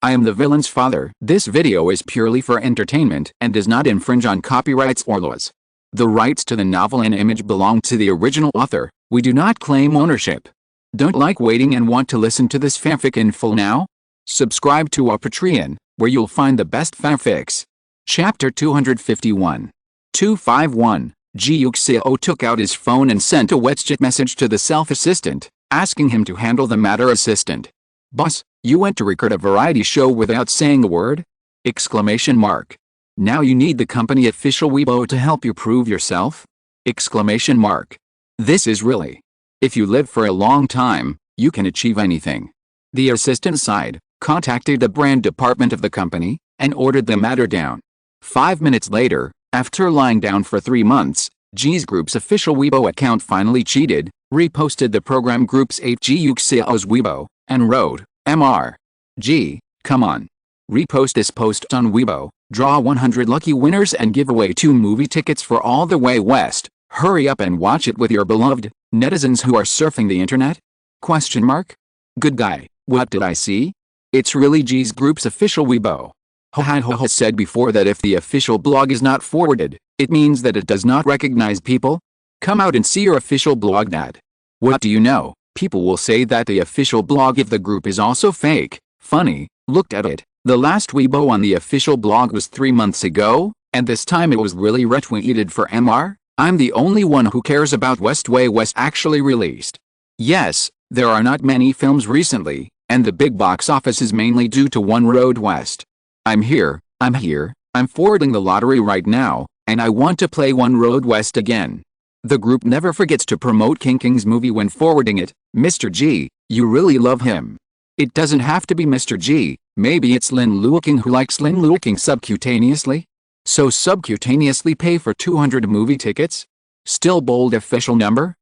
I am the villain's father. This video is purely for entertainment and does not infringe on copyrights or laws. The rights to the novel and image belong to the original author. We do not claim ownership. Don't like waiting and want to listen to this fanfic in full now? Subscribe to our Patreon, where you'll find the best fanfics. Chapter 251. 251. Ji Yuxiao took out his phone and sent a WeChat message to the self-assistant, asking him to handle the matter. Assistant. Boss, you went to record a variety show without saying a word? Exclamation mark. Now you need the company official Weibo to help you prove yourself? Exclamation mark. This is really. If you live for a long time, you can achieve anything. The assistant sighed, contacted the brand department of the company, and ordered the matter down. 5 minutes later, after lying down for 3 months, Ji's group's official Weibo account finally cheated, reposted the program group's Ji Yuxiao's Weibo, and wrote, Mr. Ji, come on. Repost this post on Weibo, draw 100 lucky winners and give away 2 movie tickets for all the way west. Hurry up and watch it with your beloved netizens who are surfing the internet? Question mark? Good guy, what did I see? It's really Ji's group's official Weibo. Ha said before that if the official blog is not forwarded, it means that it does not recognize people. Come out and see your official blog, Dad. What do you know? People will say that the official blog of the group is also fake. Funny, looked at it. The last Weibo on the official blog was 3 months ago, and this time it was really retweeted for Mr. I'm the only one who cares about Westway West actually released. Yes, there are not many films recently, and the big box office is mainly due to One Road West. I'm here, I'm forwarding the lottery right now, and I want to play One Road West again. The group never forgets to promote King King's movie when forwarding it. Mr. Ji, you really love him. It doesn't have to be Mr. Ji, maybe it's Lin Luoqing who likes Lin Luoqing subcutaneously? So subcutaneously pay for 200 movie tickets? Still bold official number?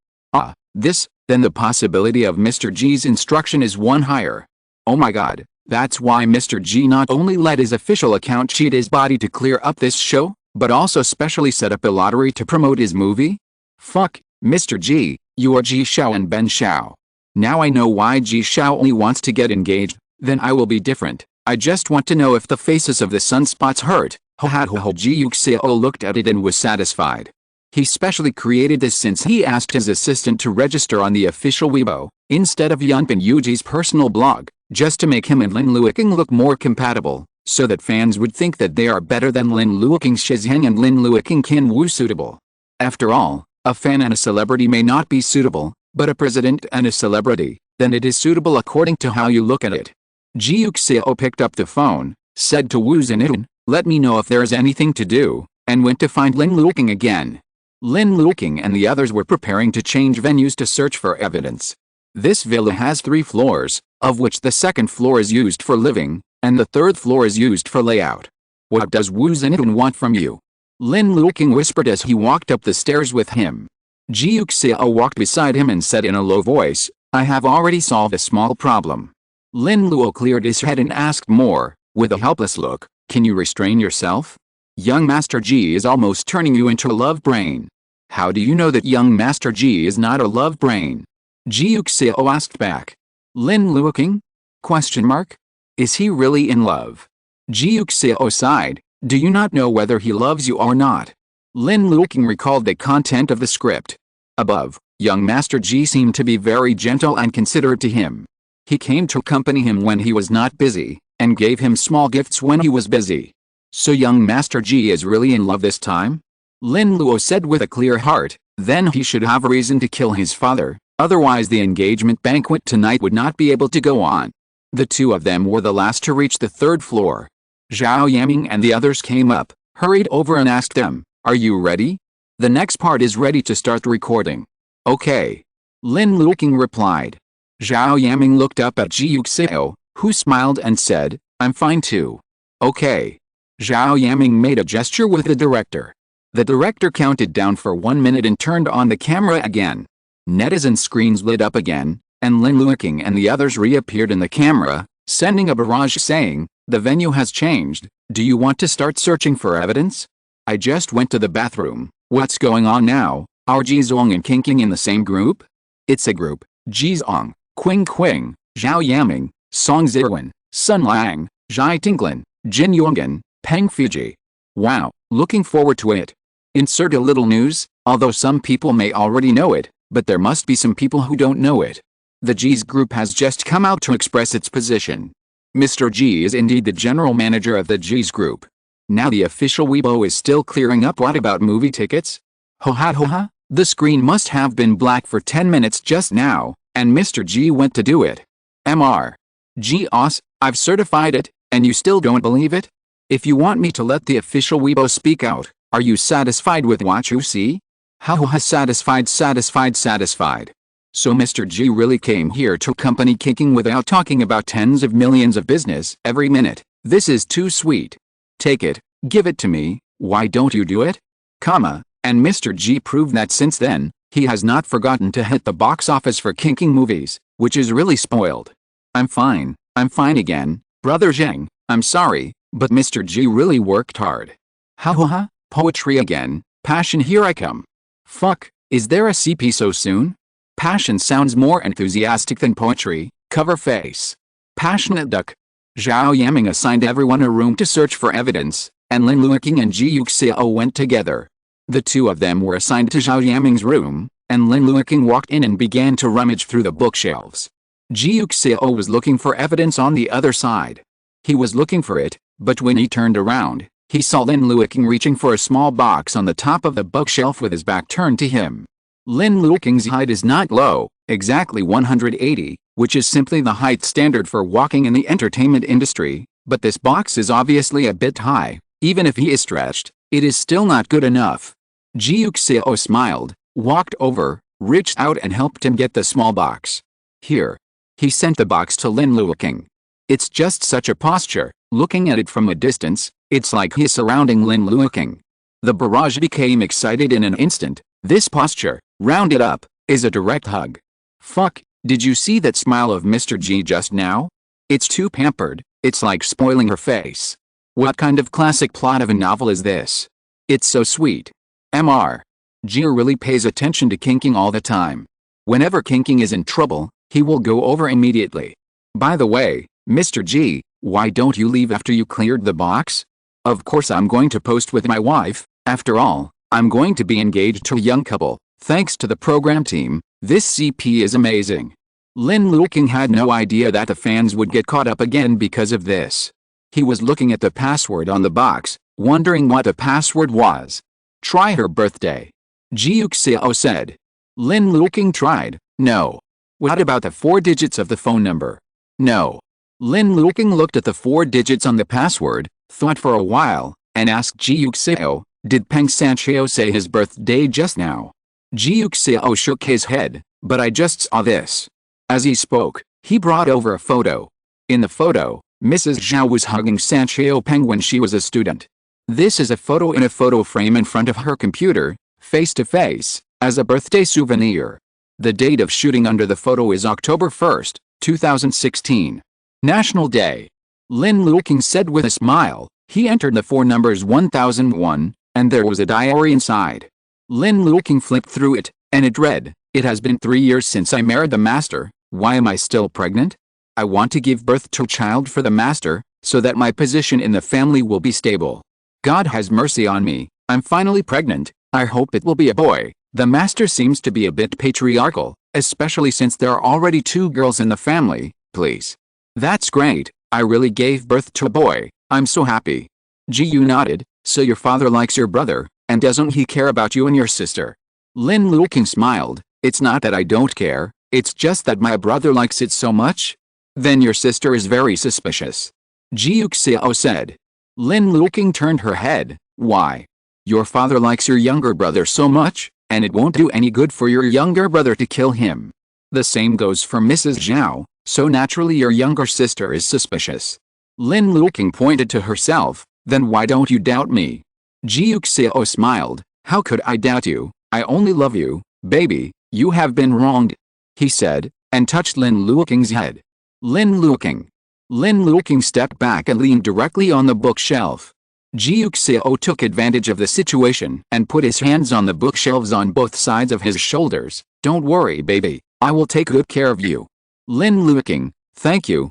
Then the possibility of Mr. Ji's instruction is one higher. Oh my god, that's why Mr. Ji not only let his official account cheat his body to clear up this show, but also specially set up a lottery to promote his movie? Fuck, Mr. Ji, you are Ji Yuxiao and Ben Xiao. Now I know why Ji Yuxiao only wants to get engaged, then I will be different. I just want to know if the faces of the sunspots hurt. Ji Yuxiao looked at it and was satisfied. He specially created this since he asked his assistant to register on the official Weibo, instead of Yunpin Yuji's personal blog, just to make him and Lin Luoqing look more compatible, so that fans would think that they are better than Lin Luoqing Shizheng and Lin Luoqing Qin Wu suitable. After all, a fan and a celebrity may not be suitable, but a president and a celebrity, then it is suitable according to how you look at it. Ji Yuxiao picked up the phone, said to Wu Zhenitun, let me know if there is anything to do, and went to find Lin Luoqing again. Lin Luoqing and the others were preparing to change venues to search for evidence. This villa has 3 floors, of which the 2nd floor is used for living, and the 3rd floor is used for layout. What does Wu Zhenitun want from you? Lin Luoqing whispered as he walked up the stairs with him. Ji Yuxiao walked beside him and said in a low voice, I have already solved a small problem. Lin Luo cleared his head and asked more, with a helpless look, can you restrain yourself? Young Master Ji is almost turning you into a love brain. How do you know that young Master Ji is not a love brain? Ji Yuxiao asked back. Lin Luoqing? Question mark? Is he really in love? Ji Yuxiao sighed, do you not know whether he loves you or not? Lin Luoqing recalled the content of the script. Above, young Master Ji seemed to be very gentle and considerate to him. He came to accompany him when he was not busy, and gave him small gifts when he was busy. So young Master Ji is really in love this time? Lin Luo said with a clear heart, then he should have a reason to kill his father, otherwise the engagement banquet tonight would not be able to go on. The 2 of them were the last to reach the 3rd floor. Zhao Yaming and the others came up, hurried over and asked them, are you ready? The next part is ready to start the recording. Okay. Lin Luoqing replied. Zhao Yaming looked up at Ji Yuxiao, who smiled and said, I'm fine too. Okay. Zhao Yaming made a gesture with the director. The director counted down for 1 minute and turned on the camera again. Netizen screens lit up again, and Lin Luoqing and the others reappeared in the camera, sending a barrage saying, the venue has changed, do you want to start searching for evidence? I just went to the bathroom, what's going on now, are Ji Zong and King King in the same group? It's a group, Ji Zong, Qing, Zhao Yaming, Song Zirwen, Sun Lang, Zhai Tinglin, Jin Yuangan, Peng Fiji. Wow, looking forward to it. Insert a little news, although some people may already know it, but there must be some people who don't know it. The Ji's group has just come out to express its position. Mr. Ji is indeed the general manager of the Ji's group. Now the official Weibo is still clearing up. What about movie tickets? Ho ha, the screen must have been black for 10 minutes just now, and Mr. Ji went to do it. Mr. Ji Os, I've certified it, and you still don't believe it? If you want me to let the official Weibo speak out, are you satisfied with what you see? Ha, satisfied. So Mr. Ji really came here to company kicking without talking about tens of millions of business every minute. This is too sweet. Take it, give it to me, why don't you do it? And Mr. Ji proved that since then, he has not forgotten to hit the box office for kinking movies, which is really spoiled. I'm fine again, Brother Zheng, I'm sorry, but Mr. Ji really worked hard. Ha, poetry again, passion here I come. Fuck, is there a CP so soon? Passion sounds more enthusiastic than poetry, cover face. Passionate duck. Zhao Yaming assigned everyone a room to search for evidence, and Lin Luoqing and Ji Yuxiao went together. The two of them were assigned to Zhao Yaming's room, and Lin Luoqing walked in and began to rummage through the bookshelves. Ji Yuxiao was looking for evidence on the other side. He was looking for it, but when he turned around, he saw Lin Luoqing reaching for a small box on the top of the bookshelf with his back turned to him. Lin Luoqing's height is not low, exactly 180, which is simply the height standard for walking in the entertainment industry, but this box is obviously a bit high. Even if he is stretched, it is still not good enough. Ji Yuxiao smiled, walked over, reached out and helped him get the small box. Here. He sent the box to Lin Luoqing. It's just such a posture, looking at it from a distance, it's like he's surrounding Lin Luoqing. The barrage became excited in an instant. This posture, rounded up, is a direct hug. Fuck, did you see that smile of Mr. Ji just now? It's too pampered, it's like spoiling her face. What kind of classic plot of a novel is this? It's so sweet. Mr. Ji really pays attention to kinking all the time. Whenever kinking is in trouble, he will go over immediately. By the way, Mr. Ji, why don't you leave after you cleared the box? Of course I'm going to post with my wife, after all, I'm going to be engaged to a young couple. Thanks to the program team, this CP is amazing. Lin Luoqing had no idea that the fans would get caught up again because of this. He was looking at the password on the box, wondering what the password was. Try her birthday. Ji Yuxiao said. Lin Luoqing tried. No. What about the 4 digits of the phone number? No. Lin Luoqing looked at the 4 digits on the password, thought for a while, and asked Ji Yuxiao, did Peng Sanchao say his birthday just now? Ji Yuxiao shook his head, but I just saw this. As he spoke, he brought over a photo. In the photo, Mrs. Zhao was hugging Sanchao Peng when she was a student. This is a photo in a photo frame in front of her computer, face to face, as a birthday souvenir. The date of shooting under the photo is October 1st, 2016. National Day. Lin Luoqing said with a smile. He entered the 4 numbers 1001, and there was a diary inside. Lin Luoqing flipped through it, and it read, it has been 3 years since I married the master, why am I still pregnant? I want to give birth to a child for the master, so that my position in the family will be stable. God has mercy on me, I'm finally pregnant, I hope it will be a boy. The master seems to be a bit patriarchal, especially since there are already 2 girls in the family, please. That's great, I really gave birth to a boy, I'm so happy. Ji Yu nodded, so your father likes your brother, and doesn't he care about you and your sister? Lin Luoqing smiled, it's not that I don't care, it's just that my brother likes it so much. Then your sister is very suspicious. Ji Yuxiao said. Lin Luoqing turned her head, why? Your father likes your younger brother so much, and it won't do any good for your younger brother to kill him. The same goes for Mrs. Zhao, so naturally your younger sister is suspicious. Lin Luoqing pointed to herself, then why don't you doubt me? Ji Yuxiao smiled, how could I doubt you, I only love you, baby, you have been wronged. He said, and touched Lin Luoqing's head. Lin Luoqing stepped back and leaned directly on the bookshelf. Ji Yuxiao took advantage of the situation and put his hands on the bookshelves on both sides of his shoulders. Don't worry baby, I will take good care of you. Lin Luoqing, thank you,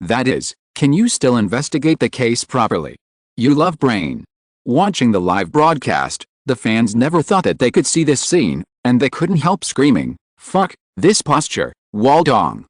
that is, Can you still investigate the case properly? You love brain. Watching the live broadcast, the fans never thought that they could see this scene, and they couldn't help screaming, "Fuck, this posture, Waldong.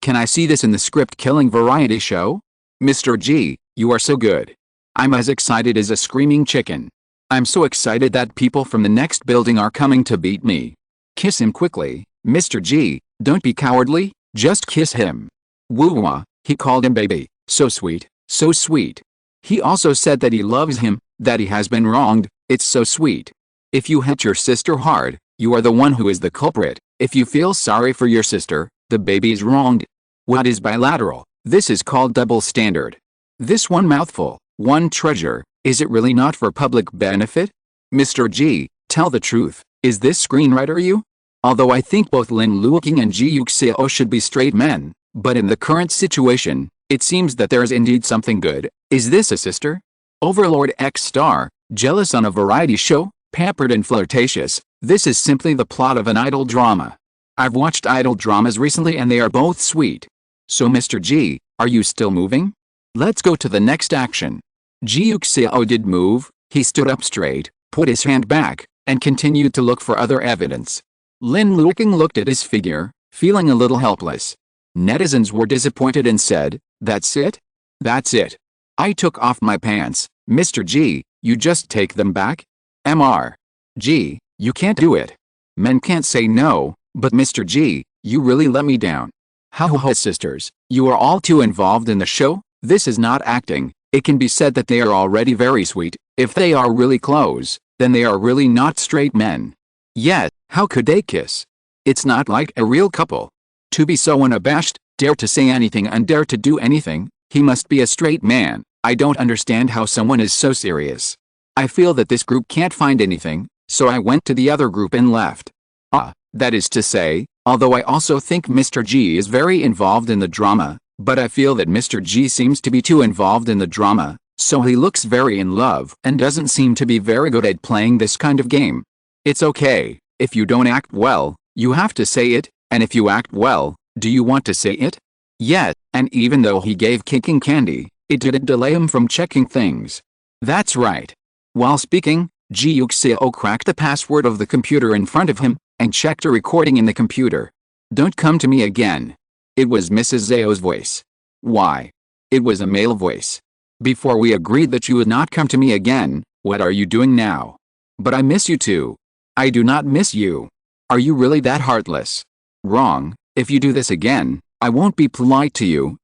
Can I see this in the script-killing variety show? Mr. G, you are so good. I'm as excited as a screaming chicken. I'm so excited that people from the next building are coming to beat me. Kiss him quickly, Mr. G, don't be cowardly, just kiss him." Woo-wah, he called him baby, so sweet, so sweet. He also said that he loves him, that he has been wronged, it's so sweet. If you hit your sister hard, you are the one who is the culprit. If you feel sorry for your sister, the baby is wronged. What is bilateral? This is called double standard. This one mouthful, one treasure, is it really not for public benefit? Mr. G, tell the truth, is this screenwriter you? Although I think both Lin Luoqing and Ji Yuxiao should be straight men, but in the current situation, it seems that there is indeed something good. Is this a sister? Overlord X star, jealous on a variety show, pampered and flirtatious, this is simply the plot of an idol drama. I've watched idol dramas recently and they are both sweet. So Mr. G, are you still moving? Let's go to the next action. Ji Yuxiao did move, he stood up straight, put his hand back, and continued to look for other evidence. Lin Luoqing looked at his figure, feeling a little helpless. Netizens were disappointed and said, "That's it? That's it. I took off my pants, Mr. G, you just take them back? Mr. G, you can't do it. Men can't say no, but Mr. G, you really let me down. How sisters, you are all too involved in the show, this is not acting, it can be said that they are already very sweet, if they are really close, then they are really not straight men. Yet, how could they kiss? It's not like a real couple. To be so unabashed, dare to say anything and dare to do anything, he must be a straight man. I don't understand how someone is so serious. I feel that this group can't find anything, so I went to the other group and left. That is to say, although I also think Mr. G is very involved in the drama, but I feel that Mr. G seems to be too involved in the drama, so he looks very in love and doesn't seem to be very good at playing this kind of game. It's okay, if you don't act well, you have to say it, and if you act well, do you want to say it? Yet, and even though he gave kicking candy, it didn't delay him from checking things. That's right. While speaking, Ji Yuxiao cracked the password of the computer in front of him, and checked a recording in the computer. "Don't come to me again." It was Mrs. Zhao's voice. Why? It was a male voice. "Before we agreed that you would not come to me again, what are you doing now?" "But I miss you too." "I do not miss you." "Are you really that heartless?" "Wrong, if you do this again, I won't be polite to you."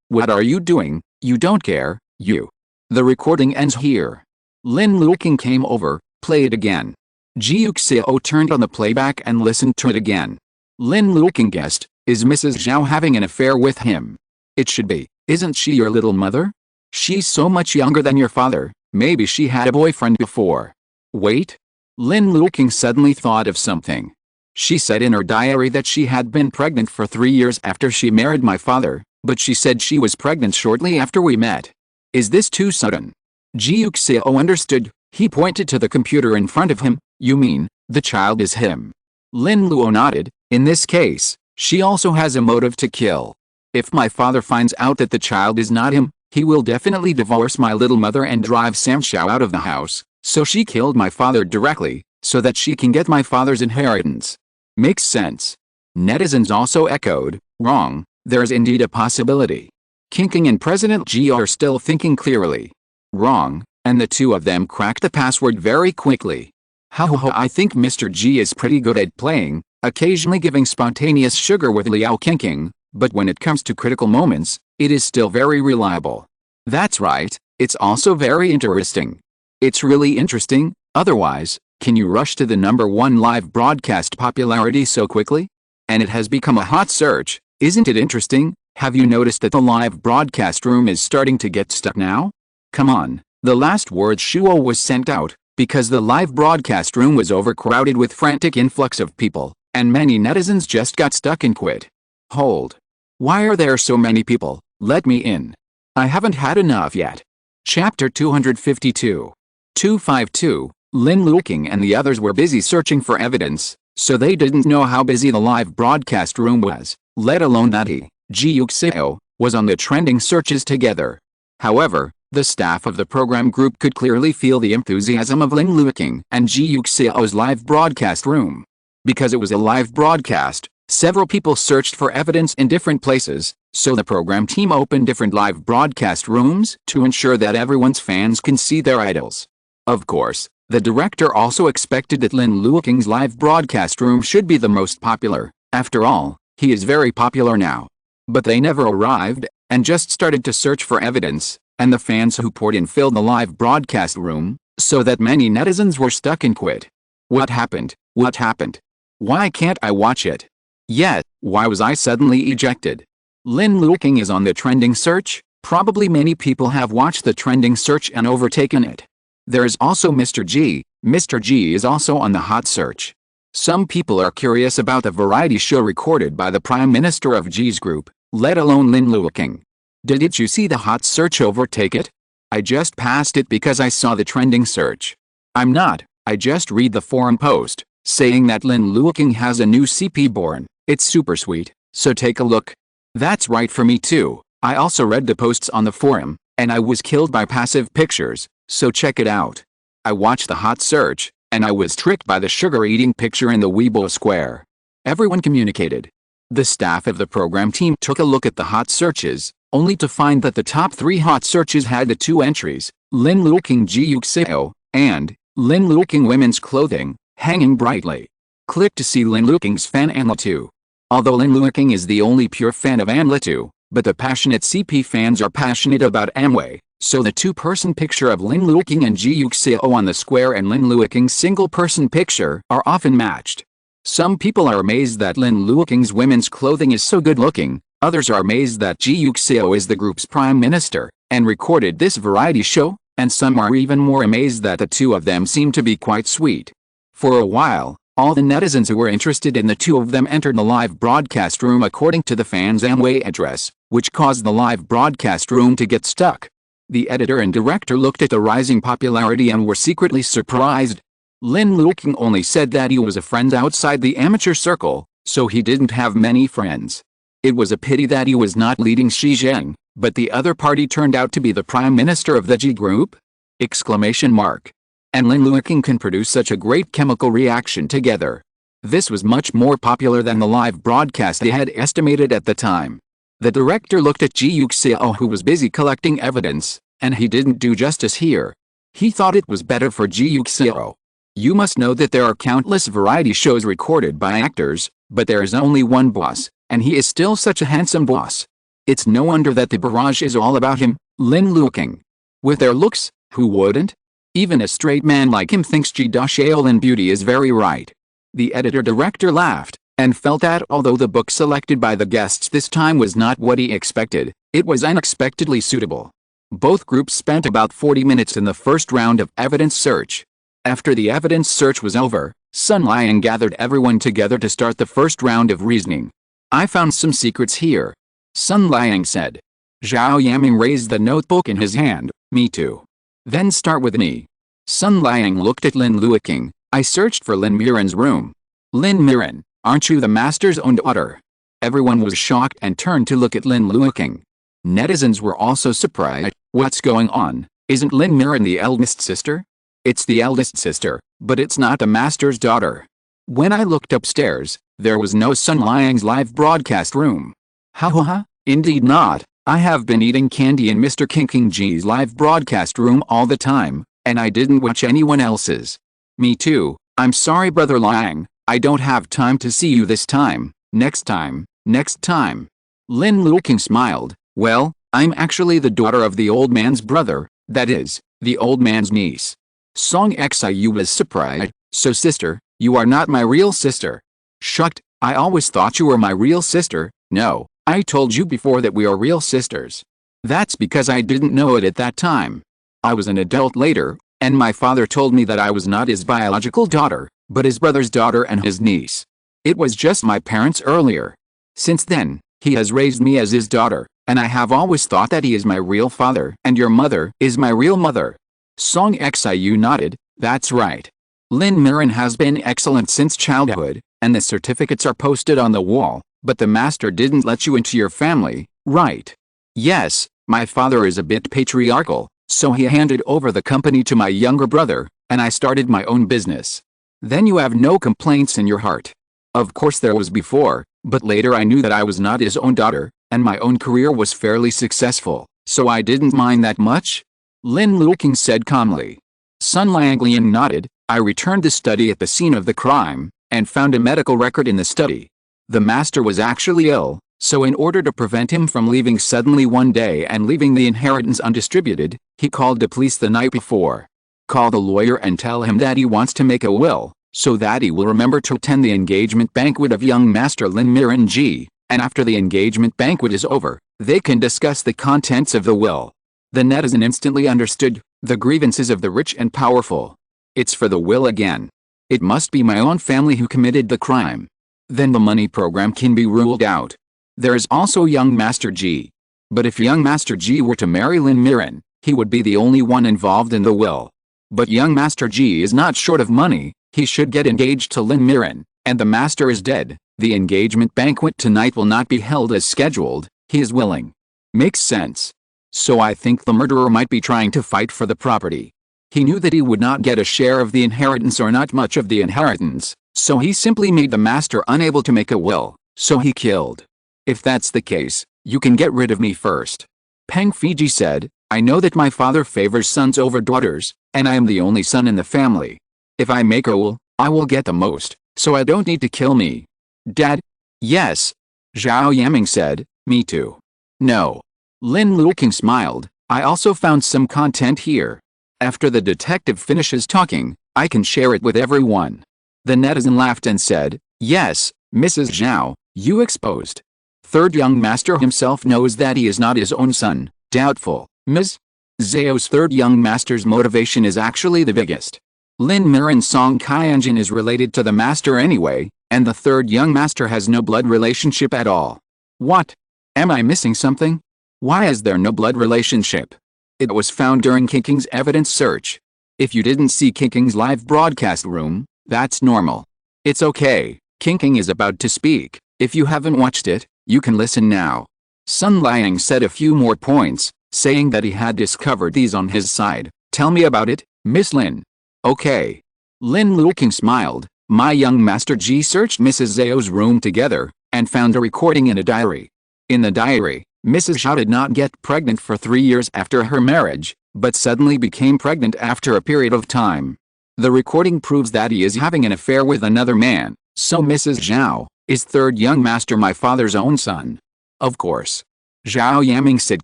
What are you doing? You don't care, you." The recording ends here. Lin Luoqing came over, played again. Ji Yuxiao turned on the playback and listened to it again. Lin Luoqing guessed, is Mrs. Zhao having an affair with him? It should be. Isn't she your little mother? She's so much younger than your father, maybe she had a boyfriend before. Wait. Lin Luoqing suddenly thought of something. She said in her diary that she had been pregnant for 3 years after she married my father, but she said she was pregnant shortly after we met. Is this too sudden? Ji Yuxiao understood. He pointed to the computer in front of him. You mean, the child is him? Lin Luo nodded. In this case, she also has a motive to kill. If my father finds out that the child is not him, he will definitely divorce my little mother and drive Sam Xiao out of the house, so she killed my father directly, so that she can get my father's inheritance. Makes sense. Netizens also echoed, wrong, there is indeed a possibility. King and President Ji are still thinking clearly. Wrong, and the two of them cracked the password very quickly. I think Mr. G is pretty good at playing, occasionally giving spontaneous sugar with Liao King, but when it comes to critical moments, it is still very reliable. That's right, it's also very interesting. It's really interesting, otherwise, can you rush to the #1 live broadcast popularity so quickly? And it has become a hot search, isn't it interesting? Have you noticed that the live broadcast room is starting to get stuck now? Come on, the last word Shuo was sent out, because the live broadcast room was overcrowded with frantic influx of people, and many netizens just got stuck and quit. Hold. Why are there so many people? Let me in. I haven't had enough yet. Chapter 252. 252, Lin Luoqing and the others were busy searching for evidence, so they didn't know how busy the live broadcast room was, let alone that he, Ji Yuxiao, was on the trending searches together. However, the staff of the program group could clearly feel the enthusiasm of Lin Luoqing and Ji Yuxiao's live broadcast room. Because it was a live broadcast, several people searched for evidence in different places, so the program team opened different live broadcast rooms to ensure that everyone's fans can see their idols. Of course, the director also expected that Lin Luoqing's live broadcast room should be the most popular. After all, he is very popular now. But they never arrived, and just started to search for evidence, and the fans who poured in filled the live broadcast room, so that many netizens were stuck and quit. What happened? What happened? Why can't I watch it? Yet, why was I suddenly ejected? Lin Luoqing is on the trending search. Probably many people have watched the trending search and overtaken it. There is also Mr. Ji. Mr. Ji is also on the hot search. Some people are curious about the variety show recorded by the Prime Minister of Ji's group, let alone Lin Luoqing. Did you see the hot search overtake it? I just passed it because I saw the trending search. I just read the forum post, saying that Lin Luoqing has a new CP born. It's super sweet, so take a look. That's right for me too. I also read the posts on the forum, and I was killed by passive pictures, so check it out. I watched the hot search, and I was tricked by the sugar-eating picture in the Weibo square. Everyone communicated. The staff of the program team took a look at the hot searches, only to find that the top 3 hot searches had the 2 entries, Lin Luoqing Ji Yuxiao, and Lin Luoqing women's clothing, hanging brightly. Click to see Lin Luoqing's fan Anlitu. Although Lin Luoqing is the only pure fan of Anlitu, but the passionate CP fans are passionate about Amway, so the 2-person picture of Lin Luoqing and Ji Yuxiao on the square and Lin Luoqing's single-person picture are often matched. Some people are amazed that Lin Luoqing's women's clothing is so good-looking, others are amazed that Ji Yuxiao is the group's prime minister, and recorded this variety show, and some are even more amazed that the 2 of them seem to be quite sweet. For a while, all the netizens who were interested in the 2 of them entered the live broadcast room according to the fans' Amway address, which caused the live broadcast room to get stuck. The editor and director looked at the rising popularity and were secretly surprised. Lin Luoqing only said that he was a friend outside the amateur circle, so he didn't have many friends. It was a pity that he was not leading Xi Zheng, but the other party turned out to be the prime minister of the Ji group? Exclamation mark. And Lin Luoqing can produce such a great chemical reaction together. This was much more popular than the live broadcast they had estimated at the time. The director looked at Ji Yuxiao, who was busy collecting evidence, and he didn't do justice here. He thought it was better for Ji Yuxiao. You must know that there are countless variety shows recorded by actors, but there is only one boss, and he is still such a handsome boss. It's no wonder that the barrage is all about him, Lin Luoqing. With their looks, who wouldn't? Even a straight man like him thinks Ji Yuxiao in beauty is very right. The editor-director laughed, and felt that although the book selected by the guests this time was not what he expected, it was unexpectedly suitable. Both groups spent about 40 minutes in the first round of evidence search. After the evidence search was over, Sun Liang gathered everyone together to start the first round of reasoning. I found some secrets here. Sun Liang said. Zhao Yaming raised the notebook in his hand. Me too. Then start with me. Sun Liang looked at Lin Luoqing. I searched for Lin Miran's room. Lin Miran, aren't you the master's own daughter? Everyone was shocked and turned to look at Lin Luoqing. Netizens were also surprised. What's going on? Isn't Lin Miran the eldest sister? It's the eldest sister, but it's not the master's daughter. When I looked upstairs, there was no Sun Liang's live broadcast room. Ha, indeed not. I have been eating candy in Mr. King Ji's live broadcast room all the time, and I didn't watch anyone else's. Me too. I'm sorry, Brother Liang, I don't have time to see you this time. Next time. Lin Luoqing smiled. Well, I'm actually the daughter of the old man's brother, that is, the old man's niece. Song Xiu was surprised. So sister, you are not my real sister. Shucked, I always thought you were my real sister. No, I told you before that we are real sisters. That's because I didn't know it at that time. I was an adult later, and my father told me that I was not his biological daughter, but his brother's daughter and his niece. It was just my parents earlier. Since then, he has raised me as his daughter, and I have always thought that he is my real father and your mother is my real mother. Song Xiu nodded. That's right. Lin Miran has been excellent since childhood, and the certificates are posted on the wall, but the master didn't let you into your family, right? Yes, my father is a bit patriarchal, so he handed over the company to my younger brother, and I started my own business. Then you have no complaints in your heart. Of course there was before, but later I knew that I was not his own daughter, and my own career was fairly successful, so I didn't mind that much. Lin Luoqing said calmly. Sun Langlian nodded. I returned to study at the scene of the crime, and found a medical record in the study. The master was actually ill, so in order to prevent him from leaving suddenly one day and leaving the inheritance undistributed, he called the police the night before. Call the lawyer and tell him that he wants to make a will, so that he will remember to attend the engagement banquet of young Master Lin Miran Ji, and after the engagement banquet is over, they can discuss the contents of the will. The netizen instantly understood the grievances of the rich and powerful. It's for the will again. It must be my own family who committed the crime. Then the money program can be ruled out. There is also young Master Ji. But if young Master Ji were to marry Lin Miran, he would be the only one involved in the will. But young Master Ji is not short of money, he should get engaged to Lin Miran, and the master is dead. The engagement banquet tonight will not be held as scheduled, he is willing. Makes sense. So I think the murderer might be trying to fight for the property. He knew that he would not get a share of the inheritance or not much of the inheritance, so he simply made the master unable to make a will, so he killed. If that's the case, you can get rid of me first. Peng Fiji said, I know that my father favors sons over daughters, and I am the only son in the family. If I make a will, I will get the most, so I don't need to kill me. Dad? Yes. Zhao Yaming said, me too. No. Lin Luoqing smiled, I also found some content here. After the detective finishes talking, I can share it with everyone. The netizen laughed and said, yes, Mrs. Zhao, you exposed. Third young master himself knows that he is not his own son, doubtful. Ms. Zhao's third young master's motivation is actually the biggest. Lin Miran's Song Qianjin is related to the master anyway, and the third young master has no blood relationship at all. What? Am I missing something? Why is there no blood relationship? It was found during King's evidence search. If you didn't see King's live broadcast room, that's normal. It's okay, King is about to speak. If you haven't watched it, you can listen now. Sun Liang said a few more points, saying that he had discovered these on his side. Tell me about it, Miss Lin. Okay. Lin Luoqing smiled. My young Master Ji searched Mrs. Zhao's room together, and found a recording in a diary. In the diary, Mrs. Zhao did not get pregnant for 3 years after her marriage, but suddenly became pregnant after a period of time. The recording proves that he is having an affair with another man, so Mrs. Zhao is third young master my father's own son. Of course. Zhao Yaming said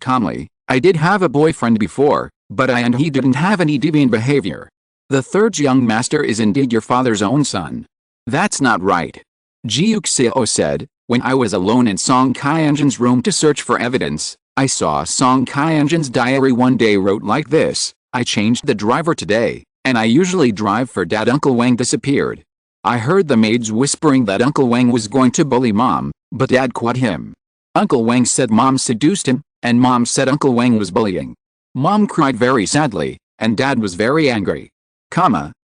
calmly, I did have a boyfriend before, but I and he didn't have any deviant behavior. The third young master is indeed your father's own son. That's not right. Ji Yuxiao said, when I was alone in Song Qianjin's room to search for evidence, I saw Song Qianjin's diary one day wrote like this, I changed the driver today, and I usually drive for Dad. Uncle Wang disappeared. I heard the maids whispering that Uncle Wang was going to bully Mom, but Dad caught him. Uncle Wang said Mom seduced him, and Mom said Uncle Wang was bullying. Mom cried very sadly, and Dad was very angry.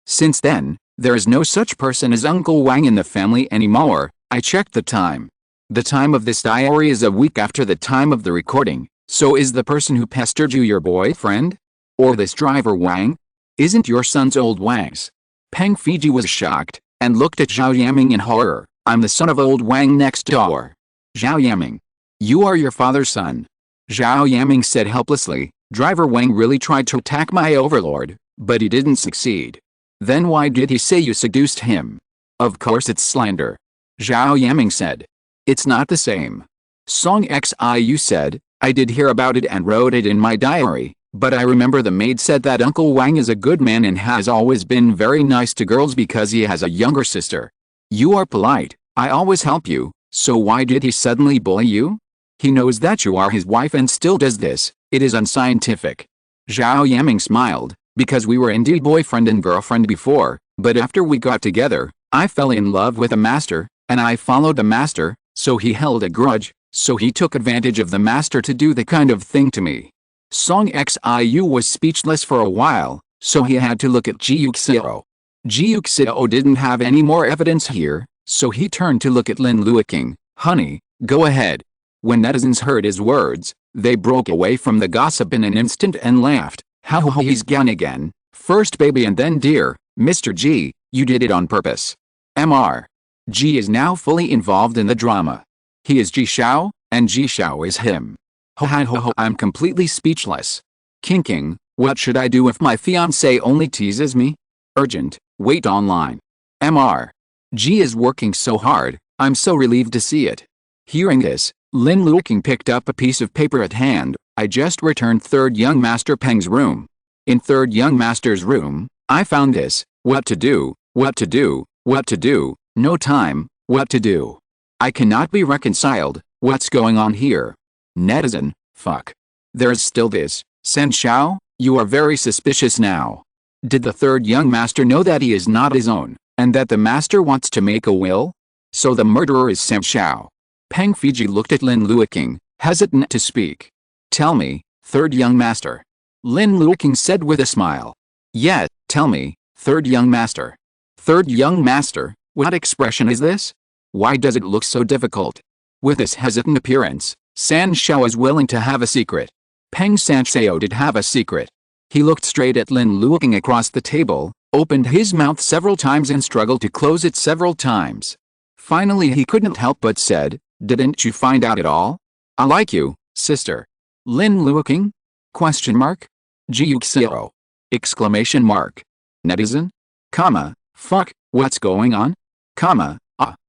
Since then, there is no such person as Uncle Wang in the family anymore. I checked the time. The time of this diary is a week after the time of the recording, so is the person who pestered you your boyfriend? Or this driver Wang? Isn't your son's old Wang's? Peng Fiji was shocked, and looked at Zhao Yaming in horror. I'm the son of old Wang next door. Zhao Yaming. You are your father's son. Zhao Yaming said helplessly, driver Wang really tried to attack my overlord, but he didn't succeed. Then why did he say you seduced him? Of course it's slander. Zhao Yaming said. It's not the same. Song Xiu said, I did hear about it and wrote it in my diary, but I remember the maid said that Uncle Wang is a good man and has always been very nice to girls because he has a younger sister. You are polite, I always help you, so why did he suddenly bully you? He knows that you are his wife and still does this, it is unscientific. Zhao Yaming smiled, because we were indeed boyfriend and girlfriend before, but after we got together, I fell in love with a master, and I followed the master, so he held a grudge, so he took advantage of the master to do the kind of thing to me. Song Xiu was speechless for a while, so he had to look at Ji Yuxiao. Ji Yuxiao didn't have any more evidence here, so he turned to look at Lin Luoqing. Honey, go ahead. When netizens heard his words, they broke away from the gossip in an instant and laughed. How he's gone again. First baby and then dear, Mr. Ji, you did it on purpose. Mr. Ji is now fully involved in the drama. He is Ji Yuxiao, and Ji Yuxiao is him. I'm completely speechless. Kinking, what should I do if my fiancé only teases me? Urgent, wait online. Mr. Ji is working so hard, I'm so relieved to see it. Hearing this, Lin Luoqing picked up a piece of paper at hand. I just returned third young master Peng's room. In third young master's room, I found this. What to do, what to do, what to do, no time, what to do. I cannot be reconciled, what's going on here? Netizen, fuck. There's still this. Shen Xiao, you are very suspicious now. Did the third young master know that he is not his own, and that the master wants to make a will? So the murderer is Shen Xiao. Peng Fiji looked at Lin Luoqing, hesitant to speak. Tell me, third young master. Lin Luoqing said with a smile. Yeah, tell me, third young master. Third young master, what expression is this? Why does it look so difficult? With this hesitant appearance, Shen Xiao is willing to have a secret. Peng Shen Xiao did have a secret. He looked straight at Lin Luoqing across the table, opened his mouth several times and struggled to close it several times. Finally he couldn't help but said, didn't you find out at all? I like you, sister. Lin Luoqing? Question mark? Ji Yuxiao. Exclamation mark. Netizen? Comma, fuck, what's going on? Comma,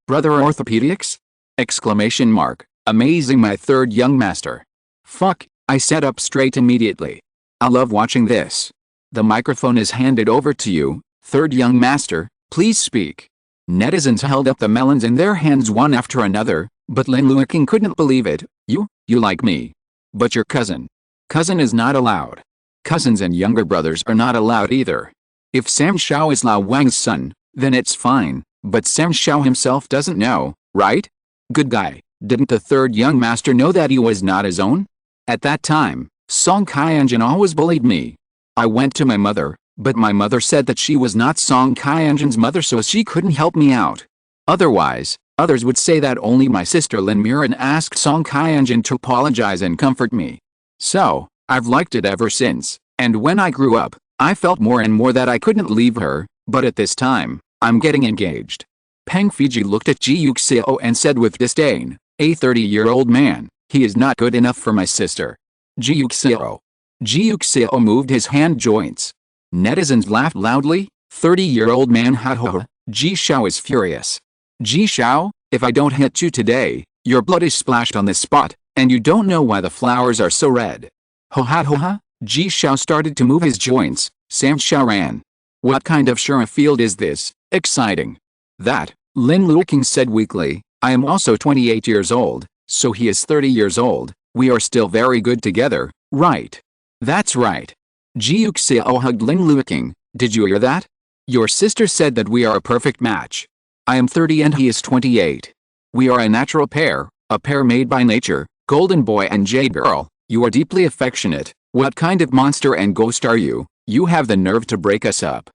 brother orthopedics? Exclamation mark. Amazing my third young master. Fuck, I sat up straight immediately. I love watching this. The microphone is handed over to you, third young master, please speak. Netizens held up the melons in their hands one after another, but Lin Luoqing couldn't believe it. You like me. But your cousin. Cousin is not allowed. Cousins and younger brothers are not allowed either. If Shen Xiao is Lao Wang's son, then it's fine, but Shen Xiao himself doesn't know, right? Good guy, didn't the third young master know that he was not his own? At that time, Song Qianjun always bullied me. I went to my mother, but my mother said that she was not Song Qianjun's mother so she couldn't help me out. Otherwise, others would say that only my sister Lin Miran asked Song Qianjun to apologize and comfort me. So, I've liked it ever since, and when I grew up, I felt more and more that I couldn't leave her, but at this time, I'm getting engaged. Peng Fiji looked at Ji Yuxiao and said with disdain, a 30-year-old man, he is not good enough for my sister. Ji Yuxiao. Ji Yuxiao moved his hand joints. Netizens laughed loudly. 30-year-old man ha. Ji Yuxiao is furious. Ji Yuxiao, if I don't hit you today, your blood is splashed on this spot, and you don't know why the flowers are so red. Ha. Ji Yuxiao started to move his joints. Shen Xiao ran. What kind of shura field is this? Exciting. That, Lin Luoqing said weakly, I am also 28 years old, so he is 30 years old, we are still very good together, right? That's right. Ji Yuxiao hugged Lin Luoqing, did you hear that? Your sister said that we are a perfect match. I am 30 and he is 28. We are a natural pair, a pair made by nature, golden boy and jade girl, you are deeply affectionate, what kind of monster and ghost are you? You have the nerve to break us up.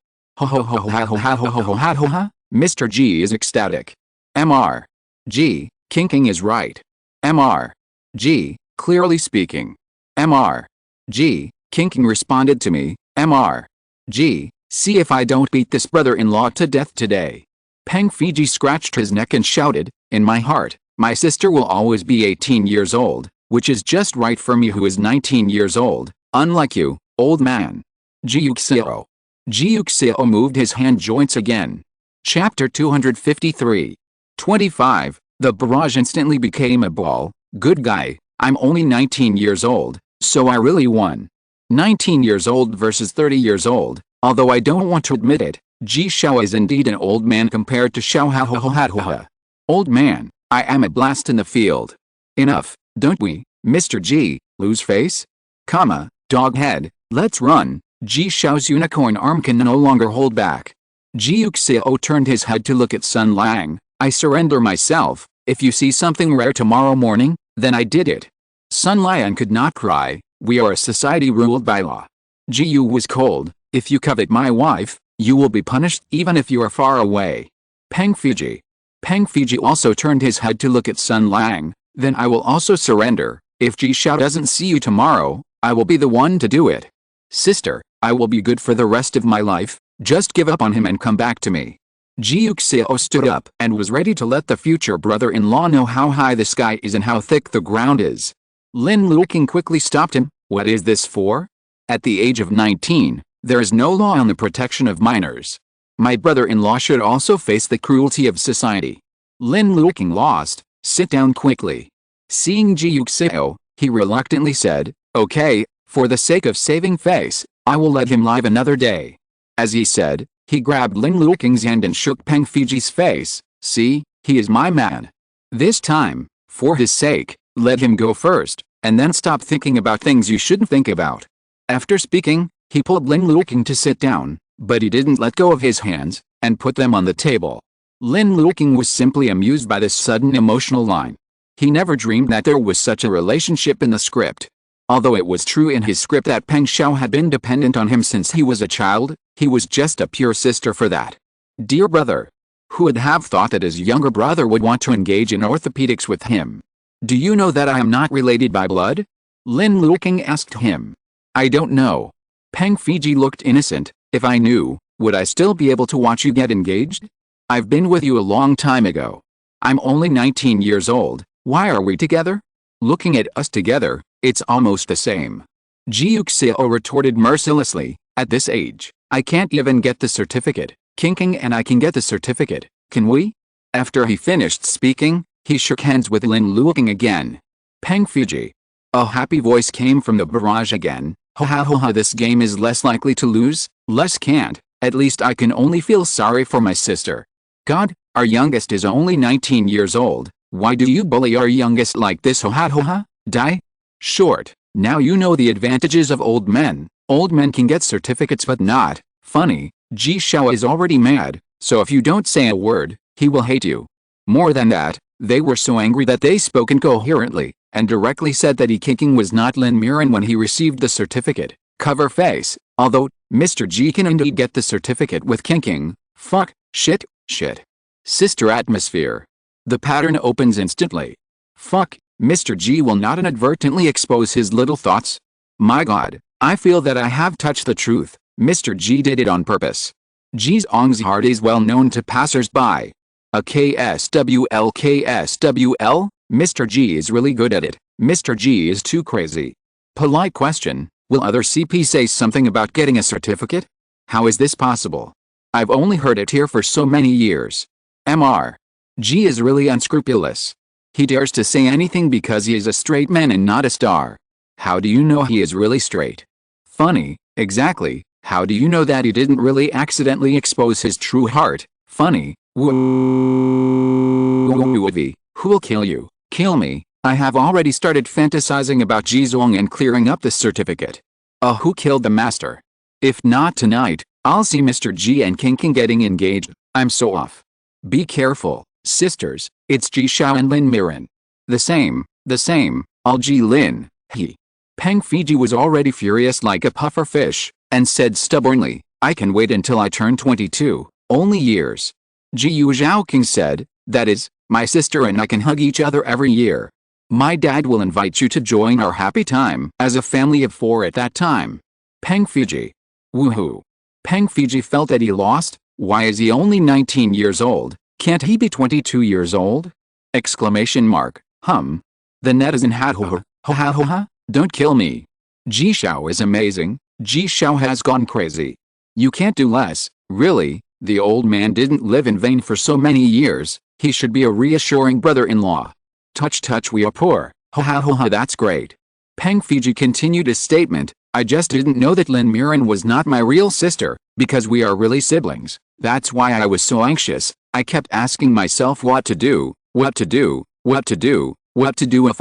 Mr. Ji is ecstatic. Mr. Ji, kinking is right. Mr. Ji, clearly speaking. Mr. Ji, kinking responded to me. Mr. Ji, see if I don't beat this brother-in-law to death today. Peng Fiji scratched his neck and shouted, in my heart, my sister will always be 18 years old, which is just right for me who is 19 years old, unlike you, old man. Ji Yuxiao. Ji Yuxiao moved his hand joints again. Chapter 253. 25. The barrage instantly became a ball. Good guy, I'm only 19 years old, so I really won. 19 years old versus 30 years old, although I don't want to admit it, Ji Yuxiao is indeed an old man compared to Xiao. Old man, I am a blast in the field. Enough, don't we, Mr. Ji, lose face? Comma, dog head, let's run. Ji Yuxiao's unicorn arm can no longer hold back. Ji Yuxiao turned his head to look at Sun Lang. I surrender myself. If you see something rare tomorrow morning, then I did it. Sun Lang could not cry. We are a society ruled by law. Ji Yu was cold. If you covet my wife, you will be punished even if you are far away. Peng Fiji. Peng Fiji also turned his head to look at Sun Lang. Then I will also surrender. If Ji Yuxiao doesn't see you tomorrow, I will be the one to do it. Sister, I will be good for the rest of my life, just give up on him and come back to me. Ji Yuxiao stood up and was ready to let the future brother-in-law know how high the sky is and how thick the ground is. Lin Luoqing quickly stopped him. What is this for? At the age of 19, there is no law on the protection of minors. My brother-in-law should also face the cruelty of society. Lin Luoqing lost. Sit down quickly. Seeing Ji Yuxiao, he reluctantly said, okay, for the sake of saving face, I will let him live another day. As he said, he grabbed Lin Luoqing's hand and shook Peng Fiji's face. See, he is my man. This time, for his sake, let him go first, and then stop thinking about things you shouldn't think about. After speaking, he pulled Lin Luoqing to sit down, but he didn't let go of his hands, and put them on the table. Lin Luoqing was simply amused by this sudden emotional line. He never dreamed that there was such a relationship in the script. Although it was true in his script that Peng Xiao had been dependent on him since he was a child, he was just a pure sister for that. Dear brother. Who would have thought that his younger brother would want to engage in orthopedics with him? Do you know that I am not related by blood? Lin Luoqing asked him. I don't know. Peng Fiji looked innocent. If I knew, would I still be able to watch you get engaged? I've been with you a long time ago. I'm only 19 years old. Why are we together? Looking at us together, it's almost the same. Ji Yuxiao retorted mercilessly. At this age, I can't even get the certificate. Kinking and I can get the certificate, can we? After he finished speaking, he shook hands with Lin Luoqing again. Peng Fiji. A happy voice came from the barrage again. Ha ha ha ha, this game is less likely to lose, less can't. At least I can only feel sorry for my sister. God, our youngest is only 19 years old. Why do you bully our youngest like this? Ho ha ho ha, die? Short, now you know the advantages of old men. Old men can get certificates but not. Funny, Ji Yuxiao is already mad, so if you don't say a word, he will hate you. More than that, they were so angry that they spoke incoherently, and directly said that Kinking was not Lin Miran when he received the certificate. Cover face, although, Mr. Ji can indeed get the certificate with Kinking. Fuck, shit. Sister atmosphere. The pattern opens instantly. Fuck, Mr. Ji will not inadvertently expose his little thoughts. My god, I feel that I have touched the truth. Mr. Ji did it on purpose. Ji's Ong's heart is well known to passers-by. A KSWL, Mr. Ji is really good at it. Mr. Ji is too crazy. Polite question, will other CP say something about getting a certificate? How is this possible? I've only heard it here for so many years. Mr. Ji is really unscrupulous. He dares to say anything because he is a straight man and not a star. How do you know he is really straight? Funny, exactly. How do you know that he didn't really accidentally expose his true heart? Funny. Who will kill you? Kill me. I have already started fantasizing about Jizong and clearing up the certificate. Who killed the master? If not tonight, I'll see Mr. Ji and Kinking getting engaged. I'm so off. Be careful, sisters, it's Ji Yuxiao and Lin Miran. The same, all Ji Lin, he. Peng Fiji was already furious like a puffer fish, and said stubbornly, I can wait until I turn 22, only years. Ji Yuxiao said, that is, my sister and I can hug each other every year. My dad will invite you to join our happy time as a family of 4 at that time. Peng Fiji. Woohoo. Peng Fiji felt that he lost. Why is he only 19 years old? Can't he be 22 years old? Exclamation mark. The netizen had ha. Don't kill me. Ji Yuxiao is amazing. Ji Yuxiao has gone crazy. You can't do less, really. The old man didn't live in vain for so many years. He should be a reassuring brother-in-law. Touch, we are poor. Ha, that's great. Peng Fiji continued his statement. I just didn't know that Lin Miran was not my real sister, because we are really siblings. That's why I was so anxious. I kept asking myself what to do if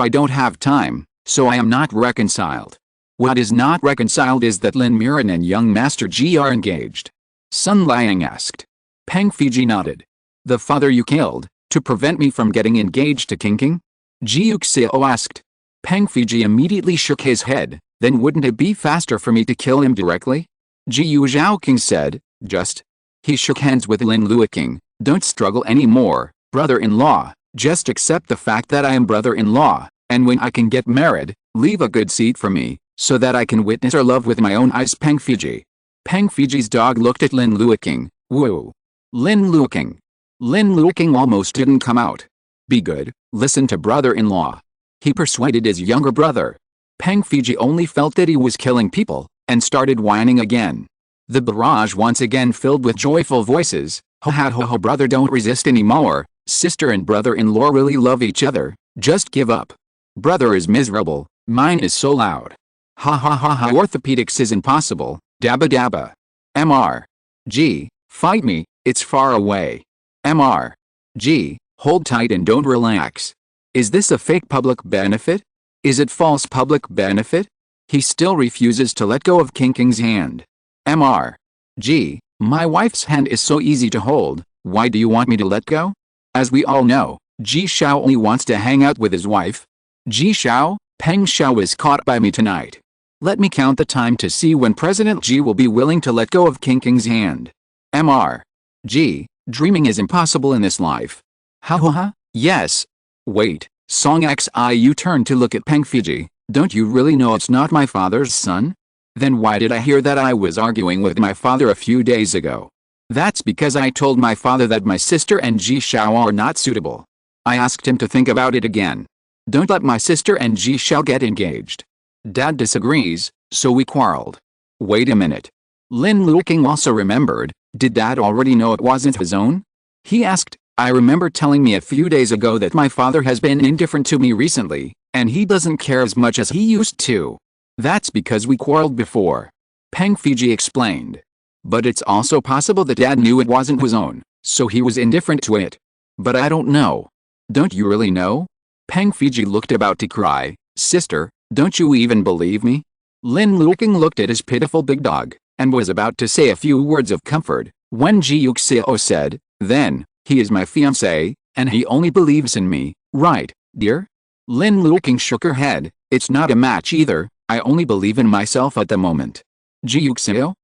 I don't have time, so I am not reconciled. What is not reconciled is that Lin Miran and young Master Ji are engaged. Sun Liang asked. Peng Fiji nodded. The father you killed, to prevent me from getting engaged to Kinking? Ji Yuxiao asked. Peng Fiji immediately shook his head. Then wouldn't it be faster for me to kill him directly? Ji Yuxiao said, just. He shook hands with Lin Luoqing. Don't struggle anymore, brother-in-law. Just accept the fact that I am brother-in-law, and when I can get married, leave a good seat for me, so that I can witness our love with my own eyes. Peng Fiji. Peng Fiji's dog looked at Lin Luoqing. Woo. Lin Luoqing. Lin Luoqing almost didn't come out. Be good, listen to brother-in-law. He persuaded his younger brother. Peng Fiji only felt that he was killing people, and started whining again. The barrage once again filled with joyful voices. Ho ha ho ho, brother, don't resist anymore. Sister and brother-in-law really love each other, just give up. Brother is miserable, mine is so loud. Ha ha ha ha, orthopedics is impossible, dabba dabba. G, fight me, it's far away. G, hold tight and don't relax. Is this a fake public benefit? Is it false public benefit? He still refuses to let go of King King's hand. G, my wife's hand is so easy to hold, why do you want me to let go? As we all know, Ji Yuxiao only wants to hang out with his wife. Ji Yuxiao, Peng Xiao is caught by me tonight. Let me count the time to see when President Ji will be willing to let go of King King's hand. G, dreaming is impossible in this life. Ha ha ha, yes. Wait, Song Xiu turned to look at Peng Fiji. Don't you really know it's not my father's son? Then why did I hear that I was arguing with my father a few days ago? That's because I told my father that my sister and Ji Yuxiao are not suitable. I asked him to think about it again. Don't let my sister and Ji Yuxiao get engaged. Dad disagrees, so we quarreled. Wait a minute. Lin Luoqing also remembered, did Dad already know it wasn't his own? He asked, I remember telling me a few days ago that my father has been indifferent to me recently, and he doesn't care as much as he used to. That's because we quarreled before. Peng Fiji explained. But it's also possible that Dad knew it wasn't his own, so he was indifferent to it. But I don't know. Don't you really know? Peng Fiji looked about to cry. Sister, don't you even believe me? Lin Luoqing looked at his pitiful big dog, and was about to say a few words of comfort, when Ji Yuxiao said, then, he is my fiancé, and he only believes in me, right, dear? Lin Luoqing shook her head. It's not a match either, I only believe in myself at the moment. Ji Yuxiao?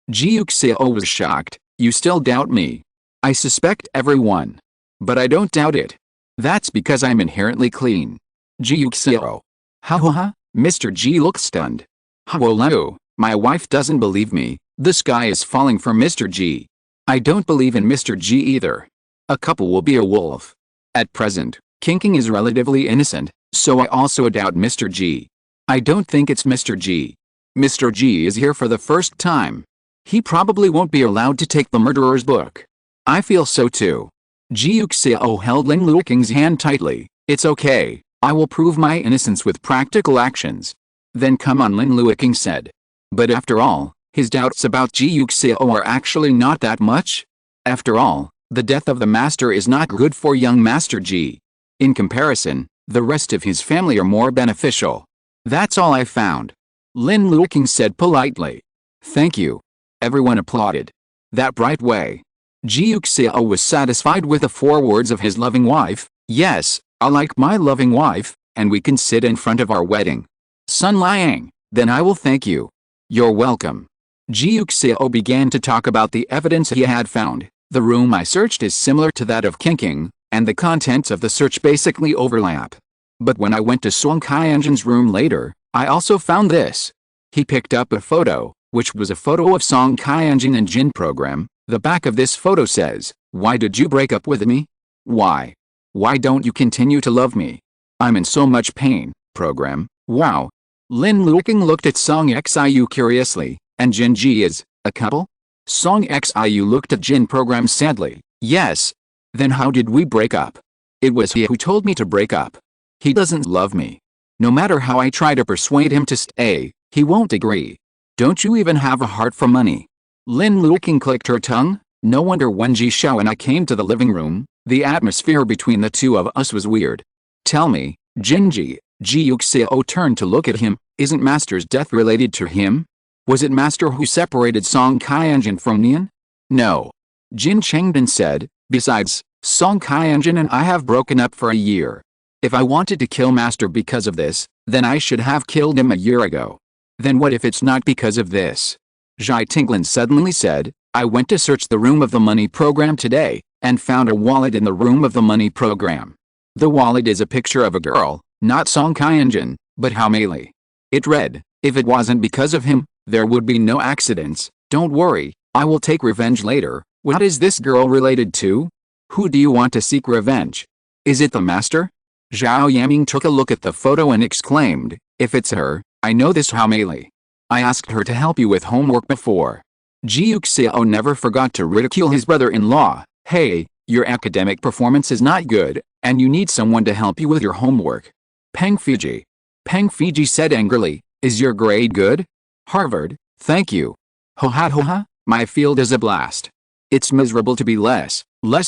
Ji Yuxiao was shocked. You still doubt me? I suspect everyone. But I don't doubt it. That's because I'm inherently clean. Ji Yuxiao. Ha ha ha, Mr. Ji looked stunned. Leyu, my wife doesn't believe me, the sky is falling for Mr. Ji. I don't believe in Mr. Ji either. A couple will be a wolf. At present, King King is relatively innocent, so I also doubt Mr. Ji. I don't think it's Mr. Ji. Mr. Ji is here for the first time. He probably won't be allowed to take the murderer's book. I feel so too. Ji Yuxiao held Lin Luoqing's hand tightly. It's okay, I will prove my innocence with practical actions. Then come on, Lin Luoqing said. But after all, his doubts about Ji Yuxiao are actually not that much. After all, the death of the master is not good for young Master Ji. In comparison, the rest of his family are more beneficial. That's all I found. Lin Luoqing said politely. Thank you. Everyone applauded. That bright way. Ji Yuxiao was satisfied with the 4 words of his loving wife. Yes, I like my loving wife, and we can sit in front of our wedding. Sun Liang, then I will thank you. You're welcome. Ji Yuxiao began to talk about the evidence he had found. The room I searched is similar to that of King King, and the contents of the search basically overlap. But when I went to Song Qianzhen's room later, I also found this. He picked up a photo, which was a photo of Song Qianzhen and Jin program. The back of this photo says, why did you break up with me? Why? Why don't you continue to love me? I'm in so much pain, program, wow. Lin Luoqing looked at Song Xiu curiously, and Jin Ji is, a couple? Song Xiu looked at Jin program sadly, yes. Then how did we break up? It was he who told me to break up. He doesn't love me. No matter how I try to persuade him to stay, he won't agree. Don't you even have a heart for money? Lin Luoqing clicked her tongue. No wonder when Ji Yuxiao and I came to the living room, the atmosphere between the two of us was weird. Tell me, Jinji, Ji Yuxiao turned to look at him, isn't Master's death related to him? Was it Master who separated Song Qianzhen from Nian? No. Jin Chengdan said, besides, Song Qianzhen and I have broken up for a year. If I wanted to kill Master because of this, then I should have killed him a year ago. Then what if it's not because of this? Zhai Tinglan suddenly said, I went to search the room of the money program today, and found a wallet in the room of the money program. The wallet is a picture of a girl, not Song Kyanjin, but Haomei. It read, "If it wasn't because of him, there would be no accidents. Don't worry, I will take revenge later." What is this girl related to? Who do you want to seek revenge? Is it the master? Zhao Yaming took a look at the photo and exclaimed, "If it's her, I know this Haomei. I asked her to help you with homework before." Ji Yuxiao never forgot to ridicule his brother-in-law. "Hey, your academic performance is not good, and you need someone to help you with your homework." Peng Fiji said angrily, "Is your grade good?" "Harvard, thank you." "Ho ha, my field is a blast. It's miserable to be less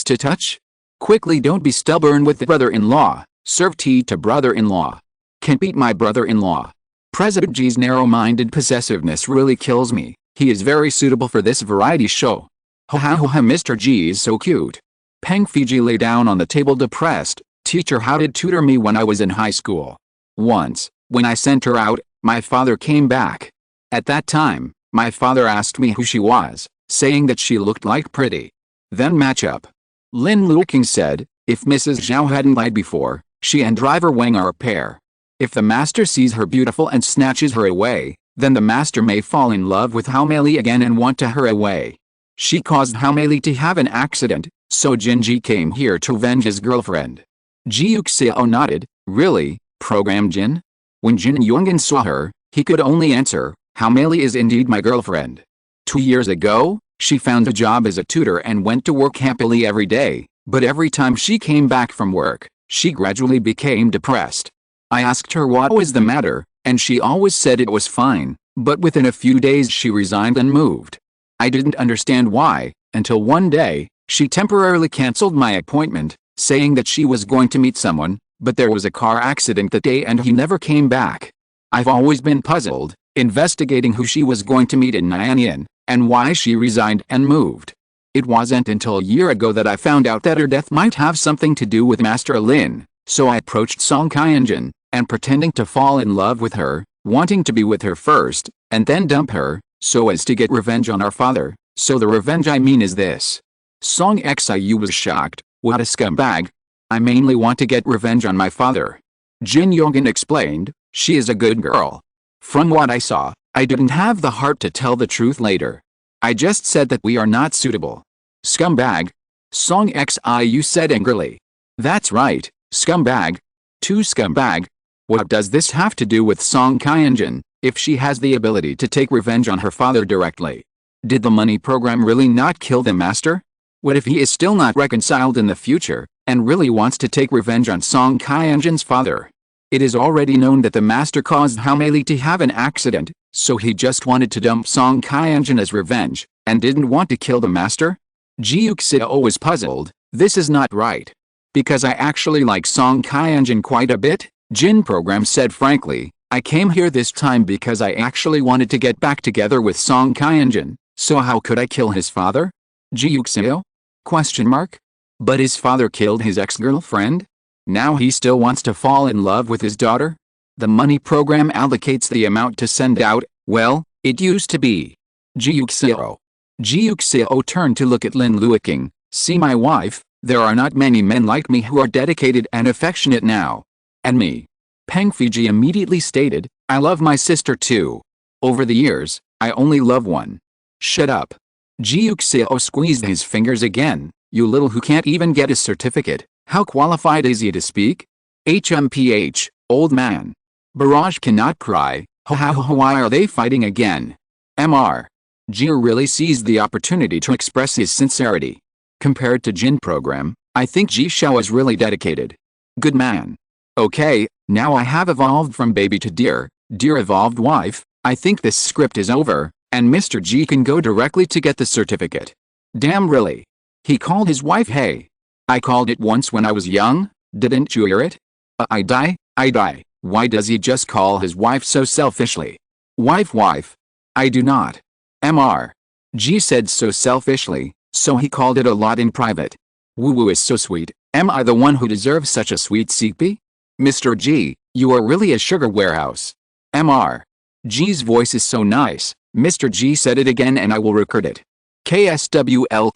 to touch." "Quickly, don't be stubborn with the brother-in-law. Serve tea to brother-in-law." "Can't beat my brother-in-law." President Ji's narrow-minded possessiveness really kills me. He is very suitable for this variety show. Ho ha, Mr. Ji is so cute. Peng Fiji lay down on the table depressed. "Teacher, how did tutor me when I was in high school? Once, when I sent her out, my father came back. At that time, my father asked me who she was, saying that she looked like pretty. Then match up." Lin Luoqing said, "If Mrs. Zhao hadn't lied before, she and driver Wang are a pair. If the master sees her beautiful and snatches her away, then the master may fall in love with Haomei again and want to her away. She caused Haomei to have an accident, so Jinji came here to avenge his girlfriend." Ji Yuxiao nodded. "Really, Program Jin?" When Jin Yongin saw her, he could only answer, "Haomei is indeed my girlfriend. 2 years ago, she found a job as a tutor and went to work happily every day, but every time she came back from work, she gradually became depressed. I asked her what was the matter, and she always said it was fine, but within a few days she resigned and moved. I didn't understand why, until one day, she temporarily cancelled my appointment, saying that she was going to meet someone, but there was a car accident that day and he never came back. I've always been puzzled, investigating who she was going to meet in Nanyang, and why she resigned and moved. It wasn't until a year ago that I found out that her death might have something to do with Master Lin, so I approached Song Kyanjin, and pretending to fall in love with her, wanting to be with her first, and then dump her, so as to get revenge on our father. So the revenge I mean is this." Song Xiu was shocked. "What a scumbag. I mainly want to get revenge on my father." Jin Yongin explained, "She is a good girl. From what I saw, I didn't have the heart to tell the truth later. I just said that we are not suitable." "Scumbag?" Song Xiu said angrily. "That's right, scumbag. Too scumbag. What does this have to do with Song Kyanjin, if she has the ability to take revenge on her father directly? Did the money program really not kill the master? What if he is still not reconciled in the future, and really wants to take revenge on Song Kyanjin's father? It is already known that the master caused Haomei to have an accident, so he just wanted to dump Song Kyanjin as revenge, and didn't want to kill the master?" Ji Yuxiao was puzzled. "This is not right. Because I actually like Song Kyanjin quite a bit," Jin Program said frankly. "I came here this time because I actually wanted to get back together with Song Kyanjin, so how could I kill his father?" Ji Yuxiao? Question mark? But his father killed his ex-girlfriend? Now he still wants to fall in love with his daughter? The money program allocates the amount to send out. Well, it used to be. Ji Yuxiao turned to look at Lin Luoqing. "See my wife, there are not many men like me who are dedicated and affectionate now. And me." Peng Fiji immediately stated, "I love my sister too. Over the years, I only love one." "Shut up." Ji Yuxiao squeezed his fingers again. "You little who can't even get a certificate, how qualified is he to speak? HMPH, old man. Barrage cannot cry. Why are they fighting again?" Mr. Ji really seized the opportunity to express his sincerity. Compared to Jin Program, I think Ji Yuxiao is really dedicated. Good man. Okay, now I have evolved from baby to dear evolved wife. I think this script is over, and Mr. Ji can go directly to get the certificate. Damn, really? He called his wife hey. I called it once when I was young, didn't you hear it? I die. Why does he just call his wife so selfishly? Wife. I do not. Mr. Ji said so selfishly, so he called it a lot in private. Woo is so sweet. Am I the one who deserves such a sweet CP? Mr. Ji, you are really a sugar warehouse. Mr. Ji's voice is so nice. Mr. Ji said it again and I will record it. KSWL.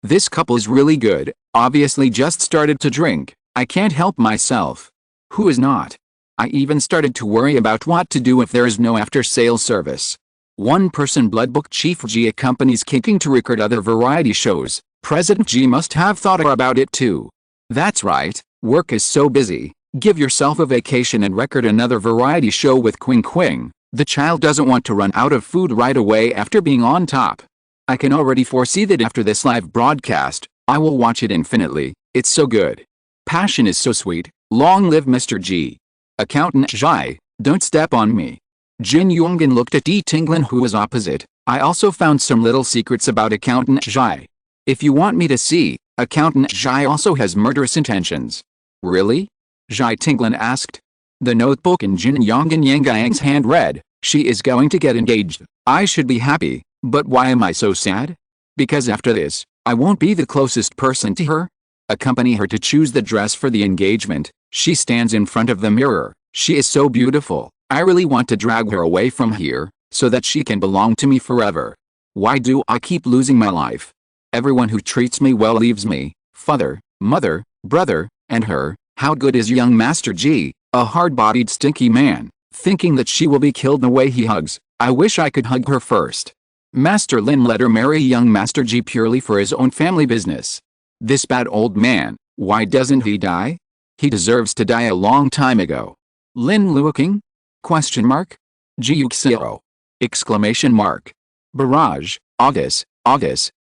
This couple's really good, obviously just started to drink, I can't help myself. Who is not? I even started to worry about what to do if there is no after-sales service. One-person bloodbook Chief Ji accompanies kicking to record other variety shows. President Ji must have thought about it too. That's right, work is so busy. Give yourself a vacation and record another variety show with Qing Qing. The child doesn't want to run out of food right away after being on top. I can already foresee that after this live broadcast, I will watch it infinitely. It's so good. Passion is so sweet. Long live Mr. Ji. Accountant Ji, don't step on me. Jin Yongin looked at Yi Tinglin, who was opposite. I also found some little secrets about Accountant Ji. If you want me to see, Accountant Ji also has murderous intentions. Really? Ji Tinglin asked. The notebook in Jin Yongin Yang's hand read, she is going to get engaged. I should be happy, but why am I so sad? Because after this, I won't be the closest person to her. Accompany her to choose the dress for the engagement. She stands in front of the mirror. She is so beautiful. I really want to drag her away from here, so that she can belong to me forever. Why do I keep losing my life? Everyone who treats me well leaves me. Father, mother, brother, and her. How good is young Master Ji, a hard-bodied stinky man, thinking that she will be killed the way he hugs. I wish I could hug her first. Master Lin let her marry young Master Ji purely for his own family business. This bad old man, why doesn't he die? He deserves to die a long time ago. Lin Luoqing? Question mark? Ji Yuxiao? Exclamation mark. Barrage, August,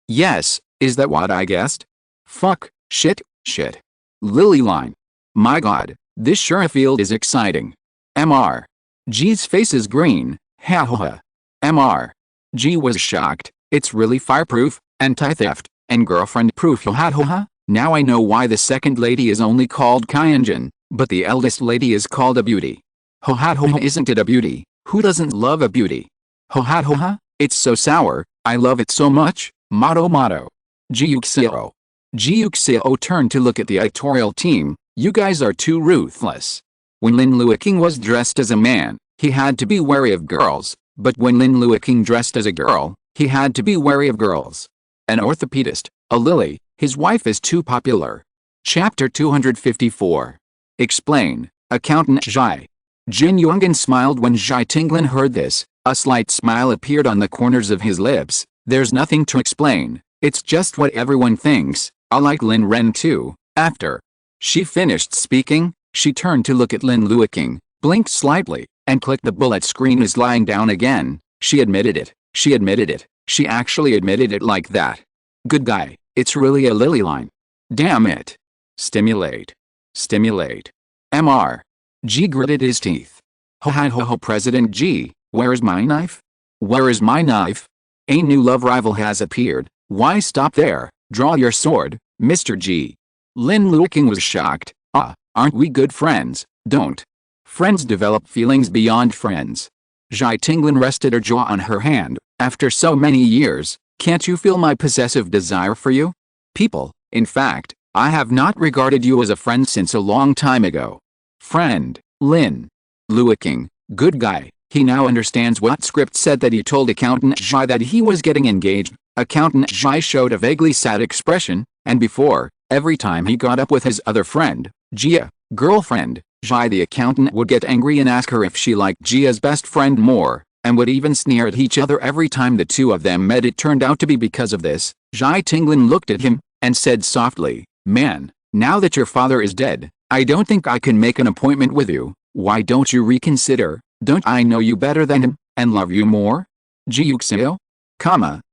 yes, is that what I guessed? Fuck, shit. Lily line. My god, this sure field is exciting. Mr. Ji's face is green, ha ha ha. Mr. Ji was shocked, it's really fireproof, anti-theft, and girlfriend-proof ha ha ha. Now I know why the second lady is only called Kyanjin, but the eldest lady is called a beauty. Ho ha ho, isn't it a beauty? Who doesn't love a beauty? Ho ha ho ha, it's so sour, I love it so much. Motto. Ji Yuxiao. Ji Yuxiao turned to look at the editorial team. You guys are too ruthless. When Lin Luoqing was dressed as a man, he had to be wary of girls, but when Lin Luoqing dressed as a girl, he had to be wary of girls. An orthopedist, a lily, his wife is too popular. Chapter 254. Explain, Accountant Ji. Jin Yongin smiled when Ji Tinglin heard this. A slight smile appeared on the corners of his lips. There's nothing to explain, it's just what everyone thinks. I like Lin Ren too. After she finished speaking, she turned to look at Lin Luoqing, blinked slightly, and clicked the bullet screen is lying down again. She admitted it. She actually admitted it like that. Good guy, it's really a lily line. Damn it. Stimulate. Mr. Ji gritted his teeth. Ho, President Ji, where is my knife? A new love rival has appeared. Why stop there? Draw your sword, Mr. Ji. Lin Luoqing was shocked. Aren't we good friends? Don't friends develop feelings beyond friends? Ji Tinglin rested her jaw on her hand. After so many years, can't you feel my possessive desire for you? People, in fact, I have not regarded you as a friend since a long time ago. Friend, Lin Luoqing, good guy. He now understands what script said that he told Accountant Ji that he was getting engaged. Accountant Ji showed a vaguely sad expression, and before, every time he got up with his other friend, Jia, girlfriend, Ji the accountant would get angry and ask her if she liked Jia's best friend more, and would even sneer at each other every time the two of them met. It turned out to be because of this. Ji Tinglin looked at him, and said softly, man, now that your father is dead, I don't think I can make an appointment with you. Why don't you reconsider? Don't I know you better than him, and love you more? Ji Yuxiao?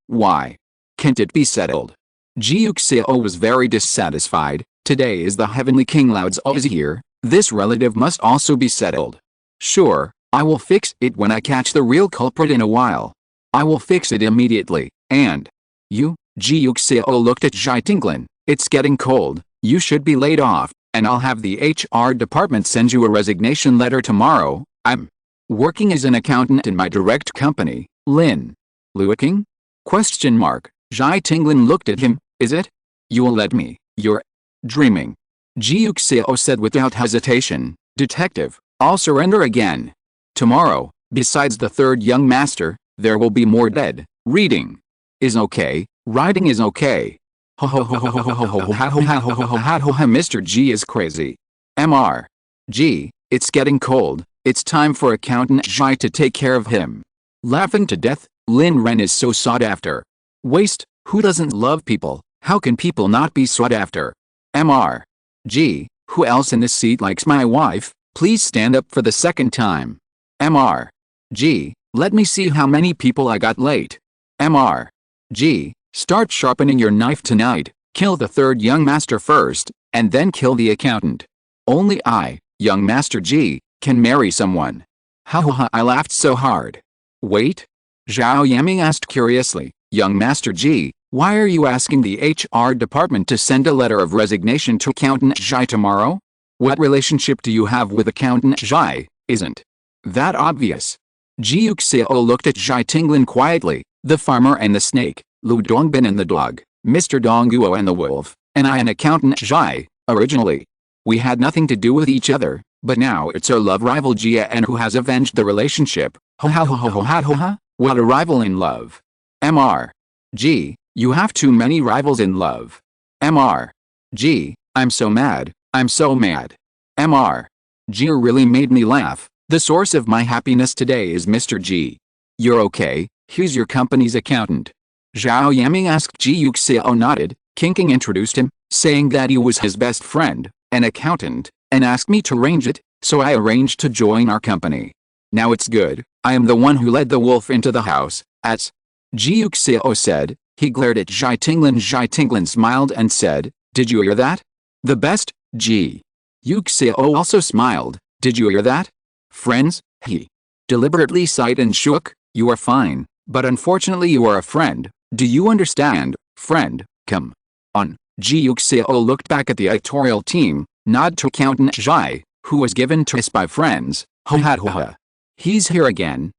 Why? Can't it be settled? Ji Yuxiao was very dissatisfied. Today is the heavenly King Lao's here. This relative must also be settled. Sure, I will fix it when I catch the real culprit in a while. I will fix it immediately. And you? Ji Yuxiao looked at Ji Tinglin. It's getting cold. You should be laid off, and I'll have the HR department send you a resignation letter tomorrow. I'm working as an accountant in my direct company, Lin Luoqing? Ji Tinglin looked at him. Is it? You'll let me? You're dreaming. Ji Yuxiao said without hesitation. Detective, I'll surrender again. Tomorrow, besides the third young master, there will be more dead. Reading is okay, writing is okay. Ho ho ho ho ho ho ho ho ho ho ho ho ho. Mr. G is crazy. Mr. G, it's getting cold. It's time for Accountant Ji to take care of him. Laughing to death, Lin Ren is so sought after. Waste, who doesn't love people? How can people not be sought after? Mr. G, who else in this seat likes my wife? Please stand up for the second time. Mr. G, let me see how many people I got late. Mr. G, start sharpening your knife tonight. Kill the third young master first, and then kill the accountant. Only I, young Master G, can marry someone. Ha ha ha, I laughed so hard. Wait? Zhao Yaming asked curiously, young Master G, why are you asking the HR department to send a letter of resignation to Accountant Ji tomorrow? What relationship do you have with Accountant Ji? Isn't that obvious? Ji Yuxiao looked at Ji Tinglin quietly, the farmer and the snake, Lu Dongbin and the dog, Mr. Dongguo and the wolf, and I and Accountant Ji, originally. We had nothing to do with each other, but now it's our love rival Jia and who has avenged the relationship. Ho ha ho ho ho ha ho ha, what a rival in love. Mr. G, you have too many rivals in love. Mr. G, I'm so mad, I'm so mad. Mr. G really made me laugh. The source of my happiness today is Mr. G. You're okay, he's your company's accountant. Zhao Yaming asked. Ji Yuxiao nodded. Kinking introduced him, saying that he was his best friend, an accountant, and asked me to arrange it, so I arranged to join our company. Now it's good, I am the one who led the wolf into the house, as Ji Yuxiao said. He glared at Ji Tinglin. Ji Tinglin smiled and said, did you hear that? The best, Ji Yuxiao also smiled, did you hear that? Friends, he deliberately sighed and shook, you are fine, but unfortunately you are a friend, do you understand, friend, come on. Ji Yuxiao looked back at the editorial team, nod to Accountant Ji, who was given to us by friends, ho ha ho ha. He's here again,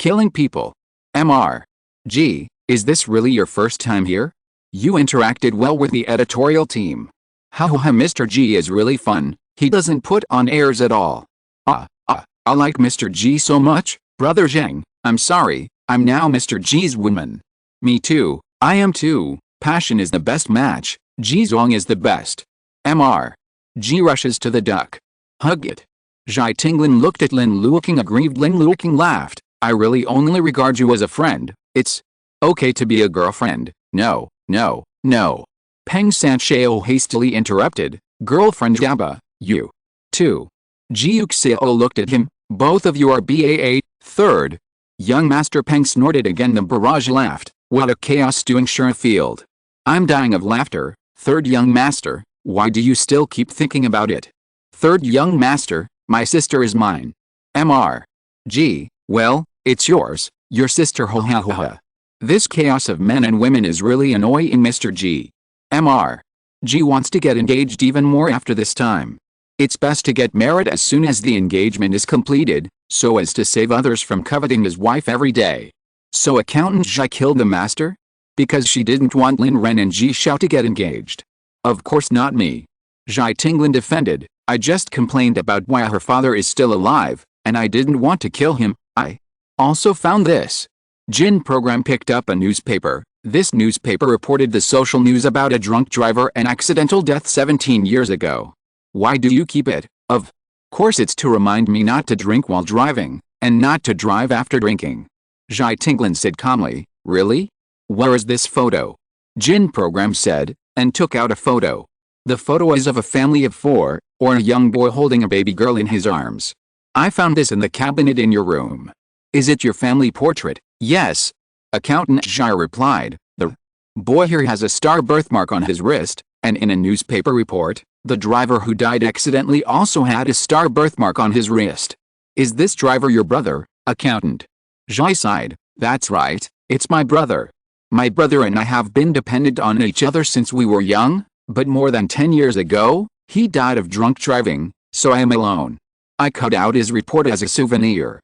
killing people. Mr. G, is this really your first time here? You interacted well with the editorial team. Ha ha ha, Mr. G is really fun, he doesn't put on airs at all. I like Mr. G so much, brother Zheng, I'm sorry, I'm now Mr. G's woman. Me too, I am too, passion is the best match, Ji Zong is the best. Mr. G rushes to the duck. Hug it. Ji Tinglin looked at Lin Luoqing aggrieved. Lin Luoqing laughed, I really only regard you as a friend, it's okay to be a girlfriend, no, no, no. Peng Sanchao hastily interrupted, girlfriend Yaba, you too. Ji Yuxiao looked at him, both of you are BA8, third. Young Master Peng snorted again. The barrage laughed, what a chaos doing sure field. I'm dying of laughter, third young master, why do you still keep thinking about it? Third young master, my sister is mine. Mr. G, well, it's yours, your sister ho ha ho ha. This chaos of men and women is really annoying Mr. G. Mr. G wants to get engaged even more after this time. It's best to get married as soon as the engagement is completed, so as to save others from coveting his wife every day. So Accountant Ji killed the master? Because she didn't want Lin Ren and Ji Yuxiao to get engaged. Of course not me. Ji Tinglin defended, I just complained about why her father is still alive, and I didn't want to kill him. I also found this. Jin program picked up a newspaper. This newspaper reported the social news about a drunk driver and accidental death 17 years ago. Why do you keep it? Of course it's to remind me not to drink while driving, and not to drive after drinking. Ji Tinglin said calmly, really? Where is this photo? Jin program said, and took out a photo. The photo is of a family of 4, or a young boy holding a baby girl in his arms. I found this in the cabinet in your room. Is it your family portrait? Yes. Accountant Ji replied, the boy here has a star birthmark on his wrist, and in a newspaper report, the driver who died accidentally also had a star birthmark on his wrist. Is this driver your brother, accountant? Ji sighed, that's right, it's my brother. My brother and I have been dependent on each other since we were young, but more than 10 years ago, he died of drunk driving, so I am alone. I cut out his report as a souvenir.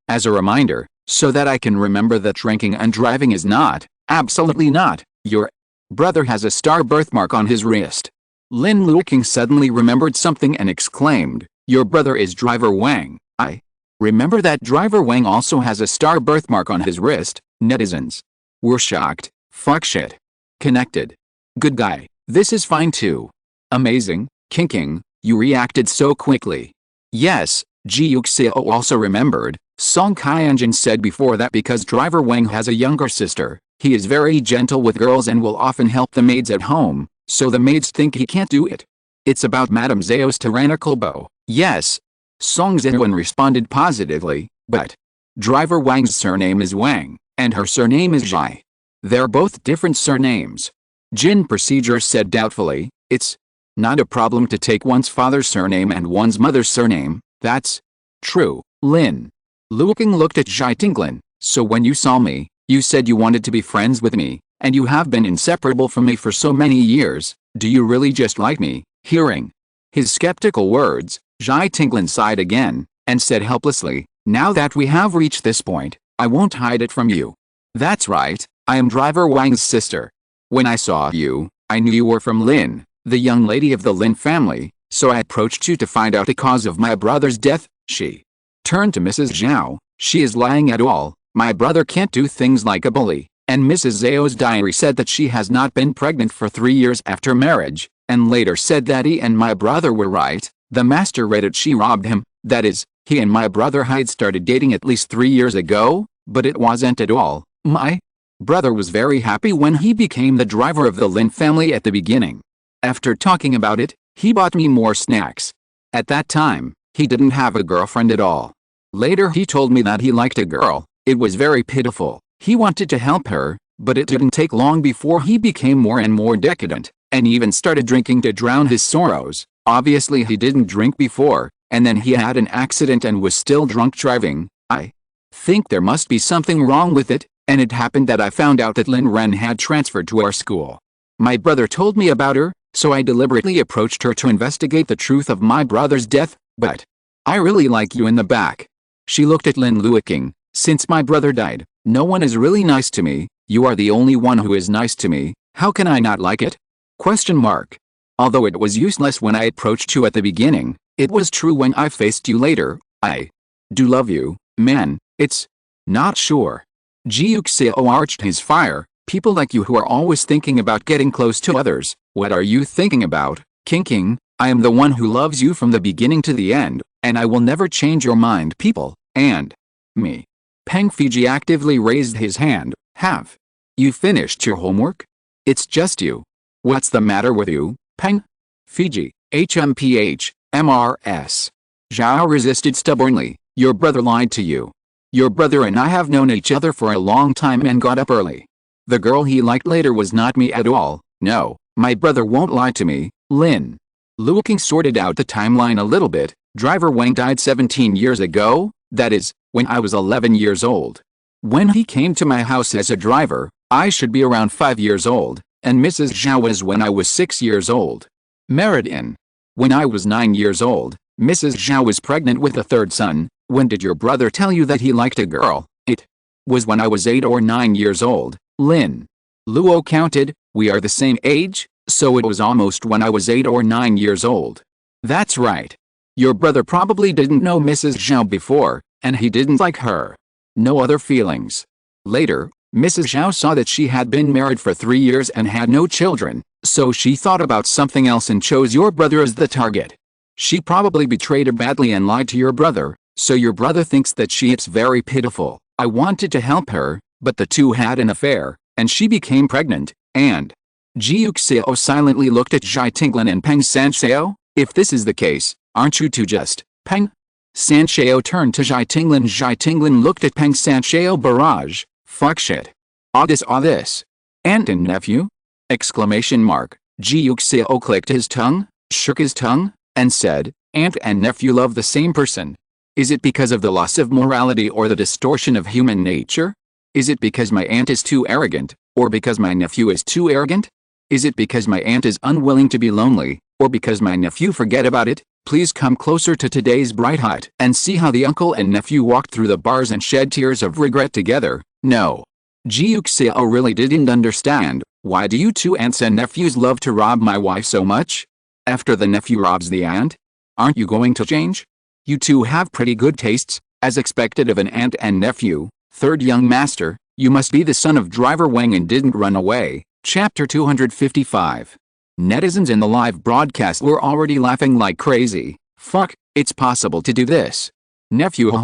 As a reminder, so that I can remember that drinking and driving is not, absolutely not, your brother has a star birthmark on his wrist. Lin Luoqing suddenly remembered something and exclaimed, your brother is driver Wang. I remember that driver Wang also has a star birthmark on his wrist. Netizens were shocked. Fuck shit. Connected. Good guy. This is fine too. Amazing, kinking, you reacted so quickly. Yes, Ji Yuxiao also remembered, Song Kaianjin said before that because driver Wang has a younger sister, he is very gentle with girls and will often help the maids at home, so the maids think he can't do it. It's about Madame Zhao's tyrannical beau. Yes. Song Zhaoan responded positively, but driver Wang's surname is Wang, and her surname is Zhai. They're both different surnames. Jin Procedure said doubtfully, it's not a problem to take one's father's surname and one's mother's surname, that's true. Lin Luoqing looked at Zhai Tinglin, so when you saw me, you said you wanted to be friends with me, and you have been inseparable from me for so many years, do you really just like me? Hearing his skeptical words, Zhai Tinglin sighed again, and said helplessly, now that we have reached this point, I won't hide it from you. That's right, I am driver Wang's sister. When I saw you, I knew you were from Lin, the young lady of the Lin family, so I approached you to find out the cause of my brother's death. She turned to Mrs. Zhao, she is lying at all, my brother can't do things like a bully, and Mrs. Zhao's diary said that she has not been pregnant for 3 years after marriage, and later said that he and my brother were right. The master read it, she robbed him, that is, he and my brother had started dating at least 3 years ago, but it wasn't at all. My brother was very happy when he became the driver of the Lin family at the beginning. After talking about it, he bought me more snacks. At that time, he didn't have a girlfriend at all. Later he told me that he liked a girl, it was very pitiful, he wanted to help her, but it didn't take long before he became more and more decadent, and even started drinking to drown his sorrows. Obviously he didn't drink before, and then he had an accident and was still drunk driving. I think there must be something wrong with it, and it happened that I found out that Lin Ren had transferred to our school. My brother told me about her, so I deliberately approached her to investigate the truth of my brother's death, but I really like you in the back. She looked at Lin Luoqing, since my brother died, no one is really nice to me, you are the only one who is nice to me, how can I not like it? Question mark. Although it was useless when I approached you at the beginning, it was true when I faced you later, I do love you, man, it's not sure. Ji Yuxiao arched his fire, people like you who are always thinking about getting close to others, what are you thinking about, kinking? I am the one who loves you from the beginning to the end, and I will never change your mind people, and me. Peng Fiji actively raised his hand, have you finished your homework? It's just you. What's the matter with you, Peng Fiji, HMPH, MRS. Zhao resisted stubbornly, your brother lied to you. Your brother and I have known each other for a long time and got up early. The girl he liked later was not me at all, no, my brother won't lie to me. Lin Luoqing sorted out the timeline a little bit, driver Wang died 17 years ago, that is, when I was 11 years old. When he came to my house as a driver, I should be around 5 years old, and Mrs. Zhao was when I was 6 years old. Meridian. When I was 9 years old, Mrs. Zhao was pregnant with a third son. When did your brother tell you that he liked a girl? It was when I was 8 or 9 years old. Lin Luo counted, we are the same age, so it was almost when I was 8 or 9 years old. That's right. Your brother probably didn't know Mrs. Zhao before, and he didn't like her. No other feelings. Later, Mrs. Zhao saw that she had been married for 3 years and had no children, so she thought about something else and chose your brother as the target. She probably betrayed her badly and lied to your brother, so your brother thinks that it's very pitiful. I wanted to help her, but the two had an affair, and she became pregnant, and Ji Yuxiao silently looked at Zhai Tinglin and Peng Sanxiao, if this is the case, aren't you two just, Peng? Sanxiao turned to Zhai Tinglin. Zhai Tinglin looked at Peng Sanxiao barrage, fuck shit. All this. Aunt and nephew? Exclamation mark. Ji Yuxiao clicked his tongue, shook his tongue, and said, aunt and nephew love the same person. Is it because of the loss of morality or the distortion of human nature? Is it because my aunt is too arrogant, or because my nephew is too arrogant? Is it because my aunt is unwilling to be lonely, or because my nephew forget about it? Please come closer to today's bright hut and see how the uncle and nephew walked through the bars and shed tears of regret together. No. Ji Yuxiao really didn't understand, why do you two aunts and nephews love to rob my wife so much? After the nephew robs the aunt? Aren't you going to change? You two have pretty good tastes, as expected of an aunt and nephew. Third young master, you must be the son of driver Wang and didn't run away. Chapter 255. Netizens in the live broadcast were already laughing like crazy. Fuck, it's possible to do this. Nephew. When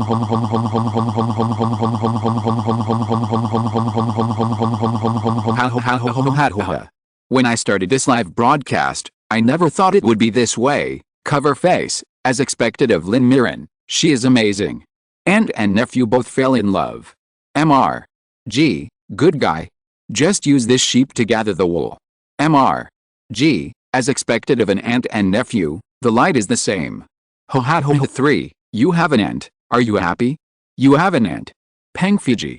I started this live broadcast, I never thought it would be this way. Cover face, as expected of Lin Mirren. She is amazing. And nephew both fell in love. Mr. G, good guy. Just use this sheep to gather the wool. Mr. G, as expected of an aunt and nephew, the light is the same. Ho hat ho 3, you have an aunt, are you happy? You have an aunt. Peng Fiji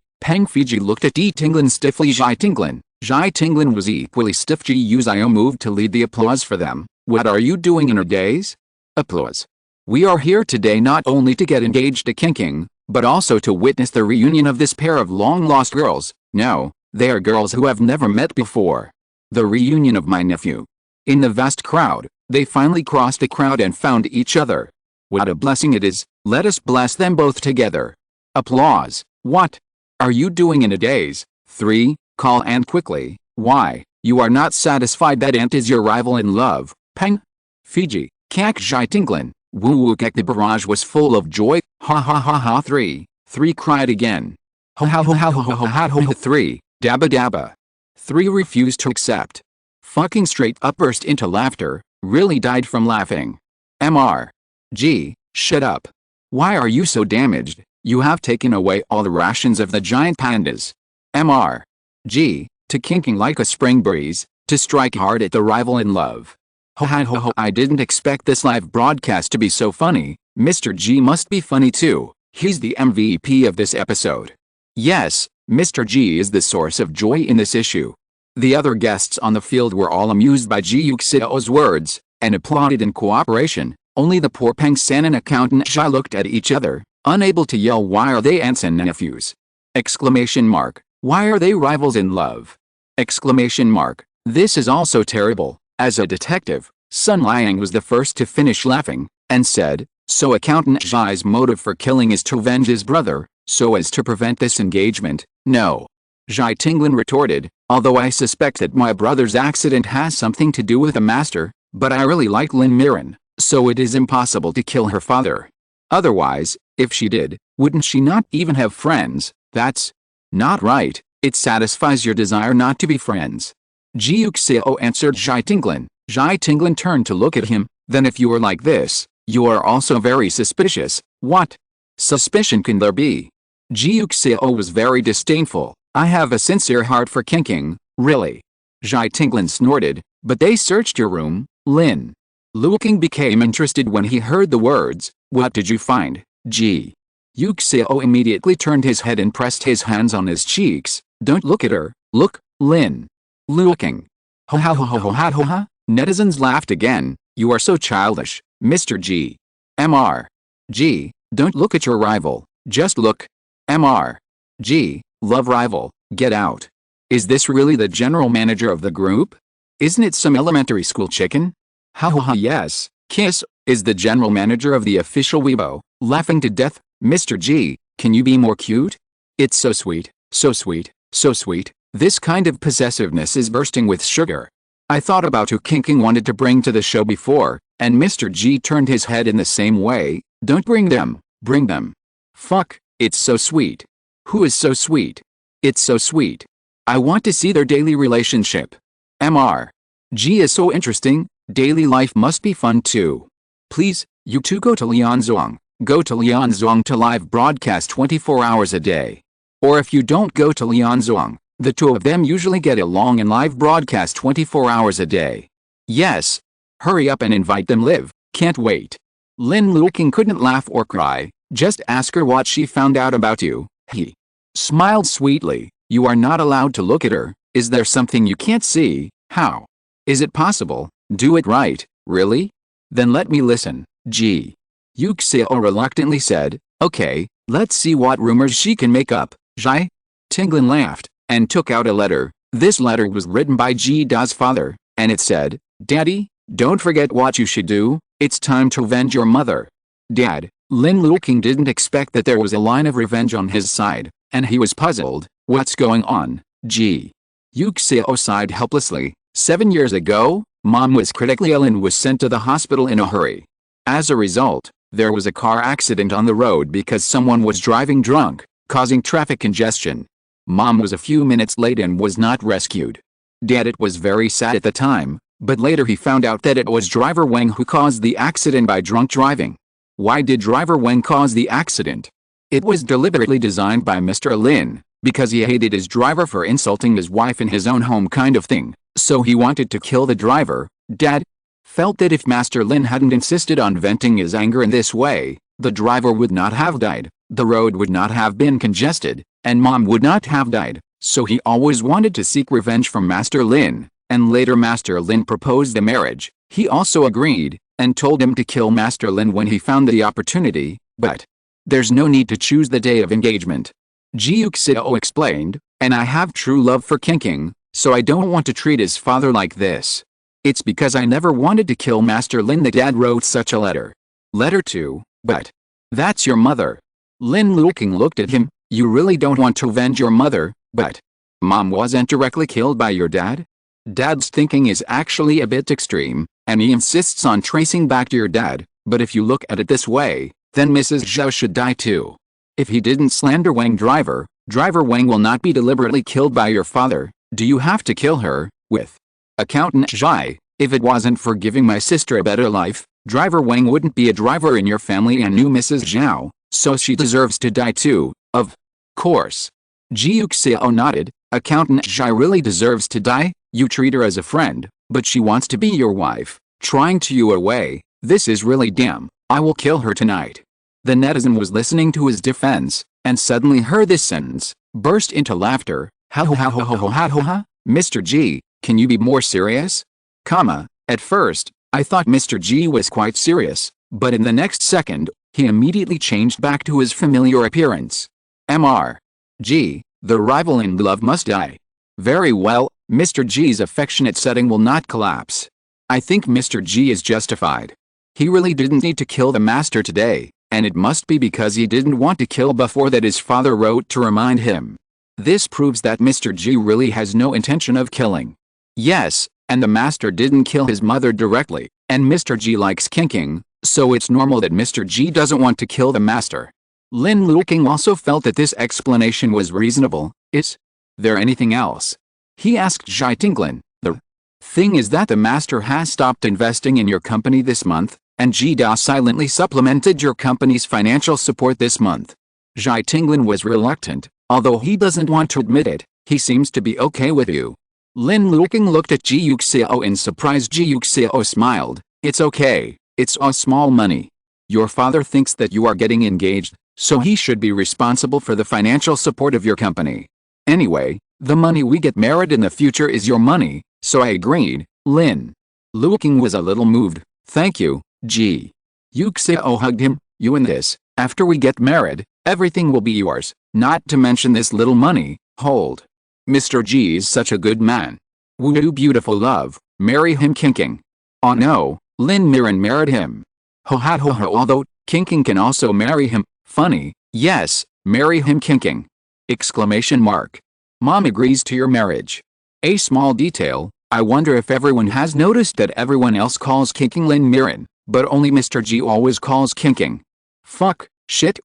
looked at Ji Tinglin stiffly. Ji Tinglin was equally stiff. Ji Yuxiao moved to lead the applause for them. What are you doing in her days? Applause. We are here today not only to get engaged to kinking, but also to witness the reunion of this pair of long-lost girls. No, they are girls who have never met before. The reunion of my nephew. In the vast crowd, they finally crossed the crowd and found each other. What a blessing it is, let us bless them both together. Applause. What are you doing in a daze? 3, call aunt quickly. Why, you are not satisfied that aunt is your rival in love? Peng Fiji, kak Ji Tinglin, woo woo kak. The barrage was full of joy. Ha ha ha ha. 3 cried again. Ho ha ho ha ho ho ha ho. 3, dabba dabba. 3 refused to accept. Fucking straight up burst into laughter, really died from laughing. Mr. G, shut up. Why are you so damaged? You have taken away all the rations of the giant pandas. Mr. G, to kinking like a spring breeze, to strike hard at the rival in love. Ho ho ho ho. I didn't expect this live broadcast to be so funny. Mr. G must be funny too. He's the MVP of this episode. Yes, Mr. G is the source of joy in this issue. The other guests on the field were all amused by Ji Yuxiao's words, and applauded in cooperation. Only the poor Peng San and accountant Zhai looked at each other, unable to yell, why are they aunts and nephews? Exclamation mark. Why are they rivals in love? Exclamation mark. This is also terrible. As a detective, Sun Liang was the first to finish laughing, and said, so accountant Zhai's motive for killing is to avenge his brother, so as to prevent this engagement? No. Ji Tinglin retorted, although I suspect that my brother's accident has something to do with the master, but I really like Lin Mirren, so it is impossible to kill her father. Otherwise, if she did, wouldn't she not even have friends? That's not right. It satisfies your desire not to be friends. Ji Yuxiao answered Ji Tinglin. Ji Tinglin turned to look at him. Then if you are like this, you are also very suspicious. What suspicion can there be? Ji Yuxiao was very disdainful. I have a sincere heart for kinking, really. Ji Tinglin snorted, but they searched your room. Lin Luoqing became interested when he heard the words. What did you find? Ji Yuxiao immediately turned his head and pressed his hands on his cheeks. Don't look at her. Look, Lin Luoqing. Ho ha ho ho ho ha ho ha. Netizens laughed again. You are so childish, Mr. G. Mr. G, don't look at your rival. Just look. Mr. G, love rival, get out. Is this really the general manager of the group? Isn't it some elementary school chicken? Ha ha ha. Yes, Kiss is the general manager of the official Weibo, laughing to death. Mr. G, can you be more cute? It's so sweet, so sweet, so sweet. This kind of possessiveness is bursting with sugar. I thought about who kinking wanted to bring to the show before, and Mr. G turned his head in the same way. Don't bring them, bring them. Fuck, it's so sweet. Who is so sweet? It's so sweet. I want to see their daily relationship. Mr. G is so interesting. Daily life must be fun too. Please, you two go to Lianzhuang. Go to Lianzhuang to live broadcast 24 hours a day. Or if you don't go to Lianzhuang, the two of them usually get along and live broadcast 24 hours a day. Yes. Hurry up and invite them live. Can't wait. Lin Luoqing couldn't laugh or cry. Just ask her what she found out about you. He smiled sweetly. You are not allowed to look at her. Is there something you can't see? How is it possible? Do it right. Really? Then let me listen. Ji Yuxiao reluctantly said, okay, let's see what rumors she can make up. Ji Tinglin laughed, and took out a letter. This letter was written by Ji Da's father, and it said, Daddy, don't forget what you should do. It's time to avenge your mother. Dad. Lin Luoqing didn't expect that there was a line of revenge on his side, and he was puzzled. What's going on, Ji Yuxiao sighed helplessly. 7 years ago, Mom was critically ill and was sent to the hospital in a hurry. As a result, there was a car accident on the road because someone was driving drunk, causing traffic congestion. Mom was a few minutes late and was not rescued. Dad was very sad at the time, but later he found out that it was driver Wang who caused the accident by drunk driving. Why did driver Wang cause the accident? It was deliberately designed by Mr. Lin, because he hated his driver for insulting his wife in his own home kind of thing, so he wanted to kill the driver. Dad felt that if Master Lin hadn't insisted on venting his anger in this way, the driver would not have died, the road would not have been congested, and Mom would not have died, so he always wanted to seek revenge from Master Lin, and later Master Lin proposed the marriage. He also agreed, and told him to kill Master Lin when he found the opportunity, but there's no need to choose the day of engagement. Ji Yuxiao explained, and I have true love for King, so I don't want to treat his father like this. It's because I never wanted to kill Master Lin that Dad wrote such a letter. Letter to, but that's your mother. Lin Luoqing looked at him. You really don't want to avenge your mother, but Mom wasn't directly killed by your dad? Dad's thinking is actually a bit extreme, and he insists on tracing back to your dad, but if you look at it this way, then Mrs. Zhao should die too. If he didn't slander Wang driver Wang will not be deliberately killed by your father. Do you have to kill her, with Accountant Zhai? If it wasn't for giving my sister a better life, driver Wang wouldn't be a driver in your family and knew Mrs. Zhao, so she deserves to die too, of course. Ji Yuxiao nodded. Accountant Zhai really deserves to die? You treat her as a friend, but she wants to be your wife, trying to you away. This is really damn. I will kill her tonight. The netizen was listening to his defense, and suddenly heard this sentence, burst into laughter. Ha ha ha ha ha ha ha ha. Mr. G, can you be more serious? At first, I thought Mr. G was quite serious, but in the next second, he immediately changed back to his familiar appearance. Mr. G, the rival in love must die. Very well, Mr. G's affectionate setting will not collapse. I think Mr. G is justified. He really didn't need to kill the master today, and it must be because he didn't want to kill before that his father wrote to remind him. This proves that Mr. G really has no intention of killing. Yes, and the master didn't kill his mother directly, and Mr. G likes King, so it's normal that Mr. G doesn't want to kill the master. Lin Luoqing also felt that this explanation was reasonable. Is there anything else? He asked Zhai Tinglin. The thing is that the master has stopped investing in your company this month, and Ji Da silently supplemented your company's financial support this month. Zhai Tinglin was reluctant, although he doesn't want to admit it. He seems to be okay with you. Lin Luoqing looked at Ji Yuxiao in surprise. Ji Yuxiao smiled. It's okay, it's all small money. Your father thinks that you are getting engaged, so he should be responsible for the financial support of your company. Anyway, the money we get married in the future is your money, so I agreed. Lin Luoqing was a little moved. Thank you, Ji Yuxiao hugged him. You and this, after we get married, everything will be yours, not to mention this little money. Hold. Mr. G is such a good man. Woo beautiful love, marry him King. Oh no, Lin Miran married him. Ho ha ho ho. Although, King can also marry him. Funny, yes, marry him King. Exclamation mark. Mom agrees to your marriage. A small detail, I wonder if everyone has noticed that everyone else calls King Lin Miran, but only Mr. G always calls King. Fuck, shit,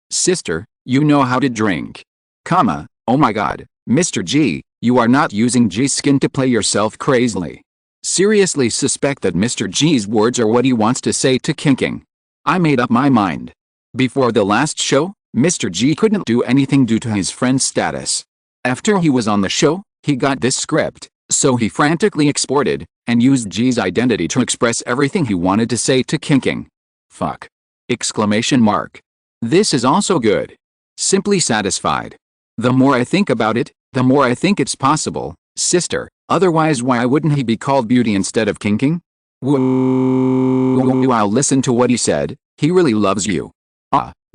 sister, you know how to drink. Oh my god, Mr. G, you are not using G's skin to play yourself crazily. Seriously suspect that Mr. G's words are what he wants to say to King. I made up my mind. Before the last show, Mr. G couldn't do anything due to his friend's status. After he was on the show, he got this script, so he frantically exported, and used G's identity to express everything he wanted to say to King. Fuck. Exclamation mark. This is also good. Simply satisfied. The more I think about it, the more I think it's possible, sister, otherwise why wouldn't he be called Beauty instead of King? Woo, I'll listen to what he said, he really loves you.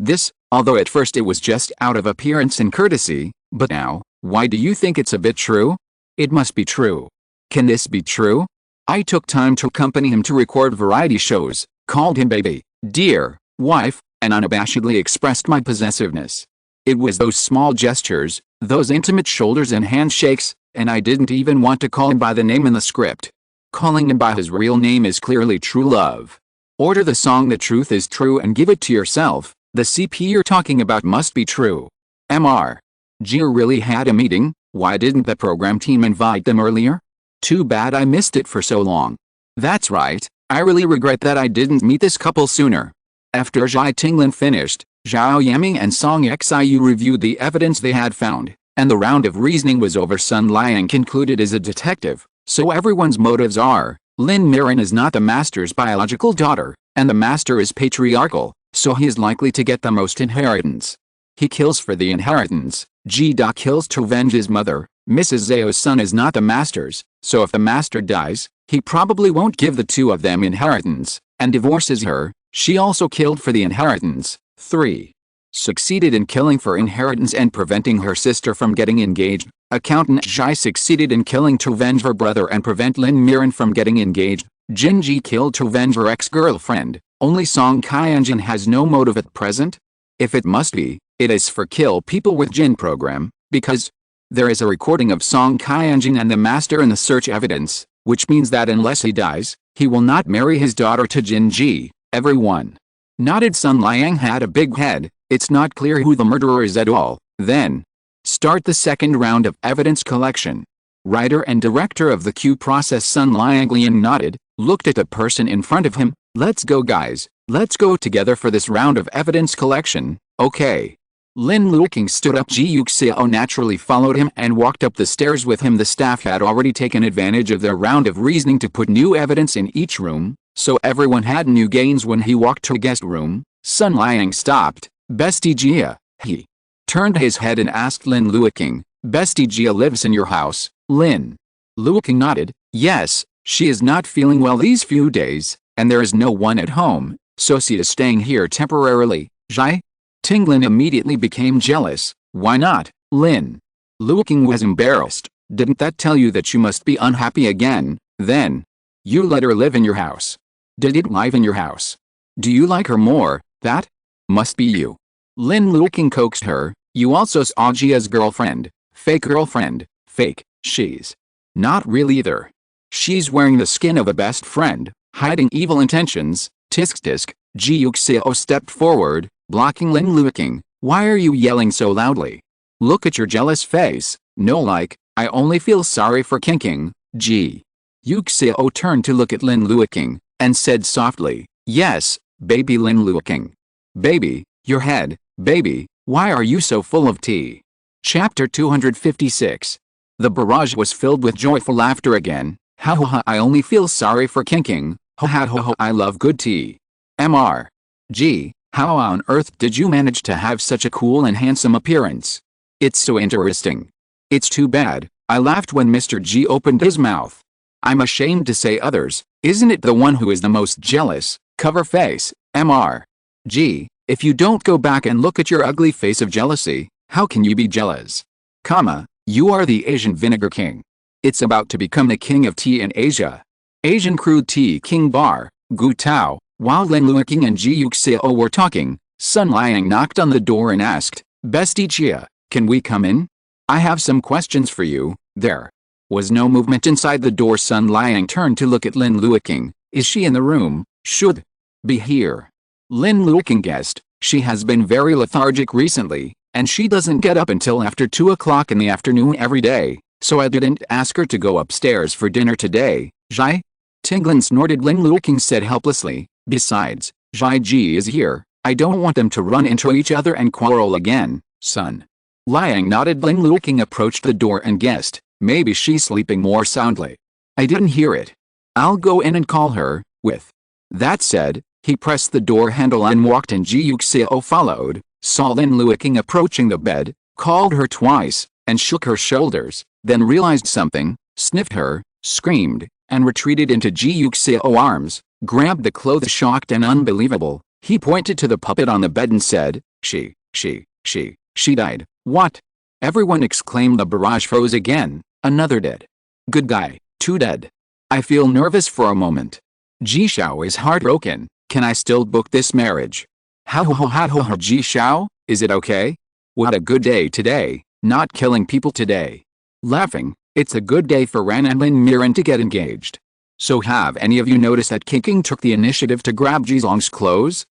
This, although at first it was just out of appearance and courtesy, but now, why do you think it's a bit true? It must be true. Can this be true? I took time to accompany him to record variety shows, called him baby, dear, wife, and unabashedly expressed my possessiveness. It was those small gestures, those intimate shoulders and handshakes, And I didn't even want to call him by the name in the script. Calling him by his real name is clearly true love. Order the song The Truth Is True and give it to yourself. The CP you're talking about must be true. Mr. Ji really had a meeting. Why didn't the program team invite them earlier? Too bad I missed it for so long. That's right, I really regret that I didn't meet this couple sooner. After Zhai Tinglin finished, Zhao Yaming and Song Xiu reviewed the evidence they had found, and the round of reasoning was over. Sun Liang concluded as a detective, so everyone's motives are, Lin Miran is not the master's biological daughter, and the master is patriarchal, so he is likely to get the most inheritance. He kills for the inheritance. Ji Da kills to avenge his mother. Mrs. Zhao's son is not the master's, so if the master dies, he probably won't give the two of them inheritance, and divorces her. She also killed for the inheritance. 3. Succeeded in killing for inheritance and preventing her sister from getting engaged. Accountant Zhai succeeded in killing to avenge her brother and prevent Lin Miran from getting engaged. Jin Ji killed to avenge her ex-girlfriend. Only Song Qianjin has no motive at present. If it must be, it is for kill people with Jin program, because there is a recording of Song Qianjin and the master in the search evidence, which means that unless he dies, he will not marry his daughter to Jin Ji. Everyone nodded. Sun Liang had a big head. It's not clear who the murderer is at all. Then start the second round of evidence collection. Writer and director of the Q process Sun Liang nodded, looked at the person in front of him. Let's go guys, let's go together for this round of evidence collection. Okay. Lin Luoqing stood up. Ji Yuxiao naturally followed him and walked up the stairs with him. The staff had already taken advantage of their round of reasoning to put new evidence in each room, so everyone had new gains when he walked to a guest room. Sun Liang stopped. Bestie Jia, he turned his head and asked Lin Luoqing, Bestie Jia lives in your house? Lin Luoqing nodded. Yes, she is not feeling well these few days, and there is no one at home, so she is staying here temporarily. Zhai Tinglin immediately became jealous. Why not? Lin Luoqing was embarrassed. Didn't that tell you that you must be unhappy again? Then you let her live in your house. Did it live in your house? Do you like her more? That must be you. Lin Luoqing coaxed her. You also saw Jia's girlfriend. Fake girlfriend. Fake. She's not real either. She's wearing the skin of a best friend, hiding evil intentions. Tisk tisk. Ji Yuxiao stepped forward, blocking Lin Luoqing. Why are you yelling so loudly? Look at your jealous face. No, like, I only feel sorry for kinking. Ji Yuxiao turned to look at Lin Luoqing, and said softly, yes, baby Lin Luoqing. Baby, your head, baby, why are you so full of tea? Chapter 256. The barrage was filled with joyful laughter again. Ha ha ha, I only feel sorry for kinking. Ha ha ha ha, I love good tea. Mr. Ji, how on earth did you manage to have such a cool and handsome appearance? It's so interesting. It's too bad, I laughed when Mr. Ji opened his mouth. I'm ashamed to say others, isn't it the one who is the most jealous? Cover face. Mr. Ji, if you don't go back and look at your ugly face of jealousy, how can you be jealous? You are the Asian vinegar king. It's about to become the king of tea in Asia. Asian crude tea king bar, Gu Tao. While Lin Luoqing and Ji Yuxiao were talking, Sun Liang knocked on the door and asked, Bestie Jia, can we come in? I have some questions for you. There was no movement inside the door. Sun Liang turned to look at Lin Luoqing. Is she in the room? Should be here. Lin Luoqing guessed. She has been very lethargic recently, and she doesn't get up until after 2 o'clock in the afternoon every day, so I didn't ask her to go upstairs for dinner today. Zhai Tinglin snorted. Lin Luoqing said helplessly. Besides, Zhai Ji is here. I don't want them to run into each other and quarrel again. Sun Liang nodded. Lin Luoqing approached the door and guessed, maybe she's sleeping more soundly. I didn't hear it. I'll go in and call her. With that said, he pressed the door handle and walked in. Ji Yuxiao followed, saw Lin Luoqing approaching the bed, called her twice, and shook her shoulders, then realized something, sniffed her, screamed, and retreated into Ji Yuxiao arms, grabbed the clothes. Shocked and unbelievable, he pointed to the puppet on the bed and said, she died. What? Everyone exclaimed. The barrage froze again. Another dead. Good guy, 2 dead. I feel nervous for a moment. Ji Xiao is heartbroken. Can I still book this marriage? How Ji Xiao, is it okay? What a good day today, not killing people today. Laughing, It's a good day for Ran and Lin Miran to get engaged. So have any of you noticed that Kinking took the initiative to grab Jizong's clothes?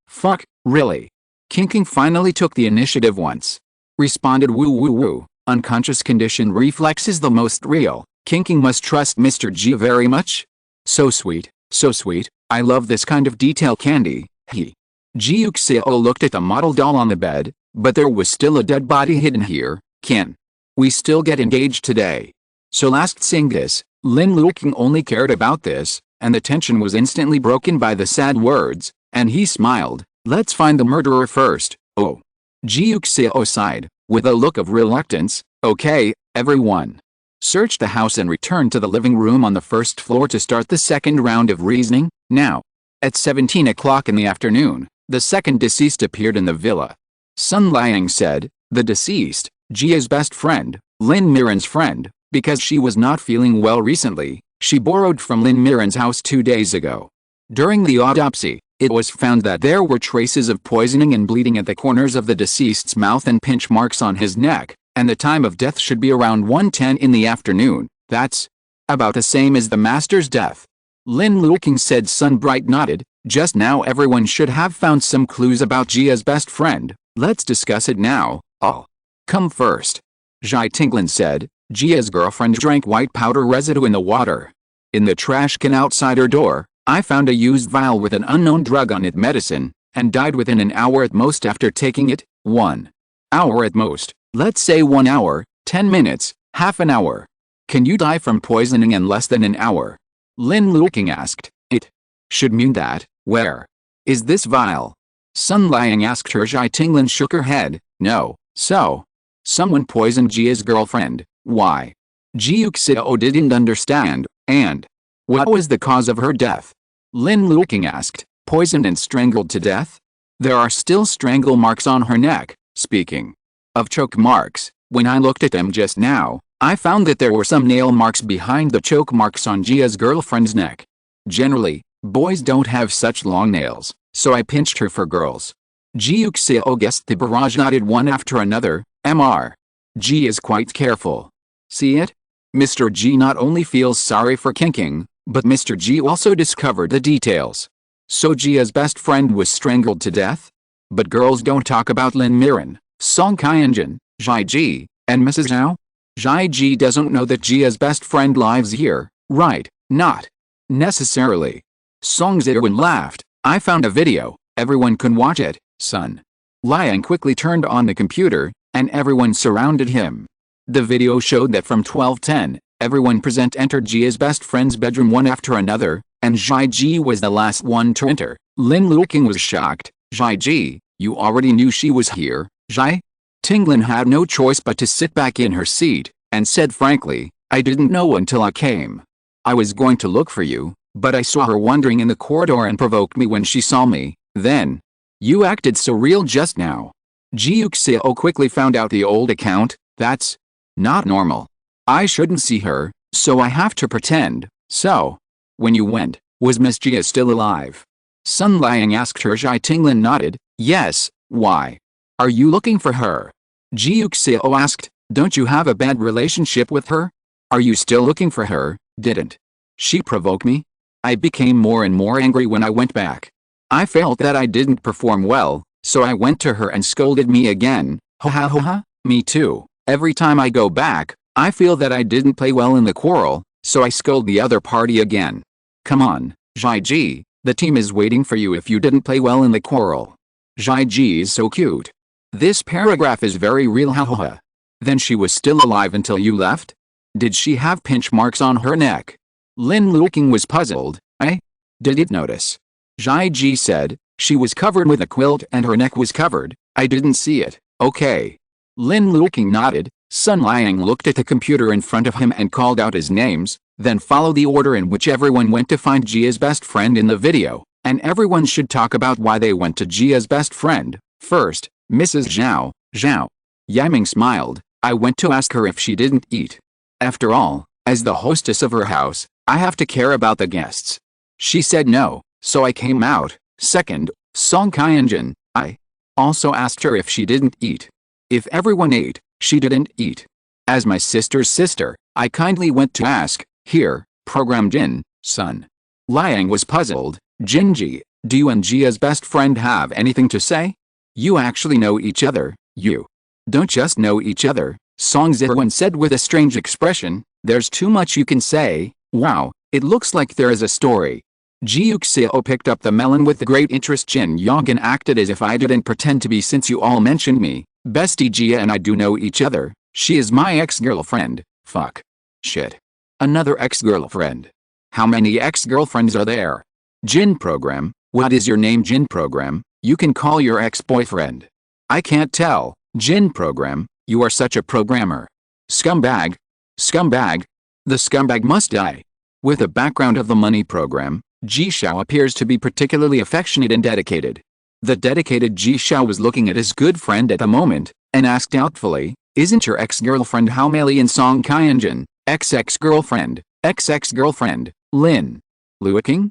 Fuck, really? Kinking finally took the initiative once. Responded woo woo woo. Unconscious condition reflex is the most real. Kinking must trust Mr. Ji very much. So sweet, so sweet. I love this kind of detail candy. Ji Yuxiao looked at the model doll on the bed, but there was still a dead body hidden here. Can we still get engaged today? So last seeing this, Lin Luoqing only cared about this, and the tension was instantly broken by the sad words, and he smiled. Let's find the murderer first. Oh. Ji Yuxiao sighed, with a look of reluctance. Okay, everyone. Search the house and return to the living room on the first floor to start the second round of reasoning. Now. At 17 o'clock in the afternoon, the second deceased appeared in the villa. Sun Liang said, the deceased, Jia's best friend, Lin Miran's friend, because she was not feeling well recently, she borrowed from Lin Miran's house 2 days ago. During the autopsy, it was found that there were traces of poisoning and bleeding at the corners of the deceased's mouth and pinch marks on his neck, and the time of death should be around 1:10 in the afternoon. That's about the same as the master's death. Lin Luoqing said. Sun Bright nodded. Just now everyone should have found some clues about Jia's best friend. Let's discuss it now. I'll come first. Ji Tinglin said. Jia's girlfriend drank white powder residue in the water. In the trash can outside her door, I found a used vial with an unknown drug on it, medicine, and died within an hour at most after taking it. 1 hour at most. Let's say 1 hour, 10 minutes, half an hour. Can you die from poisoning in less than an hour? Lin Luoqing asked. It should mean that. Where is this vial? Sun Liang asked her. Ji Tinglin shook her head. No. So someone poisoned Jia's girlfriend. Why? Ji Yuxiao didn't understand. And what was the cause of her death? Lin Luoqing asked. Poisoned and strangled to death? There are still strangle marks on her neck. Speaking of choke marks, when I looked at them just now, I found that there were some nail marks behind the choke marks on Jia's girlfriend's neck. Generally, boys don't have such long nails, so I pinched her for girls. Ji Yuxiao guessed. The barrage nodded one after another. Mr. Ji is quite careful. See it? Mr. Ji not only feels sorry for Kinking, but Mr. Ji also discovered the details. So Jia's best friend was strangled to death? But girls don't talk about Lin Miran, Song Qianjun, Ji Ji, and Mrs. Zhao? Ji Ji doesn't know that Jia's best friend lives here, right? Not necessarily. Song Zirwan laughed. I found a video, everyone can watch it. Sun Liang quickly turned on the computer, and everyone surrounded him. The video showed that from 12:10, everyone present entered Jia's best friend's bedroom one after another, and Ji Ji was the last one to enter. Lin Luoqing was shocked. Ji Ji, you already knew she was here? Ji Tinglin had no choice but to sit back in her seat, and said frankly, I didn't know until I came. I was going to look for you, but I saw her wandering in the corridor and provoked me when she saw me. Then you acted so real just now. Ji Yuxiao quickly found out the old account. That's not normal. I shouldn't see her, so I have to pretend. So when you went, was Miss Jia still alive? Sun Liang asked her. Ji Tinglin nodded. Yes. Why are you looking for her? Ji Yuxiao asked. Don't you have a bad relationship with her? Are you still looking for her? Didn't she provoke me? I became more and more angry when I went back. I felt that I didn't perform well, so I went to her and scolded me again. Ha ha ha ha. Me too. Every time I go back, I feel that I didn't play well in the quarrel, so I scold the other party again. Come on, Ji Ji, the team is waiting for you if you didn't play well in the quarrel. Ji Ji is so cute. This paragraph is very real. Ha ha ha. Then she was still alive until you left? Did she have pinch marks on her neck? Lin Luoqing was puzzled. I didn't notice. Ji Ji said, she was covered with a quilt and her neck was covered. I didn't see it. Okay. Lin Luoqing nodded. Sun Liang looked at the computer in front of him and called out his names, then followed the order in which everyone went to find Jia's best friend in the video, and everyone should talk about why they went to Jia's best friend. First, Mrs. Zhao. Zhao Yiming smiled. I went to ask her if she didn't eat. After all, as the hostess of her house, I have to care about the guests. She said no, so I came out. Second, Song Qianjun. I also asked her if she didn't eat. If everyone ate, she didn't eat. As my sister's sister, I kindly went to ask, here, program Jin, son. Liang was puzzled. Jinji, do you and Jia's best friend have anything to say? You actually know each other, you don't just know each other, Song Zirwan said with a strange expression. There's too much you can say. Wow, it looks like there is a story. Ji Yuxiao picked up the melon with great interest. Jin Yongin acted as if I didn't pretend to be. Since you all mentioned me, bestie Jia and I do know each other. She is my ex-girlfriend. Fuck. Shit. Another ex-girlfriend. How many ex-girlfriends are there? Jin program. What is your name? Jin program. You can call your ex-boyfriend. I can't tell. Jin program. You are such a programmer. Scumbag. Scumbag. The scumbag must die. With a background of the money program, Ji Yuxiao appears to be particularly affectionate and dedicated. The dedicated Ji Yuxiao was looking at his good friend at the moment, and asked doubtfully, isn't your ex-girlfriend Haomei in Song Qianjin, ex-ex-girlfriend, ex-ex-girlfriend, Lin Luoqing?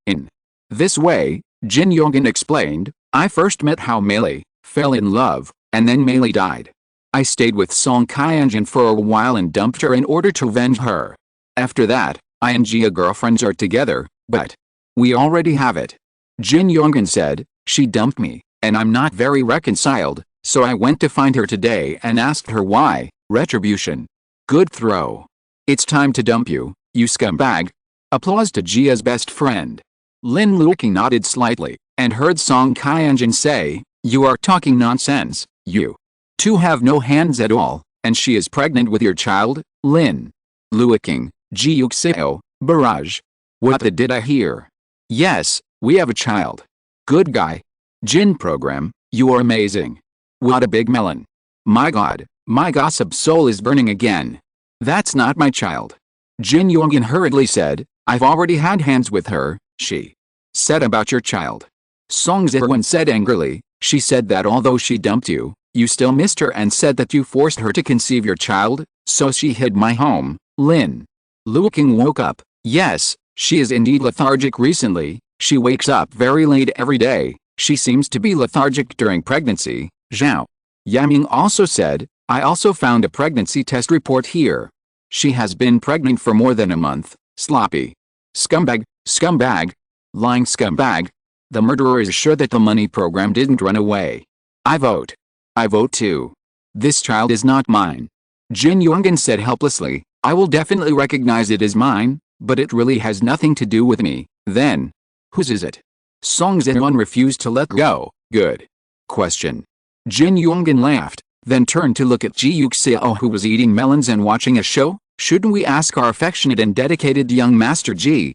In this way, Jin Yongin explained, I first met Haomei, fell in love, and then Mei died. I stayed with Song Qianjin for a while and dumped her in order to avenge her. After that, I and Jia girlfriends are together, but we already have it. Jin Yongin said, she dumped me, and I'm not very reconciled, so I went to find her today and asked her why. Retribution. Good throw. It's time to dump you, you scumbag. Applause to Jia's best friend. Lin Luoqing nodded slightly, and heard Song Qianjin say, you are talking nonsense, you two have no hands at all, and she is pregnant with your child, Lin Luoqing, Ji Yuxiao, barrage. What the did I hear? Yes, we have a child. Good guy. Jin program, you are amazing. What a big melon. My god, my gossip soul is burning again. That's not my child. Jin Yongin hurriedly said, I've already had hands with her, she said about your child. Song Zirwan said angrily, she said that although she dumped you, you still missed her and said that you forced her to conceive your child, so she hid my home. Lin Luoqing woke up. Yes, she is indeed lethargic recently. She wakes up very late every day. She seems to be lethargic during pregnancy. Zhao Yaming also said, I also found a pregnancy test report here. She has been pregnant for more than a month. Sloppy. Scumbag, scumbag. Lying scumbag. The murderer is sure that the money program didn't run away. I vote. I vote too. This child is not mine. Jin Yongin said helplessly, I will definitely recognize it as mine, but it really has nothing to do with me. Then, whose is it? Song Zirwan refused to let go. Good question. Jin Yongin laughed, then turned to look at Ji Yuxiao who was eating melons and watching a show. Shouldn't we ask our affectionate and dedicated young master Ji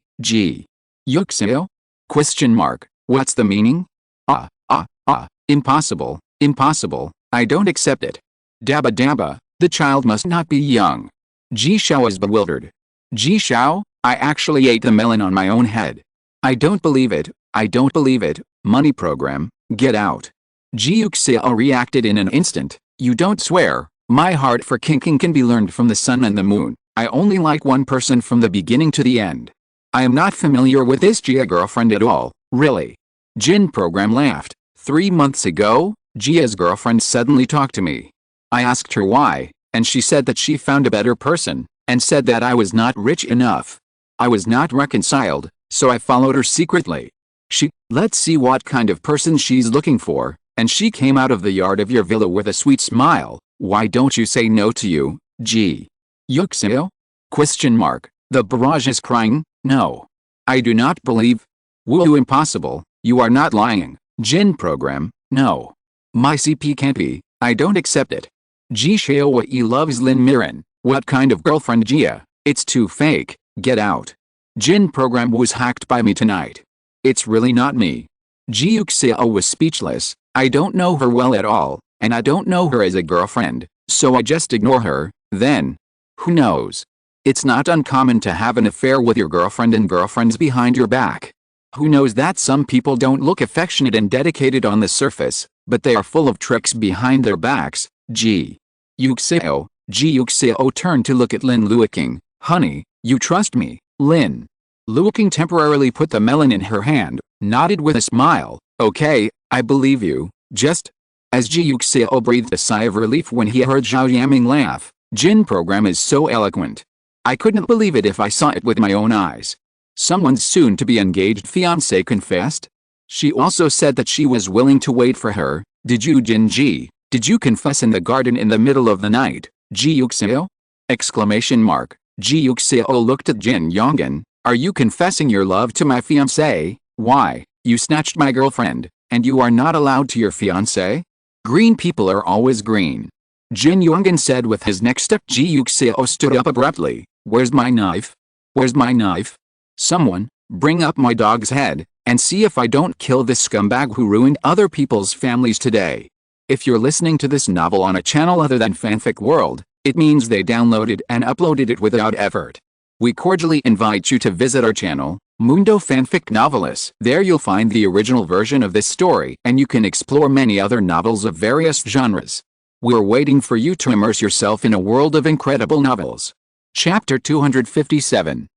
Yuxiao? Question mark. What's the meaning? Impossible, impossible, I don't accept it. Dabba dabba, the child must not be young. Ji Yuxiao is bewildered. Ji Yuxiao, I actually ate the melon on my own head. I don't believe it, I don't believe it, money program, get out. Ji Yuxiao reacted in an instant, you don't swear, my heart for kinking can be learned from the sun and the moon. I only like one person from the beginning to the end. I am not familiar with this Jia girlfriend at all, really. Jin program laughed. 3 months ago, Jia's girlfriend suddenly talked to me. I asked her why, and she said that she found a better person, and said that I was not rich enough. I was not reconciled, so I followed her secretly. Let's see what kind of person she's looking for, and she came out of the yard of your villa with a sweet smile. Why don't you say no to you, Ji Yuxiao? Question mark. The barrage is crying, no. I do not believe. Woo impossible, you are not lying. Jin program, no. My CP can't be, I don't accept it. Ji Yuxiao loves Lin Miran, what kind of girlfriend Jia? It's too fake, get out. Jin program was hacked by me tonight. It's really not me. Ji Yuxiao was speechless, I don't know her well at all, and I don't know her as a girlfriend, so I just ignore her. Then, who knows? It's not uncommon to have an affair with your girlfriend and girlfriends behind your back. Who knows that some people don't look affectionate and dedicated on the surface, but they are full of tricks behind their backs. Ji Yuxiao turned to look at Lin Luoqing. Honey, you trust me. Lin Luoqing temporarily put the melon in her hand, nodded with a smile. Okay, I believe you, just As Ji Yuxiao breathed a sigh of relief when he heard Zhao Yaming laugh, Jin program is so eloquent. I couldn't believe it if I saw it with my own eyes. Someone's soon-to-be engaged fiancé confessed? She also said that she was willing to wait for her. Did you, Jin Ji? Did you confess in the garden in the middle of the night, Ji Yuxiao? Exclamation mark. Ji Yuxiao looked at Jin Yongin. Are you confessing your love to my fiancé? Why, you snatched my girlfriend, and you are not allowed to your fiancé? Green people are always green. Jin Yongin said with his next step. Ji Yuxiao stood up abruptly. Where's my knife? Where's my knife? Someone, bring up my dog's head, and see if I don't kill this scumbag who ruined other people's families today. If you're listening to this novel on a channel other than Fanfic World, it means they downloaded and uploaded it without effort. We cordially invite you to visit our channel, Mundo Fanfic Novelists. There you'll find the original version of this story, and you can explore many other novels of various genres. We're waiting for you to immerse yourself in a world of incredible novels. Chapter 257.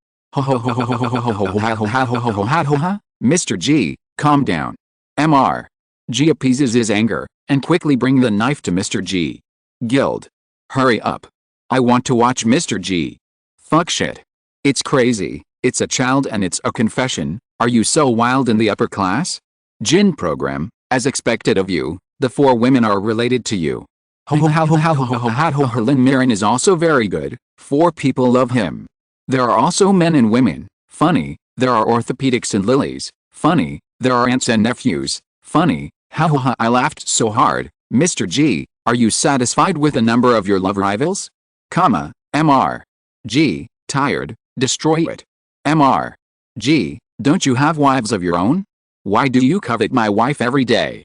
Mr. G, calm down. Mr. G appeases his anger, and quickly bring the knife to Mr. G. Guild. Hurry up. I want to watch Mr. G. Fuck shit. It's crazy, it's a child and it's a confession. Are you so wild in the upper class? Jin program, as expected of you, the 4 women are related to you. Lin Mirren is also very good, 4 people love him. There are also men and women, funny, there are orthopedics and lilies, funny, there are aunts and nephews, funny, I laughed so hard. Mr. G, are you satisfied with the number of your love rivals? Mr. G, tired, destroy it. Mr. G, don't you have wives of your own? Why do you covet my wife every day?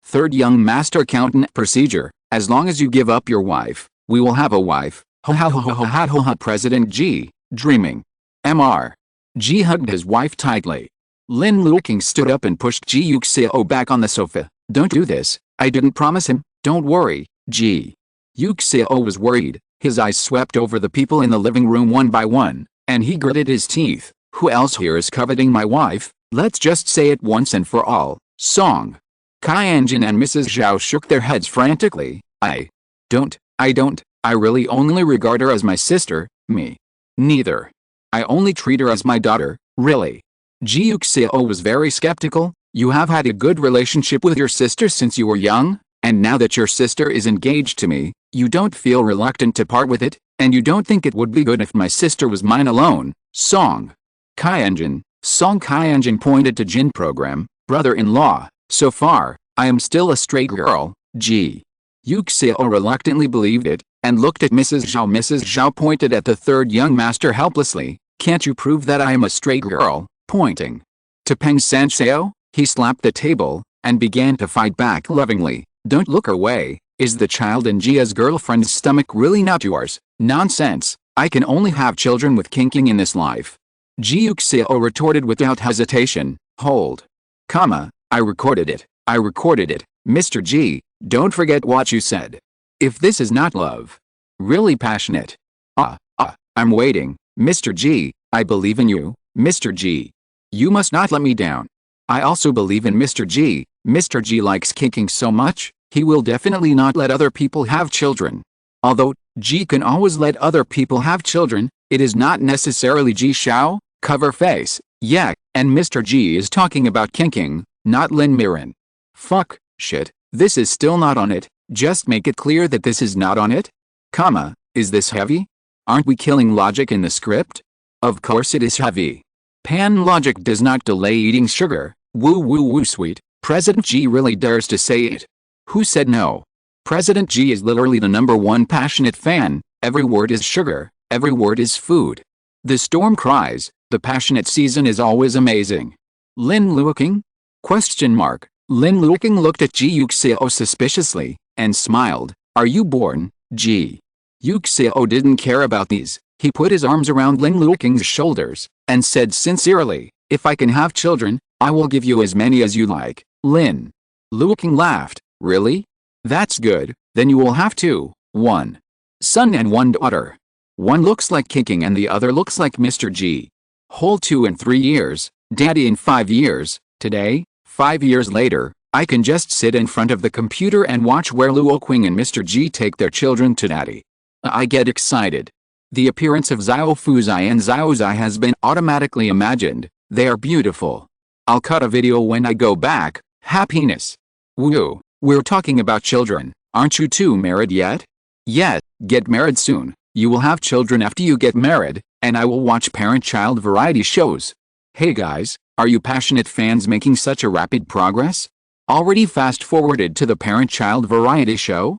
Third young master accountant procedure, as long as you give up your wife, we will have a wife. President G, dreaming. Mr. G hugged his wife tightly. Lin Luoqing stood up and pushed Ji Yuxiao back on the sofa. Don't do this, I didn't promise him. Don't worry, Ji Yuxiao was worried. His eyes swept over the people in the living room one by one, and he gritted his teeth. Who else here is coveting my wife? Let's just say it once and for all. Song. Qianjin and Mrs. Zhao shook their heads frantically. I really only regard her as my sister. Me neither. I only treat her as my daughter, really. Ji Yuxiao was very skeptical. You have had a good relationship with your sister since you were young, and now that your sister is engaged to me, you don't feel reluctant to part with it, and you don't think it would be good if my sister was mine alone. Song. Qianjin. Song Qianjin pointed to Jin program, brother-in-law. So far, I am still a straight girl. Ji Yuxiao reluctantly believed it, and looked at Mrs. Zhao. Mrs. Zhao pointed at the 3rd young master helplessly. Can't you prove that I am a straight girl? Pointing to Peng Sanxiao, he slapped the table, and began to fight back lovingly. Don't look away. Is the child in Jia's girlfriend's stomach really not yours? Nonsense. I can only have children with kinking in this life. Ji Yuxiao retorted without hesitation. Hold. I recorded it. I recorded it. Mr. G, don't forget what you said. If this is not love. Really passionate. I'm waiting. Mr. G, I believe in you. Mr. G. You must not let me down. I also believe in Mr. G. Mr. G likes kinking so much, he will definitely not let other people have children. Although, G can always let other people have children, it is not necessarily Ji Yuxiao. Cover face. Yeah, and Mr. G is talking about kinking, not Lin Mirren. Fuck, shit, this is still not on it. Just make it clear that this is not on it. Is this heavy? Aren't we killing logic in the script? Of course it is heavy. Pan logic does not delay eating sugar. Woo woo woo sweet. President G really dares to say it. Who said no? President G is literally the #1 passionate fan. Every word is sugar. Every word is food. The storm cries. The passionate season is always amazing. Lin Luoqing? Question mark. Lin Luoqing looked at Ji Yuxiao suspiciously, and smiled. Are you born? Ji Yuxiao didn't care about these. He put his arms around Lin Luoqing's shoulders, and said sincerely, if I can have children, I will give you as many as you like. Lin Luoqing laughed. Really? That's good, then you will have 2, 1 son and 1 daughter. One looks like kinking and the other looks like Mr. G. Whole 2 and 3 years, daddy in 5 years. Today, 5 years later, I can just sit in front of the computer and watch where Luoqing and Mr. Ji take their children to daddy. I get excited. The appearance of Xiao Fuzai and Xiao Zai has been automatically imagined. They are beautiful. I'll cut a video when I go back. Happiness. Woo, we're talking about children. Aren't you two married yet? Yes, get married soon. You will have children after you get married, and I will watch parent-child variety shows. Hey guys, are you passionate fans making such a rapid progress? Already fast-forwarded to the parent-child variety show?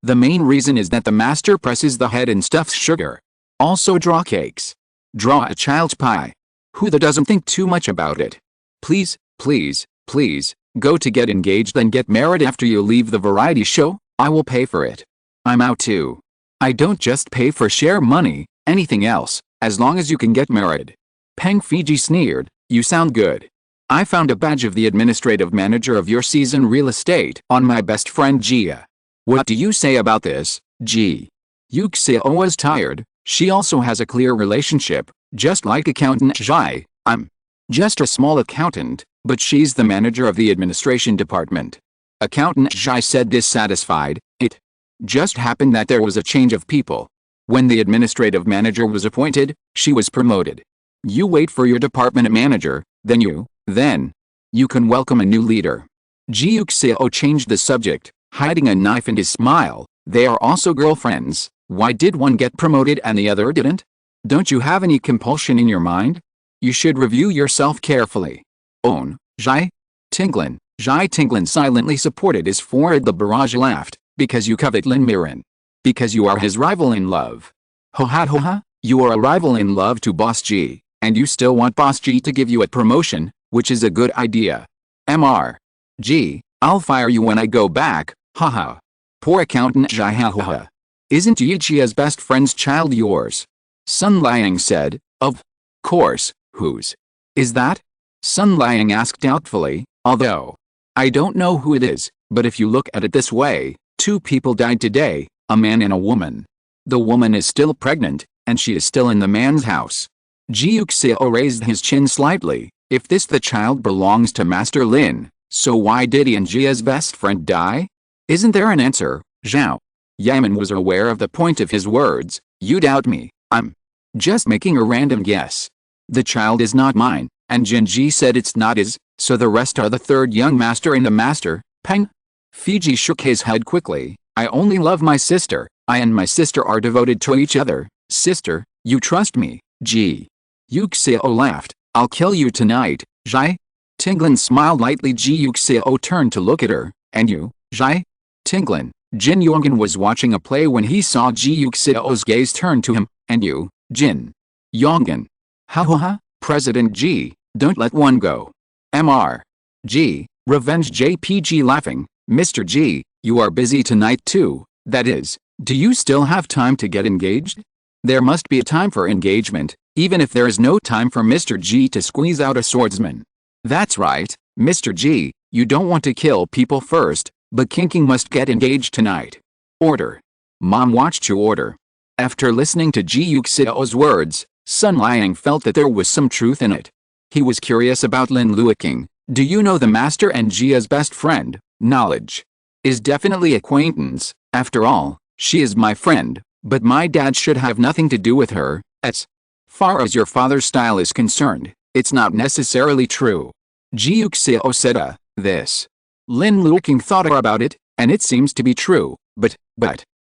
The main reason is that the master presses the head and stuffs sugar. Also draw cakes. Draw a child's pie. Who the doesn't think too much about it? Please, please, please, go to get engaged and get married after you leave the variety show. I will pay for it. I'm out too. I don't just pay for share money, anything else, as long as you can get married. Peng Fiji sneered, you sound good. I found a badge of the administrative manager of your season real estate on my best friend Jia. What do you say about this, Ji? Yuxiao was tired. She also has a clear relationship, just like accountant Zhai. I'm just a small accountant, but she's the manager of the administration department. Accountant Zhai said dissatisfied. It just happened that there was a change of people. When the administrative manager was appointed, she was promoted. You wait for your department manager, then you can welcome a new leader. Ji Yuxiao changed the subject, hiding a knife in his smile. They are also girlfriends. Why did one get promoted and the other didn't? Don't you have any compulsion in your mind? You should review yourself carefully. Own, Zhai Tinglin. Zhai Tinglin silently supported his forehead. The barrage laughed. Because you covet Lin Miran. Because you are his rival in love. Ho ha, you are a rival in love to Boss G, and you still want Boss G to give you a promotion, which is a good idea. Mr. G, I'll fire you when I go back, haha. Poor accountant Zhai haha. Isn't Ji Yuxiao's best friend's child yours? Sun Liang said, of course, whose is that? Sun Liang asked doubtfully, although I don't know who it is, but if you look at it this way, 2 people died today, a man and a woman. The woman is still pregnant, and she is still in the man's house. Ji Yuxiao raised his chin slightly. If the child belongs to Master Lin, so why did he and Jia's best friend die? Isn't there an answer, Zhao? Yaman was aware of the point of his words. You doubt me. I'm just making a random guess. The child is not mine, and Jinji said it's not his, so the rest are the third young master and the master. Peng Fiji shook his head quickly. I only love my sister. I and my sister are devoted to each other. Sister, you trust me, Ji. Yuxiao laughed. I'll kill you tonight, Zhai. Tinglin smiled lightly. Ji Yuxiao turned to look at her. And you, Zhai? Tinglin. Jin Yonggan was watching a play when he saw Ji Yuxiao's gaze turn to him. And you, Jin Yonggan. Ha, President Ji, don't let one go. Mr. Ji, revenge. JPG laughing. Mr. Ji, you are busy tonight too, that is, do you still have time to get engaged? There must be a time for engagement, even if there is no time for Mr. Ji to squeeze out a swordsman. That's right, Mr. Ji, you don't want to kill people first, but Kinking must get engaged tonight. Order. Mom watched you order. After listening to Ji Yuxiao's words, Sun Liang felt that there was some truth in it. He was curious about Lin Luoqing. Do you know the master and Jia's best friend? Knowledge is definitely acquaintance. After all, she is my friend, but my dad should have nothing to do with her. As far as your father's style is concerned, it's not necessarily true. Ji Yuxiao said, this. Lin Luoqing thought about it, and it seems to be true, but,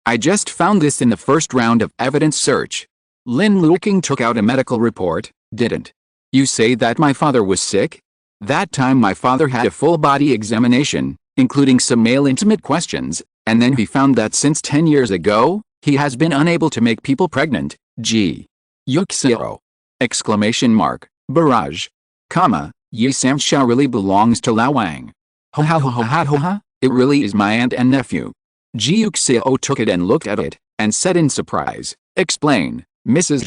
I just found this in the first round of evidence search. Lin Luoqing took out a medical report, didn't you say that my father was sick? That time my father had a full body examination, including some male intimate questions, and then he found that since 10 years ago, he has been unable to make people pregnant. Ji Yuxiao! Exclamation mark, barrage, Yi Samxiao really belongs to Luoqing. Ha, it really is my aunt and nephew. Ji Yuxiao took it and looked at it, and said in surprise, explain, Mrs.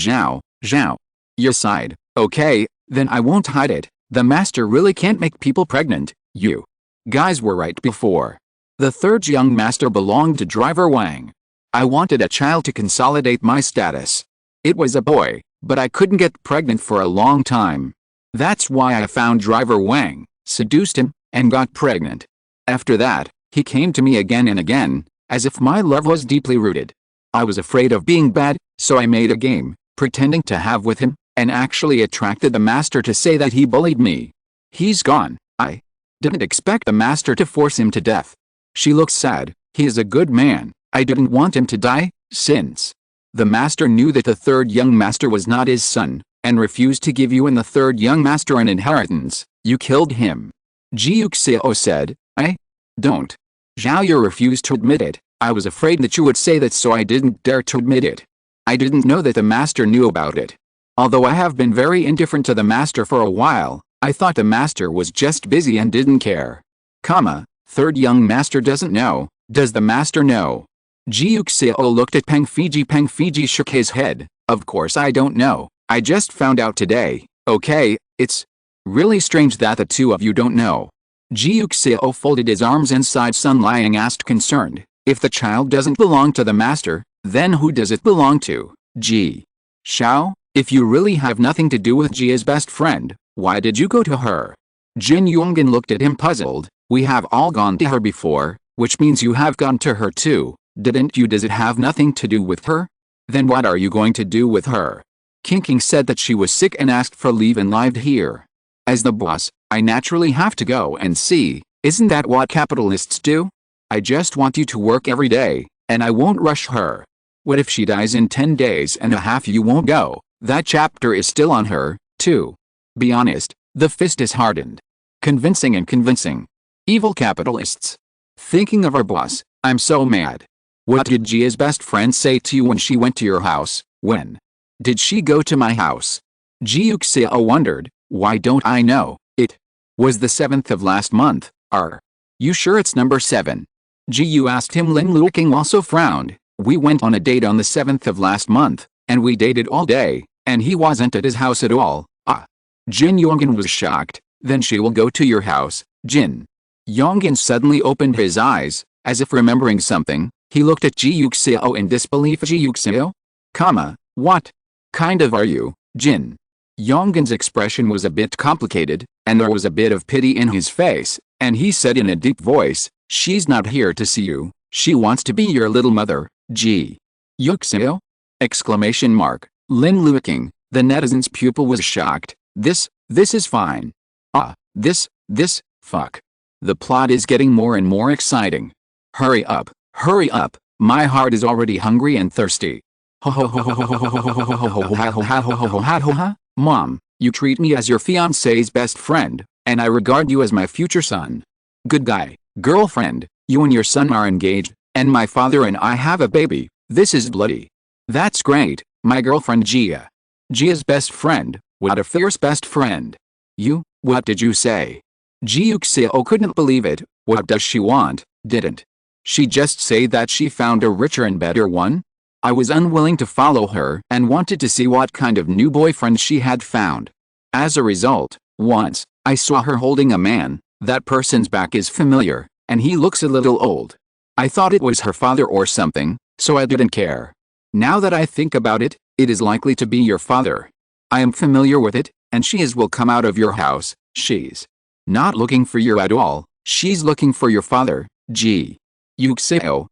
Zhao. You sighed, okay, then I won't hide it, the master really can't make people pregnant, you guys were right before. The third young master belonged to driver Wang. I wanted a child to consolidate my status. It was a boy, but I couldn't get pregnant for a long time. That's why I found driver Wang, seduced him, and got pregnant. After that, he came to me again and again, as if my love was deeply rooted. I was afraid of being bad, so I made a game, pretending to have with him, and actually attracted the master to say that he bullied me. He's gone. I didn't expect the master to force him to death. She looks sad. He is a good man. I didn't want him to die, since the master knew that the third young master was not his son, and refused to give you and the third young master an inheritance. You killed him. Ji Yuxiao said. I don't. Zhao Yu refused to admit it. I was afraid that you would say that, so I didn't dare to admit it. I didn't know that the master knew about it. Although I have been very indifferent to the master for a while, I thought the master was just busy and didn't care. Third young master doesn't know. Does the master know? Ji Yuxiao looked at Peng Fiji. Peng Fiji shook his head. Of course I don't know. I just found out today. Okay, it's really strange that the two of you don't know. Ji Yuxiao folded his arms and sighed. Sun Liang asked, concerned. If the child doesn't belong to the master, then who does it belong to? Ji Yuxiao, if you really have nothing to do with Ji's best friend, why did you go to her? Jin Yongin looked at him puzzled. We have all gone to her before, which means you have gone to her too, didn't you? Does it have nothing to do with her? Then what are you going to do with her? King said that she was sick and asked for leave and lived here. As the boss, I naturally have to go and see. Isn't that what capitalists do? I just want you to work every day, and I won't rush her. What if she dies in 10 days and a half? You won't go. That chapter is still on her, too. Be honest, the fist is hardened. Convincing and convincing. Evil capitalists. Thinking of our boss, I'm so mad. What did Jia's best friend say to you when she went to your house? When did she go to my house? Ji Yuxiao wondered. Why don't I know? It was the 7th of last month. Are you sure it's number 7? Ji Yu asked him. Lin Luoqing also frowned. We went on a date on the 7th of last month, and we dated all day, and he wasn't at his house at all. Jin Yongin was shocked. Then she will go to your house. Jin Yongin suddenly opened his eyes, as if remembering something. He looked at Ji Yuxiao in disbelief. Ji Yuxiao? What kind of are you? Jin Yonggin's expression was a bit complicated, and there was a bit of pity in his face, and he said in a deep voice, she's not here to see you, she wants to be your little mother. Ji Yuxiao? Exclamation mark. Lin Luoqing, the netizen's pupil, was shocked. This is fine. Fuck. The plot is getting more and more exciting. Hurry up, my heart is already hungry and thirsty. Mom, you treat me as your fiancé's best friend, and I regard you as my future son. Good guy, girlfriend, you and your son are engaged, and my father and I have a baby. This is bloody. That's great, my girlfriend Jia. Jia's best friend, what a fierce best friend. What did you say? Ji Yuxiao couldn't believe it. What does she want? Didn't she just say that she found a richer and better one? I was unwilling to follow her and wanted to see what kind of new boyfriend she had found. As a result, once I saw her holding a man. That person's back is familiar, and he looks a little old. I thought it was her father or something, so I didn't care. Now that I think about it, it is likely to be your father. I am familiar with it, and she will come out of your house. She's not looking for you at all. She's looking for your father, Ji Yuxiao.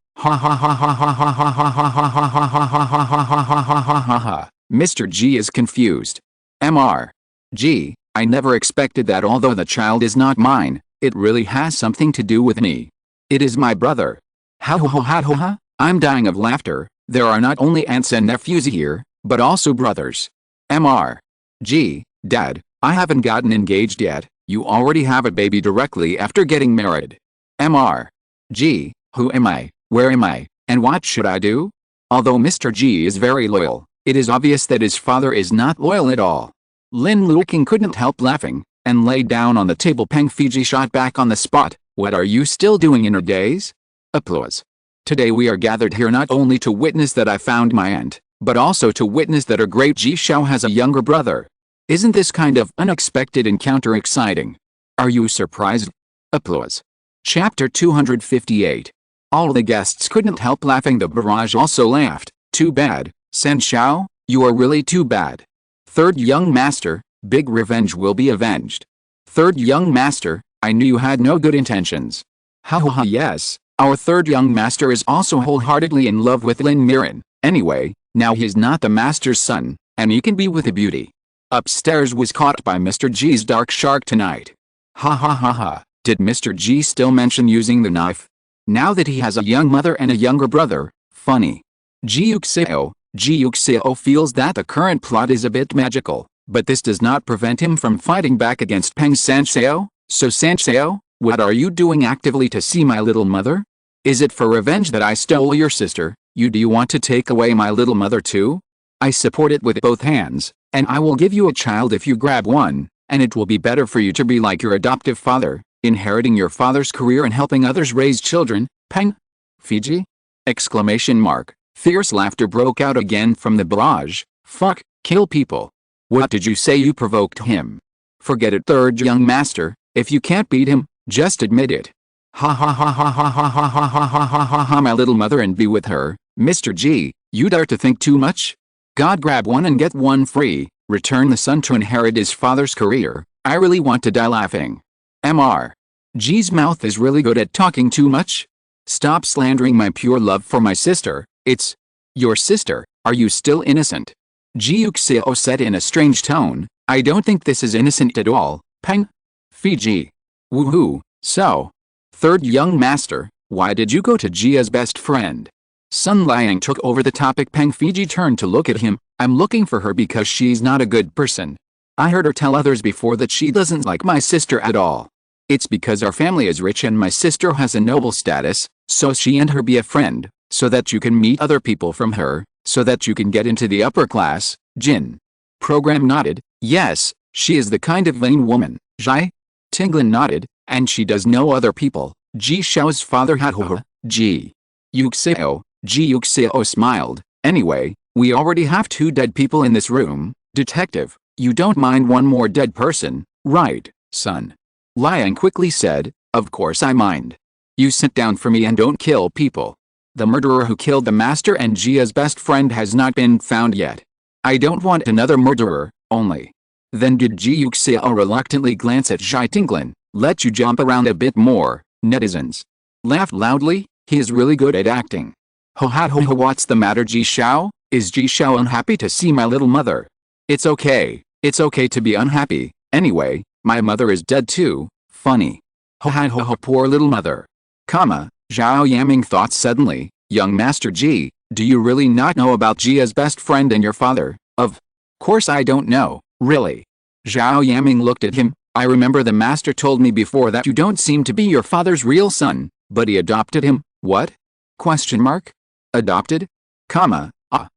Mr. G is confused. Mr. G, I never expected that. Although the child is not mine, it really has something to do with me. It is my brother. I'm dying of laughter. There are not only aunts and nephews here, but also brothers. Mr. G, Dad, I haven't gotten engaged yet. You already have a baby directly after getting married. Mr. G, who am I? Where am I? And what should I do? Although Mr. G is very loyal, it is obvious that his father is not loyal at all. Lin Luoqing couldn't help laughing, and lay down on the table. Peng Fiji shot back on the spot. What are you still doing in your days? Applause. Today we are gathered here not only to witness that I found my aunt, but also to witness that our great Ji Yuxiao has a younger brother. Isn't this kind of unexpected encounter exciting? Are you surprised? Applause. Chapter 258. All the guests couldn't help laughing. The barrage also laughed. Too bad, Sen Xiao, you are really too bad. Third young master, big revenge will be avenged. Third young master, I knew you had no good intentions. Ha ha ha, yes, our third young master is also wholeheartedly in love with Lin Mirren. Anyway, now he's not the master's son, and he can be with a beauty. Upstairs was caught by Mr. G's dark shark tonight. Ha ha ha ha, did Mr. G still mention using the knife? Now that he has a young mother and a younger brother, funny. Ji Yuxiao feels that the current plot is a bit magical, but this does not prevent him from fighting back against Peng Sanxiao. So Sanxiao, what are you doing actively to see my little mother? Is it for revenge that I stole your sister? Do you want to take away my little mother too? I support it with both hands, and I will give you a child if you grab one, and it will be better for you to be like your adoptive father, inheriting your father's career and helping others raise children. Peng? Fiji? Exclamation mark. Fierce laughter broke out again from the barrage. Fuck, kill people. What did you say? You provoked him? Forget it, third young master. If you can't beat him, just admit it. Ha ha ha ha ha ha ha ha ha ha ha ha ha, my little mother and be with her. Mr. G, you dare to think too much? God, grab one and get one free. Return the son to inherit his father's career. I really want to die laughing. Mr. G's mouth is really good at talking too much. Stop slandering my pure love for my sister. It's your sister. Are you still innocent? Ji Yuxiao said in a strange tone. I don't think this is innocent at all. Peng? Fiji. Woohoo. So, third young master, why did you go to Jia's best friend? Sun Liang took over the topic. Peng Fiji turned to look at him. I'm looking for her because she's not a good person. I heard her tell others before that she doesn't like my sister at all. It's because our family is rich and my sister has a noble status, so she and her be a friend, so that you can meet other people from her, so that you can get into the upper class. Jin. Program nodded. Yes, she is the kind of vain woman. Zhai? Tinglin nodded, and she does know other people. Ji Xiao's father had Ji Yuxiao smiled. Anyway, we already have 2 dead people in this room. Detective, you don't mind one more dead person, right, son? Liang quickly said, of course I mind. You sit down for me and don't kill people. The murderer who killed the master and Jia's best friend has not been found yet. I don't want another murderer, only. Then did Ji Yuxiao reluctantly glance at Zhai Tinglin. Let you jump around a bit more, netizens. Laughed loudly, he is really good at acting. Ho ha ho ho, what's the matter Ji Xiao? Is Ji Xiao unhappy to see my little mother? It's okay to be unhappy. Anyway, my mother is dead too. Funny. Ho ha ho ho, poor little mother. Zhao Yaming thought suddenly, young Master Ji, do you really not know about Jia's best friend and your father? Of course I don't know, really. Zhao Yaming looked at him. I remember the master told me before that you don't seem to be your father's real son, but he adopted him. What? Question mark? Adopted?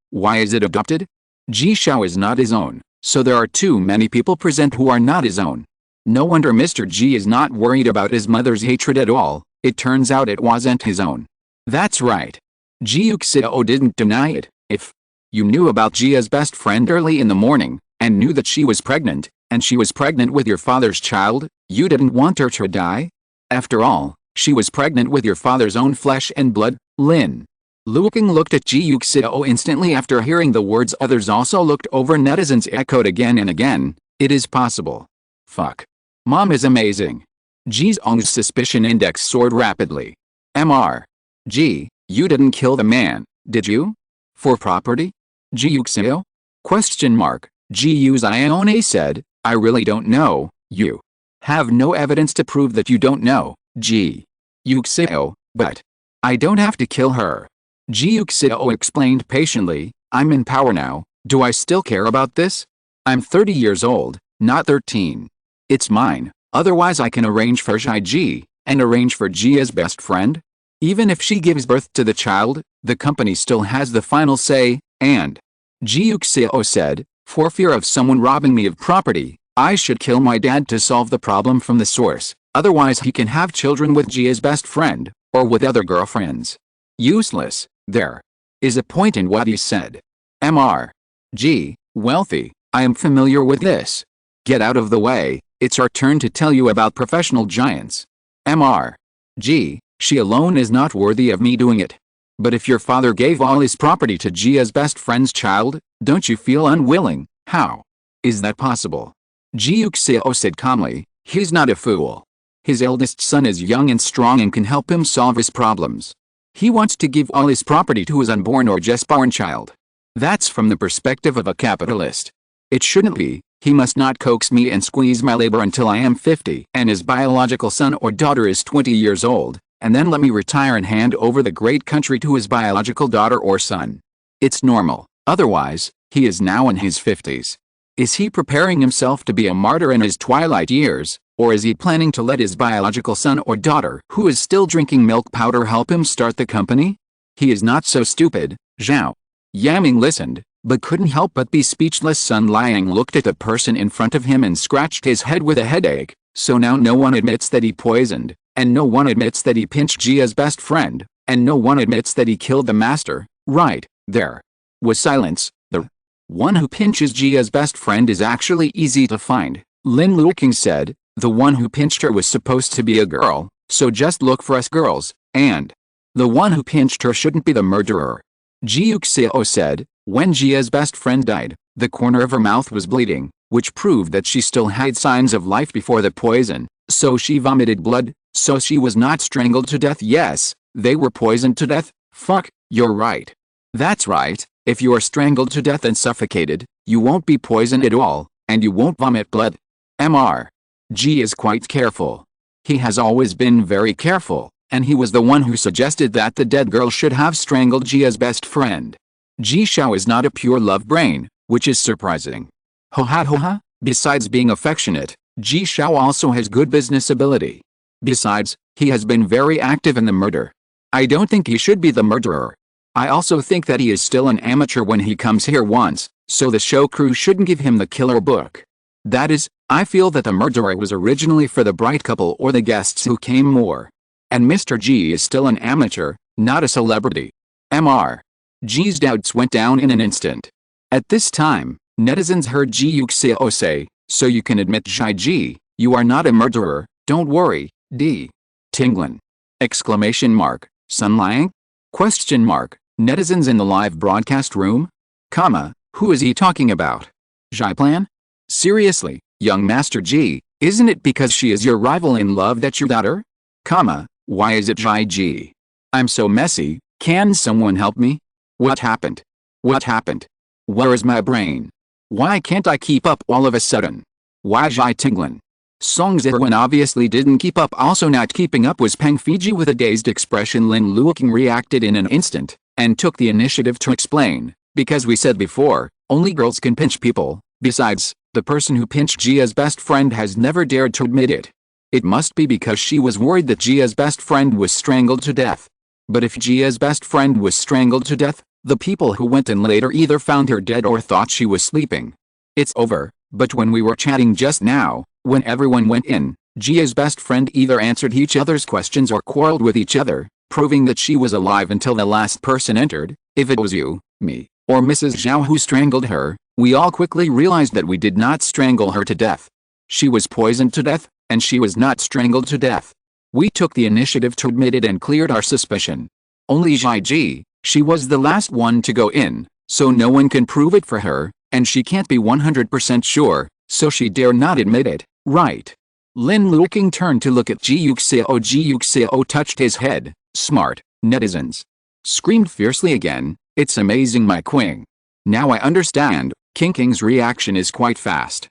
Why is it adopted? Ji Xiao is not his own, so there are too many people present who are not his own. No wonder Mr. G is not worried about his mother's hatred at all. It turns out it wasn't his own. That's right. Ji Yuxiao didn't deny it. If you knew about Jia's best friend early in the morning, and knew that she was pregnant, and she was pregnant with your father's child, you didn't want her to die? After all, she was pregnant with your father's own flesh and blood. Lin Luoqing looked at Ji Yuxiao instantly after hearing the words. Others also looked over. Netizens echoed again and again. It is possible. Fuck. Mom is amazing. Ji Zong's suspicion index soared rapidly. Mr. G, you didn't kill the man, did you? For property? Ji Yuxiao? Question mark. Ji Yuxiao said, I really don't know. You have no evidence to prove that you don't know, Ji Yuxiao, but I don't have to kill her. Ji Yuxiao explained patiently, I'm in power now. Do I still care about this? I'm 30 years old, not 13. It's mine, otherwise I can arrange for Zhai Ji, and arrange for Jia's best friend. Even if she gives birth to the child, the company still has the final say, and Ji Yuxiao said, for fear of someone robbing me of property, I should kill my dad to solve the problem from the source, otherwise he can have children with Jia's best friend, or with other girlfriends. Useless. There is a point in what he said. Mr. G, wealthy, I am familiar with this. Get out of the way, it's our turn to tell you about professional giants. Mr. G, she alone is not worthy of me doing it. But if your father gave all his property to Jia's best friend's child, don't you feel unwilling? How is that possible? Ji Yuxiao said calmly, he's not a fool. His eldest son is young and strong and can help him solve his problems. He wants to give all his property to his unborn or just born child. That's from the perspective of a capitalist. It shouldn't be. He must not coax me and squeeze my labor until I am 50 and his biological son or daughter is 20 years old, and then let me retire and hand over the great country to his biological daughter or son. It's normal. Otherwise, he is now in his 50s. Is he preparing himself to be a martyr in his twilight years, or is he planning to let his biological son or daughter who is still drinking milk powder help him start the company? He is not so stupid. Zhao Yaming listened, but couldn't help but be speechless. Sun Liang looked at the person in front of him and scratched his head with a headache. So now no one admits that he poisoned, and no one admits that he pinched Jia's best friend, and no one admits that he killed the master. Right, there was silence. The one who pinches Jia's best friend is actually easy to find, Lin Luoqing said. The one who pinched her was supposed to be a girl, so just look for us girls, and the one who pinched her shouldn't be the murderer. Ji Yuxiao said. When Jia's best friend died, the corner of her mouth was bleeding, which proved that she still had signs of life before the poison, so she vomited blood, so she was not strangled to death. Yes, they were poisoned to death. Fuck, you're right. That's right, if you are strangled to death and suffocated, you won't be poisoned at all, and you won't vomit blood. Mr. Ji is quite careful. He has always been very careful, and he was the one who suggested that the dead girl should have strangled Jia's best friend. Ji Yuxiao is not a pure love brain, which is surprising. Ho ha ho ha, besides being affectionate, Ji Yuxiao also has good business ability. Besides, he has been very active in the murder. I don't think he should be the murderer. I also think that he is still an amateur when he comes here once, so the show crew shouldn't give him the killer book. That is, I feel that the murderer was originally for the bright couple or the guests who came more. And Mr. Ji is still an amateur, not a celebrity. Mr. Ji's doubts went down in an instant. At this time, netizens heard Ji Yuxiao say, so you can admit Ji, you are not a murderer, don't worry, D. Tinglan. Exclamation mark, Sun Liang? Question mark, netizens in the live broadcast room? Comma, who is he talking about? Ji Plan? Seriously, young Master Ji, isn't it because she is your rival in love that your daughter? Comma, why is it Ji? I'm so messy, can someone help me? What happened? What happened? Where is my brain? Why can't I keep up all of a sudden? Why Ji Tinglan? Song Zerwin obviously didn't keep up. Also not keeping up was Peng Fiji. With a dazed expression, Lin Luoqing reacted in an instant, and took the initiative to explain, because we said before, only girls can pinch people. Besides, the person who pinched Jia's best friend has never dared to admit it. It must be because she was worried that Jia's best friend was strangled to death. But if Jia's best friend was strangled to death, the people who went in later either found her dead or thought she was sleeping. It's over, but when we were chatting just now, when everyone went in, Jia's best friend either answered each other's questions or quarreled with each other, proving that she was alive until the last person entered. If it was you, me, or Mrs. Zhao who strangled her, we all quickly realized that we did not strangle her to death. She was poisoned to death, and she was not strangled to death. We took the initiative to admit it and cleared our suspicion. Only Ji, she was the last one to go in, so no one can prove it for her, and she can't be 100% sure, so she dare not admit it, right? Lin Luoqing turned to look at Ji Yuxiao. Ji Yuxiao touched his head. Smart, netizens. Screamed fiercely again, it's amazing my queen. Now I understand, King King's reaction is quite fast.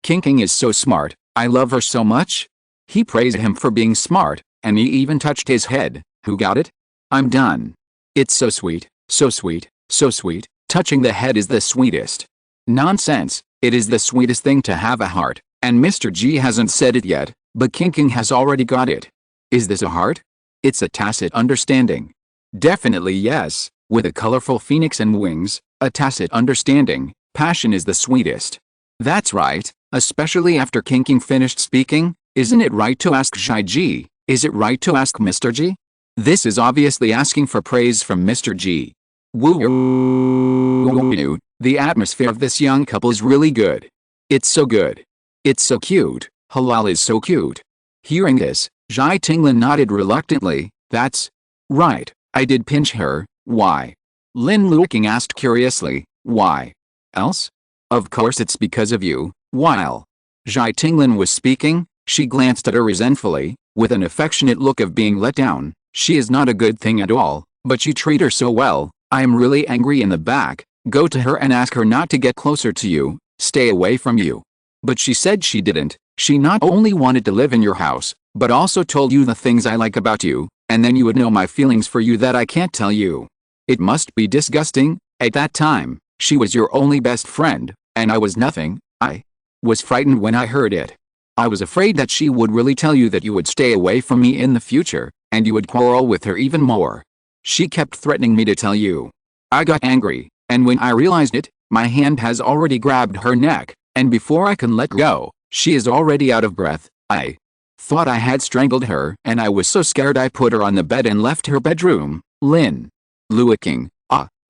King King is so smart, I love her so much. He praised him for being smart, and he even touched his head. Who got it? I'm done. It's so sweet, so sweet, so sweet. Touching the head is the sweetest. Nonsense, it is the sweetest thing to have a heart, and Mr. Ji hasn't said it yet, but King King has already got it. Is this a heart? It's a tacit understanding. Definitely yes, with a colorful phoenix and wings, a tacit understanding, passion is the sweetest. That's right, especially after King King finished speaking. Isn't it right to ask Ji? Is it right to ask Mr. Ji? This is obviously asking for praise from Mr. Ji. Woo! The atmosphere of this young couple is really good. It's so good. It's so cute. Halal is so cute. Hearing this, Ji Tinglan nodded reluctantly. That's right, I did pinch her. Why? Lin Luoqing asked curiously. Why? Else? Of course it's because of you. While Ji Tinglan was speaking, She glanced at her resentfully, with an affectionate look of being let down. She is not a good thing at all, but you treat her so well. I am really angry in the back. Go to her and ask her not to get closer to you, stay away from you. But she said she didn't. She not only wanted to live in your house, but also told you the things I like about you, and then you would know my feelings for you that I can't tell you. It must be disgusting. At that time, she was your only best friend, and I was nothing. I was frightened when I heard it. I was afraid that she would really tell you that you would stay away from me in the future, and you would quarrel with her even more. She kept threatening me to tell you. I got angry, and when I realized it, my hand has already grabbed her neck, and before I can let go, she is already out of breath. I thought I had strangled her, and I was so scared I put her on the bed and left her bedroom. Lin Luoqing.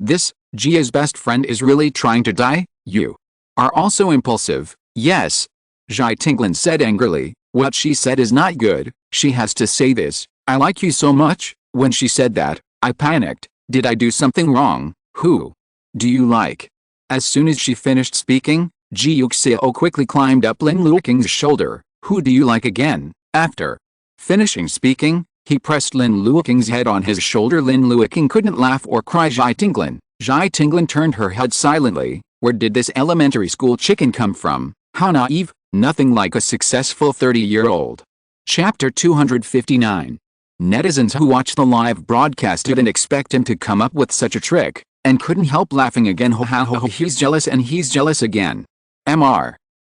This, Jia's best friend is really trying to die? You are also impulsive. Yes. Ji Yuxiao said angrily. What she said is not good. She has to say this. I like you so much. When she said that, I panicked. Did I do something wrong? Who do you like? As soon as she finished speaking, Ji Yuxiao quickly climbed up Lin Luoqing's shoulder. Who do you like again? After finishing speaking, he pressed Lin Luoqing's head on his shoulder. Lin Luoqing couldn't laugh or cry. Ji Yuxiao turned her head silently. Where did this elementary school chicken come from? How naive, nothing like a successful 30-year-old. Chapter 259. Netizens who watched the live broadcast didn't expect him to come up with such a trick, and couldn't help laughing again. Ho ho ho, he's jealous and he's jealous again.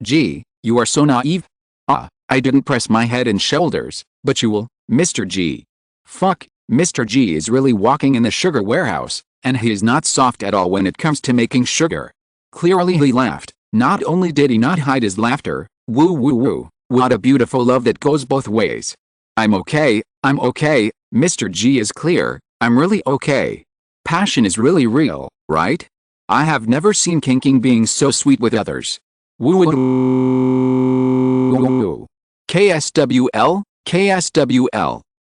G, you are so naive. I didn't press my head and shoulders, but you will, Mr. G. Fuck, Mr. G is really walking in the sugar warehouse, and he is not soft at all when it comes to making sugar. Clearly he laughed. Not only did he not hide his laughter, woo woo woo, what a beautiful love that goes both ways. I'm okay, Mr. G is clear, I'm really okay. Passion is really real, right? I have never seen King being so sweet with others. Woo woo woo. KSWL. Ji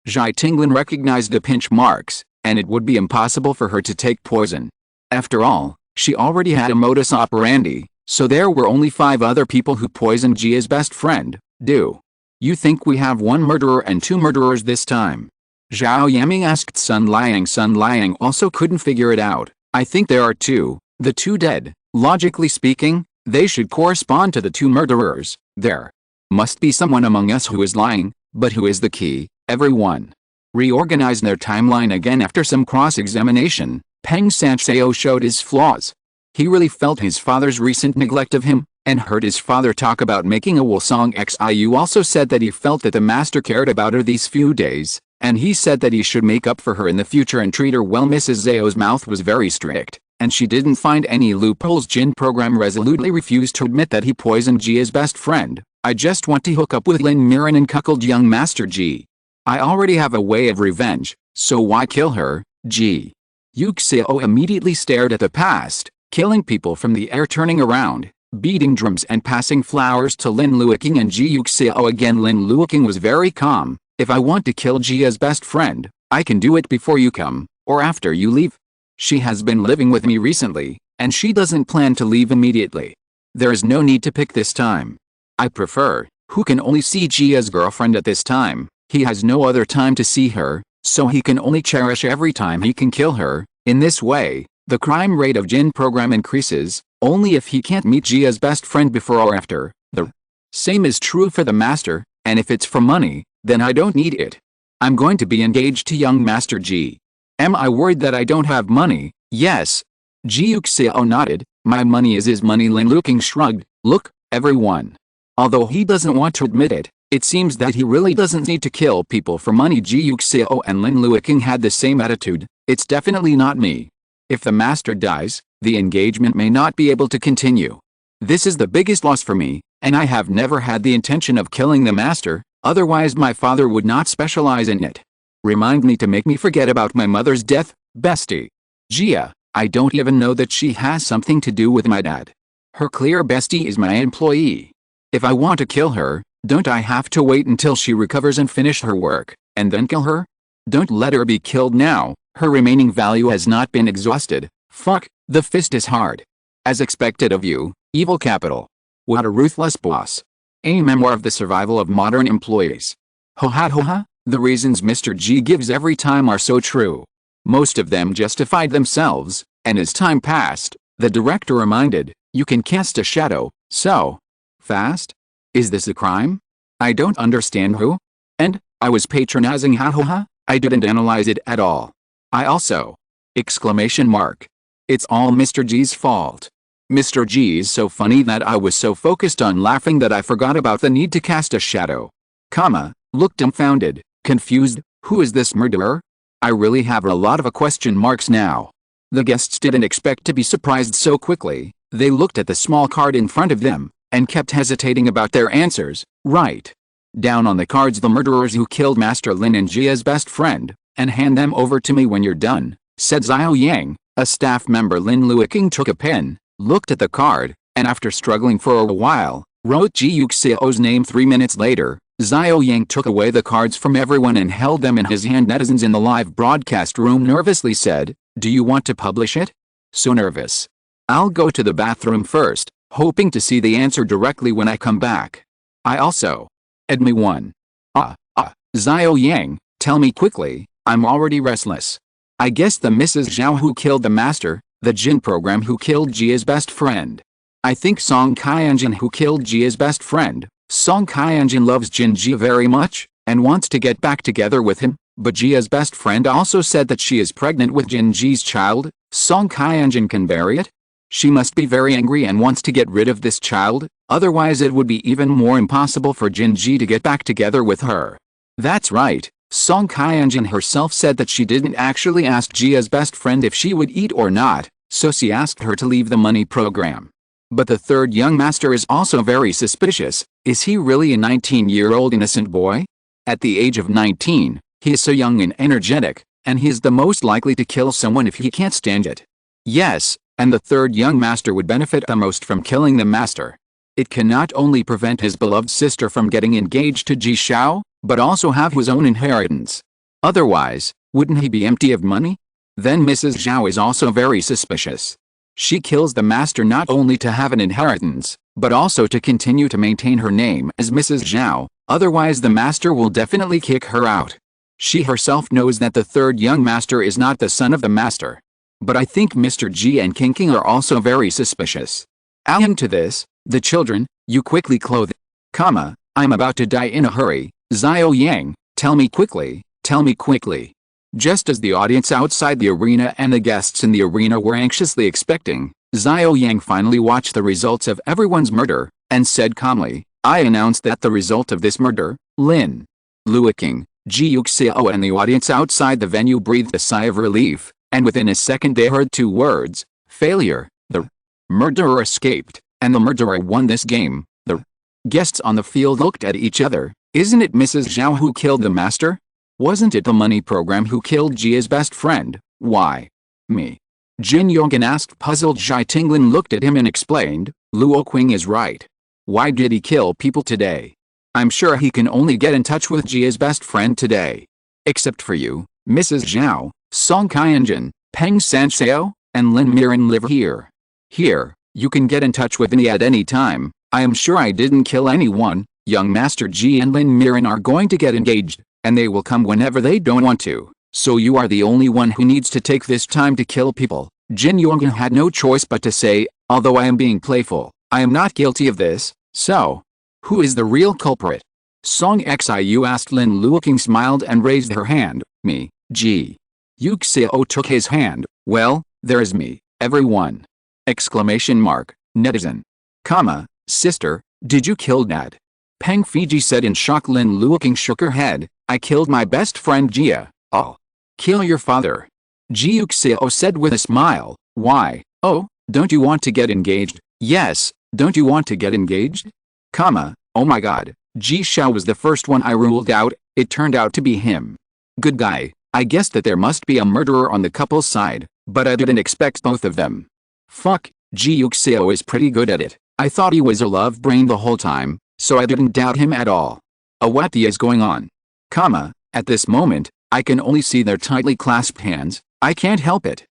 Yuxiao recognized the pinch marks, and it would be impossible for her to take poison. After all, she already had a modus operandi, so there were only 5 other people who poisoned Jia's best friend. Do you think we have 1 murderer and 2 murderers this time? Zhao Yaming asked Sun Liang. Sun Liang also couldn't figure it out. I think there are 2. The 2 dead. Logically speaking, they should correspond to the 2 murderers. There must be someone among us who is lying, but who is the key? Everyone reorganized their timeline again. After some cross-examination, Peng Sanchao showed his flaws. He really felt his father's recent neglect of him, and heard his father talk about making a wool song. Xiu also said that he felt that the master cared about her these few days, and he said that he should make up for her in the future and treat her well. Mrs. Zhao's mouth was very strict, and she didn't find any loopholes. Jin Program resolutely refused to admit that he poisoned Jia's best friend. I just want to hook up with Lin Mirren and cuckold young Master Ji. I already have a way of revenge, so why kill her? Ji Yuxiao immediately stared at the past, killing people from the air, turning around, beating drums and passing flowers to Lin Luoqing and Ji Yuxiao again. Lin Luoqing was very calm. If I want to kill Jia's best friend, I can do it before you come, or after you leave. She has been living with me recently, and she doesn't plan to leave immediately. There is no need to pick this time. I prefer, who can only see Jia's girlfriend at this time. He has no other time to see her, so he can only cherish every time he can kill her. In this way, the crime rate of Jin Program increases, only if he can't meet Jia's best friend before or after. The same is true for the master, and if it's for money, then I don't need it. I'm going to be engaged to young Master Ji. Am I worried that I don't have money? Yes. Ji Yuxiao nodded. My money is his money. Lin Luoqing shrugged. Look, everyone. Although he doesn't want to admit it, it seems that he really doesn't need to kill people for money. Ji Yuxiao and Lin Luoqing had the same attitude. It's definitely not me. If the master dies, the engagement may not be able to continue. This is the biggest loss for me, and I have never had the intention of killing the master, otherwise my father would not specialize in it. Remind me to make me forget about my mother's death, bestie. Jia, I don't even know that she has something to do with my dad. Her clear bestie is my employee. If I want to kill her, don't I have to wait until she recovers and finish her work, and then kill her? Don't let her be killed now, her remaining value has not been exhausted. Fuck, the fist is hard. As expected of you, evil capital. What a ruthless boss. A memoir of the survival of modern employees. Ho ha, the reasons Mr. G gives every time are so true. Most of them justified themselves, and as time passed, the director reminded, you can cast a shadow, so fast? Is this a crime? I don't understand who? And, I was patronizing ha, I didn't analyze it at all. I also! Exclamation mark. It's all Mr. G's fault. Mr. G's so funny that I was so focused on laughing that I forgot about the need to cast a shadow. Comma, looked dumbfounded, confused, who is this murderer? I really have a lot of question marks now. The guests didn't expect to be surprised so quickly. They looked at the small card in front of them, and kept hesitating about their answers. Write down on the cards the murderers who killed Master Lin and Jia's best friend, and hand them over to me when you're done, said Xiao Yang. A staff member Lin Luoqing took a pen, looked at the card, and after struggling for a while, wrote Ji Yuxiao's name. 3 minutes later, Xiao Yang took away the cards from everyone and held them in his hand. Netizens in the live broadcast room nervously said, do you want to publish it? So nervous. I'll go to the bathroom first, hoping to see the answer directly when I come back. I also. Adme 1. Xiao Yang, tell me quickly, I'm already restless. I guess the Mrs. Zhao who killed the master, the Jin program who killed Jia's best friend. I think Song Qianjin who killed Jia's best friend. Song Qianjin loves Jin Jia very much, and wants to get back together with him, but Jia's best friend also said that she is pregnant with Jin Ji's child. Song Qianjin can bear it? She must be very angry and wants to get rid of this child, otherwise it would be even more impossible for Jin Ji to get back together with her. That's right, Song Qianjin herself said that she didn't actually ask Jia's best friend if she would eat or not, so she asked her to leave the money program. But the third young master is also very suspicious. Is he really a 19-year-old innocent boy? At the age of 19, he is so young and energetic, and he is the most likely to kill someone if he can't stand it. Yes, and the third young master would benefit the most from killing the master. It can not only prevent his beloved sister from getting engaged to Ji Yuxiao, but also have his own inheritance. Otherwise, wouldn't he be empty of money? Then Mrs. Zhao is also very suspicious. She kills the master not only to have an inheritance, but also to continue to maintain her name as Mrs. Zhao, otherwise the master will definitely kick her out. She herself knows that the third young master is not the son of the master. But I think Mr. Ji and King King are also very suspicious. Adding to this, the children, you quickly clothe. I'm about to die in a hurry. Xiao Yang, tell me quickly, tell me quickly. Just as the audience outside the arena and the guests in the arena were anxiously expecting, Xiao Yang finally watched the results of everyone's murder, and said calmly, I announce that the result of this murder, Lin Luoqing, Ji Yuxiao and the audience outside the venue breathed a sigh of relief, and within a second they heard 2 words, failure. The murderer escaped, and the murderer won this game. The guests on the field looked at each other. Isn't it Mrs. Zhao who killed the master? Wasn't it the money program who killed Jia's best friend? Why? Me. Jin Yong'an asked puzzled. Zhai Tinglin looked at him and explained, Luoqing is right. Why did he kill people today? I'm sure he can only get in touch with Jia's best friend today. Except for you, Mrs. Zhao, Song Qianjin, Peng Sanxiao, and Lin Miran live here. Here, you can get in touch with me at any time. I am sure I didn't kill anyone. Young Master Ji and Lin Miran are going to get engaged, and they will come whenever they don't want to. So you are the only one who needs to take this time to kill people. Jin Yong'an had no choice but to say, although I am being playful, I am not guilty of this, so who is the real culprit? Song Xiu asked. Lin Luoqing smiled and raised her hand. Me, Ji Yuxiao took his hand. Well, there is me, everyone. Exclamation mark, netizen. Sister, did you kill Dad? Peng Fiji said in shock. Lin Luoqing shook her head. I killed my best friend Jia. I'll kill your father. Ji Yuxiao said with a smile. Why? Oh, don't you want to get engaged? Yes, don't you want to get engaged? Oh my god, Ji Yuxiao was the first one I ruled out. It turned out to be him. Good guy. I guessed that there must be a murderer on the couple's side, but I didn't expect both of them. Fuck, Ji Yuxiao is pretty good at it. I thought he was a love brain the whole time, so I didn't doubt him at all. What the is going on? At this moment, I can only see their tightly clasped hands. I can't help it.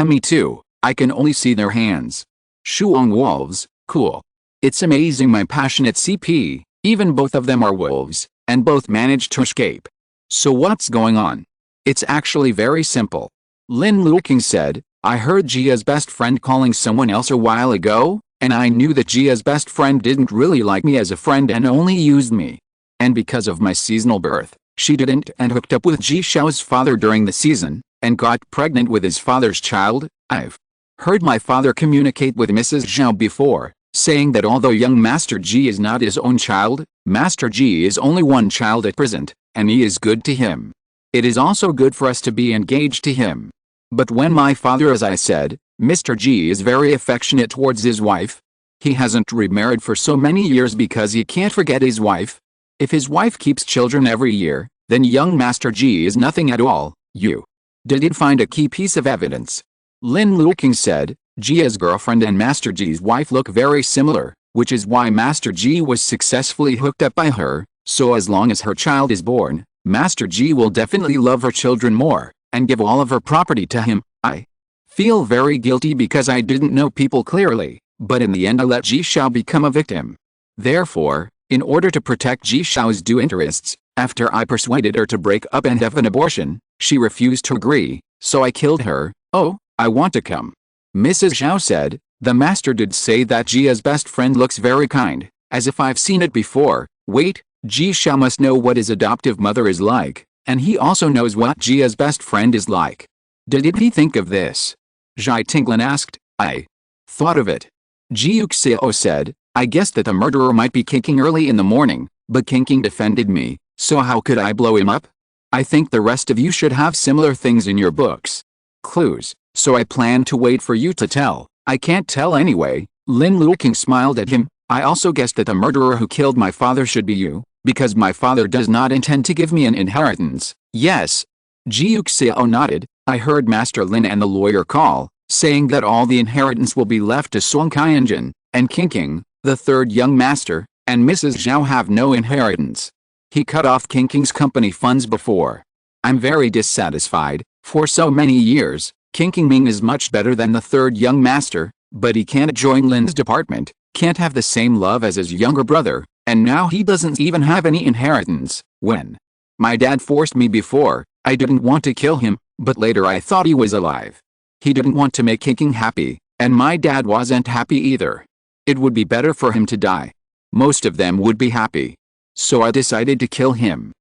Me too. I can only see their hands. Shuang wolves, cool. It's amazing my passionate CP, even both of them are wolves, and both managed to escape. So what's going on? It's actually very simple. Lin Luoqing said, I heard Jia's best friend calling someone else a while ago, and I knew that Jia's best friend didn't really like me as a friend and only used me. And because of my seasonal birth, she didn't and hooked up with Ji Yuxiao's father during the season, and got pregnant with his father's child. I've heard my father communicate with Mrs. Zhao before, saying that although young Master Ji is not his own child, Master Ji is only one child at present, and he is good to him. It is also good for us to be engaged to him. But when my father, as I said, Mr. Ji is very affectionate towards his wife. He hasn't remarried for so many years because he can't forget his wife. If his wife keeps children every year, then young Master Ji is nothing at all. You did find a key piece of evidence. Lin Luoqing said, Jia's girlfriend and Master Ji's wife look very similar, which is why Master Ji was successfully hooked up by her, so as long as her child is born, Master Ji will definitely love her children more, and give all of her property to him. I feel very guilty because I didn't know people clearly, but in the end I let Ji Yuxiao become a victim. Therefore, in order to protect Ji Yuxiao's due interests, after I persuaded her to break up and have an abortion, she refused to agree, so I killed her. Oh, I want to come. Mrs. Zhao said, the master did say that Jia's best friend looks very kind, as if I've seen it before. Wait, Ji Yuxiao must know what his adoptive mother is like, and he also knows what Jia's best friend is like. Did he think of this? Zhai Tinglin asked. I thought of it. Ji Yuxiao said, I guessed that the murderer might be Kinking early in the morning, but Kinking defended me, so how could I blow him up? I think the rest of you should have similar things in your books. Clues, so I plan to wait for you to tell. I can't tell anyway. Lin Luoqing smiled at him. I also guessed that the murderer who killed my father should be you, because my father does not intend to give me an inheritance. Yes. Ji Yuxiao nodded. I heard Master Lin and the lawyer call, saying that all the inheritance will be left to Song Qianjun, and Kinking, the third young master, and Mrs. Zhao have no inheritance. He cut off Kinking's company funds before. I'm very dissatisfied. For so many years, Kinking Ming is much better than the third young master, but he can't join Lin's department, can't have the same love as his younger brother, and now he doesn't even have any inheritance. When my dad forced me before, I didn't want to kill him, but later I thought he was alive. He didn't want to make Kinking happy, and my dad wasn't happy either. It would be better for him to die. Most of them would be happy. So I decided to kill him.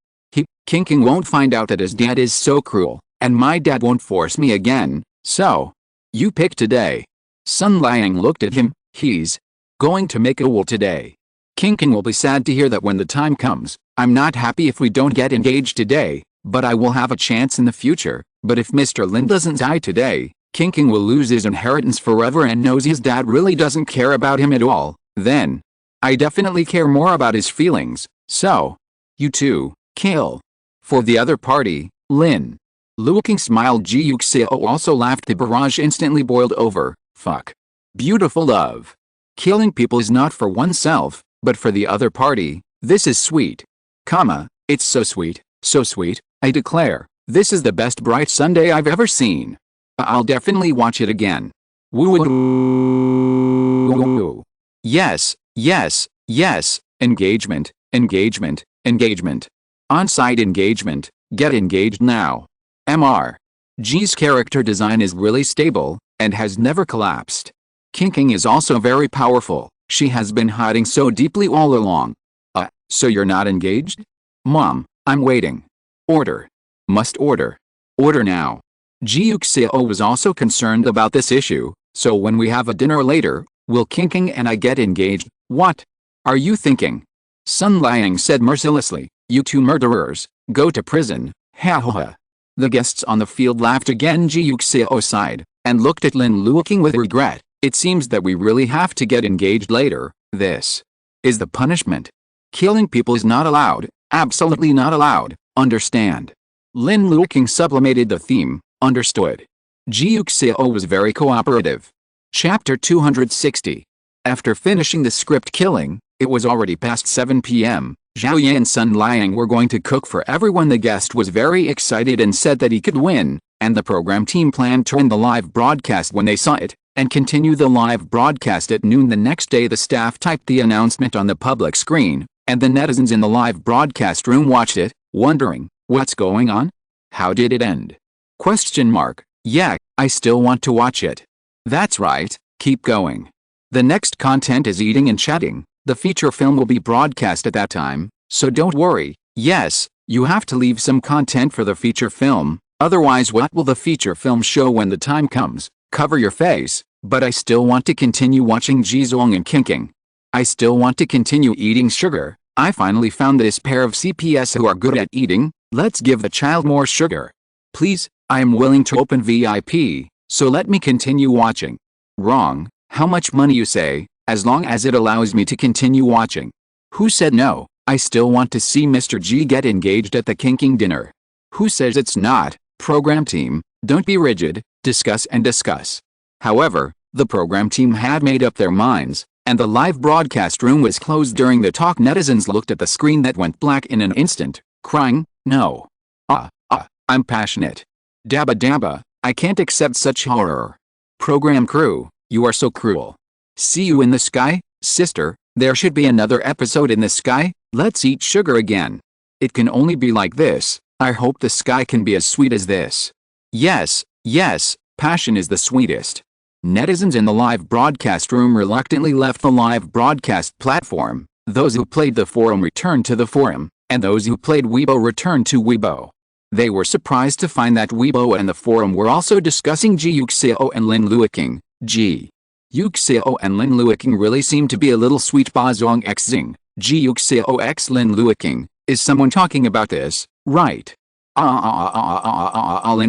Kinking won't find out that his dad is so cruel, and my dad won't force me again, so. You pick today. Sun Liang looked at him. He's going to make a will today. Kinking will be sad to hear that when the time comes. I'm not happy if we don't get engaged today, but I will have a chance in the future. But if Mr. Lin doesn't die today, Kinking will lose his inheritance forever and knows his dad really doesn't care about him at all. Then, I definitely care more about his feelings, so. You too, kill. For the other party, Lin Luoqing smiled. Ji Yuxiao also laughed. The barrage instantly boiled over. Fuck. Beautiful love. Killing people is not for oneself, but for the other party. This is sweet. It's so sweet, I declare. This is the best bright Sunday I've ever seen. I'll definitely watch it again. Woo. Yes. Engagement. On-site engagement. Get engaged now. Mr. Ji's character design is really stable, and has never collapsed. Kinking is also very powerful. She has been hiding so deeply all along. So you're not engaged? Mom, I'm waiting. Order. Must order. Order now. Ji Yuxiao was also concerned about this issue, so when we have a dinner later, will Kinking and I get engaged? What are you thinking? Sun Liang said mercilessly, you two murderers, go to prison, ha ha ha. The guests on the field laughed again. Ji Yuxiao sighed, and looked at Lin Luoqing with regret. It seems that we really have to get engaged later. This is the punishment. Killing people is not allowed, absolutely not allowed, understand? Lin Luoqing sublimated the theme, understood. Ji Yuxiao was very cooperative. Chapter 260. After finishing the script killing, it was already past 7 p.m. Zhao Ye and Sun Liang were going to cook for everyone. The guest was very excited and said that he could win, and the program team planned to end the live broadcast when they saw it. and continue the live broadcast at noon the next day. The staff typed the announcement on the public screen, and the netizens in the live broadcast room watched it, wondering, what's going on? How did it end? Yeah, I still want to watch it. That's right, keep going. The next content is eating and chatting. The feature film will be broadcast at that time, so don't worry. Yes, you have to leave some content for the feature film, otherwise what will the feature film show when the time comes? Cover your face. But I still want to continue watching Ji Yuxiao and kinking. I still want to continue eating sugar. I finally found this pair of CPS who are good at eating. Let's give the child more sugar. Please, I am willing to open VIP, so let me continue watching. Wrong. How much money you say, as long as it allows me to continue watching. Who said no? I still want to see Mr. G get engaged at the kinking dinner. Who says it's not? Program team, don't be rigid, discuss and discuss. However, the program team had made up their minds, and the live broadcast room was closed during the talk. Netizens looked at the screen that went black in an instant, crying, no. I'm passionate. Dabba dabba, I can't accept such horror. Program crew, you are so cruel. See you in the sky, sister, there should be another episode in the sky, let's eat sugar again. It can only be like this, I hope the sky can be as sweet as this. Yes, passion is the sweetest. Netizens in the live broadcast room reluctantly left the live broadcast platform. Those who played the forum returned to the forum, and those who played Weibo returned to Weibo. They were surprised to find that Weibo and the forum were also discussing Ji Yuxiao and Lin Luoqing. Ji Yuxiao and Lin Luoqing really seem to be a little sweet. Bazong x Zing, Ji Yuxiao x Lin Luoqing. Is someone talking about this, right? Lin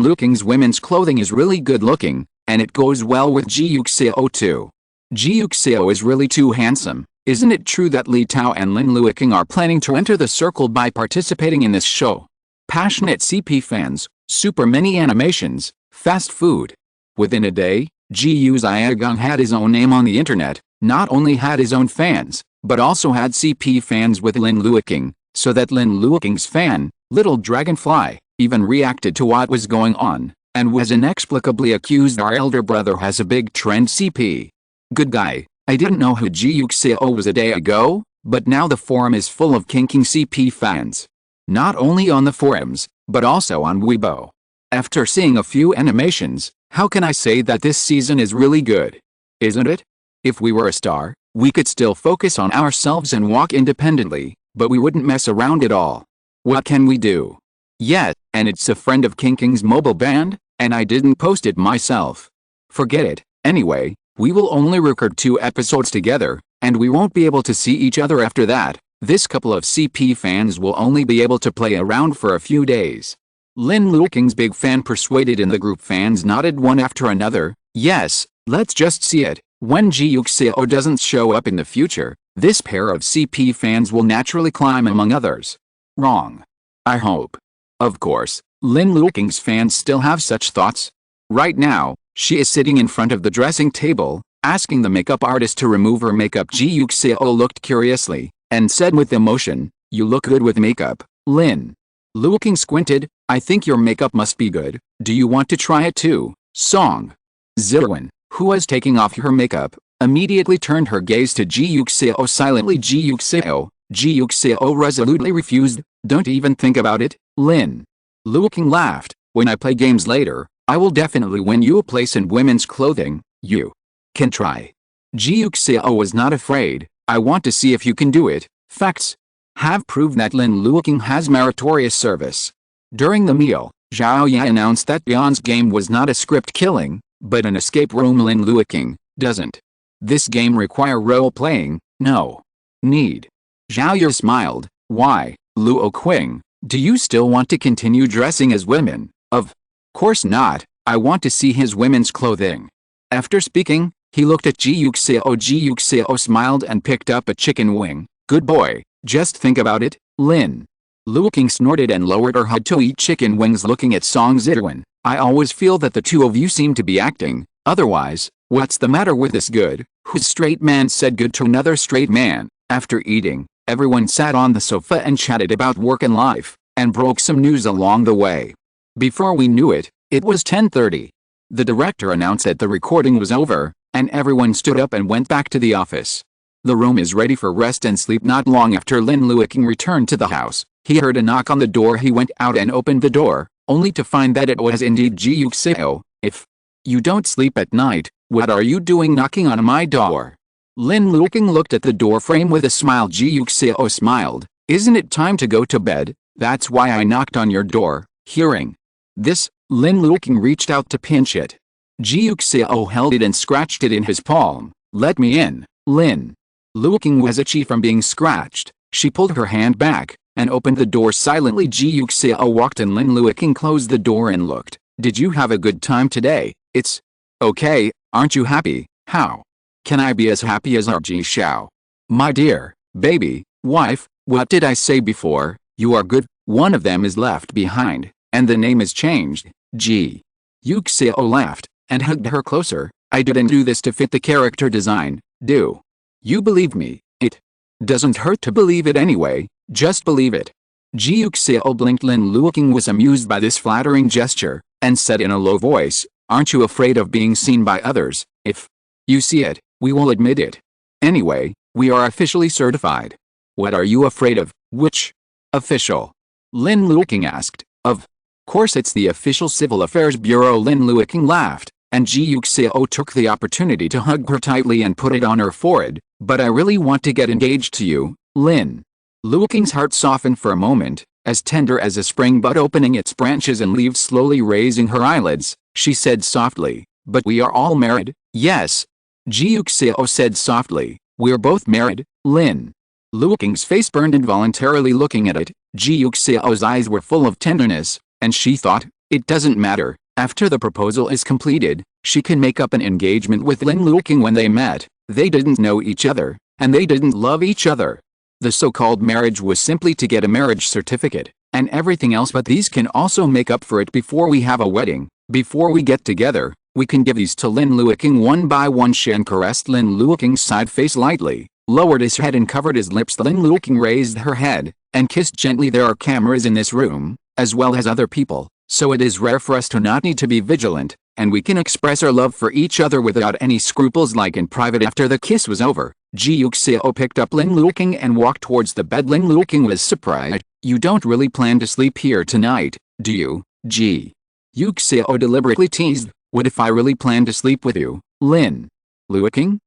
Luoqing's women's clothing is really good looking, and it goes well with Ji Yuxiao too. Ji Yuxiao is really too handsome. Isn't it true that Li Tao and Lin Luoqing are planning to enter the circle by participating in this show? Passionate CP fans, super many animations, fast food. Within a day, Ji Yuxiao had his own name on the internet, not only had his own fans, but also had CP fans with Lin Luoqing, so that Lin Luoqing's fan, Little Dragonfly, even reacted to what was going on, and was inexplicably accused our elder brother has a big trend CP. Good guy, I didn't know who Ji Yuxiao was a day ago, but now the forum is full of kinking CP fans. Not only on the forums, but also on Weibo. After seeing a few animations, how can I say that this season is really good? Isn't it? If we were a star, we could still focus on ourselves and walk independently, but we wouldn't mess around at all. What can we do? Yeah, and it's a friend of Kinking's mobile band, and I didn't post it myself. Forget it. Anyway, we will only record 2 episodes together, and we won't be able to see each other after that. This couple of CP fans will only be able to play around for a few days. Lin Luoqing's big fan persuaded, and the group fans nodded one after another. Yes, let's just see it. When Ji Yuxiao doesn't show up in the future, this pair of CP fans will naturally climb among others. Wrong. I hope. Of course, Lin Luoqing's fans still have such thoughts. Right now, she is sitting in front of the dressing table, asking the makeup artist to remove her makeup. Ji Yuxiao looked curiously, and said with emotion, "You look good with makeup, Lin." Luoqing squinted, "I think your makeup must be good, do you want to try it too?" Song. Zilwin, who was taking off her makeup, immediately turned her gaze to Ji Yuxiao silently. Ji Yuxiao resolutely refused. "Don't even think about it, Lin." Luoqing laughed, "When I play games later, I will definitely win you a place in women's clothing. You can try." Ji Yuxiao was not afraid. "I want to see if you can do it. Facts have proved that Lin Luoqing has meritorious service." During the meal, Zhao Ye announced that Beyond's game was not a script killing, but an escape room. Lin Luoqing doesn't this game require role-playing? No need. Zhao Ye smiled. "Why, Luoqing, do you still want to continue dressing as women?" "Of course not, I want to see his women's clothing." After speaking, he looked at Ji Yuxiao. Ji Yuxiao smiled and picked up a chicken wing. "Good boy, just think about it, Lin." Luoqing snorted and lowered her head to eat chicken wings. Looking at Song Zidwin, "I always feel that the two of you seem to be acting, otherwise, what's the matter with this good?" Whose straight man said good to another straight man. After eating, everyone sat on the sofa and chatted about work and life, and broke some news along the way. Before we knew it, it was 10:30. The director announced that the recording was over, and everyone stood up and went back to the office. The room is ready for rest and sleep. Not long after Lin Luoqing returned to the house, he heard a knock on the door. He went out and opened the door, only to find that it was indeed Ji Yuxiao. If you don't sleep at night, what are you doing knocking on my door? Lin Luoqing looked at the door frame with a smile. Ji Yuxiao smiled. Isn't it time to go to bed? That's why I knocked on your door. Hearing this, Lin Luoqing reached out to pinch it. Ji Yuxiao held it and scratched it in his palm. Let me in, Lin Luoqing was itchy from being scratched. She pulled her hand back and opened the door silently. Ji Yuxiao walked in. Lin Luoqing closed the door and looked. Did you have a good time today? It's okay, aren't you happy? How can I be as happy as our Ji Yuxiao? My dear, baby, wife, what did I say before? You are good. One of them is left behind, and the name is changed. Ji Yuxiao laughed and hugged her closer. I didn't do this to fit the character design. Do you believe me? It doesn't hurt to believe it anyway. Just believe it. Ji Yuxiao blinked. Lin Luoqing was amused by this flattering gesture, and said in a low voice, aren't you afraid of being seen by others? If you see it, we will admit it. Anyway, we are officially certified. What are you afraid of? Which official? Lin Luoqing asked. Of course it's the official Civil Affairs Bureau. Lin Luoqing laughed, and Ji Yuxiao took the opportunity to hug her tightly and put it on her forehead. But I really want to get engaged to you, Lin Luoqing's heart softened for a moment, as tender as a spring bud opening its branches and leaves. Slowly raising her eyelids, she said softly, but we are all married? Yes. Ji Yuxiao said softly, we're both married. Lin Luoqing's face burned involuntarily looking at it. Ji Yuxiao's eyes were full of tenderness, and she thought, it doesn't matter. After the proposal is completed, she can make up an engagement with Lin Luoqing. When they met, they didn't know each other, and they didn't love each other. The so-called marriage was simply to get a marriage certificate, and everything else but these can also make up for it before we have a wedding. Before we get together, we can give these to Lin Luoqing one by one. Shen caressed Lin Luoqing's side face lightly, lowered his head and covered his lips. Lin Luoqing raised her head, and kissed gently. There are cameras in this room, as well as other people, so it is rare for us to not need to be vigilant, and we can express our love for each other without any scruples, like in private. After the kiss was over, Ji Yuxiao picked up Lin Luoqing and walked towards the bed. Lin Luoqing was surprised. You don't really plan to sleep here tonight, do you? Ji Yuxiao deliberately teased. What if I really plan to sleep with you, Lin Luoqing?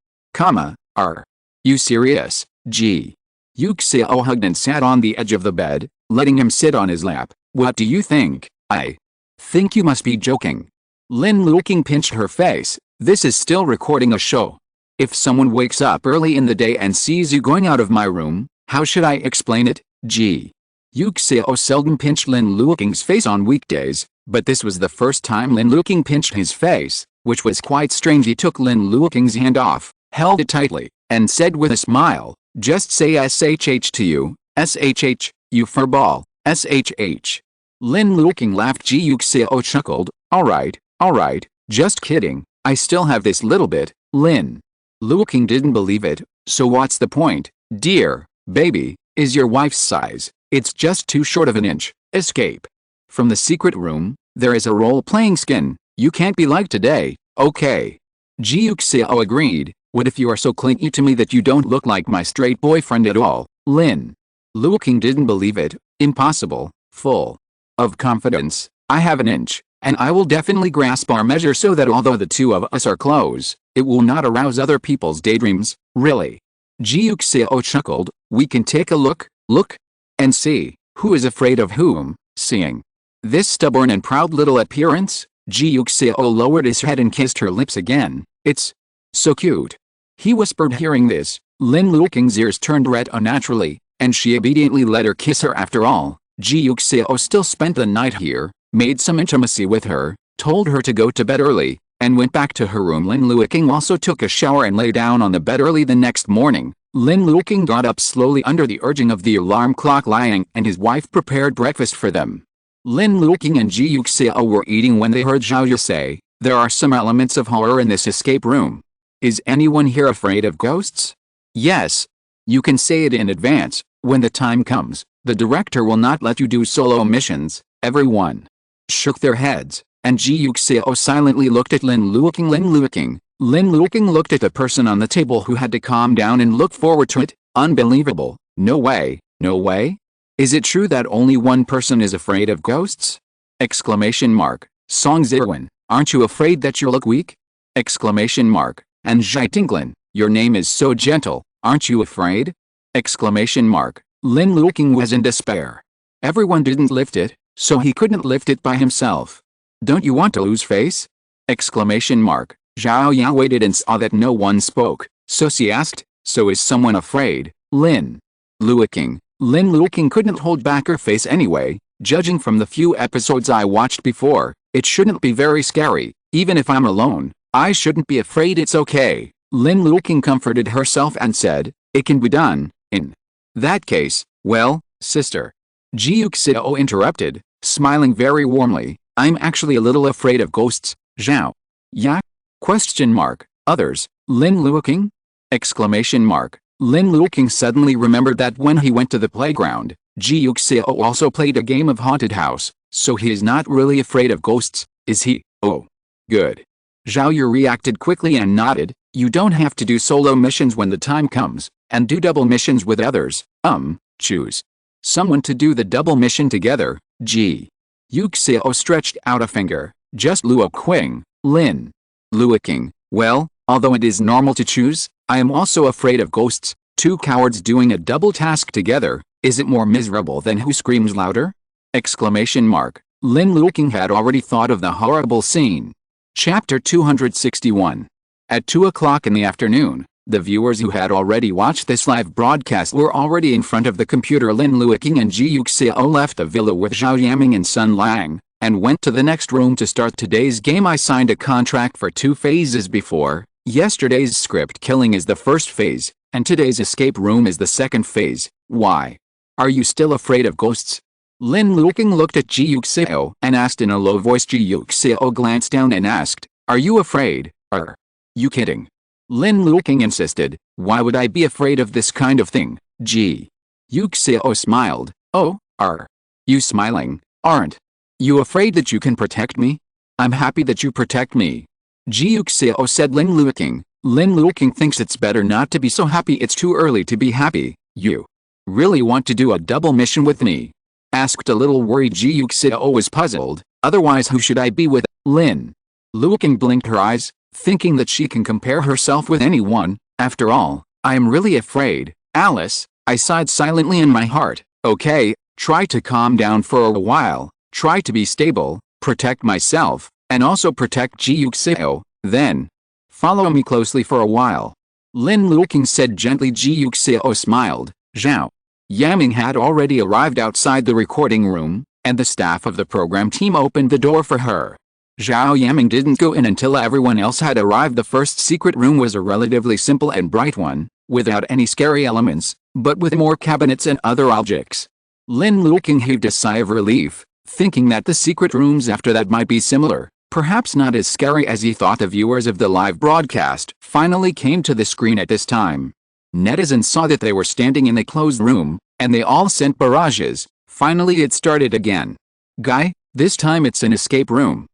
Are you serious? Ji Yuxiao hugged and sat on the edge of the bed, letting him sit on his lap. What do you think? I think you must be joking. Lin Luoqing pinched her face. This is still recording a show. If someone wakes up early in the day and sees you going out of my room, how should I explain it? Ji Yuxiao seldom pinched Lin Luoqing's face on weekdays, but this was the first time Lin Luoqing pinched his face, which was quite strange. He took Lin Luoqing's hand off, held it tightly, and said with a smile, just say SHH to you, SHH, you furball, SHH. Lin Luoqing laughed. Ji Yuxiao chuckled, alright, just kidding, I still have this little bit. Lin Luoqing didn't believe it. So what's the point, dear baby? Is your wife's size? It's just too short of an inch. Escape from the secret room. There is a role-playing skin. You can't be like today, okay? Ji Yuxiao agreed. What if you are so clingy to me that you don't look like my straight boyfriend at all? Lin Luoqing didn't believe it. Impossible. Full of confidence. I have an inch, and I will definitely grasp our measure so that although the two of us are close, it will not arouse other people's daydreams. Really? Ji Yuxiao chuckled. We can take a look, and see who is afraid of whom. Seeing this stubborn and proud little appearance, Ji Yuxiao lowered his head and kissed her lips again. It's so cute, he whispered. Hearing this, Lin Luoqing's ears turned red unnaturally, and she obediently let her kiss her. After all, Ji Yuxiao still spent the night here, made some intimacy with her, told her to go to bed early, and went back to her room. Lin Luoqing also took a shower and lay down on the bed early. The next morning, Lin Luoqing got up slowly under the urging of the alarm clock lying, and his wife prepared breakfast for them. Lin Luoqing and Ji Yuxiao were eating when they heard Xiaoyu say, there are some elements of horror in this escape room. Is anyone here afraid of ghosts? Yes. You can say it in advance. When the time comes, the director will not let you do solo missions. Everyone shook their heads, and Ji Yuxiao silently looked at Lin Luoqing. Lin Luoqing looked at the person on the table who had to calm down and look forward to it. Unbelievable. No way, no way. Is it true that only one person is afraid of ghosts? Exclamation mark. Song Zirwan, aren't you afraid that you look weak? Exclamation mark. And Zhai Tinglin, your name is so gentle, aren't you afraid? Exclamation mark. Lin Luoqing was in despair. Everyone didn't lift it, so he couldn't lift it by himself. Don't you want to lose face? Exclamation mark. Zhao Yang waited and saw that no one spoke, so she asked, so is someone afraid? Lin Luoqing. Lin Luoqing couldn't hold back her face anyway. Judging from the few episodes I watched before, it shouldn't be very scary. Even if I'm alone, I shouldn't be afraid. It's okay. Lin Luoqing comforted herself and said, it can be done. In that case, well, sister. Ji Yuxiao interrupted, smiling very warmly. I'm actually a little afraid of ghosts. Zhao. Ya? Question mark. Others. Lin Luoqing? Exclamation mark. Lin Luoqing suddenly remembered that when he went to the playground, Ji Yuxiao also played a game of haunted house, so he is not really afraid of ghosts, is he? Oh. Good. Zhao Yu reacted quickly and nodded. You don't have to do solo missions when the time comes, and do double missions with others. Choose someone to do the double mission together. Ji Yuxiao stretched out a finger. Just Luoqing. Lin Luoqing. Well, although it is normal to choose, I am also afraid of ghosts. Two cowards doing a double task together. Is it more miserable than who screams louder? Exclamation mark. Lin Luoqing had already thought of the horrible scene. Chapter 261. At 2 o'clock in the afternoon, the viewers who had already watched this live broadcast were already in front of the computer. Lin Luoqing and Ji Yuxiao left the villa with Zhao Yaming and Sun Lang, and went to the next room to start today's game. I signed a contract for 2 phases before. Yesterday's script killing is the first phase, and today's escape room is the second phase. Why? Are you still afraid of ghosts? Lin Luoqing looked at Ji Yuxiao and asked in a low voice. Ji Yuxiao glanced down and asked, are you afraid? Are you kidding? Lin Luoqing insisted, why would I be afraid of this kind of thing? Ji Yuxiao smiled. Oh, are you smiling? Aren't you afraid that you can protect me? I'm happy that you protect me. Ji Yuxiao said. Lin Luoqing. Lin Luoqing thinks it's better not to be so happy. It's too early to be happy. You really want to do a double mission with me? Asked a little worried. Ji Yuxiao was puzzled. Otherwise who should I be with? Lin Luoqing blinked her eyes, thinking that she can compare herself with anyone. After all, I am really afraid. Alice, I sighed silently in my heart. Okay, try to calm down for a while. Try to be stable, protect myself, and also protect Ji Yuxiao. Then follow me closely for a while. Lin Luoqing said gently. Ji Yuxiao smiled. Zhao Yaming had already arrived outside the recording room, and the staff of the program team opened the door for her. Zhao Yaming didn't go in until everyone else had arrived. The first secret room was a relatively simple and bright one, without any scary elements, but with more cabinets and other objects. Lin Luoqing heaved a sigh of relief, thinking that the secret rooms after that might be similar, perhaps not as scary as he thought. The viewers of the live broadcast finally came to the screen at this time. Netizens saw that they were standing in the closed room, and they all sent barrages. Finally it started again. Guy, this time it's an escape room.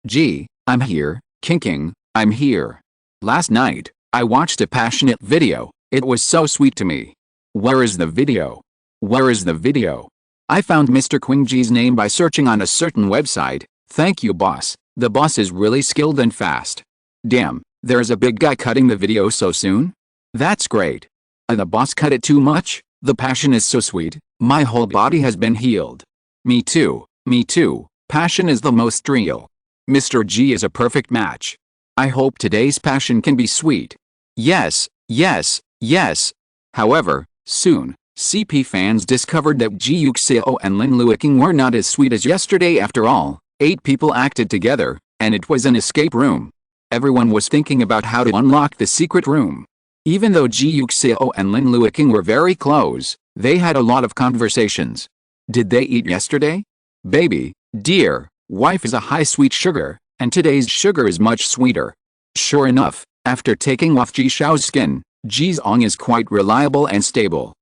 G, I'm here. Kinking, I'm here. Last night, I watched a passionate video. It was so sweet to me. Where is the video? Where is the video? I found Mr. Qingji's name by searching on a certain website. Thank you, boss. The boss is really skilled and fast. Damn, there's a big guy cutting the video so soon? That's great. The boss cut it too much? The passion is so sweet. My whole body has been healed. Me too. Me too. Passion is the most real. Mr. G is a perfect match. I hope today's passion can be sweet. Yes, yes, yes. However, soon, CP fans discovered that Ji Yuxiao and Lin Luoqing were not as sweet as yesterday. After all, 8 people acted together, and it was an escape room. Everyone was thinking about how to unlock the secret room. Even though Ji Yuxiao and Lin Luoqing were very close, they had a lot of conversations. Did they eat yesterday? Baby, dear, wife is a high sweet sugar, and today's sugar is much sweeter. Sure enough, after taking off Ji Xiao's skin, Ji's ong is quite reliable and stable.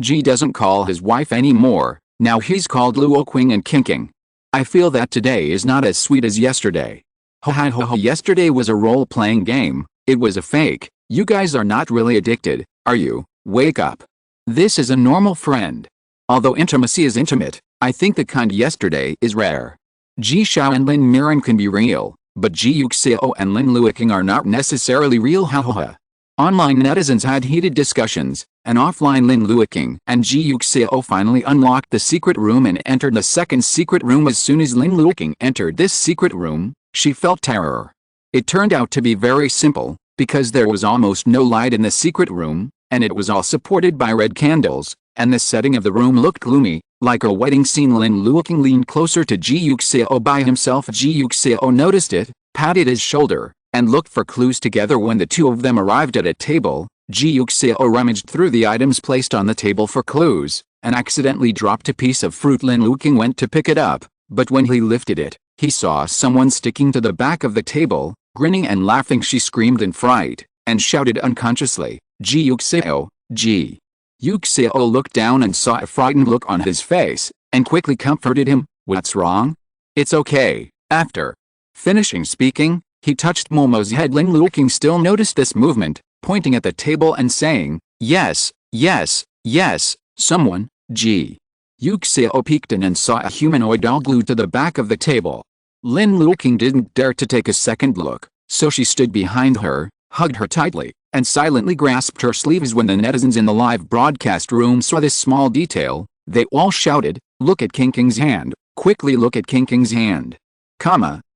Ji doesn't call his wife anymore, now he's called Luoqing and Kinking. I feel that today is not as sweet as yesterday. Ho ha ho ho, yesterday was a role-playing game, it was a fake. You guys are not really addicted, are you? Wake up. This is a normal friend. Although intimacy is intimate, I think the kind yesterday is rare. Ji Yuxiao and Lin Mirren can be real, but Ji Yuxiao and Lin Luoqing are not necessarily real. Ha ha ha. Online netizens had heated discussions, and offline Lin Luoqing and Ji Yuxiao finally unlocked the secret room and entered the second secret room. As soon as Lin Luoqing entered this secret room, she felt terror. It turned out to be very simple, because there was almost no light in the secret room, and it was all supported by red candles, and the setting of the room looked gloomy, like a wedding scene. Lin Luoqing leaned closer to Ji Yuxiao by himself. Ji Yuxiao noticed it, patted his shoulder, and looked for clues together. When the two of them arrived at a table, Ji Yuxiao rummaged through the items placed on the table for clues, and accidentally dropped a piece of fruit. Lin Luoqing went to pick it up, but when he lifted it, he saw someone sticking to the back of the table, grinning and laughing. She screamed in fright, and shouted unconsciously, "Ji Yuxiao, Ji." Yuxiao looked down and saw a frightened look on his face, and quickly comforted him. "What's wrong? It's okay." After finishing speaking, he touched Momo's head. Lin Luoqing still noticed this movement, pointing at the table and saying, "Yes, yes, yes, someone." Ji Yuxiao peeked in and saw a humanoid doll glued to the back of the table. Lin Luoqing didn't dare to take a second look, so she stood behind her, hugged her tightly, and silently grasped her sleeves. When the netizens in the live broadcast room saw this small detail, they all shouted, "Look at King's hand, quickly look at King's hand."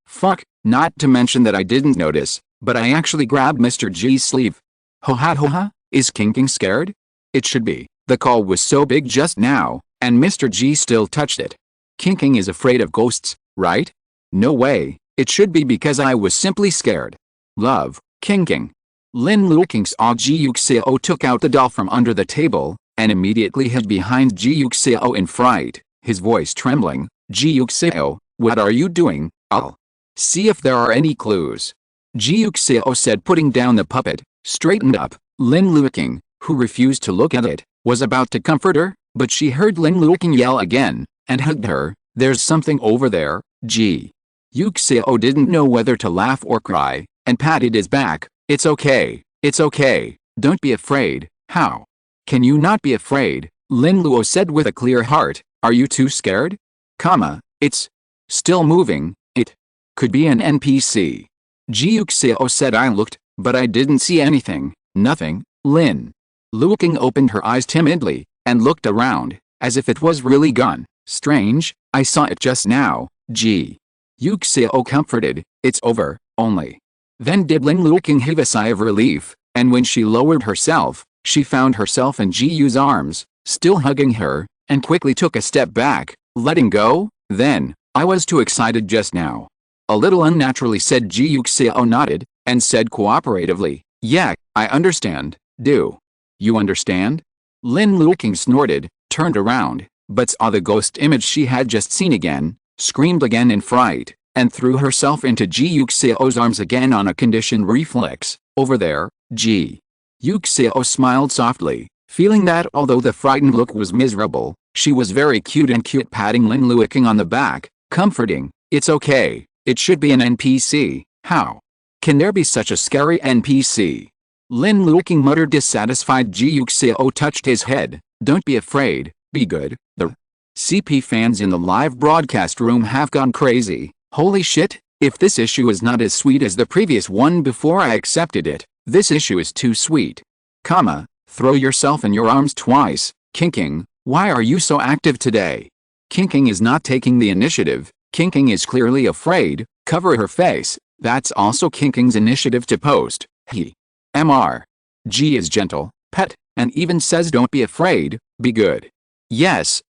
Fuck, not to mention that I didn't notice, but I actually grabbed Mr. G's sleeve. Ho ha, is King scared? It should be, the call was so big just now, and Mr. G still touched it. King is afraid of ghosts, right? No way, it should be because I was simply scared. Love, King. Lin Luoqing saw Ji Yuxiao took out the doll from under the table, and immediately hid behind Ji Yuxiao in fright, his voice trembling. "Ji Yuxiao, what are you doing? I'll see if there are any clues." Ji Yuxiao said, putting down the puppet, straightened up. Lin Luoqing, who refused to look at it, was about to comfort her, but she heard Lin Luoqing yell again, and hugged her, "There's something over there." Ji Yuxiao didn't know whether to laugh or cry, and patted his back. It's okay, don't be afraid." "How can you not be afraid?" Lin Luo said with a clear heart. "Are you too scared? It's still moving, it could be an NPC." Ji Yuxiao said, "I looked, but I didn't see anything." "Nothing?" Lin Luoqing opened her eyes timidly, and looked around, as if it was really gone. "Strange, I saw it just now." Ji Yuxiao comforted, "It's over, only." Then did Lin Luoqing heave a sigh of relief, and when she lowered herself, she found herself in Ji Yu's arms, still hugging her, and quickly took a step back, letting go. "Then, I was too excited just now." A little unnaturally said. Ji Yuxiao nodded, and said cooperatively, "Yeah, I understand. Do you understand?" Lin Luoqing snorted, turned around, but saw the ghost image she had just seen again, screamed again in fright, and threw herself into Ji Yuxiao's arms again on a conditioned reflex. "Over there." Ji Yuxiao smiled softly, feeling that although the frightened look was miserable, she was very cute, patting Lin Luoqing on the back, comforting, "It's okay, it should be an NPC. How can there be such a scary NPC?" Lin Luoqing muttered dissatisfied. Ji Yuxiao touched his head, "Don't be afraid, be good." The CP fans in the live broadcast room have gone crazy. Holy shit, if this issue is not as sweet as the previous one before I accepted it, this issue is too sweet. Throw yourself in your arms twice. King, why are you so active today? King is not taking the initiative. King is clearly afraid. Cover her face. That's also King's initiative to post. He G is gentle, pet, and even says don't be afraid, be good. Yes,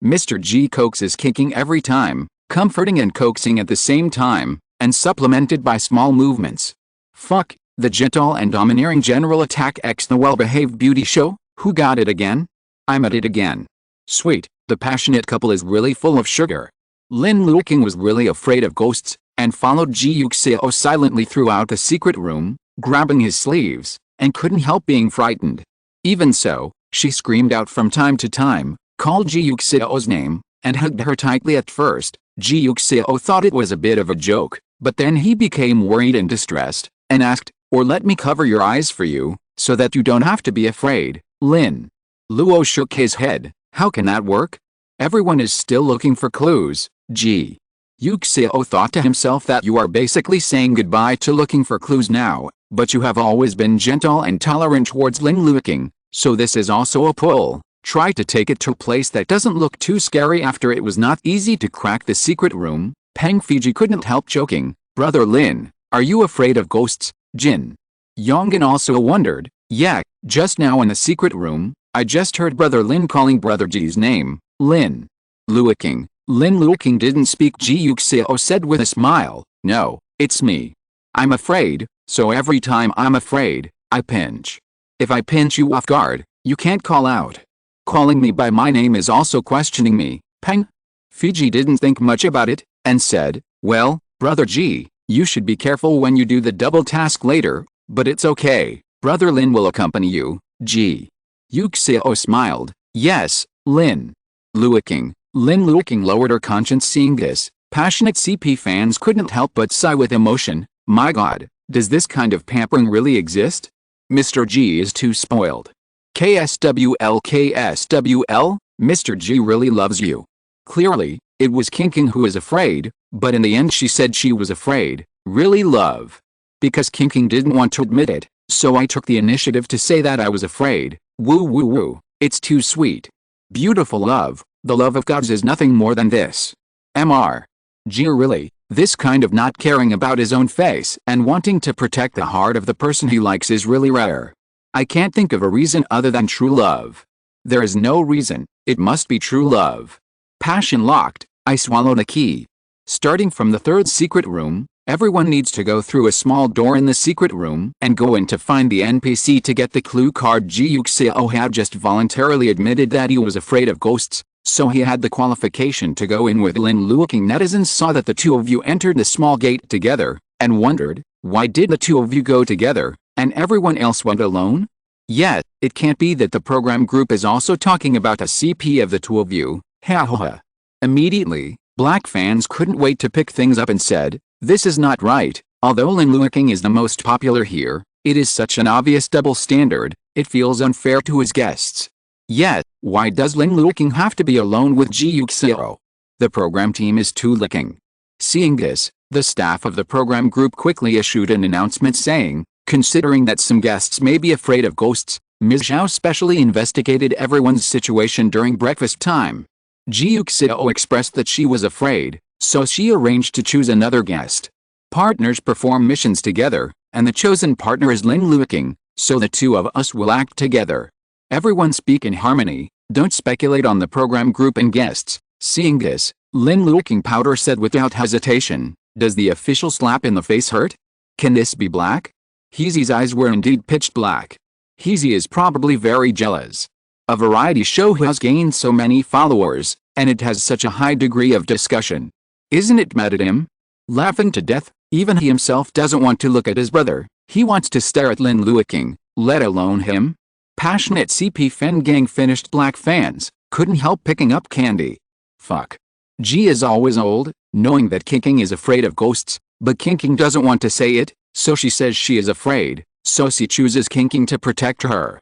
Mr. G coaxes King every time, comforting and coaxing at the same time, and supplemented by small movements. Fuck, the gentle and domineering general attack X the well-behaved beauty show, who got it again? I'm at it again. Sweet, the passionate couple is really full of sugar. Lin Luoqing was really afraid of ghosts, and followed Ji Yuxiao silently throughout the secret room, grabbing his sleeves, and couldn't help being frightened. Even so, she screamed out from time to time, called Ji Yuxiao's name, and hugged her tightly at first. Ji Yuxiao thought it was a bit of a joke, but then he became worried and distressed, and asked, "Or let me cover your eyes for you, so that you don't have to be afraid." Lin Luo shook his head. "How can that work? Everyone is still looking for clues." Ji Yuxiao thought to himself that you are basically saying goodbye to looking for clues now, but you have always been gentle and tolerant towards Lin Luoqing, so this is also a pull. Try to take it to a place that doesn't look too scary. After it was not easy to crack the secret room, Peng Fiji couldn't help joking, "Brother Lin, are you afraid of ghosts?" Jin Yonggan also wondered, "Yeah, just now in the secret room, I just heard Brother Lin calling Brother Ji's name, Lin Luoqing." Lin Luoqing didn't speak. Ji Yuxiao said with a smile, "No, it's me. I'm afraid, so every time I'm afraid, I pinch. If I pinch you off guard, you can't call out. Calling me by my name is also questioning me." Peng Fiji didn't think much about it, and said, "Well, Brother Ji, you should be careful when you do the double task later, but it's okay. Brother Lin will accompany you." Ji Yuxiao smiled, "Yes, Lin Luoqing." Lin Luoqing lowered her conscience seeing this. Passionate CP fans couldn't help but sigh with emotion. My god, does this kind of pampering really exist? Mr. Ji is too spoiled. KSWL KSWL, Mr. Ji really loves you. Clearly, it was Kinking who was afraid, but in the end she said she was afraid. Really love. Because Kinking didn't want to admit it, so I took the initiative to say that I was afraid. Woo woo woo, it's too sweet. Beautiful love, the love of gods is nothing more than this. Mr. Ji really, this kind of not caring about his own face and wanting to protect the heart of the person he likes is really rare. I can't think of a reason other than true love. There is no reason, it must be true love. Passion locked, I swallowed a key. Starting from the third secret room, everyone needs to go through a small door in the secret room and go in to find the NPC to get the clue card. Ji Yuxiao had just voluntarily admitted that he was afraid of ghosts, so he had the qualification to go in with Lin Luoqing. Netizens saw that the two of you entered the small gate together, and wondered, why did the two of you go together, and everyone else went alone? Yet, it can't be that the program group is also talking about a CP of the two of you. Ha ha ha. Immediately, black fans couldn't wait to pick things up and said, "This is not right." Although Lin Luoqing is the most popular here, it is such an obvious double standard, it feels unfair to his guests. Yet, why does Lin Luoqing have to be alone with Ji Yuxiao? The program team is too licking. Seeing this, the staff of the program group quickly issued an announcement saying, considering that some guests may be afraid of ghosts, Ms. Zhao specially investigated everyone's situation during breakfast time. Ji Yuxiao expressed that she was afraid, so she arranged to choose another guest. Partners perform missions together, and the chosen partner is Lin Luoqing, so the two of us will act together. Everyone speak in harmony, don't speculate on the program group and guests. Seeing this, Lin Luoqing powder said without hesitation, "Does the official slap in the face hurt? Can this be black?" Heezy's eyes were indeed pitched black. Heezy is probably very jealous. A variety show has gained so many followers, and it has such a high degree of discussion. Isn't it mad at him? Laughing to death, even he himself doesn't want to look at his brother. He wants to stare at Lin Luoqing, let alone him. Passionate CP fan gang finished black fans, couldn't help picking up candy. Fuck. Ji is always old, knowing that Kinking is afraid of ghosts, but Kinking doesn't want to say it, so she says she is afraid, so she chooses Kinking to protect her.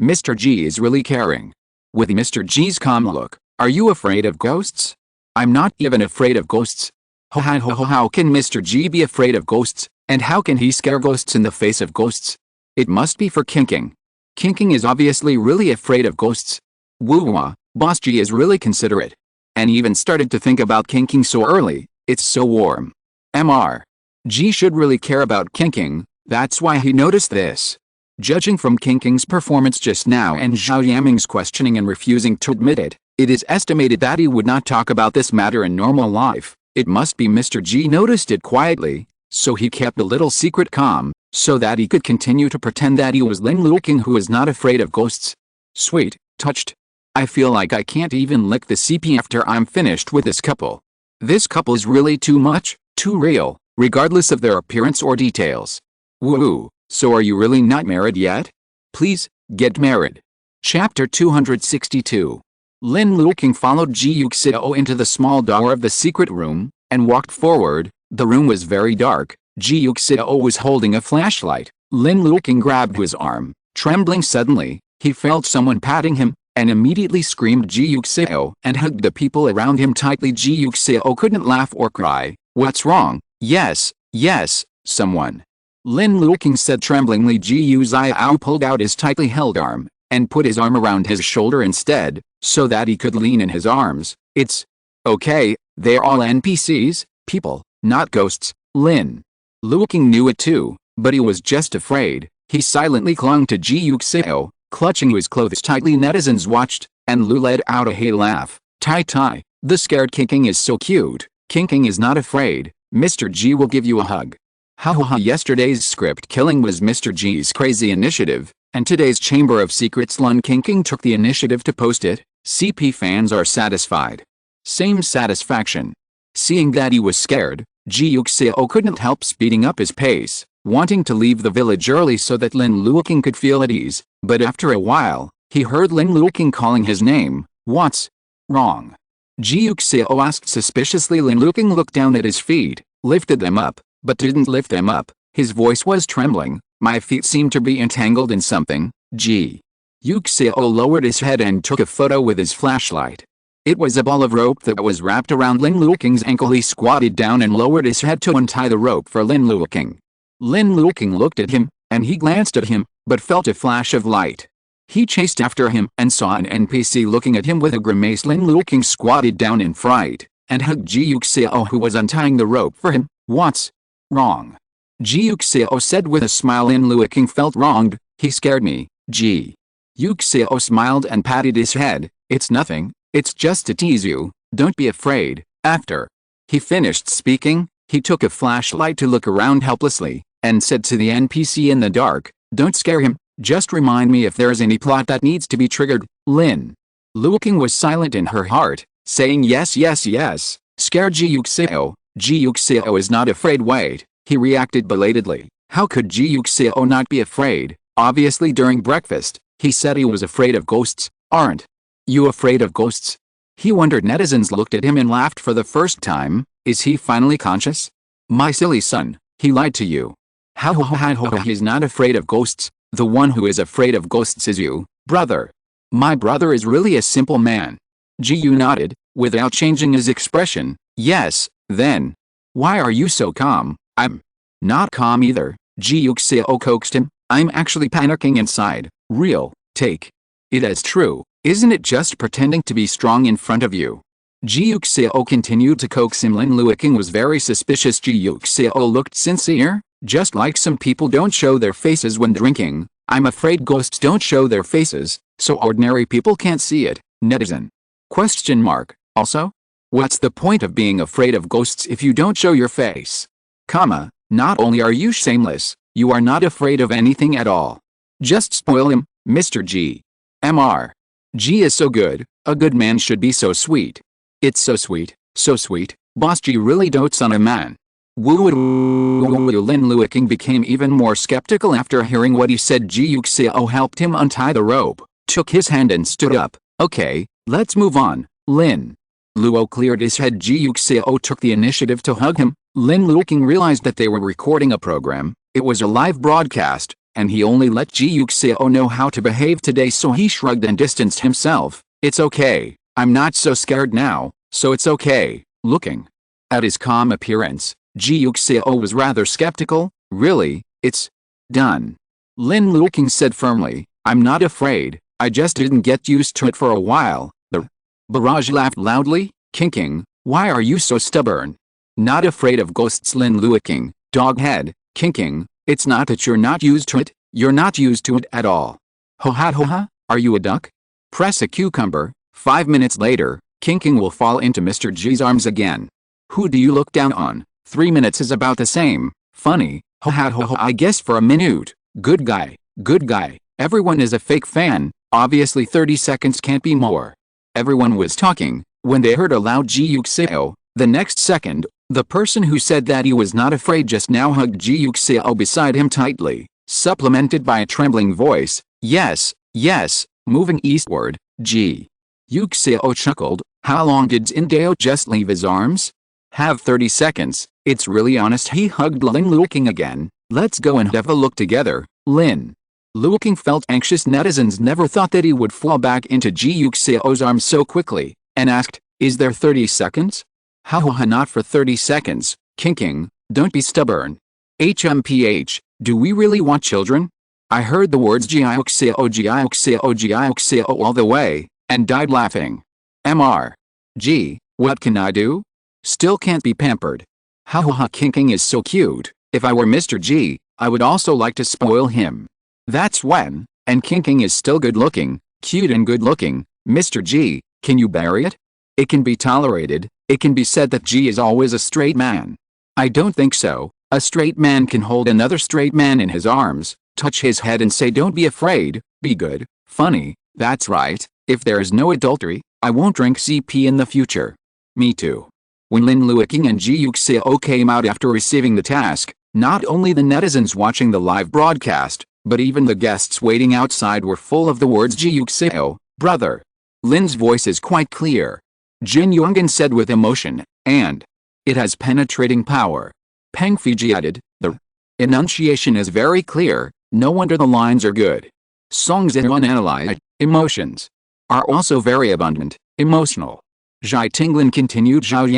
Mr. Ji is really caring. With Mr. Ji's calm look, are you afraid of ghosts? I'm not even afraid of ghosts. How can Mr. Ji be afraid of ghosts, and how can he scare ghosts in the face of ghosts? It must be for Kinking. Kinking is obviously really afraid of ghosts. Woo-wah, Boss Ji is really considerate. And even started to think about Kinking so early, it's so warm. Mr. Ji should really care about Kinking, that's why he noticed this. Judging from Kinking's performance just now and Zhao Yaming's questioning and refusing to admit it, it is estimated that he would not talk about this matter in normal life. It must be Mr. Ji noticed it quietly, so he kept the little secret calm, so that he could continue to pretend that he was Lin Luoqing who is not afraid of ghosts. Sweet, touched. I feel like I can't even lick the CP after I'm finished with this couple. This couple is really too much, too real, regardless of their appearance or details. Woo, so are you really not married yet? Please, get married. Chapter 262. Lin Luoqing followed Ji Yuxiao into the small door of the secret room, and walked forward. The room was very dark. Ji Yuxiao was holding a flashlight. Lin Luoqing grabbed his arm. Trembling suddenly, he felt someone patting him, and immediately screamed Ji Yuxiao and hugged the people around him tightly. Ji Yuxiao couldn't laugh or cry. What's wrong? Yes, someone. Lin Luoqing said tremblingly. Ji Yuxiao pulled out his tightly held arm, and put his arm around his shoulder instead, so that he could lean in his arms. It's okay, they're all NPCs, people, not ghosts. Lin Luoqing knew it too, but he was just afraid. He silently clung to Ji Yuxiao, clutching his clothes tightly. Netizens watched, and Lu let out a hey laugh. Tai, the scared Kinking is so cute. Kinking is not afraid. Mr. G will give you a hug. Ha. Yesterday's script killing was Mr. G's crazy initiative, and today's Chamber of Secrets Lun Kinking took the initiative to post it. CP fans are satisfied. Same satisfaction. Seeing that he was scared, Ji Yuxiao couldn't help speeding up his pace, wanting to leave the village early so that Lin Luoqing could feel at ease, but after a while, he heard Lin Luoqing calling his name. What's wrong? Ji Yuxiao asked suspiciously. Lin Luoqing looked down at his feet, lifted them up, but didn't lift them up. His voice was trembling. My feet seem to be entangled in something. Ji Yuxiao lowered his head and took a photo with his flashlight. It was a ball of rope that was wrapped around Lin Luoqing's ankle. He squatted down and lowered his head to untie the rope for Lin Luoqing. Lin Luoqing looked at him, and he glanced at him, but felt a flash of light. He chased after him and saw an NPC looking at him with a grimace. Lin Luoqing squatted down in fright, and hugged Ji Yuxiao, who was untying the rope for him. What's wrong? Ji Yuxiao said with a smile. Lin Luoqing felt wronged. He scared me. Ji Yuxiao smiled and patted his head. It's nothing, it's just to tease you, don't be afraid. After he finished speaking, he took a flashlight to look around helplessly, and said to the NPC in the dark, don't scare him, just remind me if there's any plot that needs to be triggered. Lin Luoqing was silent in her heart, saying yes. Scared Ji Yuxiao. Ji Yuxiao is not afraid. Wait, he reacted belatedly. How could Ji Yuxiao not be afraid? Obviously during breakfast, he said he was afraid of ghosts. Aren't you afraid of ghosts? He wondered. Netizens looked at him and laughed for the first time. Is he finally conscious? My silly son, he lied to you. He's not afraid of ghosts. The one who is afraid of ghosts is you, brother. My brother is really a simple man. Ji Yu nodded, without changing his expression. Yes, then. Why are you so calm? I'm not calm either. Ji Yuxiao coaxed him. I'm actually panicking inside. Real, take it as true. Isn't it just pretending to be strong in front of you? Ji Yuxiao continued to coax him. Lin Luoqing was very suspicious. Ji Yuxiao looked sincere, just like some people don't show their faces when drinking. I'm afraid ghosts don't show their faces, so ordinary people can't see it. Netizen. ? Also? What's the point of being afraid of ghosts if you don't show your face? Not only are you shameless, you are not afraid of anything at all. Just spoil him, Mr. G. Mr. G is so good, a good man should be so sweet. It's so sweet, Boss G really dotes on a man. Lin Luoqing became even more skeptical after hearing what he said. Ji Yuxiao helped him untie the rope, took his hand and stood up. Okay, let's move on. Lin Luo cleared his head. Ji Yuxiao took the initiative to hug him. Lin Luoqing realized that they were recording a program. It was a live broadcast, and he only let Ji Yuxiao know how to behave today, so he shrugged and distanced himself. It's okay, I'm not so scared now, so it's okay. Looking at his calm appearance, Ji Yuxiao was rather skeptical. Really, it's done. Lin Luoqing said firmly, I'm not afraid, I just didn't get used to it for a while. The barrage laughed loudly. Kinking, why are you so stubborn? Not afraid of ghosts. Lin Luoqing, doghead. Kinking, it's not that you're not used to it, you're not used to it at all. Are you a duck? Press a cucumber. 5 minutes later, Kinking will fall into Mr. G's arms again. Who do you look down on? 3 minutes is about the same. Funny. I guess for a minute. Good guy. Everyone is a fake fan. Obviously 30 seconds can't be more. Everyone was talking when they heard a loud Ji Yuxiao. The next second, the person who said that he was not afraid just now hugged Ji Yuxiao beside him tightly, supplemented by a trembling voice. Yes. Moving eastward, Ji Yuxiao chuckled. How long did Indeo just leave his arms? Have 30 seconds. It's really honest. He hugged Lin Luoqing again. Let's go and have a look together, Lin. Luoqing felt anxious. Netizens never thought that he would fall back into Ji Yuxiao's arms so quickly, and asked, is there 30 seconds? Haha, not for 30 seconds, King, don't be stubborn. HMPH, do we really want children? I heard the words Ji Yuxiao all the way, and died laughing. Mr. G, what can I do? Still can't be pampered. Haha, King is so cute. If I were Mr. G, I would also like to spoil him. That's when, and King is still good looking, cute and good looking. Mr. G, can you bury it? It can be tolerated. It can be said that G is always a straight man. I don't think so. A straight man can hold another straight man in his arms, touch his head and say don't be afraid, be good, funny. That's right. If there is no adultery, I won't drink CP in the future. Me too. When Lin Luoqing and Ji Yuxiao came out after receiving the task, not only the netizens watching the live broadcast, but even the guests waiting outside were full of the words Ji Yuxiao, brother. Lin's voice is quite clear. Jin Yongin said with emotion, and it has penetrating power. Peng Fiji added, the enunciation is very clear, no wonder the lines are good. Songs and unanalyzed emotions are also very abundant, emotional. Zhai Tinglin continued. Zhao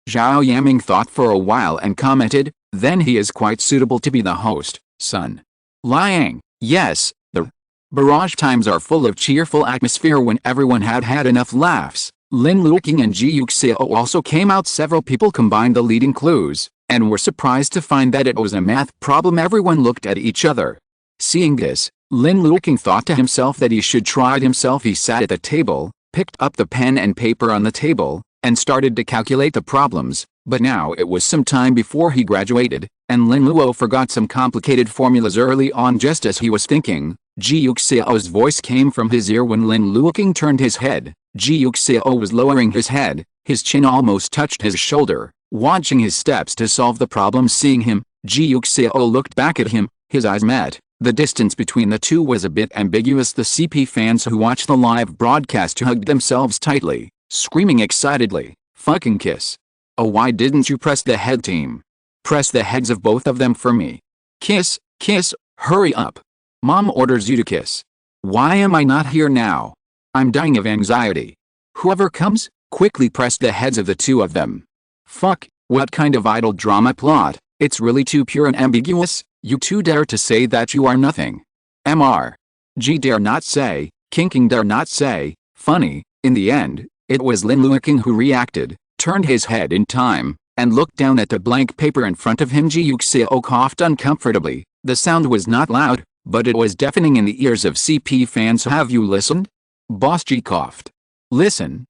Yaming thought for a while and commented, then he is quite suitable to be the host, son. Liang, yes, the barrage times are full of cheerful atmosphere when everyone had had enough laughs. Lin Luoqing and Ji Yuxiao also came out. Several people combined the leading clues, and were surprised to find that it was a math problem. Everyone looked at each other. Seeing this, Lin Luoqing thought to himself that he should try it himself. He sat at the table, picked up the pen and paper on the table, and started to calculate the problems, but now it was some time before he graduated, and Lin Luo forgot some complicated formulas early on. Just as he was thinking, Ji Yuxiao's voice came from his ear. When Lin Luoqing turned his head, Ji Yuxiao was lowering his head, his chin almost touched his shoulder, watching his steps to solve the problem. Seeing him, Ji Yuxiao looked back at him, his eyes met. The distance between the two was a bit ambiguous. The CP fans who watched the live broadcast hugged themselves tightly, screaming excitedly, fucking kiss. Oh, why didn't you press the head, team? Press the heads of both of them for me. Kiss, kiss, hurry up. Mom orders you to kiss. Why am I not here now? I'm dying of anxiety. Whoever comes, quickly press the heads of the two of them. Fuck, what kind of idle drama plot? It's really too pure and ambiguous. You two dare to say that you are nothing. Mr. G dare not say, King dare not say, funny. In the end, it was Lin Luoqing who reacted, turned his head in time, and looked down at the blank paper in front of him. Ji Yuxiao coughed uncomfortably. The sound was not loud, but it was deafening in the ears of CP fans. Have you listened? Boss G coughed. Listen,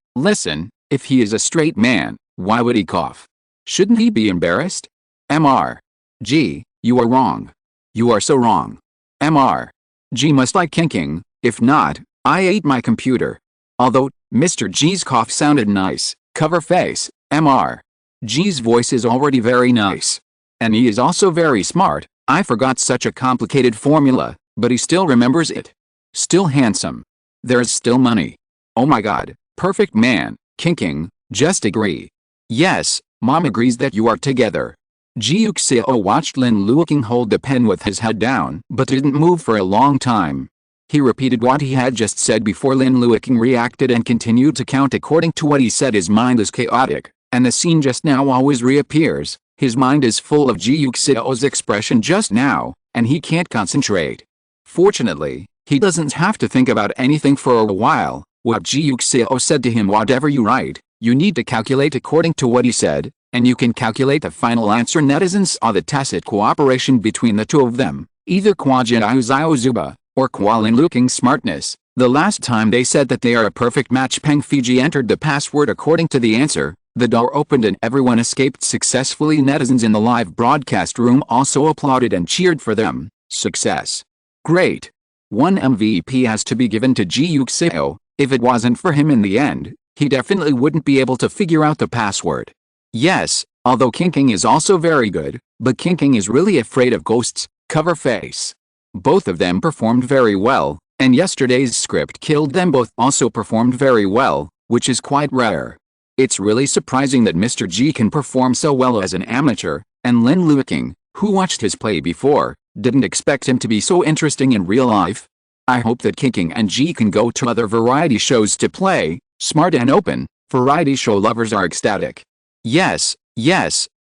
if he is a straight man, why would he cough? Shouldn't he be embarrassed? Mr. G, you are wrong. You are so wrong. Mr. G must like King, if not, I ate my computer. Although, Mr. G's cough sounded nice, cover face, Mr. G's voice is already very nice. And he is also very smart. I forgot such a complicated formula, but he still remembers it. Still handsome. There's still money. Oh my god, perfect man, King, just agree. Yes, Mom agrees that you are together. Ji Yuxiao watched Lin Luoqing hold the pen with his head down but didn't move for a long time. He repeated what he had just said before Lin Luoqing reacted and continued to count according to what he said. His mind is chaotic, and the scene just now always reappears. His mind is full of Ji Yuxiao's expression just now, and he can't concentrate. Fortunately, he doesn't have to think about anything for a while. What Ji Yuxiao said to him: whatever you write, you need to calculate according to what he said, and you can calculate the final answer. Netizens saw the tacit cooperation between the two of them, either Kwa Jiao Zhao Zuba, or Kwa Lin Luoqing's smartness. The last time they said that they are a perfect match. Peng Fiji entered the password according to the answer, the door opened and everyone escaped successfully. Netizens in the live broadcast room also applauded and cheered for them. Success. Great. One MVP has to be given to Ji Yuxiao. If it wasn't for him in the end, he definitely wouldn't be able to figure out the password. Yes, although King is also very good, but King is really afraid of ghosts, cover face. Both of them performed very well. And yesterday's script killed them both. Also performed very well, which is quite rare. It's really surprising that Mr. Ji can perform so well as an amateur, and Lin Luoqing, who watched his play before, didn't expect him to be so interesting in real life. I hope that King and Ji can go to other variety shows to play. Smart and open, variety show lovers are ecstatic. Yes,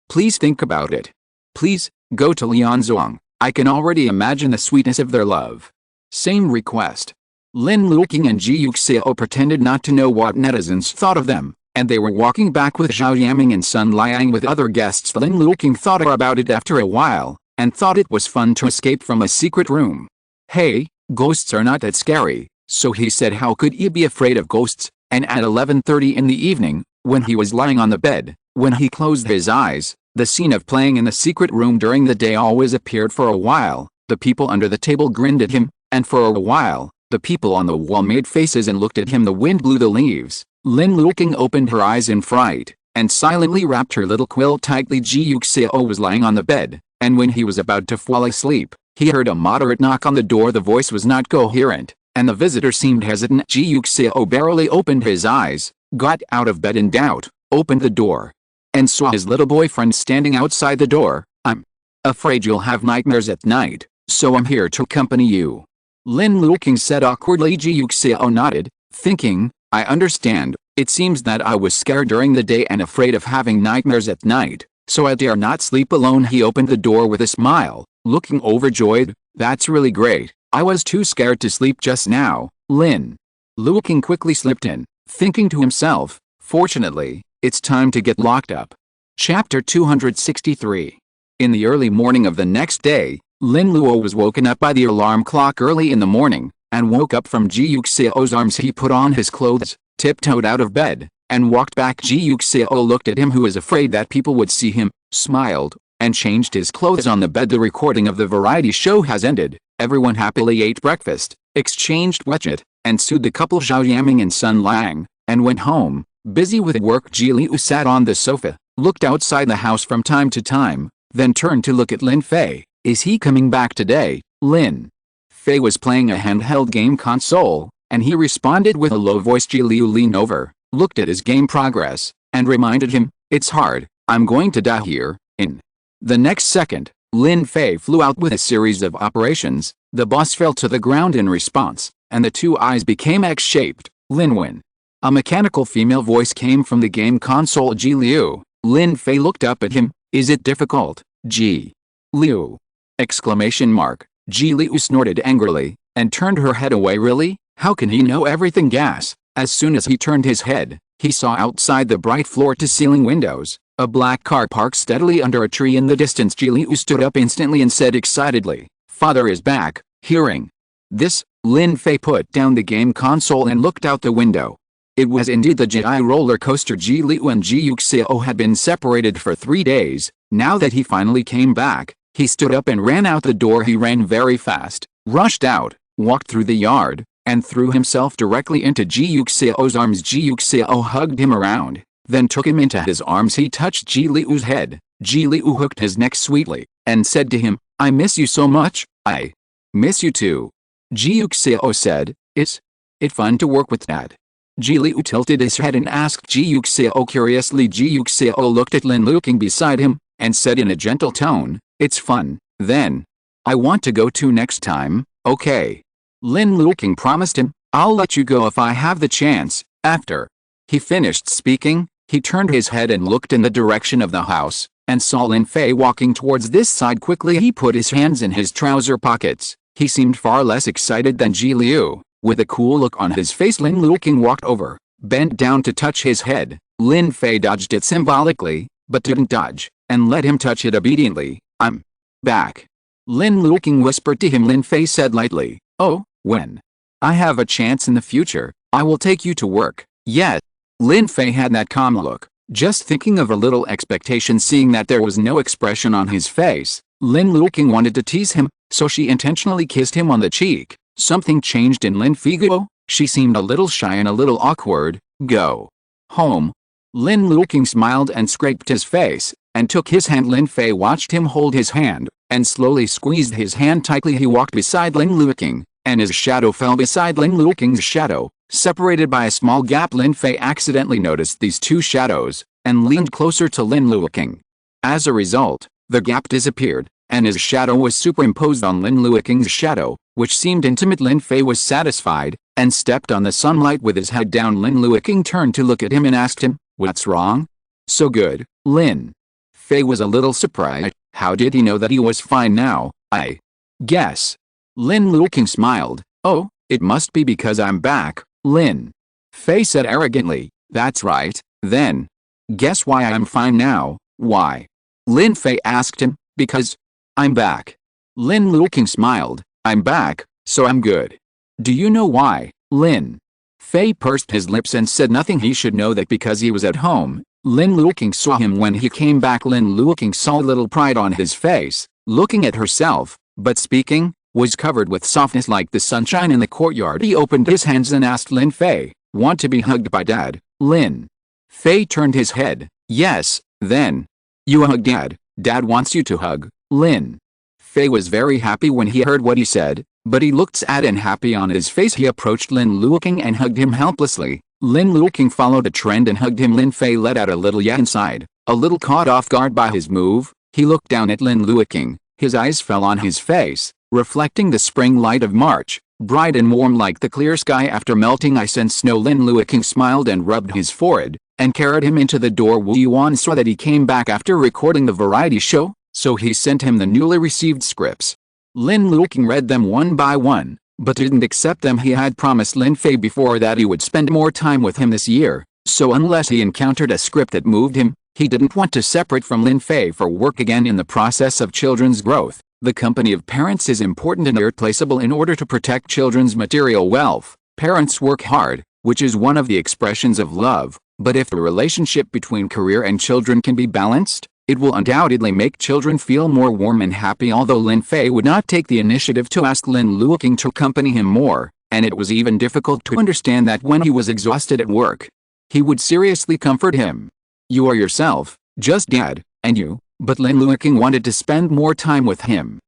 please think about it. Please, go to Lianzong. I can already imagine the sweetness of their love. Same request. Lin Luoqing and Ji Yuxiao pretended not to know what netizens thought of them, and they were walking back with Zhao Yaming and Sun Liang with other guests. Lin Luoqing thought about it after a while, and thought it was fun to escape from a secret room. Hey, ghosts are not that scary, so he said how could he be afraid of ghosts, and at 11:30 in the evening, when he was lying on the bed, when he closed his eyes, the scene of playing in the secret room during the day always appeared. For a while, the people under the table grinned at him, and for a while, the people on the wall made faces and looked at him. The wind blew the leaves. Lin Luoqing opened her eyes in fright, and silently wrapped her little quill tightly. Ji Yuxiao was lying on the bed, and when he was about to fall asleep, he heard a moderate knock on the door. The voice was not coherent, and the visitor seemed hesitant. Ji Yuxiao barely opened his eyes, got out of bed in doubt, opened the door, and saw his little boyfriend standing outside the door. I'm afraid you'll have nightmares at night, so I'm here to accompany you. Lin Luoqing said awkwardly. Ji Yuxiao nodded, thinking, I understand. It seems that I was scared during the day and afraid of having nightmares at night, so I dare not sleep alone. He opened the door with a smile, looking overjoyed. That's really great. I was too scared to sleep just now. Lin Luoqing quickly slipped in, thinking to himself, fortunately, it's time to get locked up. Chapter 263. In the early morning of the next day, Lin Luo was woken up by the alarm clock early in the morning, and woke up from Ji Yuxiao's arms. He put on his clothes, tiptoed out of bed, and walked back. Ji Yuxiao looked at him, who was afraid that people would see him, smiled, and changed his clothes on the bed. The recording of the variety show has ended. Everyone happily ate breakfast, exchanged WeChat, and sued the couple Zhao Yaming and Sun Liang, and went home. Busy with work, Ji Liu sat on the sofa, looked outside the house from time to time, then turned to look at Lin Fei. Is he coming back today? Lin Fei was playing a handheld game console, and he responded with a low voice. Ji Liu leaned over, looked at his game progress, and reminded him, it's hard, I'm going to die here. In the next second, Lin Fei flew out with a series of operations. The boss fell to the ground in response, and the two eyes became X-shaped. Lin Wen. A mechanical female voice came from the game console. Ji Liu. Lin Fei looked up at him. Is it difficult, Ji Liu? Exclamation mark. Ji Liu snorted angrily, and turned her head away. Really? How can he know everything? Gas. As soon as he turned his head, he saw outside the bright floor-to-ceiling windows, a black car parked steadily under a tree in the distance. Ji Liu stood up instantly and said excitedly, Father is back. Hearing this, Lin Fei put down the game console and looked out the window. It was indeed the Ji roller coaster. Ji Liu and Ji Yuxiao had been separated for 3 days. Now that he finally came back, he stood up and ran out the door. He ran very fast, rushed out, walked through the yard, and threw himself directly into Ji Yuxiao's arms. Ji Yuxiao hugged him around, then took him into his arms. He touched Ji Liu's head. Ji Liu hooked his neck sweetly, and said to him, I miss you so much. I miss you too. Ji Yuxiao said, Is it fun to work with Dad? Ji Liu tilted his head and asked Ji Yuxiao curiously. Ji Yuxiao looked at Lin Luoqing beside him, and said in a gentle tone, It's fun, then. I want to go too next time. Okay. Lin Luoqing promised him, I'll let you go if I have the chance. After he finished speaking, he turned his head and looked in the direction of the house, and saw Lin Fei walking towards this side. Quickly he put his hands in his trouser pockets. He seemed far less excited than Ji Liu. With a cool look on his face, Lin Luoqing walked over, bent down to touch his head. Lin Fei dodged it symbolically, but didn't dodge, and let him touch it obediently. I'm back. Lin Luoqing whispered to him. Lin Fei said lightly, Oh, when I have a chance in the future, I will take you to work. Yes. Lin Fei had that calm look, just thinking of a little expectation. Seeing that there was no expression on his face, Lin Luoqing wanted to tease him, so she intentionally kissed him on the cheek. Something changed in Lin Fei. She seemed a little shy and a little awkward. Go home. Lin Luoqing smiled and scraped his face, and took his hand. Lin Fei watched him hold his hand, and slowly squeezed his hand tightly. He walked beside Lin Luoqing, and his shadow fell beside Lin Luoqing's shadow. Separated by a small gap, Lin Fei accidentally noticed these two shadows, and leaned closer to Lin Luoqing. As a result, the gap disappeared, and his shadow was superimposed on Lin Luoqing's shadow, which seemed intimate. Lin Fei was satisfied, and stepped on the sunlight with his head down. Lin Luoqing turned to look at him and asked him, "What's wrong?" "So good." Lin Fei was a little surprised. How did he know that he was fine now? "I guess." Lin Luoqing smiled. "Oh, it must be because I'm back," Lin Fei said arrogantly. "That's right, then. Guess why I'm fine now." "Why?" Lin Fei asked him. "Because I'm back." Lin Luoqing smiled. "I'm back, so I'm good." "Do you know why?" Lin Fei pursed his lips and said nothing. He should know that because he was at home, Lin Luoqing saw him when he came back. Lin Luoqing saw a little pride on his face, looking at herself, but speaking, was covered with softness like the sunshine in the courtyard. He opened his hands and asked Lin Fei, "Want to be hugged by Dad?" Lin Fei turned his head. "Yes." "Then you hug Dad. Dad wants you to hug." Lin Fei was very happy when he heard what he said, but he looked sad and happy on his face. He approached Lin Luoqing and hugged him helplessly. Lin Luoqing followed a trend and hugged him. Lin Fei let out a little yet inside, a little caught off guard by his move. He looked down at Lin Luoqing. His eyes fell on his face, reflecting the spring light of March, bright and warm like the clear sky after melting ice and snow. Lin Luoqing smiled and rubbed his forehead, and carried him into the door. Wu Yuan saw that he came back after recording the variety show, so he sent him the newly received scripts. Lin Luoqing read them one by one, but didn't accept them. He had promised Lin Fei before that he would spend more time with him this year, so unless he encountered a script that moved him, he didn't want to separate from Lin Fei for work again. In the process of children's growth, the company of parents is important and irreplaceable. In order to protect children's material wealth, parents work hard, which is one of the expressions of love, but if the relationship between career and children can be balanced, it will undoubtedly make children feel more warm and happy. Although Lin Fei would not take the initiative to ask Lin Luoqing to accompany him more, and it was even difficult to understand that when he was exhausted at work, he would seriously comfort him. "You are yourself, just Dad, and you." But Lin Luoqing wanted to spend more time with him.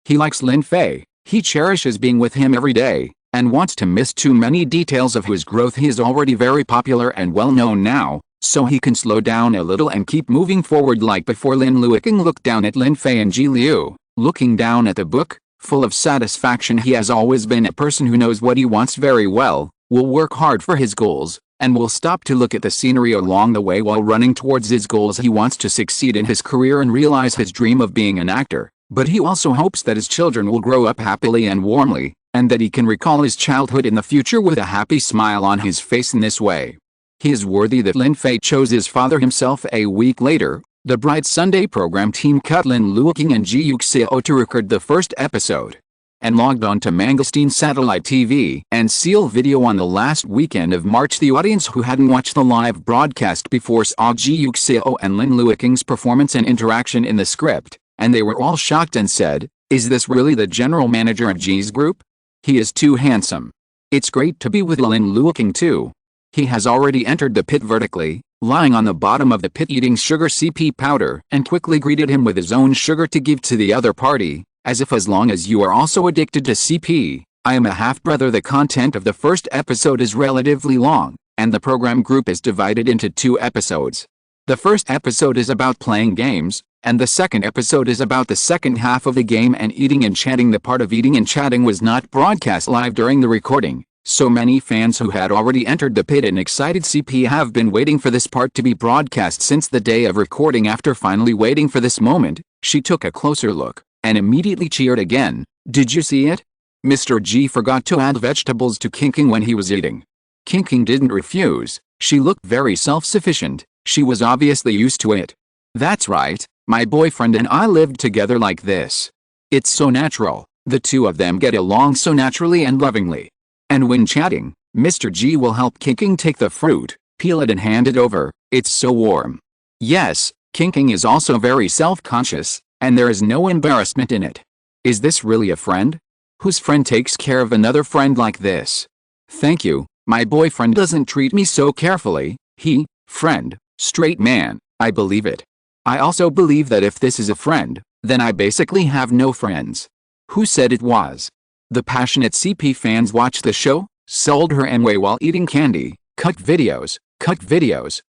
He likes Lin Fei, he cherishes being with him every day, and wants to miss too many details of his growth. He is already very popular and well known now, so he can slow down a little and keep moving forward like before. Lin Luoqing looked down at Lin Fei and Ji Liu, looking down at the book, full of satisfaction. He has always been a person who knows what he wants very well, will work hard for his goals, and will stop to look at the scenery along the way while running towards his goals. He wants to succeed in his career and realize his dream of being an actor, but he also hopes that his children will grow up happily and warmly, and that he can recall his childhood in the future with a happy smile on his face. In this way, he is worthy that Lin Fei chose his father himself. A week later, the Bright Sunday program team cut Lin Luoqing and Ji Yuxiao to record the first episode, and logged on to Mangosteen Satellite TV and Seal Video on the last weekend of March. The audience who hadn't watched the live broadcast before saw Ji Yuxiao and Lin Luoqing's performance and interaction in the script, and they were all shocked and said, "Is this really the general manager of Ji's group? He is too handsome. It's great to be with Lin Luoqing too. He has already entered the pit vertically, lying on the bottom of the pit eating sugar CP powder, and quickly greeted him with his own sugar to give to the other party, as if as long as you are also addicted to CP, I am a half-brother." The content of the first episode is relatively long, and the program group is divided into 2 episodes. The first episode is about playing games, and the second episode is about the second half of the game and eating and chatting. The part of eating and chatting was not broadcast live during the recording, so many fans who had already entered the pit and excited CP have been waiting for this part to be broadcast since the day of recording. After finally waiting for this moment, she took a closer look, and immediately cheered again. "Did you see it? Mr. Ji forgot to add vegetables to King when he was eating." King didn't refuse. She looked very self-sufficient. She was obviously used to it. "That's right, my boyfriend and I lived together like this. It's so natural. The two of them get along so naturally and lovingly. And when chatting, Mr. Ji will help King take the fruit, peel it and hand it over. It's so warm." Yes, King is also very self-conscious, and there is no embarrassment in it. Is this really a friend? Whose friend takes care of another friend like this? Thank you, my boyfriend doesn't treat me so carefully. He, friend, straight man, I believe it. I also believe that if this is a friend, then I basically have no friends. Who said it was? The passionate CP fans watched the show, sold her Amway while eating candy, cut videos,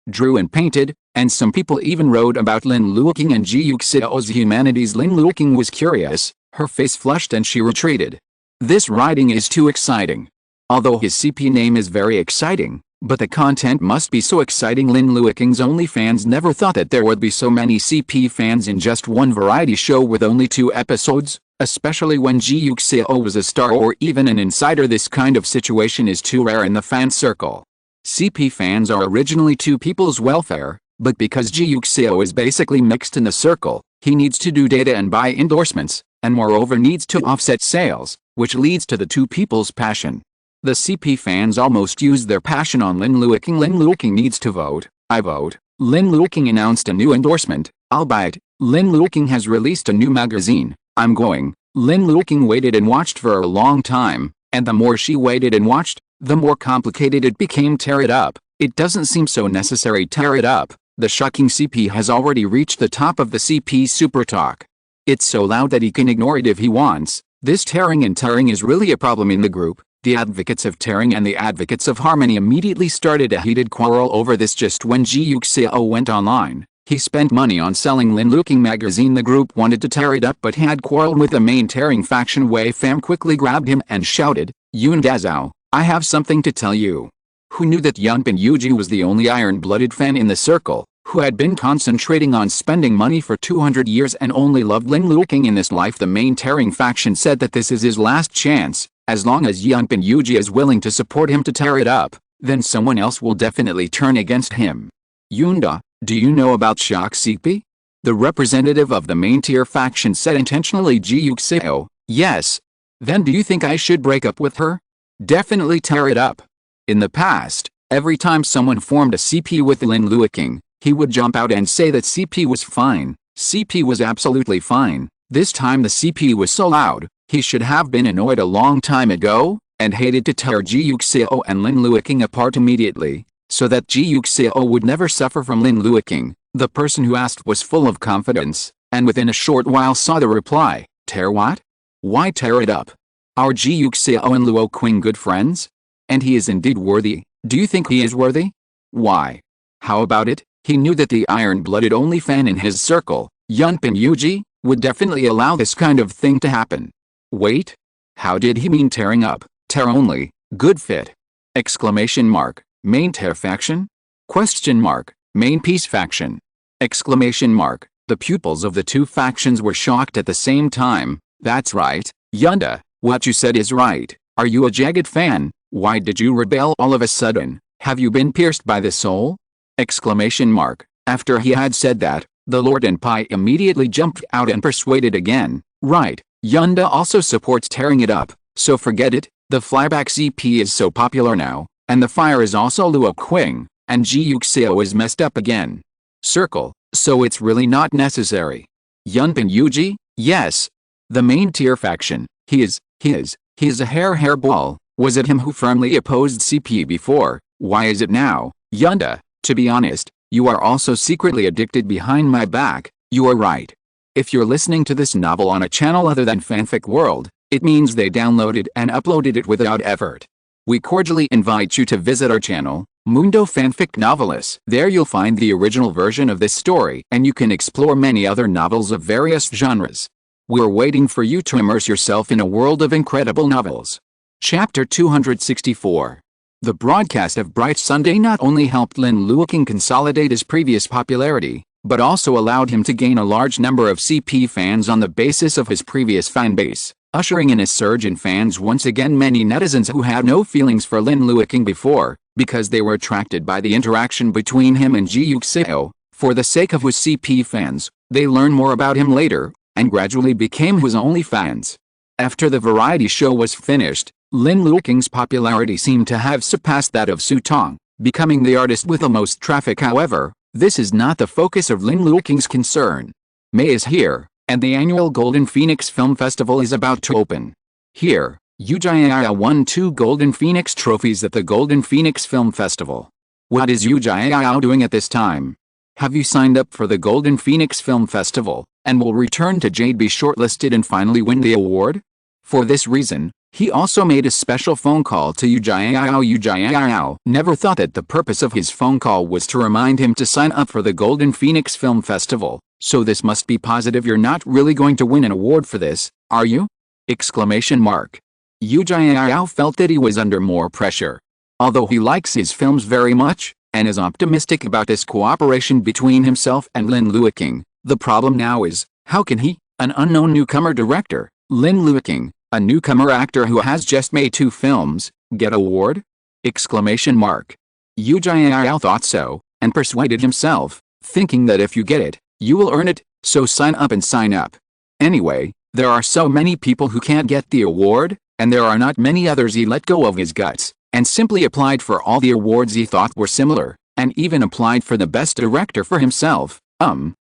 drew and painted, and some people even wrote about Lin Luoqing and Ji Yuxiao's humanities. Lin Luoqing was curious, her face flushed and she retreated. This writing is too exciting. Although his CP name is very exciting, but the content must be so exciting. Lin Luoqing's OnlyFans never thought that there would be so many CP fans in just one variety show with only 2 episodes, especially when Ji Yuxiao was a star or even an insider. This kind of situation is too rare in the fan circle. CP fans are originally to people's welfare, but because Ji Yuxiao is basically mixed in the circle, he needs to do data and buy endorsements, and moreover needs to offset sales, which leads to the 2 people's passion. The CP fans almost used their passion on Lin Luoqing. Lin Luoqing needs to vote. I vote. Lin Luoqing announced a new endorsement. I'll buy it. Lin Luoqing has released a new magazine. I'm going. Lin Luoqing waited and watched for a long time, and the more she waited and watched, the more complicated it became. Tear it up. It doesn't seem so necessary. Tear it up. The shocking CP has already reached the top of the CP super talk. It's so loud that he can ignore it if he wants. This tearing and tearing is really a problem in the group. The advocates of tearing and the advocates of harmony immediately started a heated quarrel over this. Just when Ji Yuxiao went online, he spent money on selling Lin Luoqing magazine. The group wanted to tear it up but had quarreled with the main tearing faction. Wei Fam quickly grabbed him and shouted, Yun Dazao, I have something to tell you. Who knew that Yunpin Yuji was the only iron-blooded fan in the circle, who had been concentrating on spending money for 200 years and only loved Lin Luoqing in this life? The main tearing faction said that this is his last chance. As long as Yunpin Yuji is willing to support him to tear it up, then someone else will definitely turn against him. Yunda, do you know about Shock CP? The representative of the main tier faction said intentionally. Ji Yuxiao, yes. Then do you think I should break up with her? Definitely tear it up. In the past, every time someone formed a CP with Lin Luoqing, he would jump out and say that CP was fine. CP was absolutely fine. This time the CP was so loud, he should have been annoyed a long time ago, and hated to tear Ji Yuxiao and Lin Luoqing apart immediately, so that Ji Yuxiao would never suffer from Lin Luoqing. The person who asked was full of confidence, and within a short while saw the reply, tear what? Why tear it up? Are Ji Yuxiao and Luoqing good friends? And he is indeed worthy. Do you think he is worthy? Why? How about it? He knew that the iron-blooded only fan in his circle, Yunpin Yuji, would definitely allow this kind of thing to happen. Wait? How did he mean tearing up? Tear only. Good fit. Exclamation mark. Main tear faction? Question mark. Main peace faction. Exclamation mark. The pupils of the 2 factions were shocked at the same time. That's right, Yunda, what you said is right. Are you a jagged fan? Why did you rebel all of a sudden? Have you been pierced by the soul? Exclamation mark. After he had said that, the Lord and Pai immediately jumped out and persuaded again. Right, Yunda also supports tearing it up, so forget it. The flyback CP is so popular now, and the fire is also Luoqing, and Ji Yuxiao is messed up again. Circle, so it's really not necessary. Yunpin Yuji, yes. The main tier faction, he is a hairball. Was it him who firmly opposed CP before? Why is it now? Yunda, to be honest, you are also secretly addicted behind my back. You are right. If you're listening to this novel on a channel other than Fanfic World, it means they downloaded and uploaded it without effort. We cordially invite you to visit our channel, Mundo Fanfic Novelis. There you'll find the original version of this story and you can explore many other novels of various genres. We're waiting for you to immerse yourself in a world of incredible novels. Chapter 264. The broadcast of Bright Sunday not only helped Lin Luoqing consolidate his previous popularity, but also allowed him to gain a large number of CP fans on the basis of his previous fanbase, ushering in a surge in fans. Once again, many netizens who had no feelings for Lin Luoqing before, because they were attracted by the interaction between him and Ji Yuxiao, for the sake of his CP fans, they learned more about him later, and gradually became his only fans. After the variety show was finished, Lin Luoqing's popularity seemed to have surpassed that of Su Tong, becoming the artist with the most traffic. However, this is not the focus of Lin Luoqing's concern. May is here, and the annual Golden Phoenix Film Festival is about to open. Here, Yujiao won 2 Golden Phoenix trophies at the Golden Phoenix Film Festival. What is Yujiao doing at this time? Have you signed up for the Golden Phoenix Film Festival, and will return to Jade be shortlisted and finally win the award? For this reason, He also made a special phone call to Yu Jiao. Never thought that the purpose of his phone call was to remind him to sign up for the Golden Phoenix Film Festival. So this must be positive. You're not really going to win an award for this, are you? Exclamation mark. Yu Jiao felt that he was under more pressure. Although he likes his films very much, and is optimistic about this cooperation between himself and Lin Luoqing, the problem now is, how can he, an unknown newcomer director, Lin Luoqing, a newcomer actor who has just made 2 films, get award? Exclamation mark. Yu Jiao thought so, and persuaded himself, thinking that if you get it, you will earn it, so sign up and sign up. Anyway, there are so many people who can't get the award, and there are not many others. He let go of his guts, and simply applied for all the awards he thought were similar, and even applied for the best director for himself.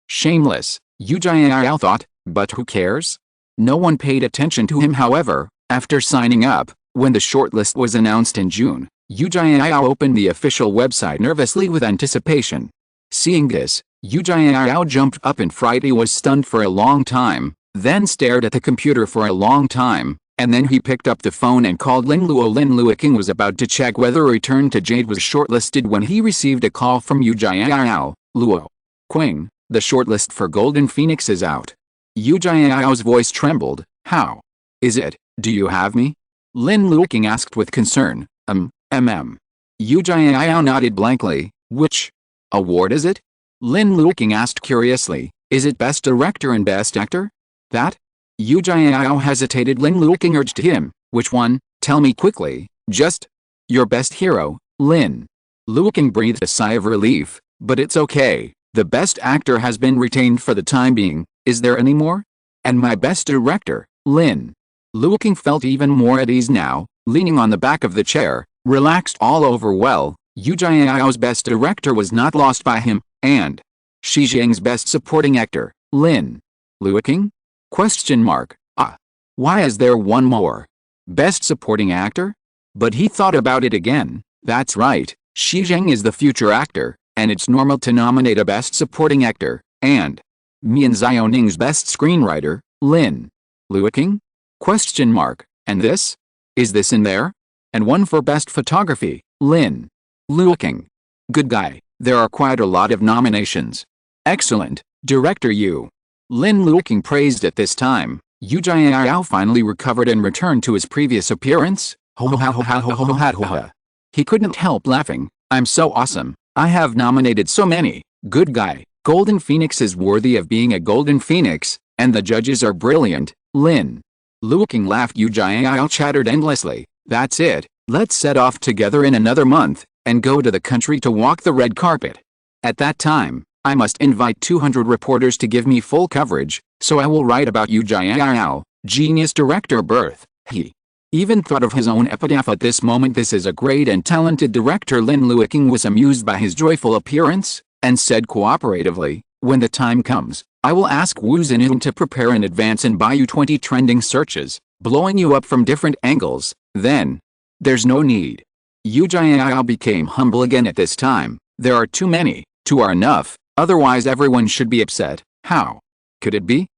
Shameless, Yu Jiao thought, but who cares? No one paid attention to him. However, after signing up, when the shortlist was announced in June, Yu Jiao opened the official website nervously with anticipation. Seeing this, Yu Jiao jumped up in fright. He was stunned for a long time, then stared at the computer for a long time, and then he picked up the phone and called Lin Luo. Lin Luoqing was about to check whether Return to Jade was shortlisted when he received a call from Yu Jiao. Luoqing, the shortlist for Golden Phoenix is out. Yu Jiao's voice trembled. How? Is it? Do you have me? Lin Luoqing asked with concern. Yu Jiao nodded blankly. Which award is it? Lin Luoqing asked curiously. Is it Best Director and Best Actor? That? Yu Jiao hesitated. Lin Luoqing urged him. Which one? Tell me quickly. Just your best hero, Lin. Luoqing breathed a sigh of relief. But it's okay. The Best Actor has been retained for the time being. Is there any more? And my Best Director, Lin. Luoqing felt even more at ease now, leaning on the back of the chair, relaxed all over. Well, Yu Jiao's Best Director was not lost by him, and Shi Zhang's Best Supporting Actor, Lin Luoqing? Why is there one more? Best Supporting Actor? But he thought about it again. That's right, Shi Zhang is the future actor, and it's normal to nominate a Best Supporting Actor, and Mian Xiaoning's Best Screenwriter, Lin Luoqing? And this? Is this in there? And one for Best Photography, Lin Luoqing. Good guy, there are quite a lot of nominations. Excellent, Director Yu. Lin Luoqing praised at this time. Yu Jiao finally recovered and returned to his previous appearance. He couldn't help laughing. I'm so awesome. I have nominated so many. Good guy. Golden Phoenix is worthy of being a Golden Phoenix, and the judges are brilliant. Lin Luoqing laughed. Yu Jiao chattered endlessly. That's it. Let's set off together in another month, and go to the country to walk the red carpet. At that time, I must invite 200 reporters to give me full coverage, so I will write about Yu Jiao, genius director birth. He even thought of his own epitaph at this moment. This is a great and talented director. Lin Luoqing was amused by his joyful appearance, and said cooperatively, when the time comes, I will ask Wu Zhenyin to prepare in advance and buy you 20 trending searches, blowing you up from different angles. Then, there's no need. Yu Jiao became humble again at this time. There are too many. 2 are enough, otherwise everyone should be upset. How could it be?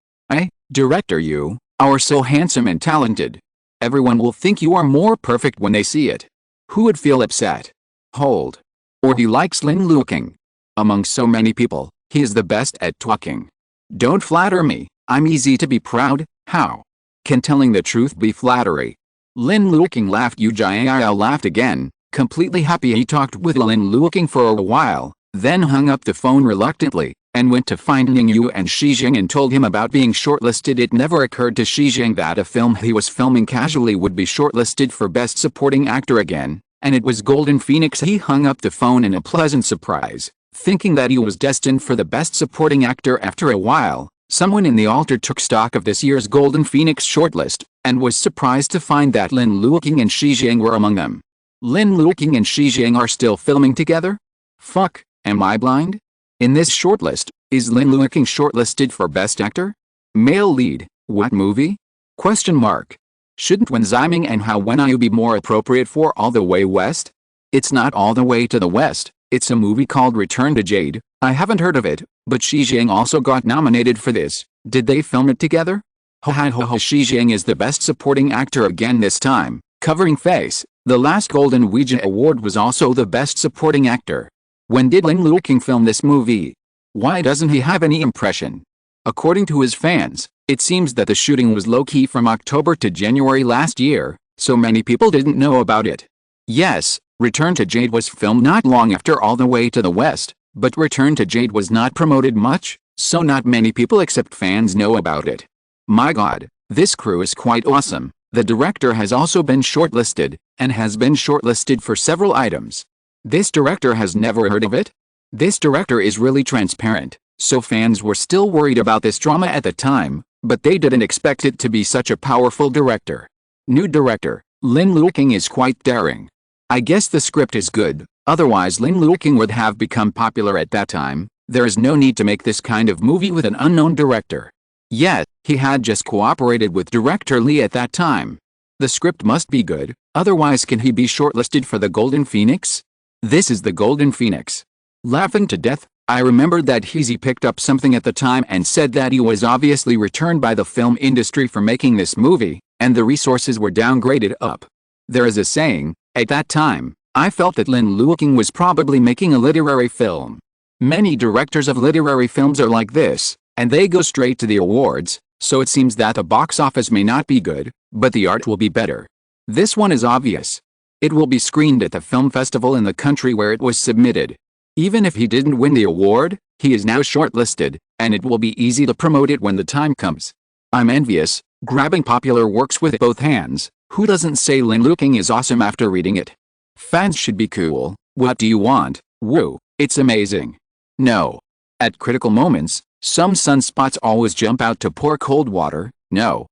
Director Yu, are so handsome and talented. Everyone will think you are more perfect when they see it. Who would feel upset? Hold. Or he likes Lin Luoqing. Among so many people, he is the best at talking. Don't flatter me. I'm easy to be proud. How can telling the truth be flattery? Lin Luoqing laughed. Yu Jiao laughed again, completely happy. He talked with Lin Luoqing for a while, then hung up the phone reluctantly, and went to find Ning Yu and Shi Zhang and told him about being shortlisted. It never occurred to Shi Zhang that a film he was filming casually would be shortlisted for Best Supporting Actor again, and it was Golden Phoenix. He hung up the phone in a pleasant surprise, thinking that he was destined for the Best Supporting Actor. After a while, someone in the altar took stock of this year's Golden Phoenix shortlist, and was surprised to find that Lin Luoqing and Shi Zhang were among them. Lin Luoqing and Shi Zhang are still filming together? Fuck, am I blind? In this shortlist, is Lin Luoqing shortlisted for Best Actor? Male lead, what movie? Shouldn't When Ziming and How When You be more appropriate for All the Way West? It's not All the Way to the West, it's a movie called Return to Jade. I haven't heard of it, but Shi Zhang also got nominated for this. Did they film it together? Shi Jiang is the best supporting actor again this time, covering face. The last Golden Ouija Award was also the best supporting actor. When did Lin Luoqing film this movie? Why doesn't he have any impression? According to his fans, it seems that the shooting was low-key from October to January last year, so many people didn't know about it. Yes, Return to Jade was filmed not long after All the Way to the West, but Return to Jade was not promoted much, so not many people except fans know about it. My god, this crew is quite awesome. The director has also been shortlisted, and has been shortlisted for several items. This director has never heard of it? This director is really transparent, so fans were still worried about this drama at the time, but they didn't expect it to be such a powerful director. New director, Lin Luoqing is quite daring. I guess the script is good, otherwise Lin Luoqing would have become popular at that time. There is no need to make this kind of movie with an unknown director. Yet, he had just cooperated with director Li at that time. The script must be good, otherwise can he be shortlisted for the Golden Phoenix? This is the Golden Phoenix. Laughing to death, I remembered that Heezy picked up something at the time and said that he was obviously returned by the film industry for making this movie, and the resources were downgraded up. There is a saying, at that time, I felt that Lin Luoqing was probably making a literary film. Many directors of literary films are like this, and they go straight to the awards, so it seems that the box office may not be good, but the art will be better. This one is obvious. It will be screened at the film festival in the country where it was submitted. Even if he didn't win the award, he is now shortlisted, and it will be easy to promote it when the time comes. I'm envious, grabbing popular works with both hands. Who doesn't say Lin Luoqing is awesome after reading it? Fans should be cool. What do you want? Woo, it's amazing. No. At critical moments, some sunspots always jump out to pour cold water. No,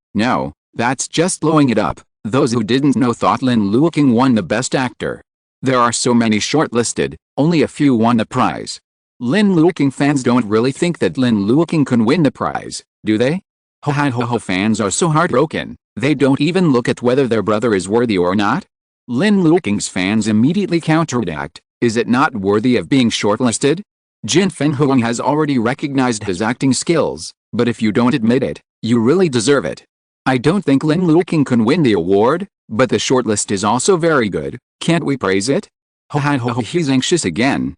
that's just blowing it up. Those who didn't know thought Lin Luoqing won the best actor. There are so many shortlisted, only a few won the prize. Lin Luoqing fans don't really think that Lin Luoqing can win the prize, do they? Fans are so heartbroken, they don't even look at whether their brother is worthy or not. Lin Luoqing's fans immediately counteract, is it not worthy of being shortlisted? Jin Fenghuang has already recognized his acting skills, but if you don't admit it, you really deserve it. I don't think Lin Luoqing can win the award, but the shortlist is also very good, can't we praise it? He's anxious again,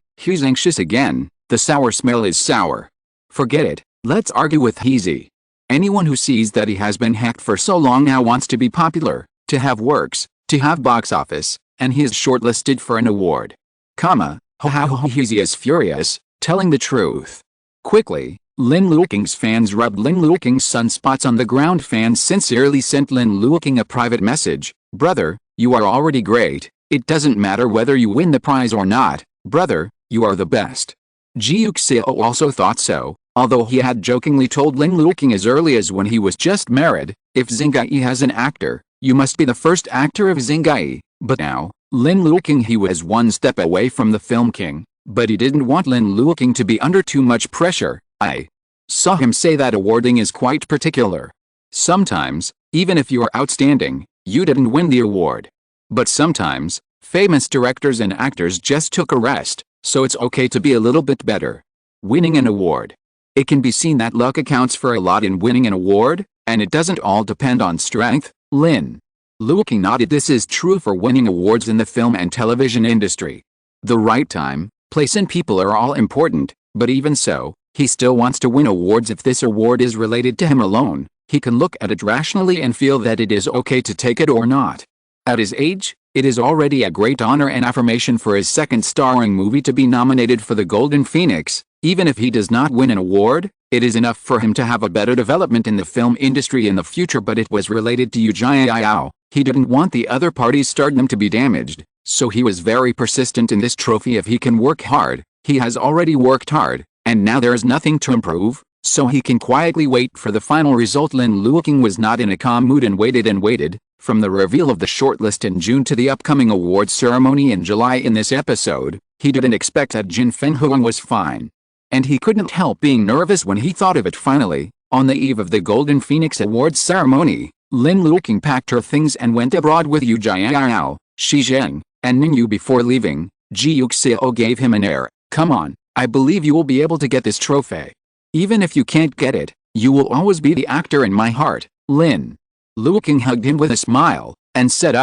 the sour smell is sour. Forget it, let's argue with Heezy. Anyone who sees that he has been hacked for so long now wants to be popular, to have works, to have box office, and he is shortlisted for an award. Heezy is furious, telling the truth. Quickly, Lin Luoqing's fans rubbed Lin Luoqing's sunspots on the ground. Fans sincerely sent Lin Luoqing a private message. Brother, you are already great, it doesn't matter whether you win the prize or not, brother, you are the best. Ji Yuxiao also thought so, although he had jokingly told Lin Luoqing as early as when he was just married, if Xingai has an actor, you must be the first actor of Xingai. But now, Lin Luoqing he was one step away from the film king, but he didn't want Lin Luoqing to be under too much pressure. I saw him say that awarding is quite particular. Sometimes, even if you are outstanding, you didn't win the award. But sometimes, famous directors and actors just took a rest, so it's okay to be a little bit better. Winning an award. It can be seen that luck accounts for a lot in winning an award, and it doesn't all depend on strength. Lin Luoqing nodded. This is true for winning awards in the film and television industry. The right time, place and people are all important, but even so, he still wants to win awards. If this award is related to him alone, he can look at it rationally and feel that it is okay to take it or not. At his age, it is already a great honor and affirmation for his second starring movie to be nominated for the Golden Phoenix. Even if he does not win an award, it is enough for him to have a better development in the film industry in the future. But it was related to Ji Yuxiao. He didn't want the other party's stardom to be damaged, so he was very persistent in this trophy. If he can work hard, he has already worked hard, and now there is nothing to improve, so he can quietly wait for the final result. Lin Luoqing was not in a calm mood and waited. From the reveal of the shortlist in June to the upcoming awards ceremony in July in this episode, he didn't expect that Jin Fenghuang was fine. And he couldn't help being nervous when he thought of it. Finally, on the eve of the Golden Phoenix Awards ceremony, Lin Luoqing packed her things and went abroad with Yu Jiao, Shi Jiang, and Ningyu. Before leaving, Ji Yuxiao gave him an air. Come on, I believe you will be able to get this trophy. Even if you can't get it, you will always be the actor in my heart. Lin Luoqing hugged him with a smile, and said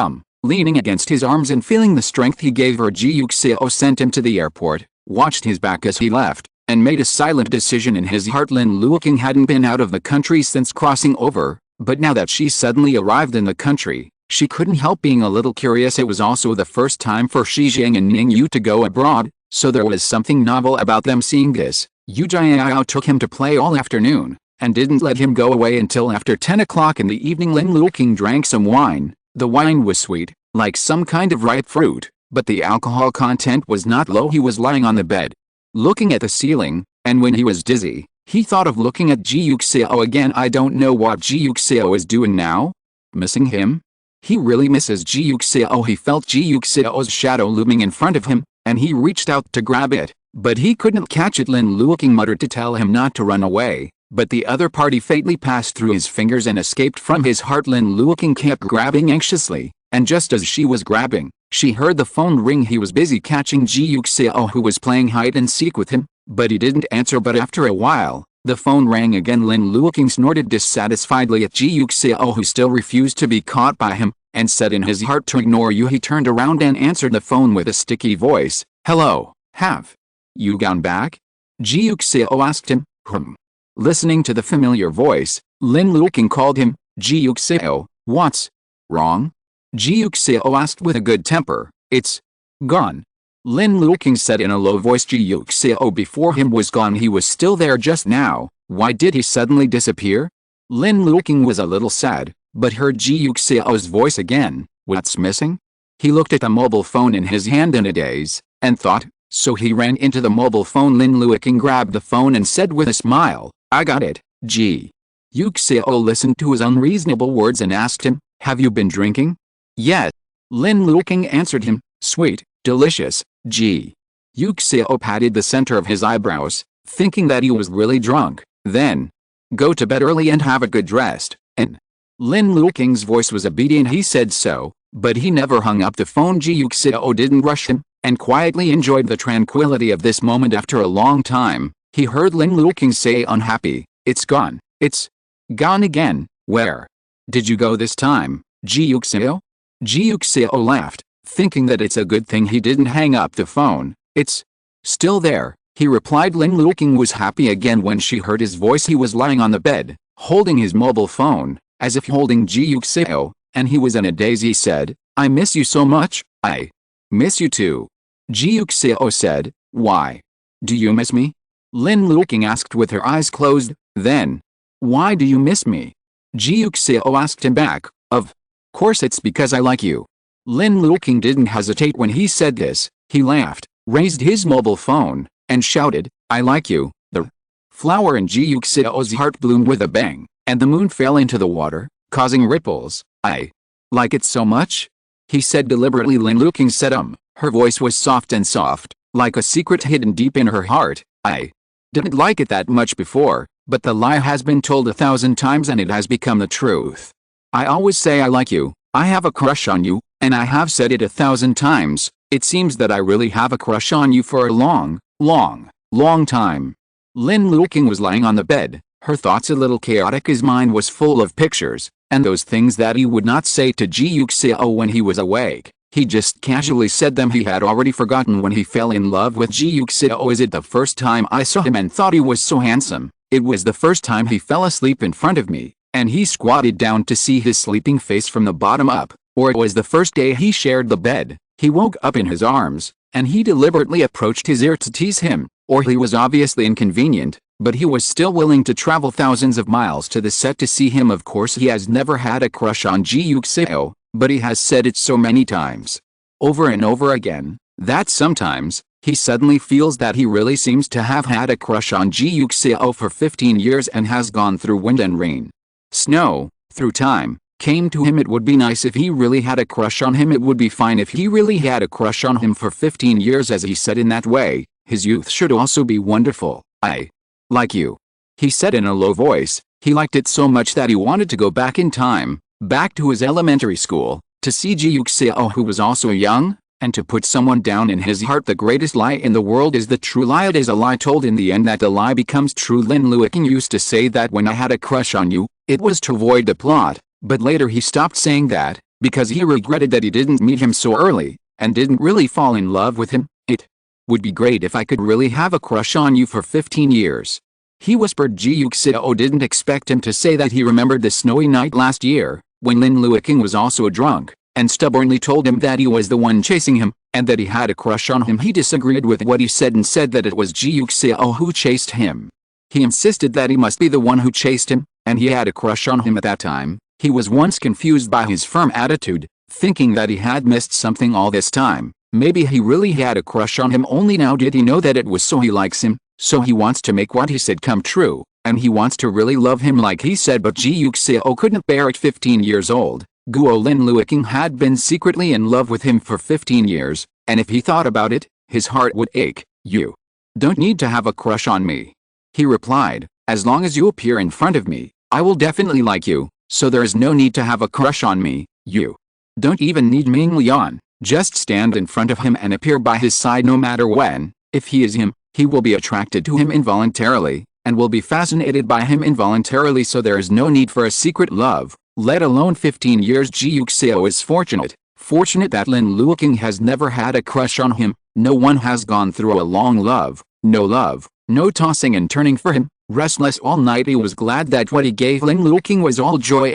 leaning against his arms and feeling the strength he gave her. Ji Yuxiao sent him to the airport, watched his back as he left, and made a silent decision in his heart. Lin Luoqing hadn't been out of the country since crossing over, but now that she suddenly arrived in the country, she couldn't help being a little curious. It was also the first time for Shijiang and Ningyu to go abroad, so there was something novel about them seeing this. Yu Jiao took him to play all afternoon, and didn't let him go away until after 10 o'clock in the evening. Lin Luoqing drank some wine. The wine was sweet, like some kind of ripe fruit, but the alcohol content was not low. He was lying on the bed, looking at the ceiling, and when he was dizzy, he thought of looking at Ji Yuxiao again. I don't know what Ji Yuxiao is doing now. Missing him? He really misses Ji Yuxiao. He felt Ji Yuxiao's shadow looming in front of him, and he reached out to grab it, but he couldn't catch it. Lin Luoqing muttered to tell him not to run away, but the other party fatally passed through his fingers and escaped from his heart. Lin Luoqing kept grabbing anxiously, and just as she was grabbing, she heard the phone ring. He was busy catching Ji Yuxiao, who was playing hide and seek with him, but he didn't answer. But after a while, the phone rang again. Lin Luoqing snorted dissatisfiedly at Ji Yuxiao, who still refused to be caught by him, and said in his heart, to ignore you. He turned around and answered the phone with a sticky voice. Hello, have you gone back? Ji Yuxiao asked him. Listening to the familiar voice, Lin Luoqing called him. Ji Yuxiao, what's wrong? Ji Yuxiao asked with a good temper. It's gone. Lin Luoqing said in a low voice. Ji Yuxiao before him was gone. He was still there just now. Why did he suddenly disappear? Lin Luoqing was a little sad, but heard Ji Yuxiao's voice again. What's missing? He looked at the mobile phone in his hand in a daze, and thought, so he ran into the mobile phone. Lin Luoqing grabbed the phone and said with a smile, I got it. Ji Yuxiao listened to his unreasonable words and asked him, have you been drinking? Yes. Lin Luoqing answered him. Sweet, delicious. Ji Yuxiao patted the center of his eyebrows, thinking that he was really drunk. Then, go to bed early and have a good rest. And Lin Luoqing's voice was obedient. He said so, but he never hung up the phone. Ji Yuxiao didn't rush him, and quietly enjoyed the tranquility of this moment. After a long time, he heard Lin Luoqing say unhappy, it's gone. It's gone again. Where did you go this time, Ji Yuxiao? Ji Yuxiao laughed, thinking that it's a good thing he didn't hang up the phone. It's still there, he replied. Lin Luoqing was happy again when she heard his voice. He was lying on the bed, holding his mobile phone, as if holding Ji Yuxiao, and he was in a daze. He said, I miss you so much. I miss you too. Ji Yuxiao said, why do you miss me? Lin Luoqing asked with her eyes closed. Then, why do you miss me? Ji Yuxiao asked him back. Of course it's because I like you. Lin Luoqing didn't hesitate when he said this. He laughed, raised his mobile phone, and shouted, I like you. The flower in Ji Yuxiao's heart bloomed with a bang, and the moon fell into the water, causing ripples. I like it so much, he said deliberately. Lin Luoqing said her voice was soft, like a secret hidden deep in her heart. I didn't like it that much before, but the lie has been told 1,000 times and it has become the truth. I always say I like you, I have a crush on you, and I have said it 1,000 times. It seems that I really have a crush on you for a long time. Lin Luoqing was lying on the bed, her thoughts a little chaotic. His mind was full of pictures, and those things that he would not say to Ji Yuxiao when he was awake. He just casually said them. He had already forgotten when he fell in love with Ji Yuxiao. Is it the first time I saw him and thought he was so handsome? It was the first time he fell asleep in front of me, and he squatted down to see his sleeping face from the bottom up. Or it was the first day he shared the bed. He woke up in his arms, and he deliberately approached his ear to tease him. Or he was obviously inconvenient, but he was still willing to travel thousands of miles to the set to see him. Of course he has never had a crush on Ji Yuxiao, but he has said it so many times, over and over again, that sometimes, he suddenly feels that he really seems to have had a crush on Ji Yuxiao for 15 years and has gone through wind and rain, snow, through time, came to him. It would be nice if he really had a crush on him. It would be fine if he really had a crush on him for 15 years, as he said in that way. His youth should also be wonderful. I like you, he said in a low voice. He liked it so much that he wanted to go back in time, back to his elementary school, to see Ji Yuxiao, who was also young, and to put someone down in his heart. The greatest lie in the world is the true lie. It is a lie told in the end that the lie becomes true. Lin Luoqing used to say that when I had a crush on you, It was to avoid the plot, but later he stopped saying that, because he regretted that he didn't meet him so early, and didn't really fall in love with him. It would be great if I could really have a crush on you for 15 years. He whispered. Ji Yuxiao didn't expect him to say that. He remembered the snowy night last year, when Lin Luoqing was also drunk, and stubbornly told him that he was the one chasing him, and that he had a crush on him. He disagreed with what he said and said that it was Ji Yuxiao who chased him. He insisted that he must be the one who chased him, and he had a crush on him at that time. He was once confused by his firm attitude, thinking that he had missed something all this time. Maybe he really had a crush on him, only now did he know that it was so he likes him, so he wants to make what he said come true, and he wants to really love him like he said. But Ji Yuxiao couldn't bear it. 15 years old, Guo Lin Luoqing had been secretly in love with him for 15 years, and if he thought about it, his heart would ache. You don't need to have a crush on me, he replied. As long as you appear in front of me, I will definitely like you, so there is no need to have a crush on me. You don't even need Ming Lian, just stand in front of him and appear by his side no matter when. If he is him, he will be attracted to him involuntarily, and will be fascinated by him involuntarily, so there is no need for a secret love, let alone 15 years. Ji Yuxiao is fortunate that Lin Luoqing has never had a crush on him. No one has gone through a long love, no tossing and turning for him. Restless all night, he was glad that what he gave Lin Luoqing was all joy,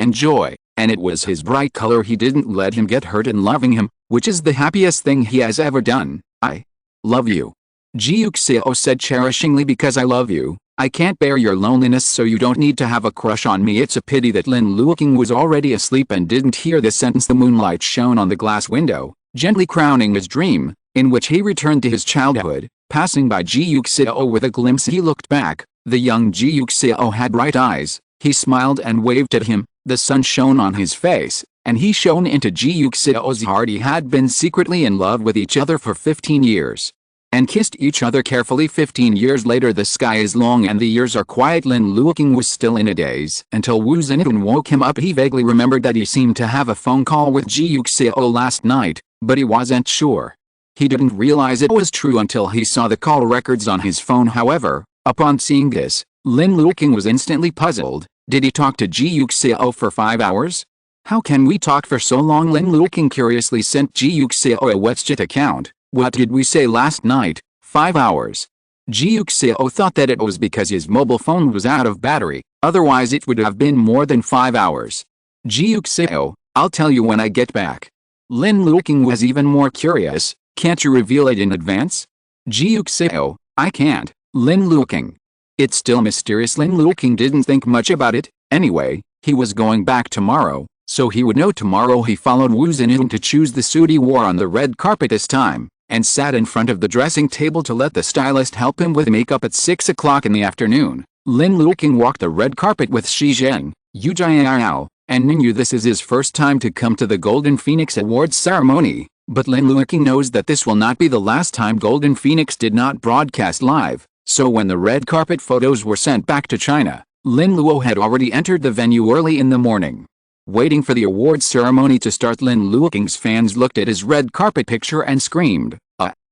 and it was his bright color. He didn't let him get hurt in loving him, which is the happiest thing he has ever done. I love you, Ji Yuxiao said cherishingly, because I love you. I can't bear your loneliness, so you don't need to have a crush on me. It's a pity that Lin Luoqing was already asleep and didn't hear this sentence. The moonlight shone on the glass window, gently crowning his dream, in which he returned to his childhood. Passing by Ji Yuxiao with a glimpse, he looked back. The young Ji Yuxiao had bright eyes. He smiled and waved at him. The sun shone on his face, and he shone into Ji Yuxiao's heart. He had been secretly in love with each other for 15 years, and kissed each other carefully. 15 years later, the sky is long and the years are quiet. Lin Luoqing was still in a daze until Wu Zhenhun woke him up. He vaguely remembered that he seemed to have a phone call with Ji Yuxiao last night, but he wasn't sure. He didn't realize it was true until he saw the call records on his phone. However, upon seeing this, Lin Luoqing was instantly puzzled. Did he talk to Ji Yuxiao for 5 hours? How can we talk for so long? Lin Luoqing curiously sent Ji Yuxiao a WeChat account. What did we say last night? 5 hours. Ji Yuxiao thought that it was because his mobile phone was out of battery, otherwise it would have been more than 5 hours. Ji Yuxiao, I'll tell you when I get back. Lin Luoqing was even more curious. Can't you reveal it in advance? Ji Yuxiao, I can't. Lin Luoqing. It's still mysterious. Lin Luoqing didn't think much about it. Anyway, he was going back tomorrow, so he would know tomorrow. He followed Wu Zhenhun to choose the suit he wore on the red carpet this time, and sat in front of the dressing table to let the stylist help him with makeup. At 6 o'clock in the afternoon, Lin Luoqing walked the red carpet with Shi Zheng, Yu Jiao, and Ningyu. This is his first time to come to the Golden Phoenix Awards ceremony, but Lin Luoqing knows that this will not be the last time. Golden Phoenix did not broadcast live, so when the red carpet photos were sent back to China, Lin Luo had already entered the venue early in the morning. Waiting for the awards ceremony to start, Lin Luoqing's fans looked at his red carpet picture and screamed,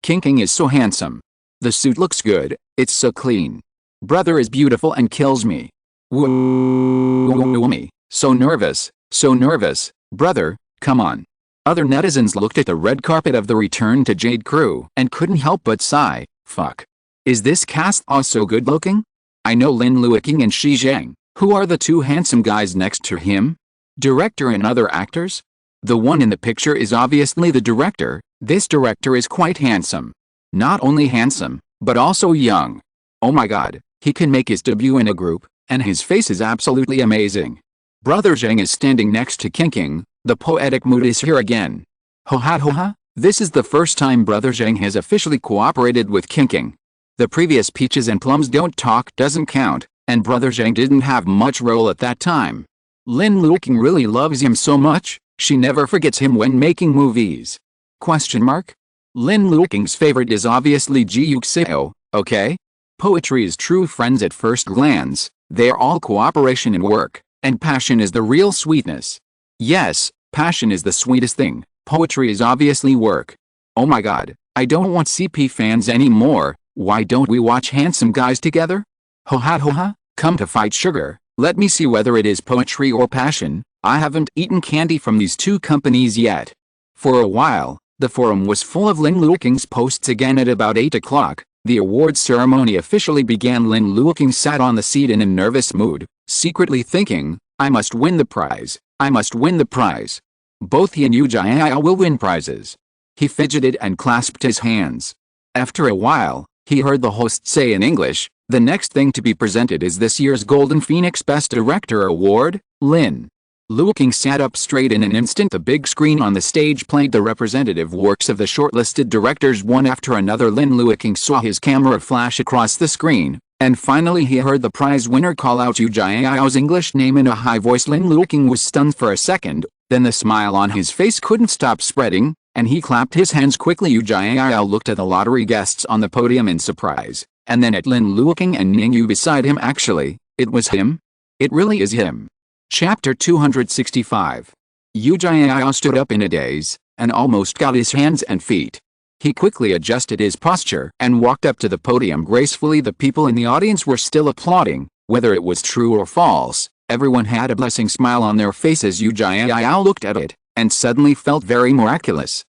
King is so handsome. The suit looks good, it's so clean. Brother is beautiful and kills me. Woo me, so nervous, brother, come on. Other netizens looked at the red carpet of the Return to Jade crew and couldn't help but sigh, fuck. Is this cast also good looking? I know Lin Luoqing and Shi Zheng. Who are the two handsome guys next to him? Director and other actors? The one in the picture is obviously the director. This director is quite handsome. Not only handsome, but also young. Oh my god, he can make his debut in a group, and his face is absolutely amazing. Brother Zheng is standing next to King. The poetic mood is here again. Ho ha, this is the first time Brother Zheng has officially cooperated with King. The previous Peaches and Plums Don't Talk doesn't count, and Brother Zheng didn't have much role at that time. Lin Luoqing really loves him so much, she never forgets him when making movies. Lin Luoqing's favorite is obviously Ji Yuxiao, okay? Poetry is true friends at first glance. They're all cooperation in work, and passion is the real sweetness. Yes, passion is the sweetest thing. Poetry is obviously work. Oh my god, I don't want CP fans anymore. Why don't we watch handsome guys together? Ho ha, come to fight sugar. Let me see whether it is poetry or passion. I haven't eaten candy from these two companies yet. For a while, the forum was full of Lin Luoqing's posts. Again at about 8 o'clock, the awards ceremony officially began. Lin Luoqing sat on the seat in a nervous mood, secretly thinking, I must win the prize, I must win the prize. Both he and Yu Jiao will win prizes. He fidgeted and clasped his hands. After a while, he heard the host say in English, the next thing to be presented is this year's Golden Phoenix Best Director Award. Lin Luoqing sat up straight in an instant. The big screen on the stage played the representative works of the shortlisted directors one after another. Lin Luoqing saw his camera flash across the screen, and finally he heard the prize winner call out Yu Jiao's English name in a high voice. Lin Luoqing was stunned for a second, then the smile on his face couldn't stop spreading, and he clapped his hands quickly. Yu Jiao looked at the lottery guests on the podium in surprise, and then at Lin Luoqing and Ningyu beside him. Actually, it was him. It really is him. Chapter 265. Yu Jiao stood up in a daze, and almost got his hands and feet. He quickly adjusted his posture and walked up to the podium gracefully. The people in the audience were still applauding, whether it was true or false. Everyone had a blessing smile on their faces. Yu Jiao looked at it, and suddenly felt very miraculous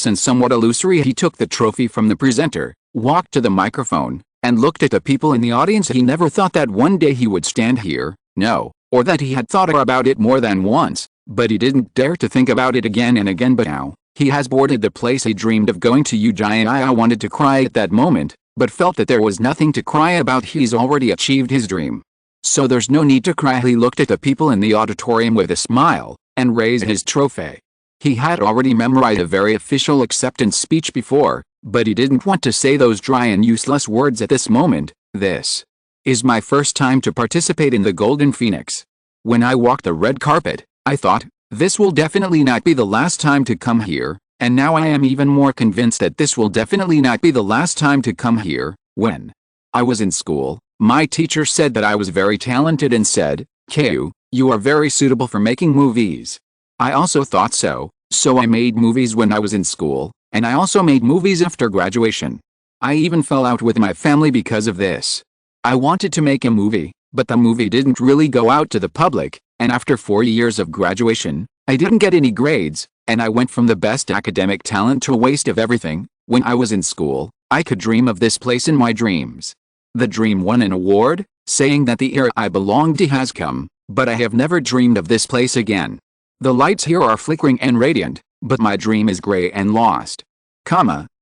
and somewhat illusory. He took the trophy from the presenter, walked to the microphone, and looked at the people in the audience. He never thought that one day he would stand here, no, or that he had thought about it more than once, but he didn't dare to think about it again and again. But now, he has boarded the place he dreamed of going to. Yu Jiao wanted to cry at that moment, but felt that there was nothing to cry about. He's already achieved his dream. So there's no need to cry. He looked at the people in the auditorium with a smile, and raised his trophy. He had already memorized a very official acceptance speech before, but he didn't want to say those dry and useless words at this moment. This is my first time to participate in the Golden Phoenix. When I walked the red carpet, I thought, this will definitely not be the last time to come here, and now I am even more convinced that this will definitely not be the last time to come here. When I was in school, my teacher said that I was very talented and said, Kyu, you are very suitable for making movies. I also thought so I made movies when I was in school, and I also made movies after graduation. I even fell out with my family because of this. I wanted to make a movie, but the movie didn't really go out to the public, and after 4 years of graduation, I didn't get any grades, and I went from the best academic talent to a waste of everything. When I was in school, I could dream of this place in my dreams. The dream won an award, saying that the era I belonged to has come, but I have never dreamed of this place again. The lights here are flickering and radiant, but my dream is gray and lost.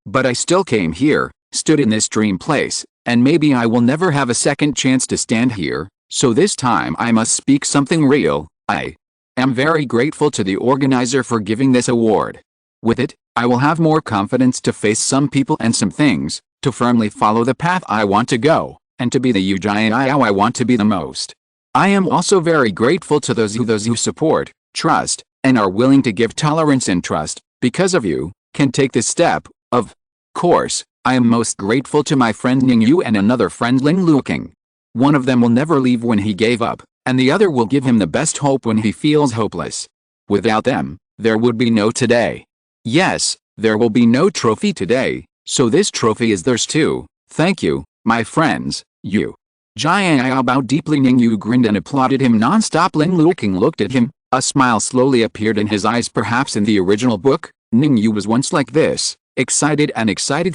But I still came here, stood in this dream place, and maybe I will never have a second chance to stand here, so this time I must speak something real. I am very grateful to the organizer for giving this award. With it, I will have more confidence to face some people and some things, to firmly follow the path I want to go, and to be the Yu Jiao I want to be the most. I am also very grateful to those who support, trust, and are willing to give tolerance and trust, because of you, can take this step. Of course, I am most grateful to my friend Ningyu and another friend Lin Luoqing. One of them will never leave when he gave up, and the other will give him the best hope when he feels hopeless. Without them, there would be no today. Yes, there will be no trophy today, so this trophy is theirs too. Thank you, my friends. Yu Jiao bowed deeply. Ningyu grinned and applauded him non-stop. Lin Luoqing looked at him. A smile slowly appeared in his eyes. Perhaps in the original book, Ningyu was once like this, excited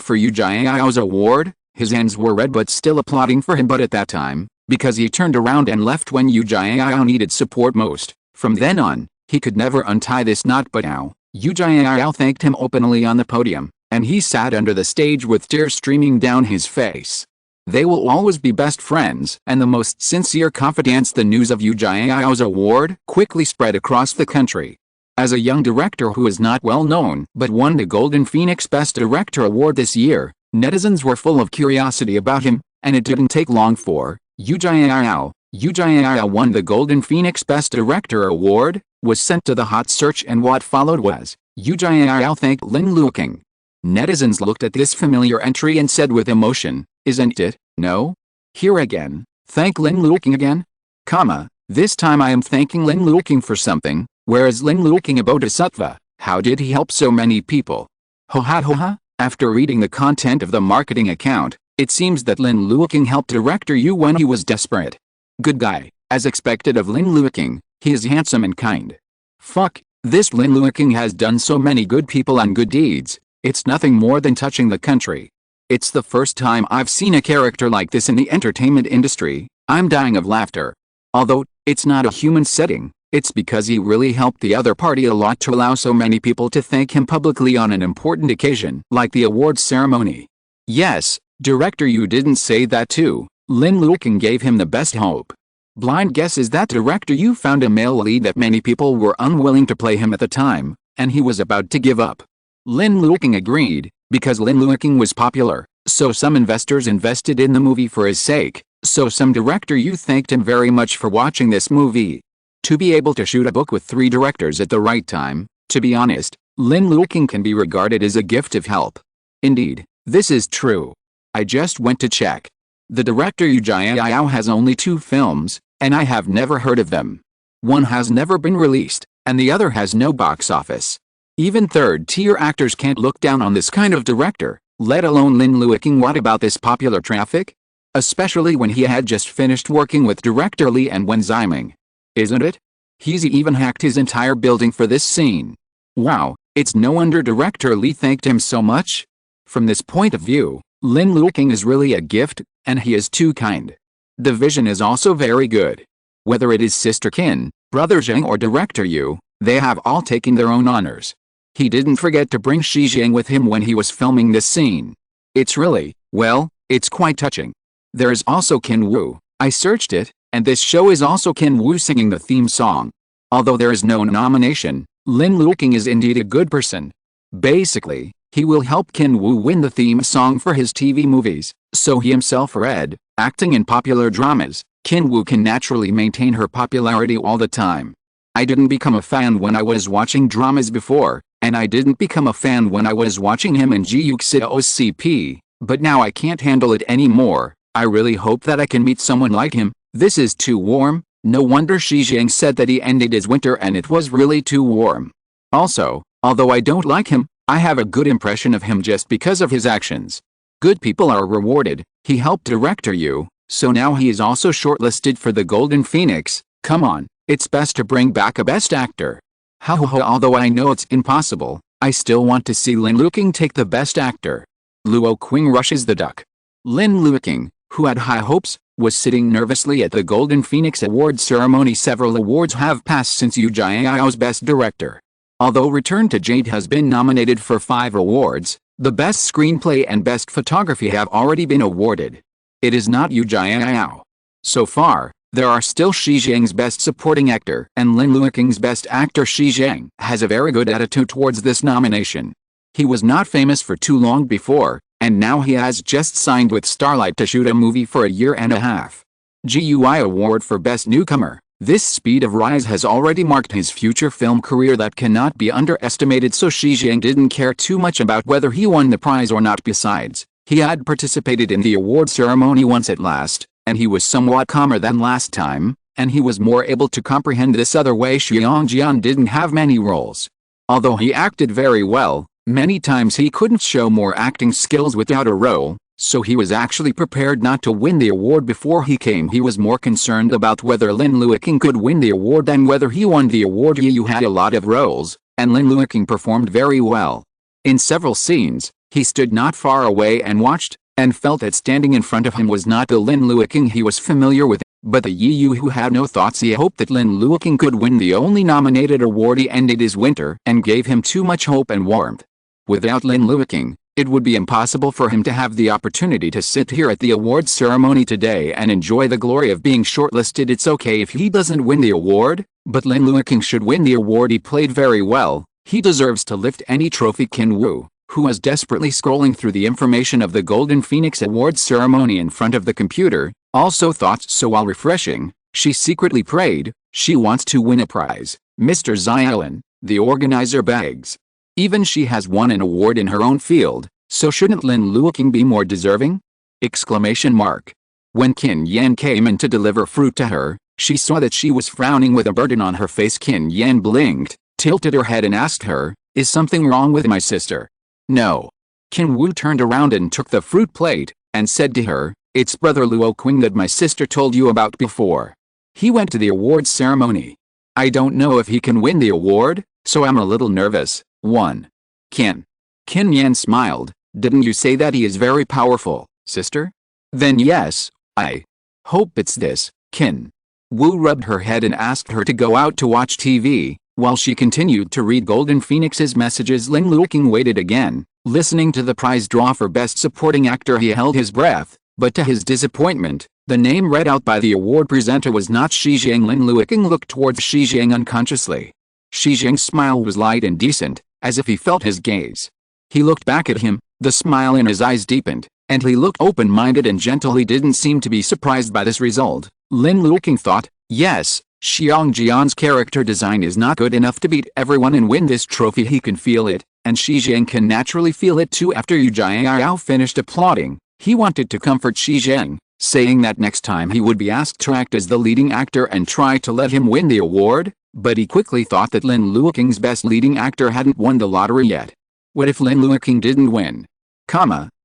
for Yu Jiao's award. His hands were red but still applauding for him. But at that time, because he turned around and left when Yu Jiao needed support most, from then on, he could never untie this knot. But now, Yu Jiao thanked him openly on the podium, and he sat under the stage with tears streaming down his face. They will always be best friends, and the most sincere confidants. The news of Yu Jiao's award quickly spread across the country. As a young director who is not well known but won the Golden Phoenix Best Director Award this year, netizens were full of curiosity about him, and it didn't take long for Yu Jiao won the Golden Phoenix Best Director Award, was sent to the hot search, and what followed was, Yu Jiao thanked Lin Luoqing. Netizens looked at this familiar entry and said with emotion, isn't it? No? Here again, thank Lin Luoqing again? This time I am thanking Lin Luoqing for something, whereas Lin Luoqing a bodhisattva, how did he help so many people? Ho ha. After reading the content of the marketing account, it seems that Lin Luoqing helped director Yu when he was desperate. Good guy. As expected of Lin Luoqing, he is handsome and kind. Fuck, this Lin Luoqing has done so many good people and good deeds, it's nothing more than touching the country. It's the first time I've seen a character like this in the entertainment industry. I'm dying of laughter. Although, it's not a human setting, it's because he really helped the other party a lot to allow so many people to thank him publicly on an important occasion like the awards ceremony. Yes, director, you didn't say that too. Lin Luoqing gave him the best hope. Blind guess is that director you found a male lead that many people were unwilling to play him at the time, and he was about to give up. Lin Luoqing agreed, because Lin Luoqing was popular, so some investors invested in the movie for his sake, so some director you thanked him very much for watching this movie. To be able to shoot a book with 3 directors at the right time, to be honest, Lin Luoqing can be regarded as a gift of help. Indeed, this is true. I just went to check. The director Ji Yuxiao has only 2 films, and I have never heard of them. One has never been released, and the other has no box office. Even third-tier actors can't look down on this kind of director, let alone Lin Luoqing. What about this popular traffic? Especially when he had just finished working with director Li and Wen Ziming. Isn't it? He's even hacked his entire building for this scene. Wow, it's no wonder director Li thanked him so much. From this point of view, Lin Luoqing is really a gift, and he is too kind. The vision is also very good. Whether it is Sister Qin, Brother Zheng or Director Yu, they have all taken their own honors. He didn't forget to bring Shi Jiang with him when he was filming this scene. It's really, well, it's quite touching. There is also Qin Wu. I searched it, and this show is also Qin Wu singing the theme song. Although there is no nomination, Lin Luoqing is indeed a good person. Basically, he will help Qin Wu win the theme song for his TV movies, so he himself read, acting in popular dramas, Qin Wu can naturally maintain her popularity all the time. I didn't become a fan when I was watching dramas before, and I didn't become a fan when I was watching him in Ji Yuxiao's CP, but now I can't handle it anymore. I really hope that I can meet someone like him. This is too warm. No wonder Shi Jiang said that he ended his winter and it was really too warm. Also, although I don't like him, I have a good impression of him just because of his actions. Good people are rewarded. He helped director Yu, so now he is also shortlisted for the Golden Phoenix. Come on, it's best to bring back a best actor. Although I know it's impossible, I still want to see Lin Luoqing take the best actor. Luoqing rushes the duck. Lin Luoqing, who had high hopes, was sitting nervously at the Golden Phoenix Award ceremony. Several awards have passed since Ji Yuxiao's Best Director. Although Return to Jade has been nominated for 5 awards, the Best Screenplay and Best Photography have already been awarded. It is not Ji Yuxiao. So far, there are still Shi Jiang's Best Supporting Actor and Lin Luoqing's Best Actor. Shi Jiang has a very good attitude towards this nomination. He was not famous for too long before, and now he has just signed with Starlight to shoot a movie for a year and a half. GUI Award for Best Newcomer. This speed of rise has already marked his future film career that cannot be underestimated, so Shi Jiang didn't care too much about whether he won the prize or not. Besides, he had participated in the award ceremony once at last, and he was somewhat calmer than last time, and he was more able to comprehend this other way. Xiangjian didn't have many roles. Although he acted very well, many times he couldn't show more acting skills without a role, so he was actually prepared not to win the award before he came. He was more concerned about whether Lin Luoqing could win the award than whether he won the award. Yu had a lot of roles, and Lin Luoqing performed very well. In several scenes, he stood not far away and watched, and felt that standing in front of him was not the Lin Luoqing he was familiar with, but the Yu who had no thoughts. He hoped that Lin Luoqing could win the only nominated award. He ended his winter and gave him too much hope and warmth. Without Lin Luoqing, it would be impossible for him to have the opportunity to sit here at the awards ceremony today and enjoy the glory of being shortlisted. It's okay if he doesn't win the award, but Lin Luoqing should win the award. He played very well. He deserves to lift any trophy. Qin Wu, who was desperately scrolling through the information of the Golden Phoenix Awards ceremony in front of the computer, also thought so. While refreshing, she secretly prayed, she wants to win a prize. Mr. Xiaolin, the organizer, begs. Even she has won an award in her own field, so shouldn't Lin Luoqing be more deserving? Exclamation mark. When Qin Yan came in to deliver fruit to her, she saw that she was frowning with a burden on her face. Qin Yan blinked, tilted her head and asked her, "Is something wrong with my sister?" "No." Qin Wu turned around and took the fruit plate, and said to her, "It's Brother Luoqing that my sister told you about before." He went to the awards ceremony. I don't know if he can win the award, so I'm a little nervous. 1. Qin. Qin Yan smiled. Didn't you say that he is very powerful, sister? Then yes, I hope it's this. Qin Wu rubbed her head and asked her to go out to watch TV, while she continued to read Golden Phoenix's messages. Lin Luoqing waited again, listening to the prize draw for Best Supporting Actor. He held his breath, but to his disappointment, the name read out by the award presenter was not Shijiang. Lin Luoqing looked towards Shijiang unconsciously. Shijiang's smile was light and decent, as if he felt his gaze. He looked back at him, the smile in his eyes deepened, and he looked open-minded and gentle. He didn't seem to be surprised by this result. Lin Luoqing thought, yes, Xiang Jian's character design is not good enough to beat everyone and win this trophy. He can feel it, and Shijiang can naturally feel it too. After Yu Jiao finished applauding, he wanted to comfort Shijiang, saying that next time he would be asked to act as the leading actor and try to let him win the award, but he quickly thought that Lin Luoqing's best leading actor hadn't won the lottery yet. What if Lin Luoqing didn't win?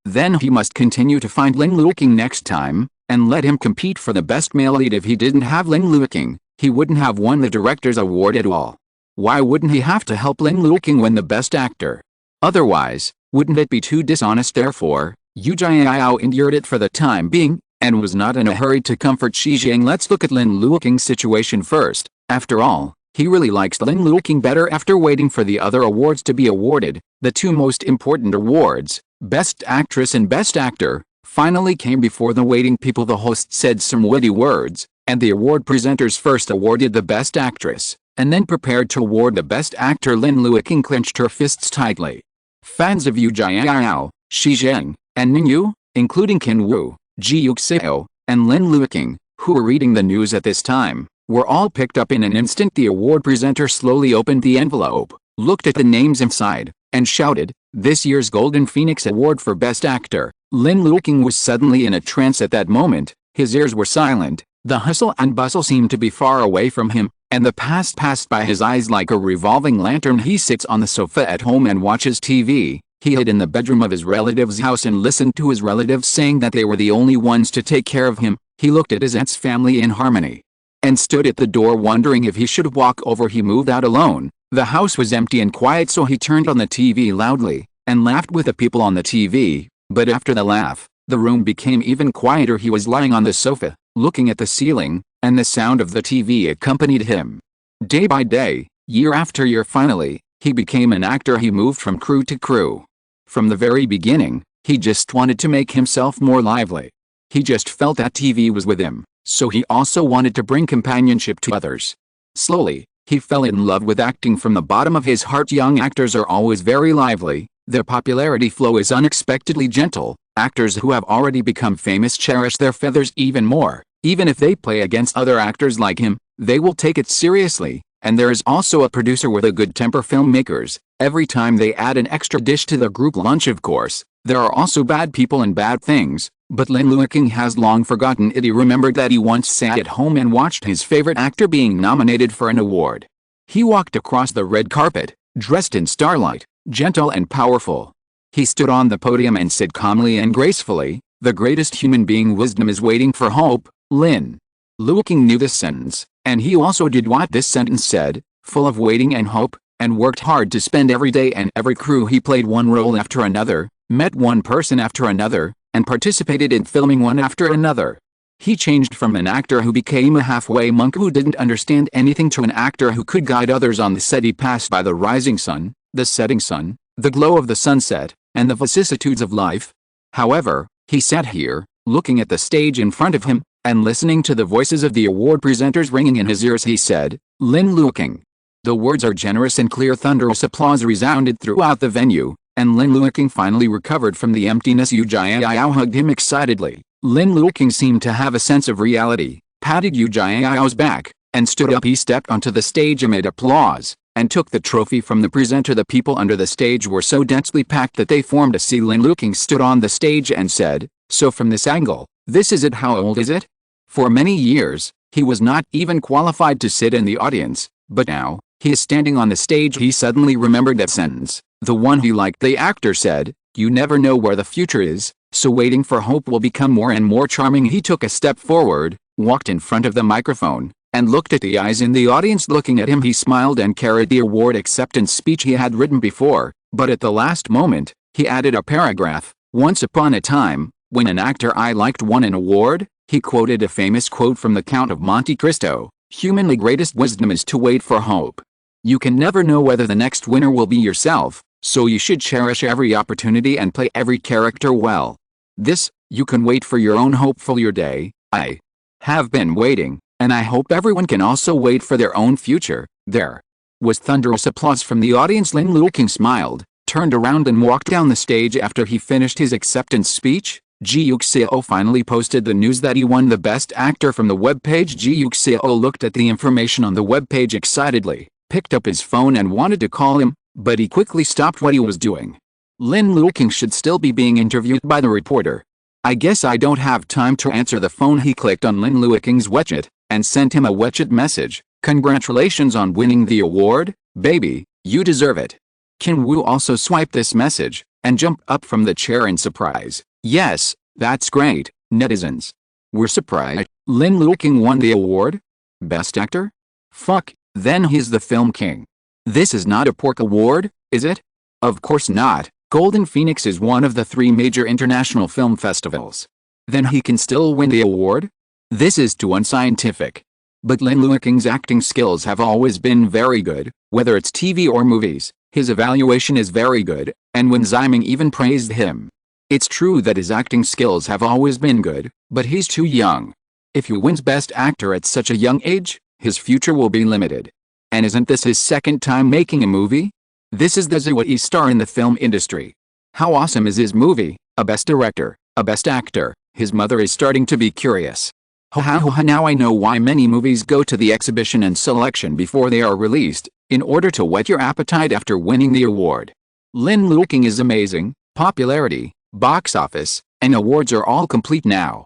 Then he must continue to find Lin Luoqing next time, and let him compete for the best male lead. If he didn't have Lin Luoqing, he wouldn't have won the director's award at all. Why wouldn't he have to help Lin Luoqing win the best actor? Otherwise, wouldn't it be too dishonest? Therefore, Yu Jiao endured it for the time being, and was not in a hurry to comfort Shijiang. Let's look at Lin Luoqing's situation first. After all, he really likes Lin Luoqing better. After waiting for the other awards to be awarded, the two most important awards, Best Actress and Best Actor, finally came before the waiting people. The host said some witty words, and the award presenters first awarded the Best Actress, and then prepared to award the Best Actor. Lin Luoqing clenched her fists tightly. Fans of Yu Jiao, Shijiang, and Ningyu, including Qin Wu, Ji Yuxiao, and Lin Luoqing, who were reading the news at this time, were all picked up in an instant. The award presenter slowly opened the envelope, looked at the names inside, and shouted, "This year's Golden Phoenix Award for Best Actor." Lin Luoqing was suddenly in a trance at that moment. His ears were silent, the hustle and bustle seemed to be far away from him, and the past passed by his eyes like a revolving lantern. He sits on the sofa at home and watches TV. He hid in the bedroom of his relative's house and listened to his relatives saying that they were the only ones to take care of him. He looked at his aunt's family in harmony, and stood at the door wondering if he should walk over. He moved out alone. The house was empty and quiet, so he turned on the TV loudly, and laughed with the people on the TV, but after the laugh, the room became even quieter. He was lying on the sofa, looking at the ceiling, and the sound of the TV accompanied him. Day by day, year after year, finally, he became an actor. He moved from crew to crew. From the very beginning, he just wanted to make himself more lively. He just felt that TV was with him, so he also wanted to bring companionship to others. Slowly, he fell in love with acting from the bottom of his heart. Young actors are always very lively. Their popularity flow is unexpectedly gentle. Actors who have already become famous cherish their feathers even more. Even if they play against other actors like him, they will take it seriously. And there is also a producer with a good temper. Filmmakers, every time they add an extra dish to the group lunch, of course, there are also bad people and bad things. But Lin Luoqing has long forgotten it. He remembered that he once sat at home and watched his favorite actor being nominated for an award. He walked across the red carpet, dressed in starlight, gentle and powerful. He stood on the podium and said calmly and gracefully, "The greatest human being wisdom is waiting for hope." Lin Luoqing knew this sentence, and he also did what this sentence said, full of waiting and hope, and worked hard to spend every day and every crew. He played one role after another, met one person after another, and participated in filming one after another. He changed from an actor who became a halfway monk who didn't understand anything to an actor who could guide others on the set. He passed by the rising sun, the setting sun, the glow of the sunset, and the vicissitudes of life. However, he sat here, looking at the stage in front of him, and listening to the voices of the award presenters ringing in his ears. He said, "Lin Luoqing." The words are generous and clear. Thunderous applause resounded throughout the venue, and Lin Luoqing finally recovered from the emptiness. Yu Jiao hugged him excitedly. Lin Luoqing seemed to have a sense of reality, patted Yu Jiao's back, and stood up. He stepped onto the stage amid applause, and took the trophy from the presenter. The people under the stage were so densely packed that they formed a C. Lin Luoqing stood on the stage and said, "So from this angle, this is it. How old is it?" For many years, he was not even qualified to sit in the audience, but now, he is standing on the stage. He suddenly remembered that sentence, the one he liked. The actor said, "You never know where the future is, so waiting for hope will become more and more charming." He took a step forward, walked in front of the microphone, and looked at the eyes in the audience looking at him. He smiled and carried the award acceptance speech he had written before, but at the last moment, he added a paragraph. Once upon a time, when an actor I liked won an award, he quoted a famous quote from the Count of Monte Cristo: "Humanly greatest wisdom is to wait for hope." You can never know whether the next winner will be yourself, so you should cherish every opportunity and play every character well. This, you can wait for your own hopeful your day. I have been waiting, and I hope everyone can also wait for their own future. There was thunderous applause from the audience. Lin Luoqing smiled, turned around and walked down the stage. After he finished his acceptance speech, Ji Yuxiao finally posted the news that he won the Best Actor from the webpage. Ji Yuxiao looked at the information on the webpage excitedly, picked up his phone and wanted to call him, but he quickly stopped what he was doing. Lin Luoqing should still be being interviewed by the reporter. "I guess I don't have time to answer the phone." He clicked on Lin Luoqing's WeChat, and sent him a WeChat message. "Congratulations on winning the award, baby, you deserve it." Qin Wu also swiped this message, and jumped up from the chair in surprise. "Yes, that's great." Netizens were surprised. Lin Luoqing won the award? Best Actor? Fuck, then he's the film king. This is not a pork award, is it? Of course not. Golden Phoenix is one of the 3 major international film festivals. Then he can still win the award? This is too unscientific. But Lin Luoqing's acting skills have always been very good, whether it's TV or movies. His evaluation is very good, and Wen Ximing even praised him. It's true that his acting skills have always been good, but he's too young. If he wins Best Actor at such a young age, his future will be limited. And isn't this his second time making a movie? This is the Zhuyi star in the film industry. How awesome is his movie? A Best Director, a Best Actor. His mother is starting to be curious. Now I know why many movies go to the exhibition and selection before they are released, in order to whet your appetite after winning the award. Lin Luoqing is amazing. Popularity, box office, and awards are all complete now.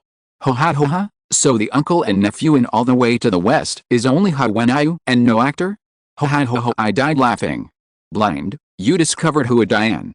So the uncle and nephew in All the Way to the West is only Wenyu and no actor? I died laughing. Blind, you discovered who Diane.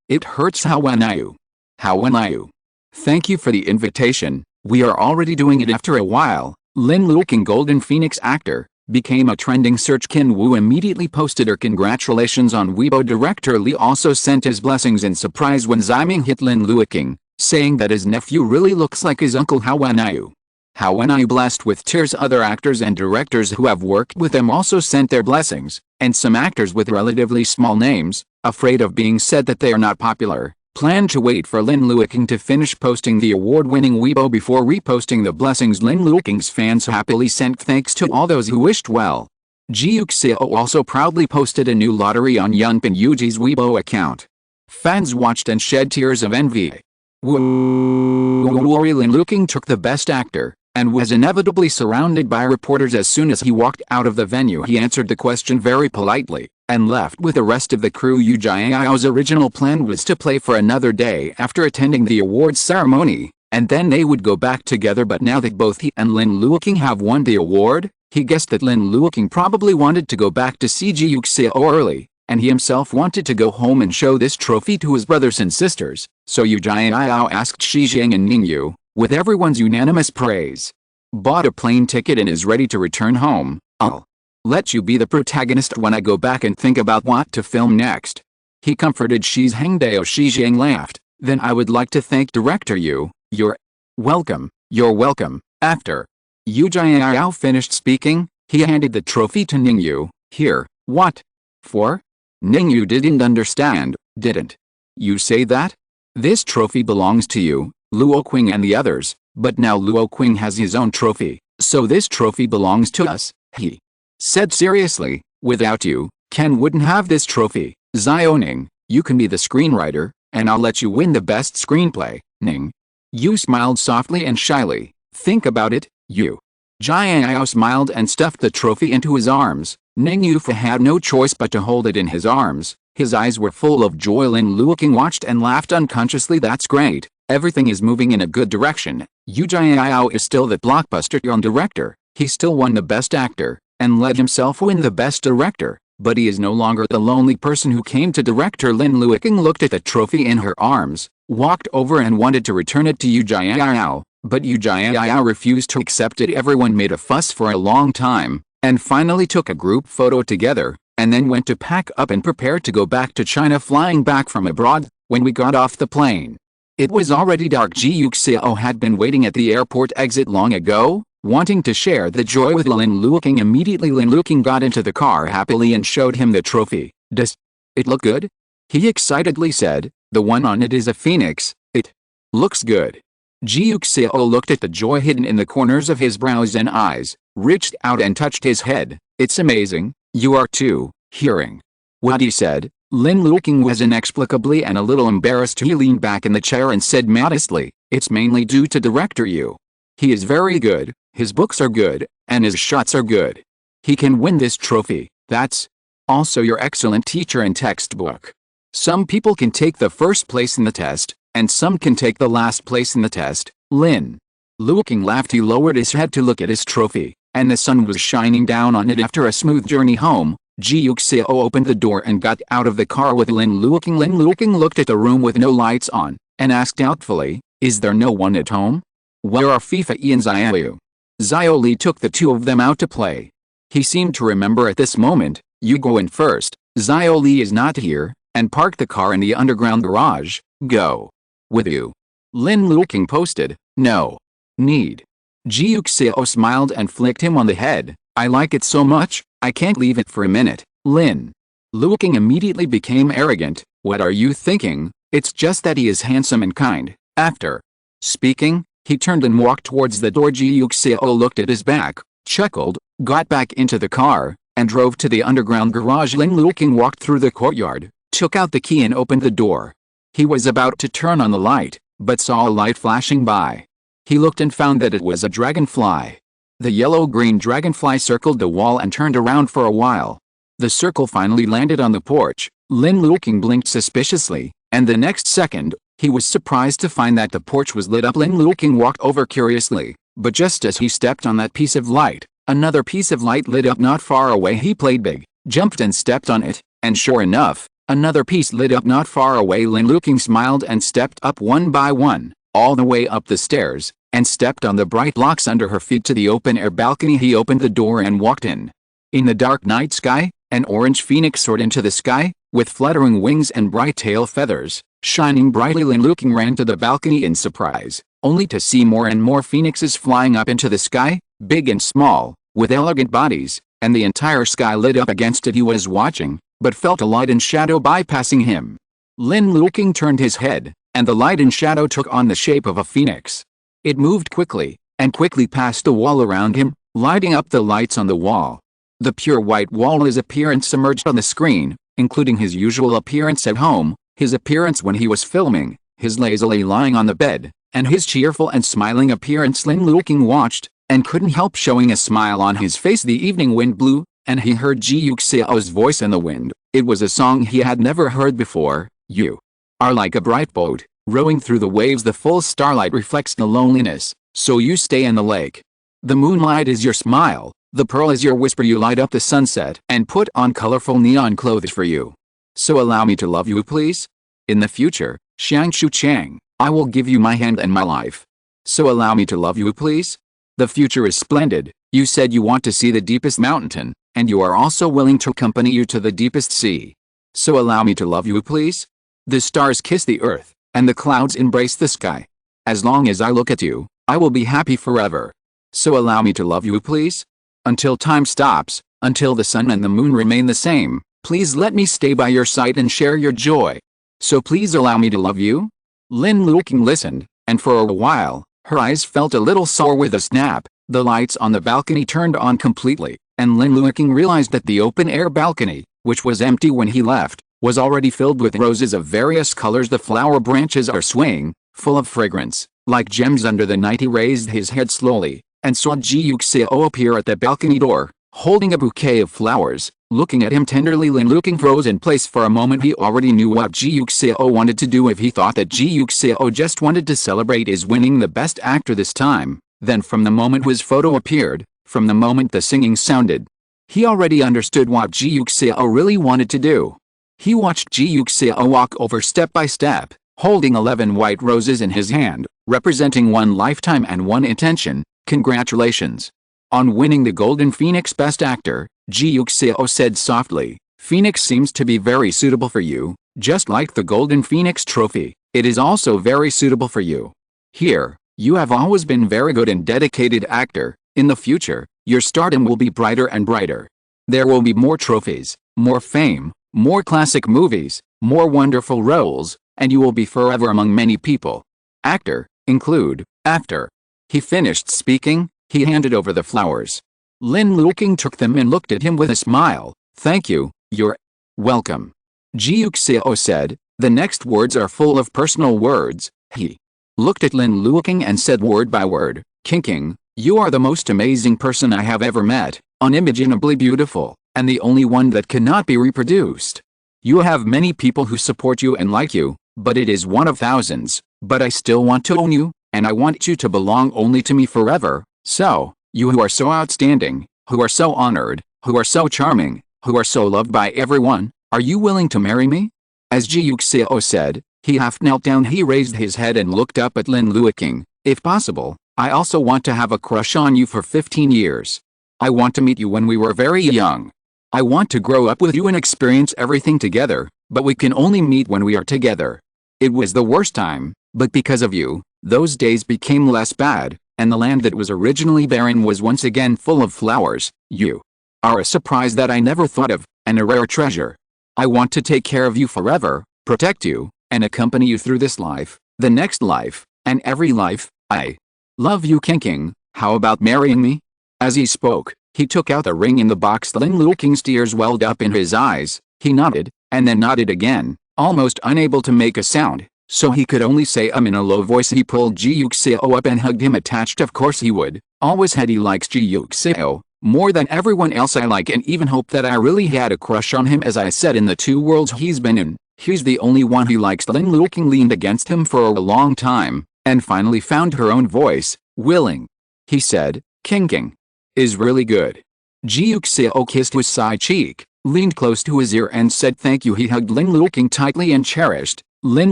It hurts. Wenyu. Thank you for the invitation. We are already doing it. After a while, Lin Luoqing, Golden Phoenix actor, became a trending search. Qin Wu immediately posted her congratulations on Weibo. Director Li also sent his blessings in surprise when Ximing hit Lin Luoqing, saying that his nephew really looks like his uncle Wenyu. Wenyu blessed with tears. Other actors and directors who have worked with him also sent their blessings, and some actors with relatively small names, afraid of being said that they are not popular, plan to wait for Lin Luoqing to finish posting the award-winning Weibo before reposting the blessings. Lin Luoqing's fans happily sent thanks to all those who wished well. Ji Yuxiao also proudly posted a new lottery on Yunpin Yuji's Weibo account. Fans watched and shed tears of envy. Lin Luoqing took the Best Actor, and was inevitably surrounded by reporters. As soon as he walked out of the venue, he answered the question very politely, and left with the rest of the crew. Yu Jiao's original plan was to play for another day after attending the awards ceremony, and then they would go back together. But now that both he and Lin Luoqing have won the award, he guessed that Lin Luoqing probably wanted to go back to see Ji Yuxiao early, and he himself wanted to go home and show this trophy to his brothers and sisters. So Yu Jiao asked Shi Jiang and Ningyu, with everyone's unanimous praise, bought a plane ticket and is ready to return home. "I'll let you be the protagonist when I go back and think about what to film next," he comforted Shi's Hangdao. Shi Jiang laughed. "Then I would like to thank director Yu. You're welcome. You're welcome." After Yu Jiao finished speaking, he handed the trophy to Ningyu. "Here, what for?" Ningyu didn't understand. "Didn't you say that? This trophy belongs to you, Luoqing and the others, but now Luoqing has his own trophy, so this trophy belongs to us," he said seriously. "Without you, Ken wouldn't have this trophy. Xioning, you can be the screenwriter, and I'll let you win the best screenplay." Ning Yu smiled softly and shyly. "Think about it, Yu." Jiao smiled and stuffed the trophy into his arms. Ning Yu had no choice but to hold it in his arms. His eyes were full of joy. Lin Luoqing watched and laughed unconsciously. "That's great. Everything is moving in a good direction. Yu Jiao is still the blockbuster young director. He still won the Best Actor, and let himself win the Best Director, but he is no longer the lonely person who came to direct her." Lin Luoqing looked at the trophy in her arms, walked over and wanted to return it to Yu Jiao, But Yu Jiao refused to accept it. Everyone made a fuss for a long time, and finally took a group photo together, and then went to pack up and prepare to go back to China. Flying back from abroad, when we got off the plane, it was already dark. Ji Yuxiao had been waiting at the airport exit long ago, wanting to share the joy with Lin Luoqing. Immediately Lin Luoqing got into the car happily and showed him the trophy. "Does it look good?" he excitedly said. "The one on it is a phoenix. It looks good." Ji Yuxiao looked at the joy hidden in the corners of his brows and eyes, reached out and touched his head. "It's amazing, you are too." Hearing what he said, Lin Luoqing was inexplicably and a little embarrassed. He leaned back in the chair and said modestly, "It's mainly due to director Yu. He is very good, his books are good, and his shots are good. He can win this trophy. That's also your excellent teacher and textbook. Some people can take the first place in the test, and some can take the last place in the test." Lin Luoqing laughed. He lowered his head to look at his trophy, and the sun was shining down on it. After a smooth journey home, Ji Yuxiao opened the door and got out of the car with Lin Luoqing. Lin Luoqing looked at the room with no lights on, and asked doubtfully, "Is there no one at home? Where are Fei and Xiaolu?" Xiaoli took the two of them out to play. He seemed to remember at this moment. "You go in first. Xiaoli is not here, and park the car in the underground garage." "Go with you?" Lin Luoqing posted. "No need." Ji Yuxiao smiled and flicked him on the head. "I like it so much, I can't leave it for a minute." Lin Luoqing immediately became arrogant. "What are you thinking? It's just that he is handsome and kind." After speaking, he turned and walked towards the door. Ji Yuxiao looked at his back, chuckled, got back into the car, and drove to the underground garage. Lin Luoqing walked through the courtyard, took out the key and opened the door. He was about to turn on the light, but saw a light flashing by. He looked and found that it was a dragonfly. The yellow-green dragonfly circled the wall and turned around for a while. The circle finally landed on the porch. Lin Luoqing blinked suspiciously, and the next second, he was surprised to find that the porch was lit up. Lin Luoqing walked over curiously, but just as he stepped on that piece of light, another piece of light lit up not far away. He played big, jumped and stepped on it, and sure enough, another piece lit up not far away. Lin Luoqing smiled and stepped up one by one, all the way up the stairs, and stepped on the bright blocks under her feet to the open-air balcony. He opened the door and walked in. In the dark night sky, an orange phoenix soared into the sky, with fluttering wings and bright tail feathers, shining brightly. Lin Luoqing ran to the balcony in surprise, only to see more and more phoenixes flying up into the sky, big and small, with elegant bodies, and the entire sky lit up against it. He was watching, but felt a light and shadow bypassing him. Lin Luoqing turned his head, and the light and shadow took on the shape of a phoenix. It moved quickly, and quickly passed the wall around him, lighting up the lights on the wall. The pure white wall. His appearance emerged on the screen, including his usual appearance at home, his appearance when he was filming, his lazily lying on the bed, and his cheerful and smiling appearance. Lin Luoqing watched, and couldn't help showing a smile on his face. The evening wind blew, and he heard Ji Yuxiao's voice in the wind. It was a song he had never heard before. "You are like a bright boat, rowing through the waves. The full starlight reflects the loneliness, so you stay in the lake. The moonlight is your smile, the pearl is your whisper. You light up the sunset and put on colorful neon clothes for you. So allow me to love you, please. In the future, Xiangshu Chang, I will give you my hand and my life. So allow me to love you, please. The future is splendid. You said you want to see the deepest mountain, and you are also willing to accompany you to the deepest sea. So allow me to love you, please. The stars kiss the earth, and the clouds embrace the sky. As long as I look at you, I will be happy forever. So allow me to love you, please. Until time stops, until the sun and the moon remain the same, please let me stay by your side and share your joy. So please allow me to love you." Lin Luoqing listened, and for a while, her eyes felt a little sore. With a snap, the lights on the balcony turned on completely, and Lin Luoqing realized that the open-air balcony, which was empty when he left, was already filled with roses of various colors. The flower branches are swaying, full of fragrance, like gems under the night. He raised his head slowly, and saw Ji Yuxiao appear at the balcony door, holding a bouquet of flowers, looking at him tenderly. Lin Luoqing froze in place for a moment. He already knew what Ji Yuxiao wanted to do. If he thought that Ji Yuxiao just wanted to celebrate his winning the best actor this time, then from the moment his photo appeared, from the moment the singing sounded, he already understood what Ji Yuxiao really wanted to do. He watched Ji Yuxiao walk over step by step, holding 11 white roses in his hand, representing one lifetime and one intention. Congratulations on winning the Golden Phoenix Best Actor, Ji Yuxiao said softly. Phoenix seems to be very suitable for you, just like the Golden Phoenix Trophy. It is also very suitable for you. Here, you have always been very good and dedicated actor. In the future, your stardom will be brighter and brighter. There will be more trophies, more fame, more classic movies, more wonderful roles, and you will be forever among many people. Actor, include, after he finished speaking, he handed over the flowers. Lin Luoqing took them and looked at him with a smile. Thank you, you're welcome. Ji Yuxiao said, the next words are full of personal words. He looked at Lin Luoqing and said word by word, King, you are the most amazing person I have ever met, unimaginably beautiful, and the only one that cannot be reproduced. You have many people who support you and like you, but it is one of thousands, but I still want to own you, and I want you to belong only to me forever. So, you who are so outstanding, who are so honored, who are so charming, who are so loved by everyone, are you willing to marry me? As Ji Yuxiao said, he half knelt down. He raised his head and looked up at Lin Luoqing. If possible, I also want to have a crush on you for 15 years. I want to meet you when we were very young. I want to grow up with you and experience everything together, but we can only meet when we are together. It was the worst time, but because of you, those days became less bad, and the land that was originally barren was once again full of flowers. You are a surprise that I never thought of, and a rare treasure. I want to take care of you forever, protect you, and accompany you through this life, the next life, and every life. I love you, King. How about marrying me? As he spoke, he took out the ring in the box. Lin Luoqing's tears welled up in his eyes. He nodded, and then nodded again, almost unable to make a sound, so he could only say in a low voice. He pulled Ji Yuxiao up and hugged him attached. Of course he would, always had. He likes Ji Yuxiao more than everyone else I like, and even hope that I really had a crush on him. As I said, in the 2 worlds he's been in, he's the only one he likes. Lin Luoqing leaned against him for a long time, and finally found her own voice. Willing, he said. King is really good. Ji Yuxiao kissed his side cheek, leaned close to his ear and said thank you. He hugged Lin Luoqing tightly and cherished. Lin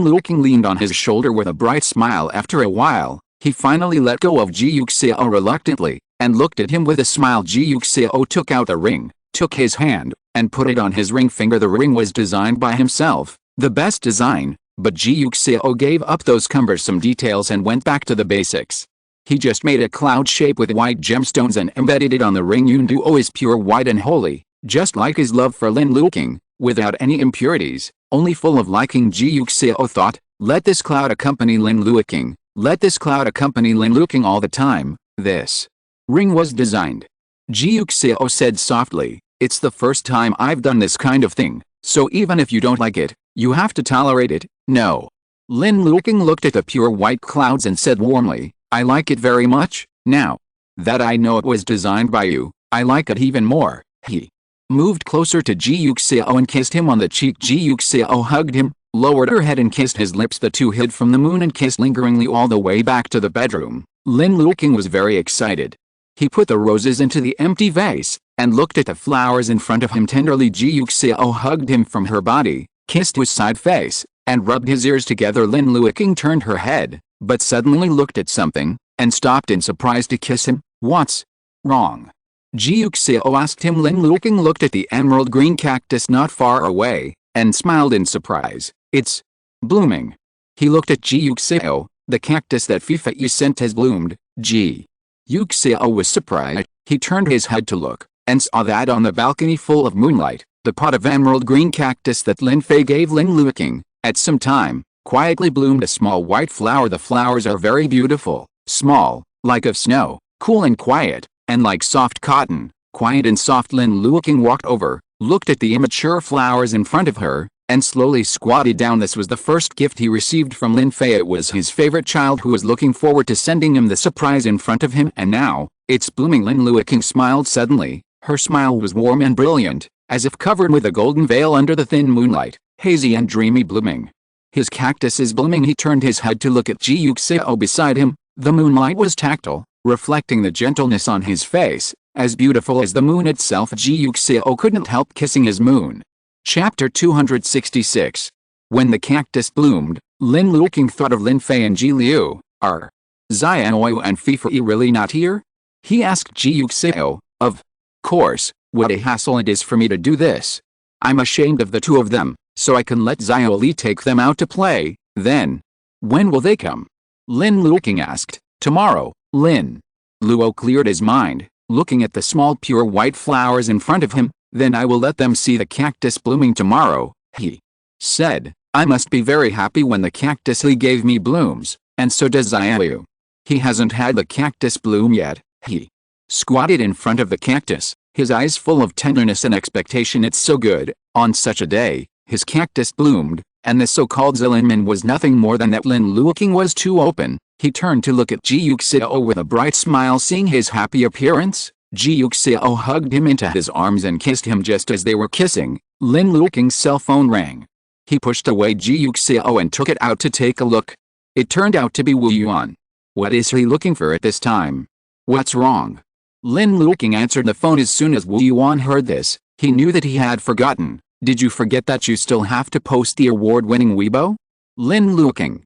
Luoqing leaned on his shoulder with a bright smile. After a while, he finally let go of Ji Yuxiao reluctantly, and looked at him with a smile. Ji Yuxiao took out the ring, took his hand, and put it on his ring finger. The ring was designed by himself, the best design, but Ji Yuxiao gave up those cumbersome details and went back to the basics. He just made a cloud shape with white gemstones and embedded it on the ring. Yunduo is pure white and holy, just like his love for Lin Luoqing, without any impurities, only full of liking. Ji Yuxiao thought, let this cloud accompany Lin Luoqing, let this cloud accompany Lin Luoqing all the time. This ring was designed. Ji Yuxiao said softly, it's the first time I've done this kind of thing, so even if you don't like it, you have to tolerate it. No. Lin Luoqing looked at the pure white clouds and said warmly, I like it very much. Now that I know it was designed by you, I like it even more. He moved closer to Ji Yuxiao and kissed him on the cheek. Ji Yuxiao hugged him, lowered her head and kissed his lips. The two hid from the moon and kissed lingeringly all the way back to the bedroom. Lin Luoqing was very excited. He put the roses into the empty vase, and looked at the flowers in front of him tenderly. Ji Yuxiao hugged him from her body, kissed his side face, and rubbed his ears together. Lin Luoqing turned her head, but suddenly looked at something, and stopped in surprise to kiss him. What's wrong? Ji Yuxiao asked him. Lin Luoqing looked at the emerald green cactus not far away, and smiled in surprise. It's blooming. He looked at Ji Yuxiao. The cactus that Fei sent has bloomed. Ji Yuxiao was surprised. He turned his head to look, and saw that on the balcony full of moonlight, the pot of emerald green cactus that Lin Fei gave Lin Luoqing, at some time, quietly bloomed a small white flower. The flowers are very beautiful, small, like of snow, cool and quiet, and like soft cotton, quiet and soft. Lin Luoqing walked over, looked at the immature flowers in front of her, and slowly squatted down. This was the first gift he received from Lin Fei. It was his favorite child who was looking forward to sending him the surprise in front of him, and now, it's blooming. Lin Luoqing smiled suddenly. Her smile was warm and brilliant, as if covered with a golden veil under the thin moonlight, hazy and dreamy. Blooming. His cactus is blooming. He turned his head to look at Ji Yuxiao beside him. The moonlight was tactile, reflecting the gentleness on his face, as beautiful as the moon itself. Ji Yuxiao couldn't help kissing his moon. Chapter 266. When the cactus bloomed, Lin Luoqing thought of Lin Fei and Ji Liu. Are Xiao and Fei really not here? He asked Ji Yuxiao. Of course, what a hassle it is for me to do this. I'm ashamed of the two of them, so I can let Xiao take them out to play, then. When will they come? Lin Luoqing asked. Tomorrow, Lin Luo cleared his mind, looking at the small pure white flowers in front of him. Then I will let them see the cactus blooming tomorrow, he said. I must be very happy when the cactus he gave me blooms, and so does Xiao. He hasn't had the cactus bloom yet. He squatted in front of the cactus, his eyes full of tenderness and expectation. It's so good. On such a day, his cactus bloomed, and the so-called Zilinman was nothing more than that Lin Luoqing was too open. He turned to look at Ji Yuxiao with a bright smile. Seeing his happy appearance, Ji Yuxiao hugged him into his arms and kissed him. Just as they were kissing, Lin Luoqing's cell phone rang. He pushed away Ji Yuxiao and took it out to take a look. It turned out to be Wu Yuan. What is he looking for at this time? What's wrong? Lin Luoqing answered the phone. As soon as Wu Yuan heard this, he knew that he had forgotten. Did you forget that you still have to post the award-winning Weibo? Lin Luoqing.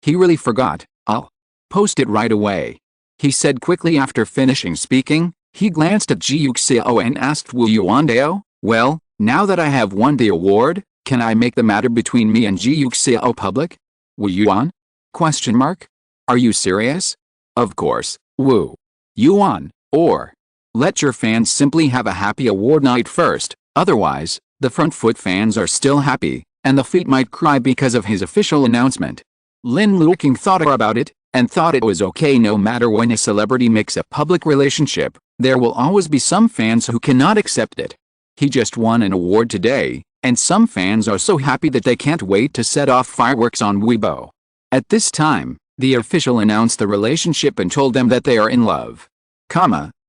He really forgot. I'll post it right away, he said quickly. After finishing speaking, he glanced at Ji Yuxiao and asked Wu Yuan, well, now that I have won the award, can I make the matter between me and Ji Yuxiao public? Wu Yuan? Question mark? Are you serious? Of course, Wu Yuan. Or let your fans simply have a happy award night first, otherwise, the front foot fans are still happy, and the feet might cry because of his official announcement. Lin Luoqing thought about it, and thought it was okay. No matter when a celebrity makes a public relationship, there will always be some fans who cannot accept it. He just won an award today, and some fans are so happy that they can't wait to set off fireworks on Weibo. At this time, the official announced the relationship and told them that they are in love.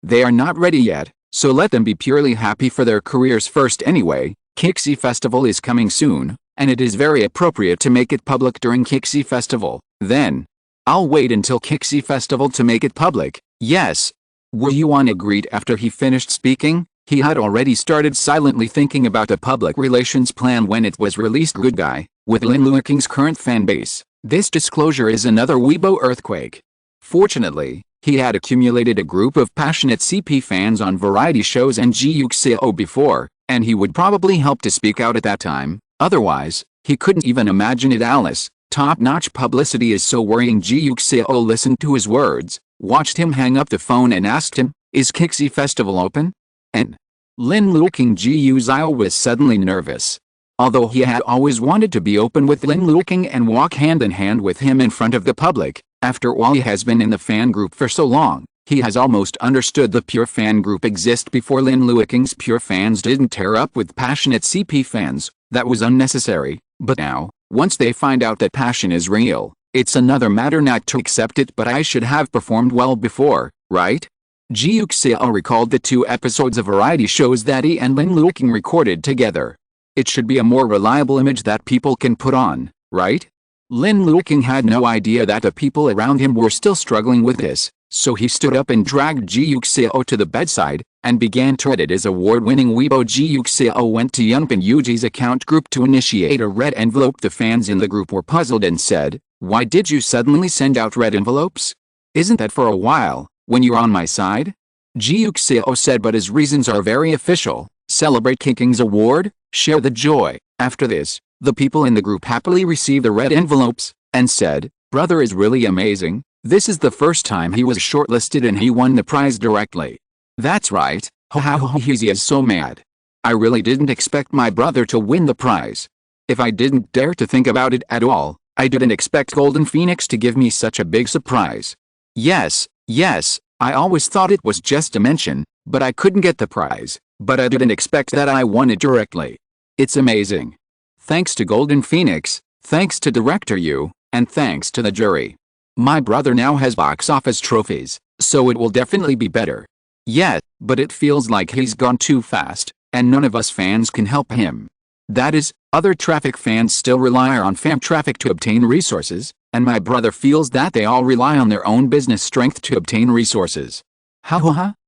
They are not ready yet, so let them be purely happy for their careers first anyway. Kixi Festival is coming soon, and it is very appropriate to make it public during Kixi Festival. Then, I'll wait until Kixi Festival to make it public. Yes. Wu Yuan agreed. After he finished speaking, he had already started silently thinking about the public relations plan when it was released. Good guy, with Lin Luoqing's current fan base, this disclosure is another Weibo earthquake. Fortunately, he had accumulated a group of passionate CP fans on variety shows and Ji Yuxiao before, and he would probably help to speak out at that time. Otherwise, he couldn't even imagine it. Alice, top-notch publicity is so worrying. Ji Yuxiao listened to his words, watched him hang up the phone and asked him, is Kixi Festival open? And Lin Luoqing. Ji Yuxiao was suddenly nervous. Although he had always wanted to be open with Lin Luoqing and walk hand in hand with him in front of the public, after all he has been in the fan group for so long, he has almost understood the pure fan group exist before Lin Luoqing's pure fans didn't tear up with passionate CP fans. That was unnecessary, but now, once they find out that passion is real, it's another matter not to accept it. But I should have performed well before, right? Ji Yuxiao recalled the 2 episodes of variety shows that he and Lin Luoqing recorded together. It should be a more reliable image that people can put on, right? Lin Luoqing had no idea that the people around him were still struggling with this, so he stood up and dragged Ji Yuxiao to the bedside, and began to edit his award-winning Weibo. Ji Yuxiao went to Yunpin Yuji's account group to initiate a red envelope. The fans in the group were puzzled and said, why did you suddenly send out red envelopes? Isn't that for a while, when you're on my side? Ji Yuxiao said, but his reasons are very official. Celebrate King's award, share the joy. After this, the people in the group happily received the red envelopes, and said, brother is really amazing. This is the first time he was shortlisted and he won the prize directly. That's right, he is so mad. I really didn't expect my brother to win the prize. If I didn't dare to think about it at all, I didn't expect Golden Phoenix to give me such a big surprise. Yes, I always thought it was just a mention, but I couldn't get the prize, but I didn't expect that I won it directly. It's amazing. Thanks to Golden Phoenix, thanks to Director Yu, and thanks to the jury. My brother now has box office trophies, so it will definitely be better. Yeah, but it feels like he's gone too fast, and none of us fans can help him. That is, other traffic fans still rely on fan traffic to obtain resources, and my brother feels that they all rely on their own business strength to obtain resources.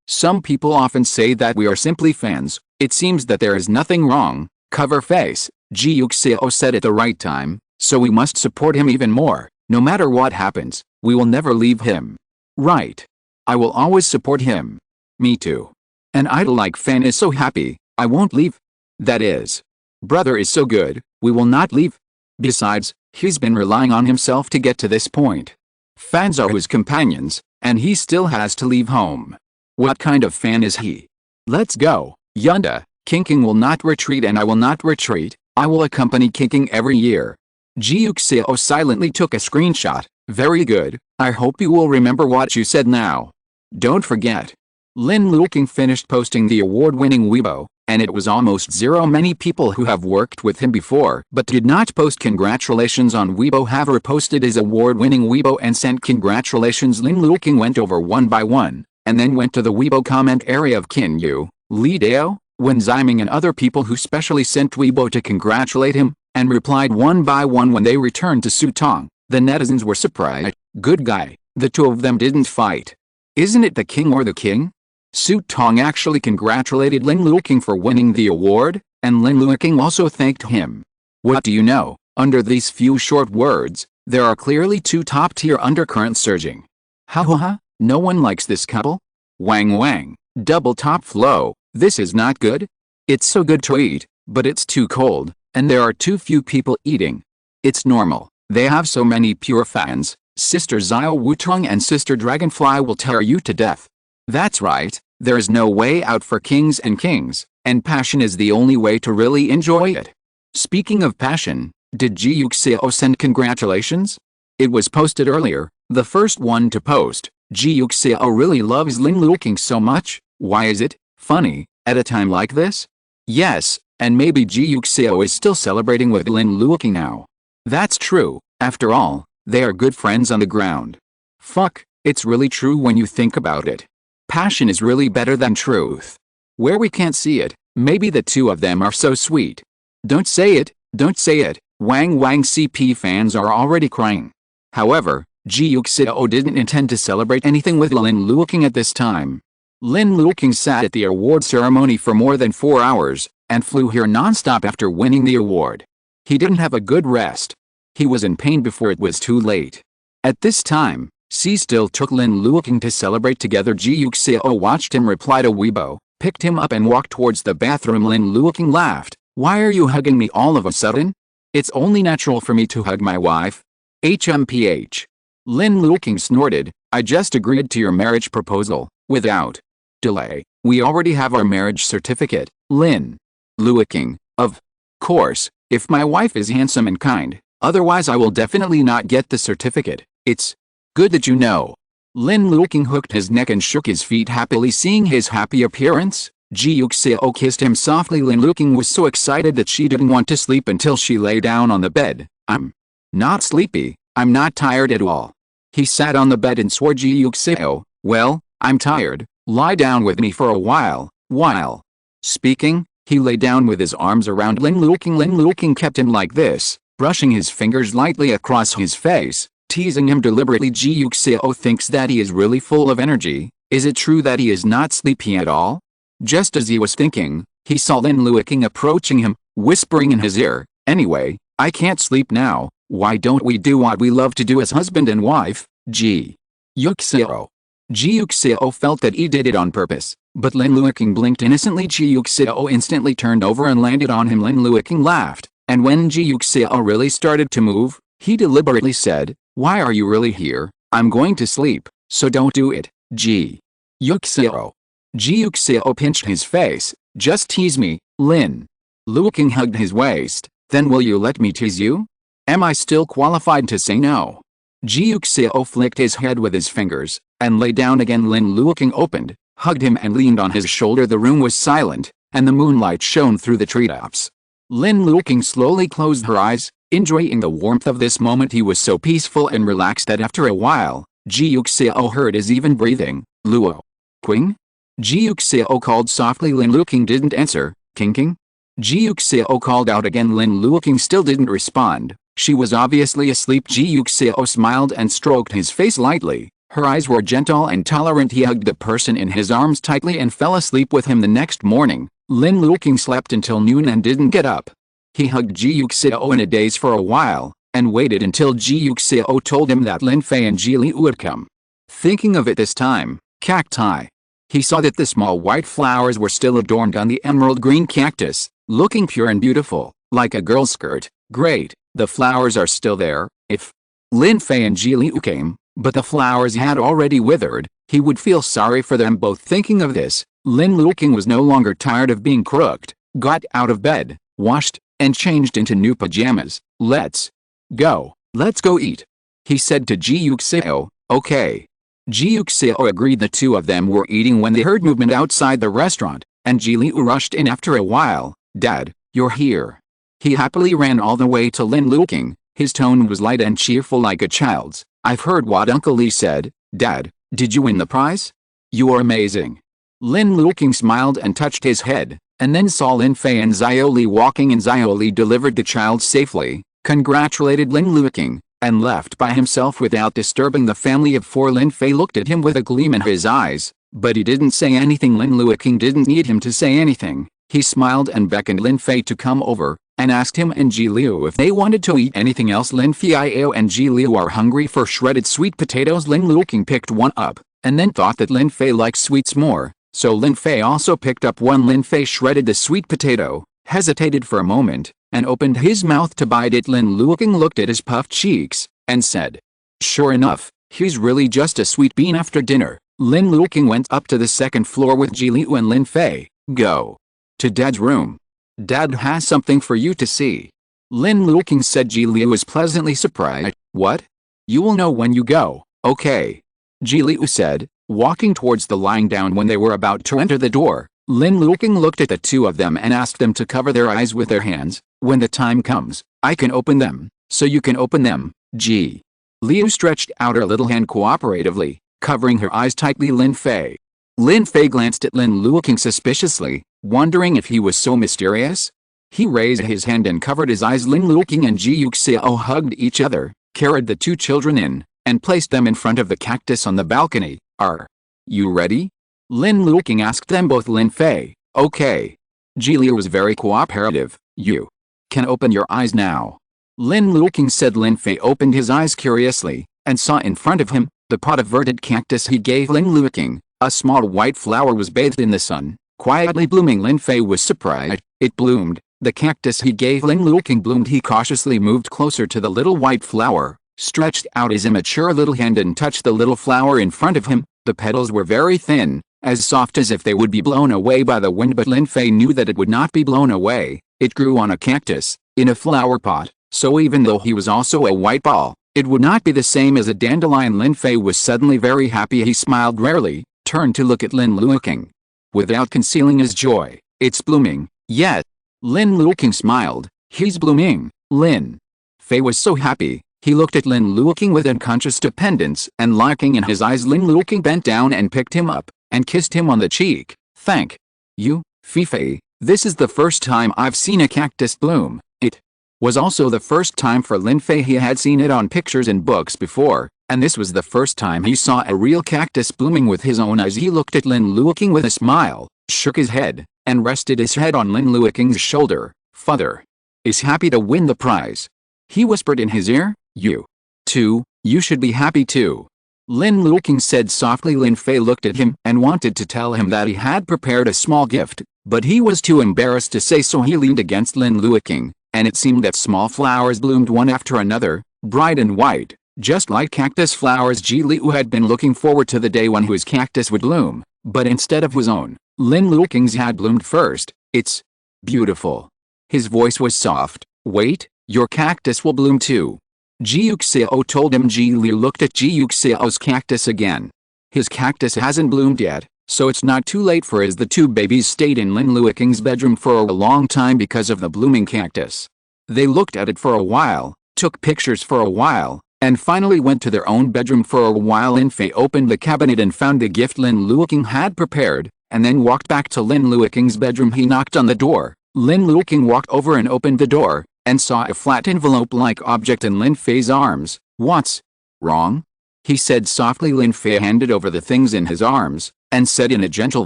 Some people often say that we are simply fans. It seems that there is nothing wrong. Cover face, Ji Yuxiao said at the right time, so we must support him even more, no matter what happens. We will never leave him. Right. I will always support him. Me too. An idol like Fan is so happy, I won't leave. That is. Brother is so good, we will not leave. Besides, he's been relying on himself to get to this point. Fans are his companions, and he still has to leave home. What kind of fan is he? Let's go, Yunda. King will not retreat and I will not retreat. I will accompany King every year. Ji Yuxiao silently took a screenshot. Very good, I hope you will remember what you said now. Don't forget. Lin Luoqing finished posting the award-winning Weibo, and it was almost zero. Many people who have worked with him before but did not post congratulations on Weibo have reposted his award-winning Weibo and sent congratulations. Lin Luoqing went over one by one, and then went to the Weibo comment area of Qin Yu, Li Dao, Wen Ziming and other people who specially sent Weibo to congratulate him, and replied one by one when they returned to Su Tong. The netizens were surprised. Good guy, the two of them didn't fight. Isn't it the king or the king? Su Tong actually congratulated Lin Luoqing for winning the award, and Lin Luoqing also thanked him. What do you know, under these few short words, there are clearly two top-tier undercurrents surging. Ha ha ha, no one likes this couple? Wang wang, double top flow, this is not good? It's so good to eat, but it's too cold, and there are too few people eating. It's normal, they have so many pure fans. Sister Xiao Wutong and Sister Dragonfly will tear you to death. That's right, there is no way out for kings, and passion is the only way to really enjoy it. Speaking of passion, did Ji Yuxiao send congratulations? It was posted earlier, the first one to post. Ji Yuxiao really loves Lin Luoqing so much. Why is it funny at a time like this? Yes, and maybe Ji Yuxiao is still celebrating with Lin Luoqing now. That's true, after all, they are good friends on the ground. Fuck, it's really true when you think about it. Passion is really better than truth. Where we can't see it, maybe the two of them are so sweet. Don't say it, don't say it. Wang Wang CP fans are already crying. However, Ji Yuxiao didn't intend to celebrate anything with Lin Luoqing at this time. Lin Luoqing sat at the award ceremony for more than 4 hours, and flew here non-stop after winning the award. He didn't have a good rest. He was in pain before it was too late. At this time, C still took Lin Luoqing to celebrate together. Ji Yuxiao watched him reply to Weibo, picked him up and walked towards the bathroom. Lin Luoqing laughed. Why are you hugging me all of a sudden? It's only natural for me to hug my wife. HMPH. Lin Luoqing snorted. I just agreed to your marriage proposal, without delay. We already have our marriage certificate. Lin Luoqing. Of course, if my wife is handsome and kind, otherwise I will definitely not get the certificate. It's good that you know. Lin Luoqing hooked his neck and shook his feet happily, seeing his happy appearance. Ji Yuxiao kissed him softly. Lin Luoqing was so excited that she didn't want to sleep until she lay down on the bed. I'm not sleepy, I'm not tired at all. He sat on the bed and swore. Ji Yuxiao, well, I'm tired, lie down with me for a while. While speaking, he lay down with his arms around Lin Luoqing. Lin Luoqing kept him like this, brushing his fingers lightly across his face, teasing him deliberately. Ji Yuxiao thinks that he is really full of energy. Is it true that he is not sleepy at all? Just as he was thinking, he saw Lin Luoqing approaching him, whispering in his ear, anyway, I can't sleep now, why don't we do what we love to do as husband and wife, Ji Yuxiao. Ji Yuxiao felt that he did it on purpose, but Lin Luoqing blinked innocently. Ji Yuxiao instantly turned over and landed on him. Lin Luoqing laughed, and when Ji Yuxiao really started to move, he deliberately said, why are you really here? I'm going to sleep, so don't do it, Ji Yuxiao. Ji Yuxiao pinched his face. Just tease me, Lin Luoqing hugged his waist. Then will you let me tease you? Am I still qualified to say no? Ji Yuxiao flicked his head with his fingers, and lay down again. Lin Luoqing opened, hugged him and leaned on his shoulder. The room was silent, and the moonlight shone through the treetops. Lin Luoqing slowly closed her eyes, enjoying the warmth of this moment. He was so peaceful and relaxed that after a while, Ji Yuxiao heard his even breathing. Luoqing? Ji Yuxiao called softly. Lin Luoqing didn't answer. King? Ji Yuxiao called out again. Lin Luoqing still didn't respond. She was obviously asleep. Ji Yuxiao smiled and stroked his face lightly. Her eyes were gentle and tolerant. He hugged the person in his arms tightly and fell asleep with him. The next morning, Lin Luoqing slept until noon and didn't get up. He hugged Ji Yuxiao in a daze for a while, and waited until Ji Yuxiao told him that Lin Fei and Ji Liu would come. Thinking of it this time, cacti. He saw that the small white flowers were still adorned on the emerald green cactus, looking pure and beautiful, like a girl's skirt. Great, the flowers are still there. If Lin Fei and Ji Liu came, but the flowers had already withered, he would feel sorry for them both. Thinking of this, Lin Luoqing was no longer tired of being crooked, got out of bed, washed, and changed into new pajamas. Let's go eat, he said to Ji Yuxiao. Okay. Ji Yuxiao agreed. The two of them were eating when they heard movement outside the restaurant, and Ji Liu rushed in after a while. Dad, you're here. He happily ran all the way to Lin Luoqing. His tone was light and cheerful like a child's. I've heard what Uncle Li said. Dad, did you win the prize? You are amazing. Lin Luoqing smiled and touched his head, and then saw Lin Fei and Xiao Li walking in. Xiao Li delivered the child safely, congratulated Lin Luoqing, and left by himself without disturbing the family of four. Lin Fei looked at him with a gleam in his eyes, but he didn't say anything. Lin Luoqing didn't need him to say anything. He smiled and beckoned Lin Fei to come over, and asked him and Ji Liu if they wanted to eat anything else. Lin Fei and Ji Liu are hungry for shredded sweet potatoes. Lin Luoqing picked one up, and then thought that Lin Fei liked sweets more, so Lin Fei also picked up one. Lin Fei shredded the sweet potato, hesitated for a moment, and opened his mouth to bite it. Lin Luoqing looked at his puffed cheeks, and said, sure enough, he's really just a sweet bean. After dinner, Lin Luoqing went up to the second floor with Ji Liu and Lin Fei. Go to Dad's room. Dad has something for you to see. Lin Luoqing said. Ji Liu was pleasantly surprised. What? You will know when you go. Okay. Ji Liu said, walking towards the lying down. When they were about to enter the door, Lin Luoqing looked at the two of them and asked them to cover their eyes with their hands. When the time comes, I can open them, so you can open them. Ji Liu stretched out her little hand cooperatively, covering her eyes tightly. Lin Fei glanced at Lin Luoqing suspiciously, wondering if he was so mysterious. He raised his hand and covered his eyes. Lin Luoqing and Ji Yuxiao hugged each other, carried the two children in, and placed them in front of the cactus on the balcony. Are you ready? Lin Luoqing asked them both. Lin Fei, okay. Ji Liu was very cooperative. You can open your eyes now, Lin Luoqing said. Lin Fei opened his eyes curiously, and saw in front of him the pot of verted cactus he gave Lin Luoqing. A small white flower was bathed in the sun, quietly blooming. Lin Fei was surprised. It bloomed. The cactus he gave Lin Luoqing bloomed. He cautiously moved closer to the little white flower, stretched out his immature little hand and touched the little flower in front of him. The petals were very thin, as soft as if they would be blown away by the wind, but Lin Fei knew that it would not be blown away. It grew on a cactus, in a flower pot, so even though he was also a white ball, it would not be the same as a dandelion. Lin Fei was suddenly very happy. He smiled rarely, turned to look at Lin Luoqing, without concealing his joy. It's blooming, yet. Lin Luoqing smiled. He's blooming. Lin Fei was so happy. He looked at Lin Luoqing with unconscious dependence and liking in his eyes. Lin Luoqing bent down and picked him up, and kissed him on the cheek. Thank you, Fei. This is the first time I've seen a cactus bloom. It was also the first time for Lin Fei. He had seen it on pictures and books before, and this was the first time he saw a real cactus blooming with his own eyes. He looked at Lin Luoqing with a smile, shook his head, and rested his head on Lin Luoqing's shoulder. Father is happy to win the prize, he whispered in his ear. You too, you should be happy too, Lin Luoqing said softly. Lin Fei looked at him and wanted to tell him that he had prepared a small gift, but he was too embarrassed to say so. He leaned against Lin Luoqing, and it seemed that small flowers bloomed one after another, bright and white, just like cactus flowers. Ji Liu had been looking forward to the day when his cactus would bloom, but instead of his own, Lin Luoqing's had bloomed first. It's beautiful. His voice was soft. Wait, your cactus will bloom too, Ji Yuxiao told him. Ji Liu looked at Ji Yuxiao's cactus again. His cactus hasn't bloomed yet, so it's not too late for us. The two babies stayed in Lin Luoqing's bedroom for a long time because of the blooming cactus. They looked at it for a while, took pictures for a while, and finally went to their own bedroom for a while. Lin Fei opened the cabinet and found the gift Lin Luoqing had prepared, and then walked back to Lin Luoqing's bedroom. He knocked on the door. Lin Luoqing walked over and opened the door, and saw a flat envelope-like object in Lin Fei's arms. What's wrong? He said softly. Lin Fei handed over the things in his arms, and said in a gentle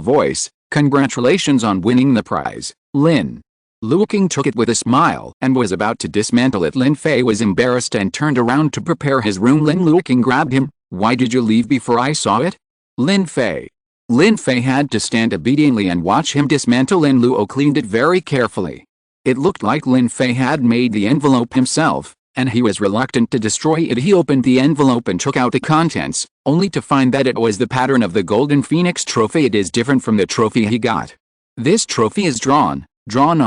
voice, congratulations on winning the prize, Lin Luoqing took it with a smile and was about to dismantle it. Lin Fei was embarrassed and turned around to prepare his room. Lin Luoqing grabbed him. "Why did you leave before I saw it?" Lin Fei. Lin Fei had to stand obediently and watch him dismantle. Lin Luo cleaned it very carefully. It looked like Lin Fei had made the envelope himself, and he was reluctant to destroy it. He opened the envelope and took out the contents, only to find that it was the pattern of the Golden Phoenix trophy. It is different from the trophy he got. This trophy is drawn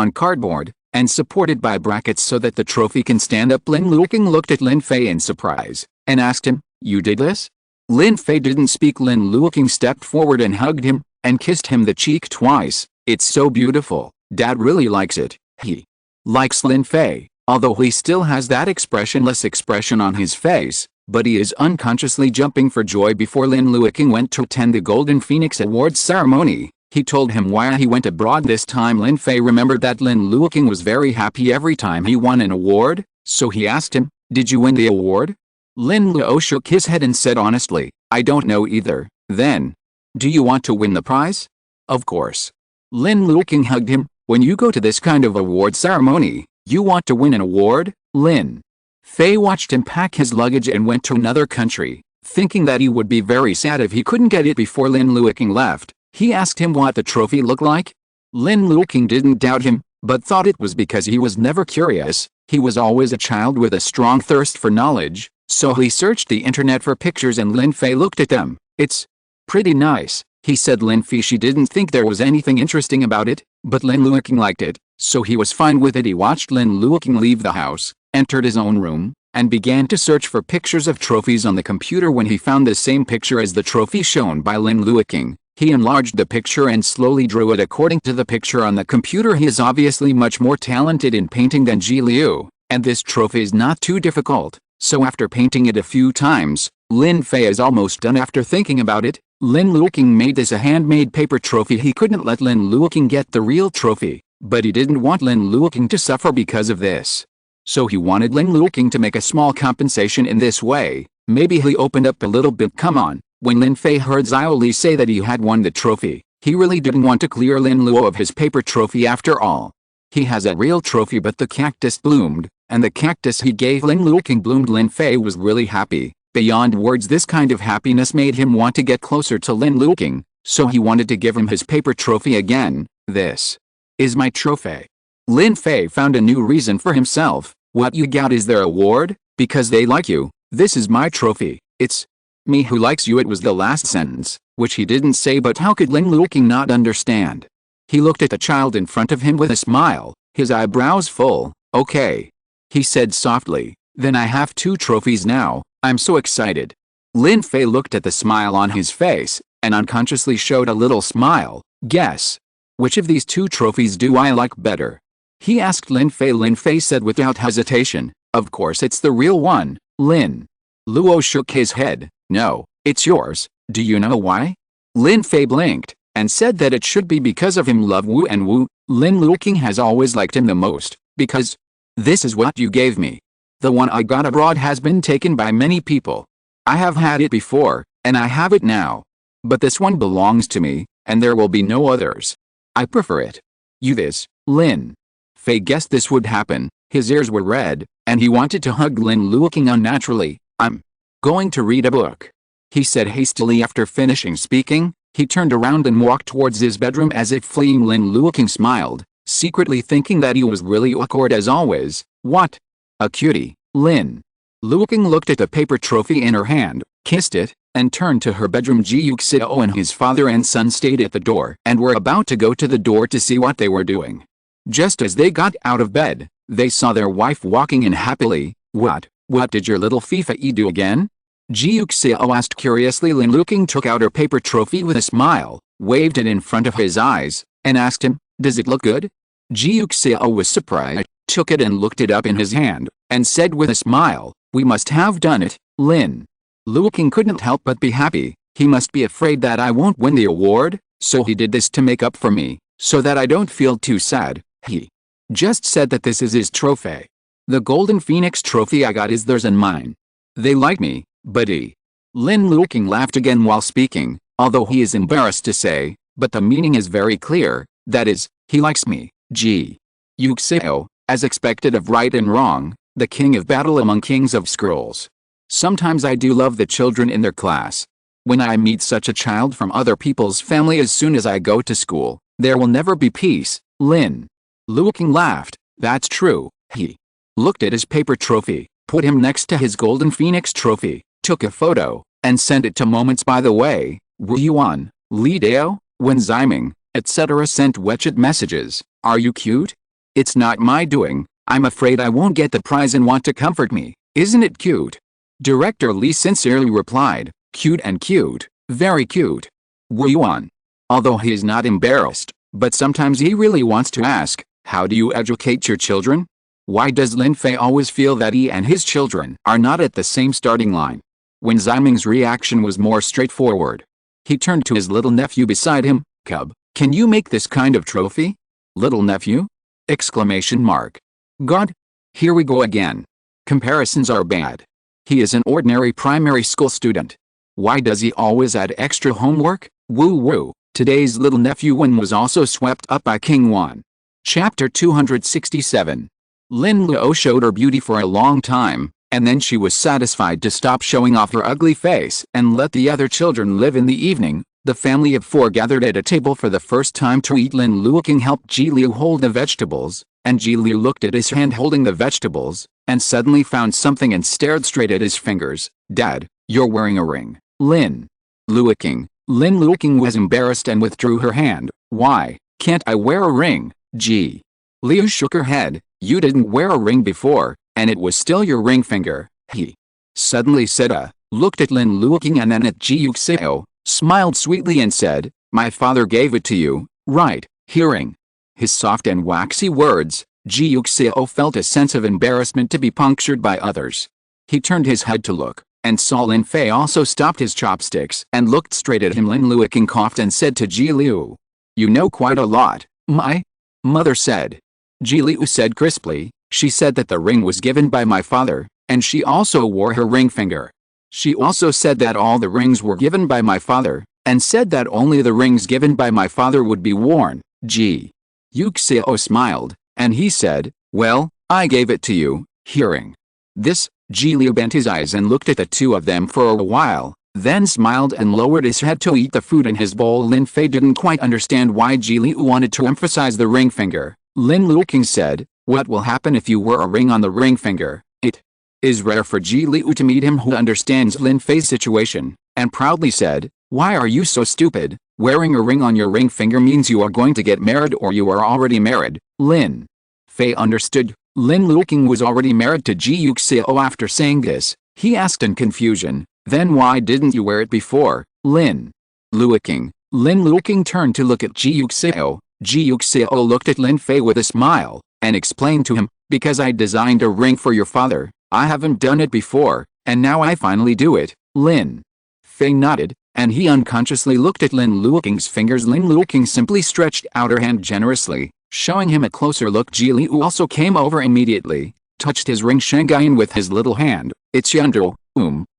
on cardboard, and supported by brackets so that the trophy can stand up. Lin Luoqing looked at Lin Fei in surprise, and asked him, "You did this?" Lin Fei didn't speak. Lin Luoqing stepped forward and hugged him, and kissed him the cheek twice. "It's so beautiful, Dad really likes it." He likes Lin Fei, although he still has that expressionless expression on his face, but he is unconsciously jumping for joy. Before Lin Luoqing went to attend the Golden Phoenix Awards ceremony, he told him why he went abroad this time. Lin Fei remembered that Lin Luoqing was very happy every time he won an award, so he asked him, "Did you win the award?" Lin Luo shook his head and said honestly, "I don't know either." "Then, do you want to win the prize?" "Of course." Lin Luoqing hugged him. "When you go to this kind of award ceremony, you want to win an award?" Lin Fei watched him pack his luggage and went to another country, thinking that he would be very sad if he couldn't get it. Before Lin Luoqing left, he asked him what the trophy looked like. Lin Luoqing didn't doubt him, but thought it was because he was never curious. He was always a child with a strong thirst for knowledge, so he searched the internet for pictures and Lin Fei looked at them. "It's pretty nice," he said. Lin Fei, she didn't think there was anything interesting about it, but Lin Luoqing liked it, so he was fine with it. He watched Lin Luoqing leave the house, entered his own room, and began to search for pictures of trophies on the computer. When he found the same picture as the trophy shown by Lin Luoqing, he enlarged the picture and slowly drew it according to the picture on the computer. He is obviously much more talented in painting than Ji Liu, and this trophy is not too difficult, so after painting it a few times, Lin Fei is almost done. After thinking about it, Lin Luoqing made this a handmade paper trophy. He couldn't let Lin Luoqing get the real trophy, but he didn't want Lin Luoqing to suffer because of this. So he wanted Lin Luoqing to make a small compensation in this way. Maybe he opened up a little bit. Come on. When Lin Fei heard Xiao Li say that he had won the trophy, he really didn't want to clear Lin Luo of his paper trophy. After all, he has a real trophy. But the cactus bloomed, and the cactus he gave Lin Luoqing bloomed. Lin Fei was really happy, beyond words. This kind of happiness made him want to get closer to Lin Luoqing, so he wanted to give him his paper trophy again. "This is my trophy." Lin Fei found a new reason for himself. "What you got is their award, because they like you. This is my trophy. It's me who likes you." It was the last sentence, which he didn't say, but how could Lin Luoqing not understand? He looked at the child in front of him with a smile, his eyebrows full. "Okay," he said softly, "then I have 2 trophies now. I'm so excited." Lin Fei looked at the smile on his face, and unconsciously showed a little smile. "Guess, which of these 2 trophies do I like better?" he asked Lin Fei. Lin Fei said without hesitation, "Of course it's the real one." Lin Luo shook his head. "No, it's yours. Do you know why?" Lin Fei blinked, and said that it should be because of him. Love Wu and Wu. Lin Luoqing has always liked him the most, because this is what you gave me. The one I got abroad has been taken by many people. I have had it before, and I have it now. But this one belongs to me, and there will be no others. I prefer it. You this. Lin Fei guessed this would happen. His ears were red, and he wanted to hug Lin Luoqing unnaturally. "I'm going to read a book," he said hastily. After finishing speaking, he turned around and walked towards his bedroom as if fleeing. Lin Luoqing smiled, secretly thinking that he was really awkward as always. "What a cutie." Lin Luoqing looked at the paper trophy in her hand, kissed it, and turned to her bedroom. Ji Yuxiao and his father and son stayed at the door and were about to go to the door to see what they were doing. Just as they got out of bed, they saw their wife walking in happily. What did your little Fifi do again?" Ji Yuxiao asked curiously. Lin Luoqing took out her paper trophy with a smile, waved it in front of his eyes, and asked him, "Does it look good?" Ji Yuxiao was surprised, took it and looked it up in his hand, and said with a smile, "We must have done it." Lin Luoqing couldn't help but be happy. He must be afraid that I won't win the award, so he did this to make up for me, so that I don't feel too sad. He just said that this is his trophy. The Golden Phoenix trophy I got is theirs and mine. They like me, but Lin Luoqing laughed again while speaking, although he is embarrassed to say, but the meaning is very clear, that is, he likes me. Ji Yuxiao, as expected of right and wrong, the king of battle among kings of scrolls. Sometimes I do love the children in their class. When I meet such a child from other people's family as soon as I go to school, there will never be peace. Lin Luoqing laughed. That's true. He looked at his paper trophy, put him next to his golden phoenix trophy, took a photo, and sent it to Moments. By the way, Wu Yuan, Li Dao, Wen Ziming, etc. sent wretched messages. Are you cute? It's not my doing. I'm afraid I won't get the prize and want to comfort me. Isn't it cute? Director Li sincerely replied, cute and cute, very cute. Wu Yuan. Although he is not embarrassed, but sometimes he really wants to ask, how do you educate your children? Why does Lin Fei always feel that he and his children are not at the same starting line? Wen Ziming's reaction was more straightforward. He turned to his little nephew beside him. Cub, can you make this kind of trophy? Little nephew? Exclamation mark. God. Here we go again. Comparisons are bad. He is an ordinary primary school student. Why does he always add extra homework? Woo woo. Today's little nephew Wen was also swept up by King Wan. Chapter 267. Lin Luo showed her beauty for a long time, and then she was satisfied to stop showing off her ugly face and let the other children live. In the evening, the family of four gathered at a table for the first time to eat. Lin Luoqing helped Ji Liu hold the vegetables, and Ji Liu looked at his hand holding the vegetables, and suddenly found something and stared straight at his fingers. Dad, you're wearing a ring. Lin Luoqing. Lin Luoqing was embarrassed and withdrew her hand. Why can't I wear a ring? Ji Liu shook her head. You didn't wear a ring before, and it was still your ring finger. He suddenly said looked at Lin Luoqing and then at Ji Yuxiao, smiled sweetly and said, my father gave it to you, right? Hearing his soft and waxy words, Ji Yuxiao felt a sense of embarrassment to be punctured by others. He turned his head to look, and saw Lin Fei also stopped his chopsticks and looked straight at him. Lin Luoqing coughed and said to Ji Liu, you know quite a lot. My mother said. Ji Liu said crisply, she said that the ring was given by my father, and she also wore her ring finger. She also said that all the rings were given by my father, and said that only the rings given by my father would be worn. Ji Yuxiao smiled, and he said, well, I gave it to you. Hearing this, Ji Liu bent his eyes and looked at the two of them for a while, then smiled and lowered his head to eat the food in his bowl. Lin Fei didn't quite understand why Ji Liu wanted to emphasize the ring finger. Lin Luoqing said, what will happen if you wear a ring on the ring finger? It is rare for Ji Liu to meet him who understands Lin Fei's situation, and proudly said, why are you so stupid? Wearing a ring on your ring finger means you are going to get married or you are already married. Lin Fei understood. Lin Luoqing was already married to Ji Yuxiao. After saying this, he asked in confusion, then why didn't you wear it before? Lin Luoqing. Lin Luoqing turned to look at Ji Yuxiao. Ji Yuxiao looked at Lin Fei with a smile, and explained to him, because I designed a ring for your father. I haven't done it before, and now I finally do it. Lin Fei nodded, and he unconsciously looked at Lin Luoqing's fingers. Lin Luoqing simply stretched out her hand generously, showing him a closer look. Ji Liu also came over immediately, touched his ring Shangaian with his little hand. It's Yundao,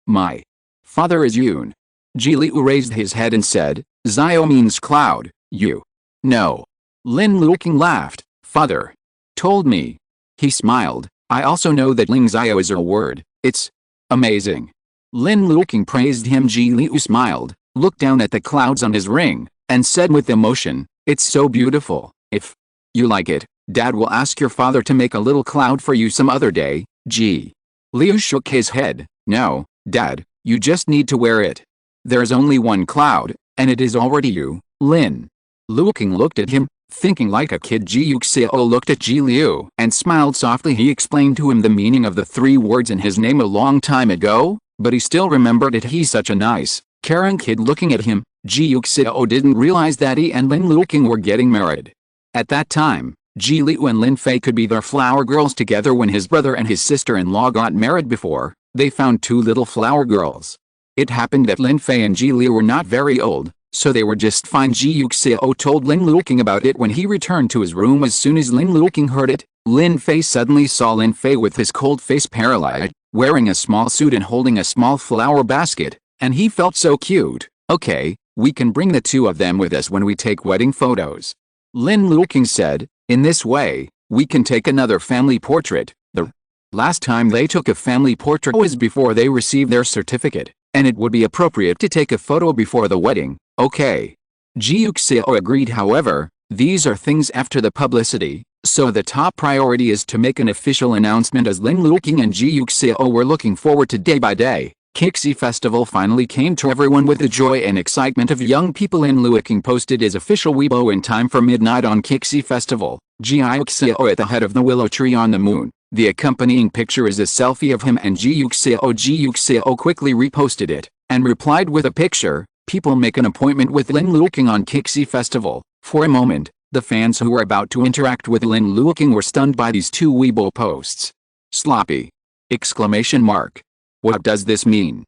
my father is Yun. Ji Liu raised his head and said, Zio means cloud, you know. Lin Luoqing laughed. Father told me. He smiled. I also know that Ling Zio is a word. It's amazing. Lin Luoqing praised him. Ji Liu smiled, looked down at the clouds on his ring, and said with emotion, it's so beautiful. If you like it, Dad will ask your father to make a little cloud for you some other day. Ji Liu shook his head. No, Dad, you just need to wear it. There's only one cloud, and it is already you. Lin Luoqing looked at him, thinking like a kid. Ji Yuxiao looked at Ji Liu and smiled softly. He explained to him the meaning of the 3 words in his name a long time ago, but he still remembered it. He's such a nice, caring kid. Looking at him, Ji Yuxiao didn't realize that he and Lin Luoqing were getting married. At that time, Ji Liu and Lin Fei could be their flower girls together. When his brother and his sister-in-law got married before, they found 2 little flower girls. It happened that Lin Fei and Ji Liu were not very old, so they were just fine. Ji Yuxiao told Lin Luoqing about it when he returned to his room. As soon as Lin Luoqing heard it, Lin Fei suddenly saw Lin Fei with his cold face paralyzed, wearing a small suit and holding a small flower basket, and he felt so cute. Okay, we can bring the 2 of them with us when we take wedding photos. Lin Luoqing said. In this way, We can take another family portrait. The last time they took a family portrait was before they received their certificate, and it would be appropriate to take a photo before the wedding, okay? Ji Yuxiao agreed. However, these are things after the publicity, so the top priority is to make an official announcement, as Lin Luoqing and Ji Yuxiao were looking forward to day by day. Kixi Festival finally came to everyone with the joy and excitement of young people. Lin Luoqing posted his official Weibo in time for midnight on Kixi Festival. Ji Yuxiao at the head of the willow tree on the moon. The accompanying picture is a selfie of him and Ji Yuxiao. Ji Yuxiao quickly reposted it, and replied with a picture, "People make an appointment with Lin Luoqing on Kixi Festival." For a moment, the fans who were about to interact with Lin Luoqing were stunned by these two Weibo posts. Sloppy! Exclamation mark. What does this mean?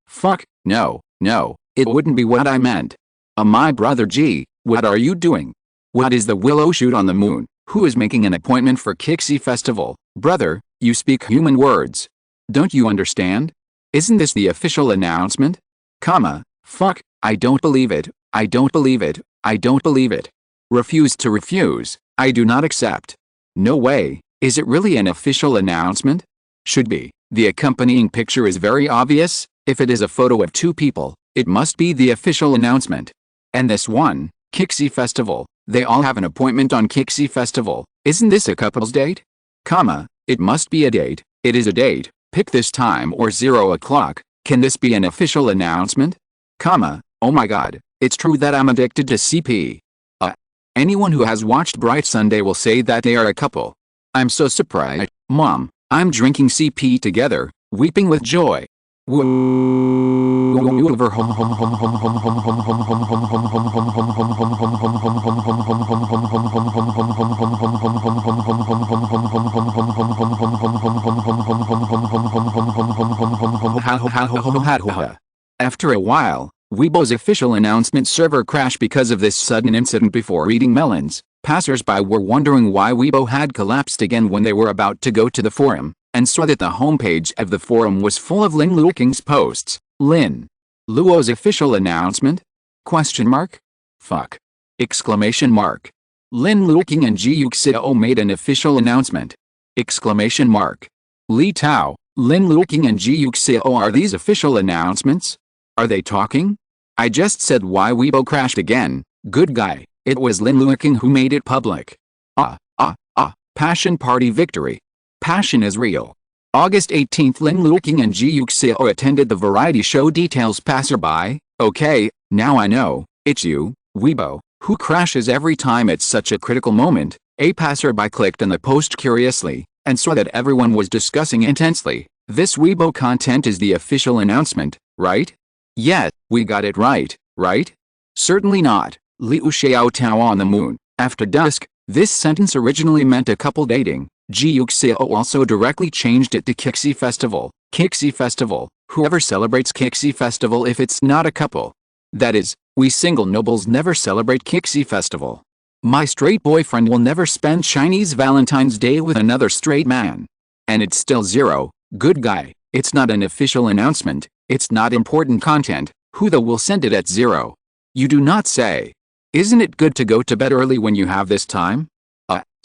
Fuck, no, it wouldn't be what I meant. My brother Ji, what are you doing? What is the willow shoot on the moon? Who is making an appointment for Kixi Festival? Brother, you speak human words. Don't you understand? Isn't this the official announcement? Fuck, I don't believe it, I don't believe it, I don't believe it. Refuse to refuse, I do not accept. No way, is it really an official announcement? Should be. The accompanying picture is very obvious. If it is a photo of two people, it must be the official announcement. And this one, Kixi Festival, they all have an appointment on Kixi Festival. Isn't this a couple's date? It must be a date. It is a date. Pick this time or 0 o'clock. Can this be an official announcement? Oh my god, it's true that I'm addicted to CP. Anyone who has watched Bright Sunday will say that they are a couple. I'm so surprised. Mom, I'm drinking CP together, weeping with joy. After a while, Weibo's official announcement server crashed because of this sudden incident. Before eating melons, passers-by were wondering why Weibo had collapsed again when they were about to go to the forum, and saw that the homepage of the forum was full of Lin Luoqing's posts. Lin Luo's official announcement? Question mark? Fuck! Exclamation mark. Lin Luoqing and Ji Yuxiao made an official announcement. Exclamation mark. Li Tao, Lin Luoqing and Ji Yuxiao, are these official announcements? Are they talking? I just said why Weibo crashed again. Good guy, it was Lin Luoqing who made it public. Passion party victory. Passion is real. August 18th, Lin Luoqing and Ji Yuxiao attended the variety show. Details. Passerby, okay, now I know, it's you, Weibo, who crashes every time at such a critical moment. A passerby clicked on the post curiously, and saw that everyone was discussing intensely. This Weibo content is the official announcement, right? Yeah, we got it right, right? Certainly not. Liu Xiao Tao on the moon. After dusk, this sentence originally meant a couple dating. Ji Yuxiao also directly changed it to Kixi Festival. Kixi Festival, whoever celebrates Kixi Festival if it's not a couple. That is, we single nobles never celebrate Kixi Festival. My straight boyfriend will never spend Chinese Valentine's Day with another straight man. And it's still 0, good guy, it's not an official announcement, it's not important content, who the will send it at 0? You do not say. Isn't it good to go to bed early when you have this time?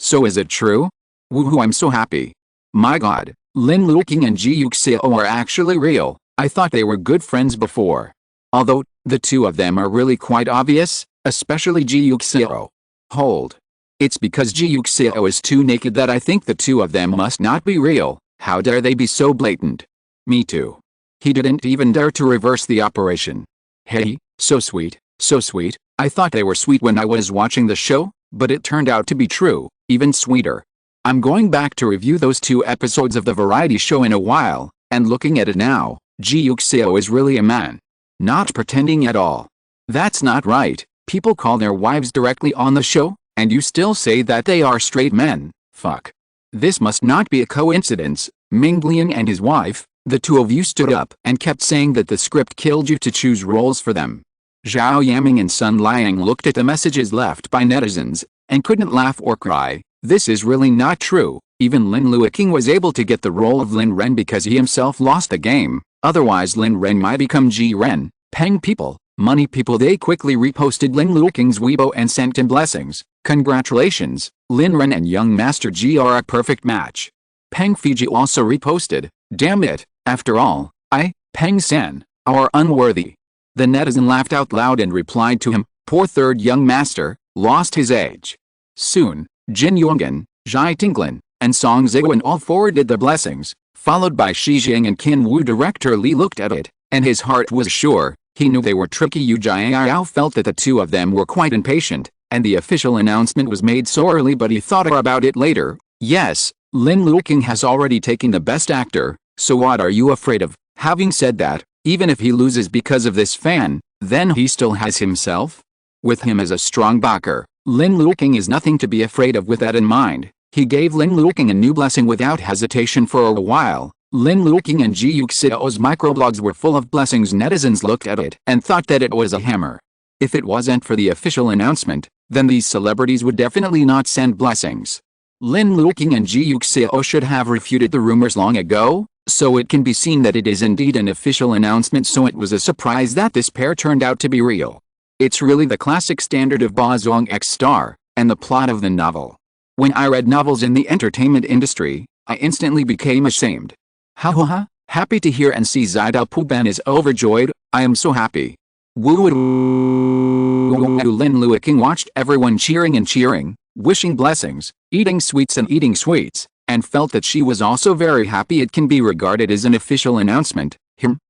So is it true? Woohoo, I'm so happy. My god, Lin Luoqing and Ji Yuxiao are actually real. I thought they were good friends before. Although, the two of them are really quite obvious, especially Ji Yuxiao. Hold. It's because Ji Yuxiao is too naked that I think the two of them must not be real. How dare they be so blatant? Me too. He didn't even dare to reverse the operation. Hey, so sweet, so sweet. I thought they were sweet when I was watching the show, but it turned out to be true, even sweeter. I'm going back to review those 2 episodes of the variety show in a while, and looking at it now, Ji Yuxiao is really a man. Not pretending at all. That's not right. People call their wives directly on the show, and you still say that they are straight men. Fuck. This must not be a coincidence. Ming Liang and his wife, the two of you stood up and kept saying that the script killed you to choose roles for them. Zhao Yaming and Sun Liang looked at the messages left by netizens, and couldn't laugh or cry. This is really not true. Even Lin Luoqing was able to get the role of Lin Ren because he himself lost the game. Otherwise Lin Ren might become Ji Ren. Peng people, money people. They quickly reposted Lin Luoqing's Weibo and sent him blessings. Congratulations, Lin Ren and young Master Ji are a perfect match. Peng Fiji also reposted, damn it, after all, Peng-san, are unworthy. The netizen laughed out loud and replied to him, poor third young master, lost his age. Soon, Jin Yonggan, Zhai Tinglin, and Song Ziguan all forwarded the blessings, followed by Shi Jing and Qin Wu. Director Li looked at it, and his heart was sure, he knew they were tricky. Yu Jiao felt that the two of them were quite impatient, and the official announcement was made so early, but he thought about it later. Yes, Lin Luoqing has already taken the best actor, so what are you afraid of? Having said that, even if he loses because of this fan, then he still has himself. With him as a strong backer, Lin Luoqing is nothing to be afraid of. With that in mind, he gave Lin Luoqing a new blessing without hesitation. For a while, Lin Luoqing and Ji Yuxiao's microblogs were full of blessings. Netizens looked at it and thought that it was a hammer. If it wasn't for the official announcement, then these celebrities would definitely not send blessings. Lin Luoqing and Ji Yuxiao should have refuted the rumors long ago, so it can be seen that it is indeed an official announcement. So it was a surprise that this pair turned out to be real. It's really the classic standard of Ba Zong X star, and the plot of the novel. When I read novels in the entertainment industry, I instantly became ashamed. Ha, happy to hear and see Zidao Puban is overjoyed. I am so happy. Woo. Lin Luoqing watched everyone cheering and cheering, wishing blessings, eating sweets and eating sweets, and felt that she was also very happy. It can be regarded as an official announcement,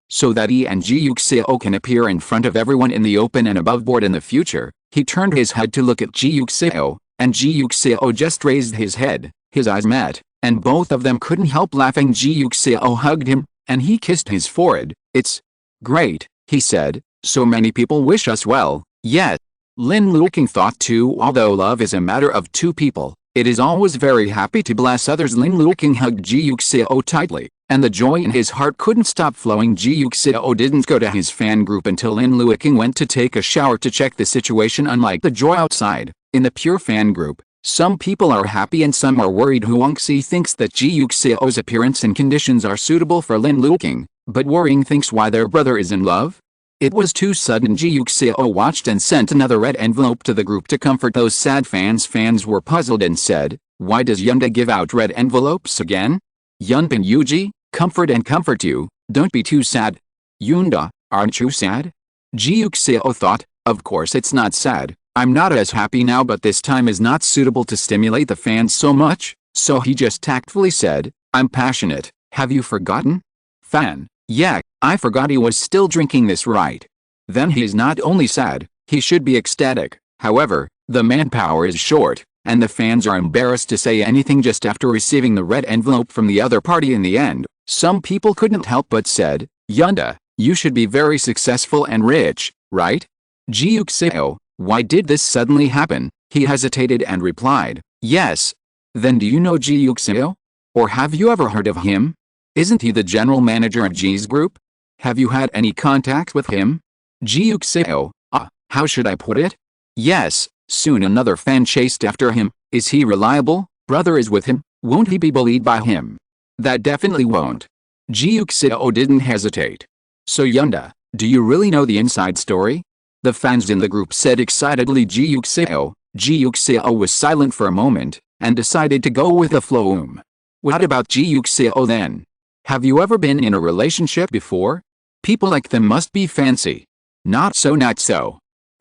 so that he and Ji Yuxiao can appear in front of everyone in the open and above board in the future. He turned his head to look at Ji Yuxiao, and Ji Yuxiao just raised his head. His eyes met, and both of them couldn't help laughing. Ji Yuxiao hugged him, and he kissed his forehead. It's great, he said, so many people wish us well. Yes. Lin Luoqing thought too. Although love is a matter of two people, it is always very happy to bless others. Lin Luoqing hugged Ji Yuxiao tightly, and the joy in his heart couldn't stop flowing. Ji Yuxiao didn't go to his fan group until Lin Luoqing went to take a shower to check the situation. Unlike the joy outside, in the pure fan group, some people are happy and some are worried. Huangxi thinks that Ji Yuxiao's appearance and conditions are suitable for Lin Luoqing, but worrying thinks why their brother is in love. It was too sudden. Ji Yuxiao watched and sent another red envelope to the group to comfort those sad fans. Fans were puzzled and said, why does Yunda give out red envelopes again? Yunpin Yuji, comfort you, don't be too sad. Yunda, aren't you sad? Ji Yuxiao thought, of course it's not sad, I'm not as happy now, but this time is not suitable to stimulate the fans so much, so he just tactfully said, I'm passionate, have you forgotten? Fan, yeah, I forgot he was still drinking this right. Then he's not only sad, he should be ecstatic. However, the manpower is short, and the fans are embarrassed to say anything just after receiving the red envelope from the other party. In the end, some people couldn't help but said, Yunda, you should be very successful and rich, right? Ji Yuxiao, why did this suddenly happen? He hesitated and replied, yes. Then do you know Ji Yuxiao? Or have you ever heard of him? Isn't he the general manager of Ji's group? Have you had any contact with him? Ji Yuxiao, how should I put it? Yes. Soon another fan chased after him. Is he reliable? Brother is with him. Won't he be bullied by him? That definitely won't. Ji Yuxiao didn't hesitate. So Yunda, do you really know the inside story? The fans in the group said excitedly. Ji Yuxiao was silent for a moment, and decided to go with the flow. What about Ji Yuxiao then? Have you ever been in a relationship before? People like them must be fancy. Not so.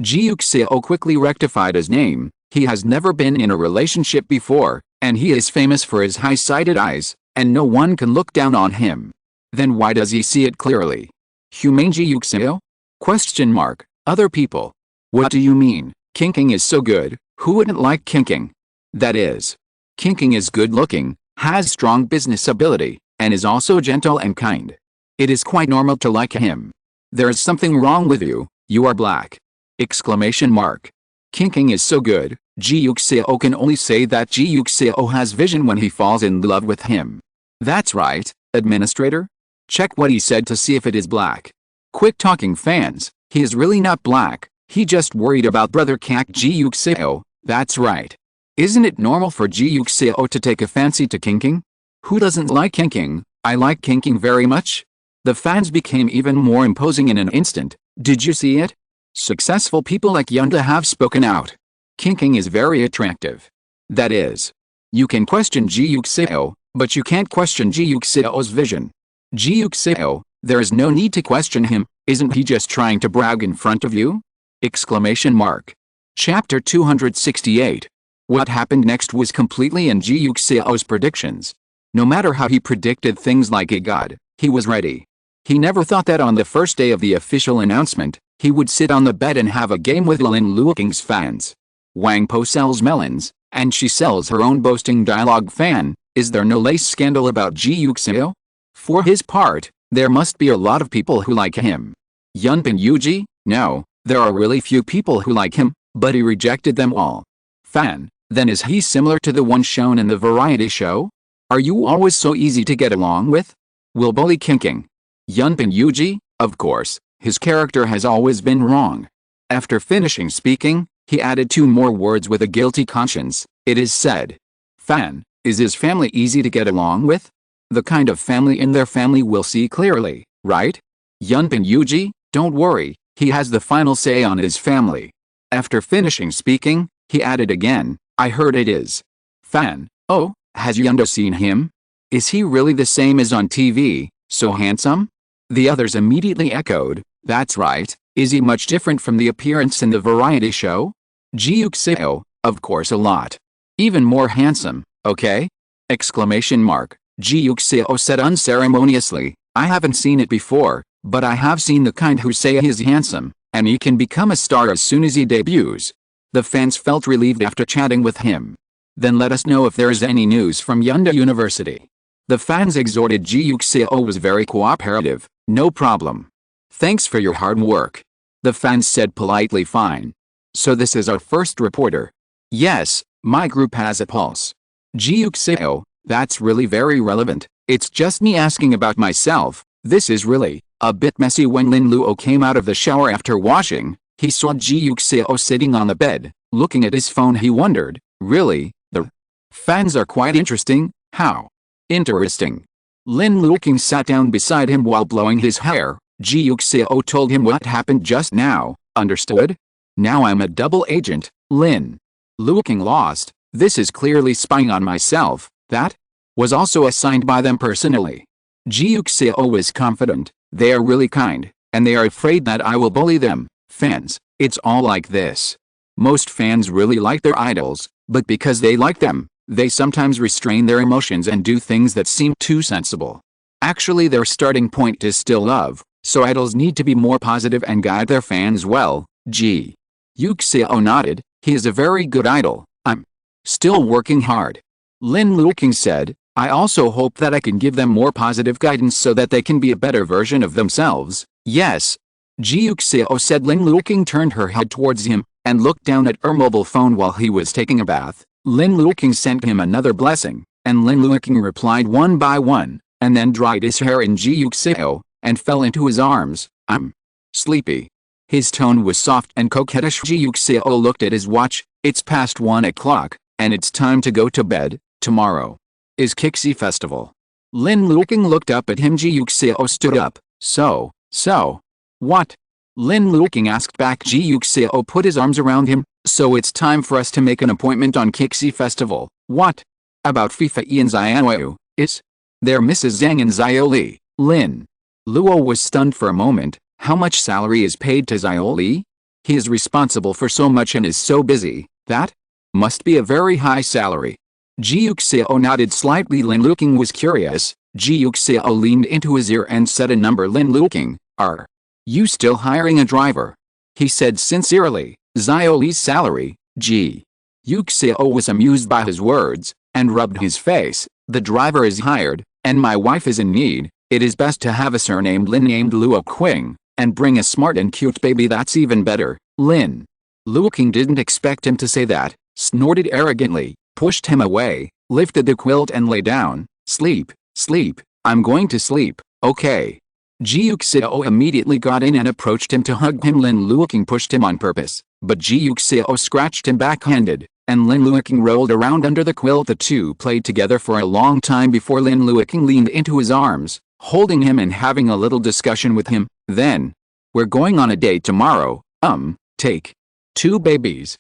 Ji Yuxiao quickly rectified his name. He has never been in a relationship before, and he is famous for his high-sighted eyes, and no one can look down on him. Then why does he see it clearly? Humane Ji Yuxiao? Question mark. Other people. What do you mean? Kinking is so good, who wouldn't like kinking? That is. Kinking is good-looking, has strong business ability, and is also gentle and kind. It is quite normal to like him. There is something wrong with you, you are black. Exclamation mark. Kinking is so good, Ji Yuxiao can only say that Ji Yuxiao has vision when he falls in love with him. That's right, administrator. Check what he said to see if it is black. Quit talking fans, he is really not black, he just worried about brother Kak. Ji Yuxiao, that's right. Isn't it normal for Ji Yuxiao to take a fancy to kinking? Who doesn't like kinking? I like kinking very much. The fans became even more imposing in an instant. Did you see it? Successful people like Yunda have spoken out. Kinking is very attractive. That is, you can question Ji Yuxiao, but you can't question Ji Yuxiao's vision. Ji Yuxiao, there is no need to question him, isn't he just trying to brag in front of you? Exclamation mark. Chapter 268. What happened next was completely in Ji Yuxiao's predictions. No matter how he predicted things like a god, he was ready. He never thought that on the first day of the official announcement, he would sit on the bed and have a game with Lin Luoqing's fans. Wang Po sells melons, and she sells her own boasting dialogue fan. Is there no lace scandal about Ji Yuxiao? For his part, there must be a lot of people who like him. Yunping Yuji? No, there are really few people who like him, but he rejected them all. Fan, then is he similar to the one shown in the variety show? Are you always so easy to get along with? Will bully Kinking? Yunping Yuji? Of course, his character has always been wrong. After finishing speaking, he added 2 more words with a guilty conscience. It is said. Fan, is his family easy to get along with? The kind of family in their family will see clearly, right? Yunping Yuji, don't worry, he has the final say on his family. After finishing speaking, he added again, I heard it is. Fan, oh, has Yundo seen him? Is he really the same as on TV, so handsome? The others immediately echoed, that's right, is he much different from the appearance in the variety show? Ji Yuxiao, of course a lot. Even more handsome, okay? Exclamation mark. Ji Yuxiao said unceremoniously, I haven't seen it before, but I have seen the kind who say he's handsome, and he can become a star as soon as he debuts. The fans felt relieved after chatting with him. Then let us know if there is any news from Yunda University. The fans exhorted Ji Yuxiao was very cooperative, no problem. Thanks for your hard work. The fans said politely fine. So this is our first reporter. Yes, my group has a pulse. Ji Yuxiao, that's really very relevant. It's just me asking about myself. This is really a bit messy. When Lin Luo came out of the shower after washing, he saw Ji Yuxiao sitting on the bed, looking at his phone. He wondered, really, the fans are quite interesting, how? Interesting. Lin Luoqing sat down beside him while blowing his hair. Ji Yuxiao told him what happened just now. Understood? Now I'm a double agent, Lin Luoqing lost. This is clearly spying on myself. That was also assigned by them personally. Ji Yuxiao was confident. They are really kind, and they are afraid that I will bully them. Fans, it's all like this. Most fans really like their idols, but because they like them, they sometimes restrain their emotions and do things that seem too sensible. Actually, their starting point is still love, so idols need to be more positive and guide their fans well. Ji Yuxiao nodded. He is a very good idol. I'm still working hard. Lin Luoqing said, I also hope that I can give them more positive guidance so that they can be a better version of themselves. Yes. Ji Yuxiao said. Lin Luoqing turned her head towards him, and looked down at her mobile phone while he was taking a bath. Lin Luoqing sent him another blessing, and Lin Luoqing replied one by one, and then dried his hair in Ji Yuxiao, and fell into his arms. I'm sleepy. His tone was soft and coquettish. Ji Yuxiao looked at his watch. It's past 1 o'clock, and it's time to go to bed. Tomorrow is Kixi Festival. Lin Luoqing looked up at him. Ji Yuxiao stood up. So, what? Lin Luoqing asked back. Ji Yuxiao put his arms around him. So it's time for us to make an appointment on Kixi Festival. What? About Fei and Xiaoyu, is there Mrs. Zhang and Xiaoli? Lin Luo was stunned for a moment. How much salary is paid to Xiaoli? He is responsible for so much and is so busy. That must be a very high salary. Ji Yuxiao nodded slightly. Lin Luoqing was curious. Ji Yuxiao leaned into his ear and said a number. Lin Luoqing, are you still hiring a driver? He said sincerely. Xiaoli's salary. Ji Yuxiao was amused by his words, and rubbed his face. The driver is hired, and my wife is in need. It is best to have a surname Lin named Luoqing, and bring a smart and cute baby. That's even better. Lin Luoqing didn't expect him to say that, snorted arrogantly, pushed him away, lifted the quilt and lay down. Sleep, sleep, I'm going to sleep, okay. Ji Yuxiao immediately got in and approached him to hug him. Lin Luoqing pushed him on purpose, but Ji Yuxiao scratched him backhanded, and Lin Luoqing rolled around under the quilt. The two played together for a long time before Lin Luoqing leaned into his arms, holding him and having a little discussion with him. Then, we're going on a date tomorrow, take 2 babies,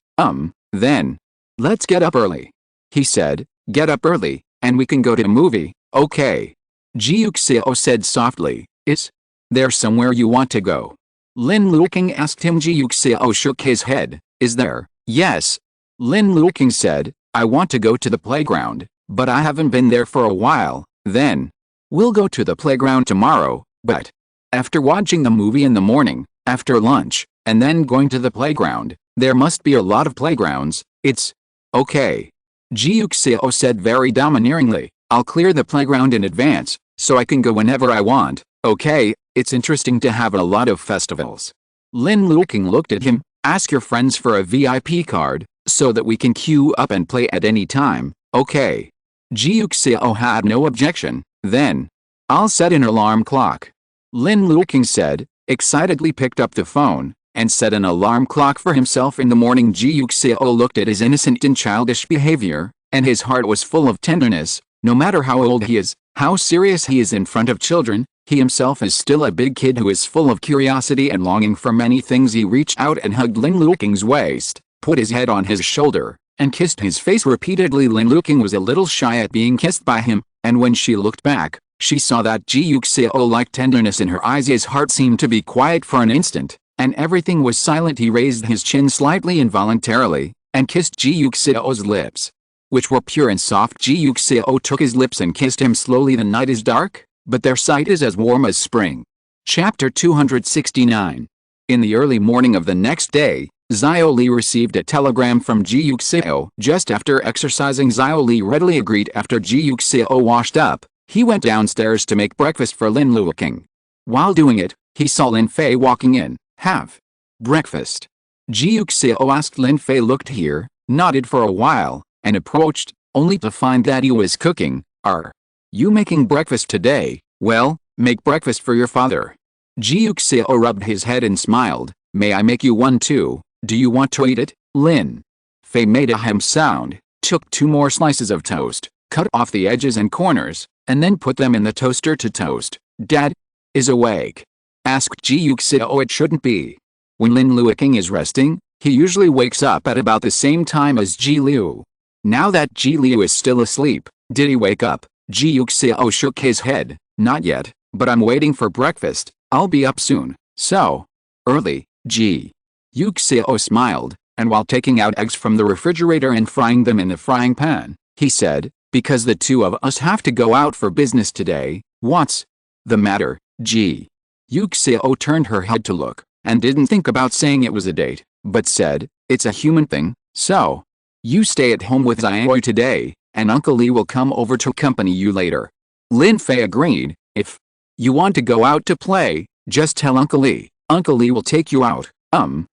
Then, let's get up early. He said, get up early, and we can go to a movie, okay? Ji Yuxiao said softly, is there somewhere you want to go? Lin Luoqing asked him. Ji Yuxiao shook his head, is there? Yes. Lin Luoqing said, I want to go to the playground, but I haven't been there for a while. Then, we'll go to the playground tomorrow, but after watching the movie in the morning, after lunch, and then going to the playground, there must be a lot of playgrounds. It's okay. Ji Yuxiao said very domineeringly, I'll clear the playground in advance, so I can go whenever I want, okay? It's interesting to have a lot of festivals. Lin Luoqing looked at him, ask your friends for a VIP card, so that we can queue up and play at any time, okay? Ji Yuxiao had no objection. Then, I'll set an alarm clock. Lin Luoqing said, excitedly picked up the phone, and set an alarm clock for himself in the morning. Ji Yuxiao looked at his innocent and childish behavior, and his heart was full of tenderness. No matter how old he is, how serious he is in front of children, he himself is still a big kid who is full of curiosity and longing for many things. He reached out and hugged Lin Luoqing's waist, put his head on his shoulder, and kissed his face repeatedly. Lin Luoqing was a little shy at being kissed by him, and when she looked back, she saw that Ji Yuxiao liked tenderness in her eyes. His heart seemed to be quiet for an instant, and everything was silent. He raised his chin slightly involuntarily, and kissed Ji Yuxiao's lips, which were pure and soft. Ji Yuxiao took his lips and kissed him slowly. The night is dark, but their sight is as warm as spring. Chapter 269. In the early morning of the next day, Xiao Li received a telegram from Ji Yuxiao. Just after exercising, Xiao Li readily agreed. After Ji Yuxiao washed up, he went downstairs to make breakfast for Lin Luoqing. While doing it, he saw Lin Fei walking in. Have breakfast? Ji Yuxiao asked. Lin Fei looked here, nodded for a while, and approached, only to find that he was cooking. Are you making breakfast today? Well, make breakfast for your father. Ji Yuxiao rubbed his head and smiled. May I make you one too? Do you want to eat it? Lin Fei made a hem sound, took 2 more slices of toast, cut off the edges and corners, and then put them in the toaster to toast. Dad is awake? Asked Ji Yuxiao. It shouldn't be. When Lin Luoqing is resting, he usually wakes up at about the same time as Ji Liu. Now that Ji Liu is still asleep, did he wake up? Ji Yuxiao shook his head. Not yet, but I'm waiting for breakfast. I'll be up soon. So early. Ji Yuxiao smiled, and while taking out eggs from the refrigerator and frying them in the frying pan, he said, because the 2 of us have to go out for business today. What's the matter? Ji Yuxiao turned her head to look, and didn't think about saying it was a date, but said, it's a human thing. So you stay at home with Xiao today, and Uncle Li will come over to accompany you later. Lin Fei agreed. If you want to go out to play, just tell Uncle Li. Uncle Li will take you out.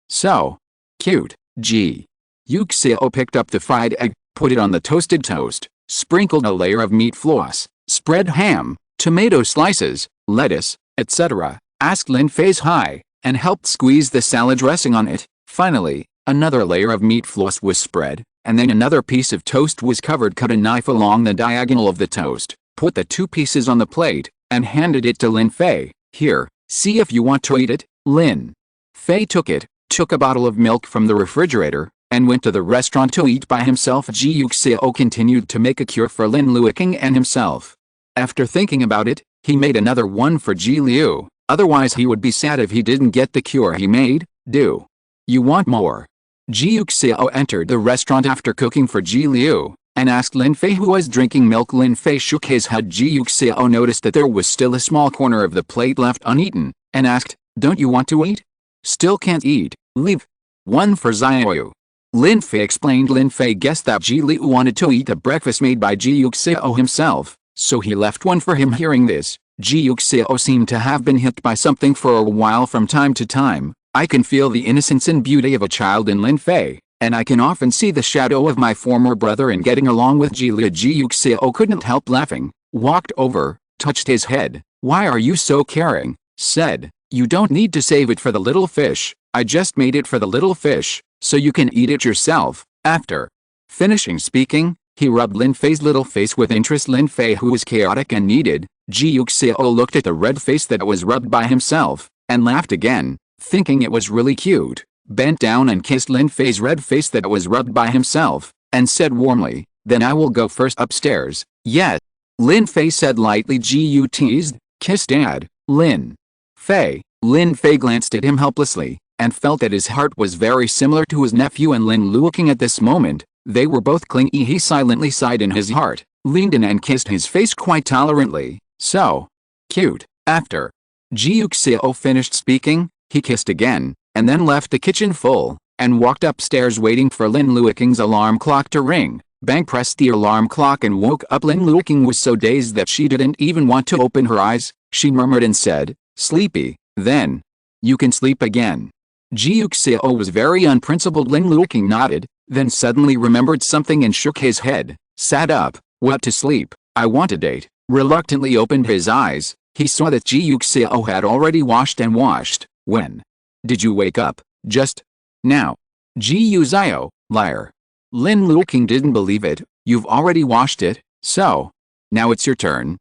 So cute. Ji Yuxiao picked up the fried egg, put it on the toasted toast, sprinkled a layer of meat floss, spread ham, tomato slices, lettuce, etc., asked Lin Fei's hi, and helped squeeze the salad dressing on it. Finally, another layer of meat floss was spread, and then another piece of toast was covered. Cut a knife along the diagonal of the toast, put the 2 pieces on the plate, and handed it to Lin Fei. Here, see if you want to eat it. Lin Fei took it, took a bottle of milk from the refrigerator, and went to the restaurant to eat by himself. Ji Yuxiao continued to make a cure for Lin Luoqing and himself. After thinking about it, he made another one for Ji Liu, otherwise he would be sad if he didn't get the cure he made. Do you want more? Ji Yuxiao entered the restaurant after cooking for Ji Liu, and asked Lin Fei, who was drinking milk. Lin Fei shook his head. Ji Yuxiao noticed that there was still a small corner of the plate left uneaten, and asked, don't you want to eat? Still can't eat. Leave one for Xiao. Lin Fei explained. Lin Fei guessed that Ji Liu wanted to eat the breakfast made by Ji Yuxiao himself, so he left one for him. Hearing this, Ji Yuxiao seemed to have been hit by something for a while. From time to time, I can feel the innocence and beauty of a child in Lin Fei, and I can often see the shadow of my former brother in getting along with Ji Liu. Ji Yuxiao couldn't help laughing, walked over, touched his head. Why are you so caring? Said, you don't need to save it for the little fish. I just made it for the little fish, so you can eat it yourself. After finishing speaking, he rubbed Lin Fei's little face with interest. Lin Fei, who was chaotic and needed, Ji Yuxiao looked at the red face that was rubbed by himself, and laughed again, thinking it was really cute. bent down and kissed Lin Fei's red face that was rubbed by himself, and said warmly, "Then I will go first upstairs." "Yes," Lin Fei said lightly. "You teased, kiss Dad, Lin Fei." Lin Fei glanced at him helplessly, and felt that his heart was very similar to his nephew and Lin Luoqing at this moment. They were both clingy. He silently sighed in his heart, leaned in and kissed his face quite tolerantly. "So cute." After Ji Yuxiao finished speaking, he kissed again, and then left the kitchen full, and walked upstairs waiting for Lin Luoqing's alarm clock to ring. Bang pressed the alarm clock and woke up. Lin Luoqing was so dazed that she didn't even want to open her eyes. She murmured and said, "Sleepy, then? You can sleep again." Ji Yuxiao was very unprincipled. Lin Luoqing nodded, then suddenly remembered something and shook his head, sat up. "What, to sleep? I want a date." Reluctantly opened his eyes. He saw that Ji Yuxiao had already washed and washed. "When did you wake up?" "Just now." Ji Yuxiao, liar. Lin Luoqing didn't believe it. "You've already washed it, so now it's your turn."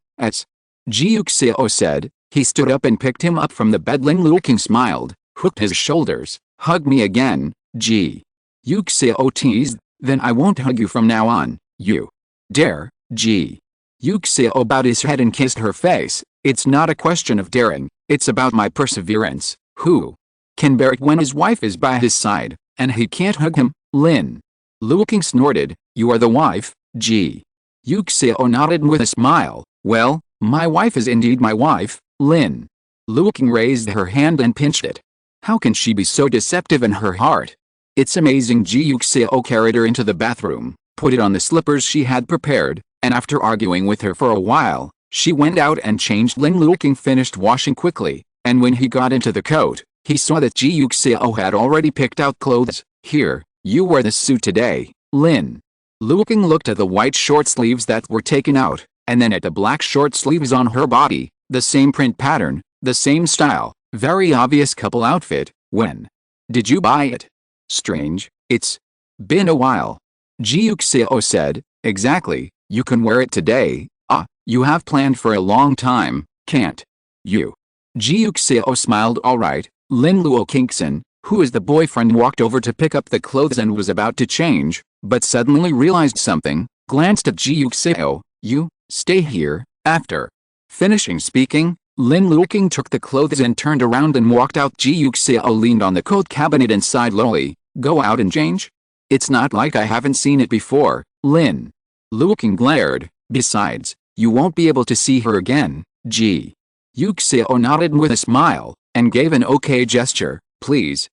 Ji Yuxiao said. He stood up and picked him up from the bed. Lin Luoqing smiled, hooked his shoulders. "Hug me again." Ji Yuxiao teased. "Then I won't hug you from now on. You dare." Ji Yuxiao bowed his head and kissed her face. "It's not a question of daring, it's about my perseverance. Who can bear it when his wife is by his side, and he can't hug him?" Lin Luoqing snorted. "You are the wife?" Ji Yuxiao nodded with a smile. "Well, my wife is indeed my wife." Lin Luoqing raised her hand and pinched it. How can she be so deceptive in her heart? It's amazing. Ji Yuxiao carried her into the bathroom, put it on the slippers she had prepared, and after arguing with her for a while, she went out and changed. Lin Luoqing finished washing quickly, and when he got into the coat, he saw that Ji Yuxiao had already picked out clothes. "Here, you wear this suit today." Lin Luoqing looked at the white short sleeves that were taken out, and then at the black short sleeves on her body, the same print pattern, the same style, very obvious couple outfit. "When did you buy it?" "Strange, it's been a while." Ji Yuxiao said. "Exactly, you can wear it today." "Ah, you have planned for a long time, can't you?" Ji Yuxiao smiled. "All right." Lin Luoqing, who is the boyfriend, walked over to pick up the clothes and was about to change, but suddenly realized something, glanced at Ji Yuxiao. "You stay here." After finishing speaking, Lin Luoqing took the clothes and turned around and walked out. Ji Yuxiao leaned on the coat cabinet and sighed lowly. "Go out and change? It's not like I haven't seen it before." Lin Luoqing glared. "Besides, you won't be able to see her again." Ji Yuxiao nodded with a smile, and gave an okay gesture. Please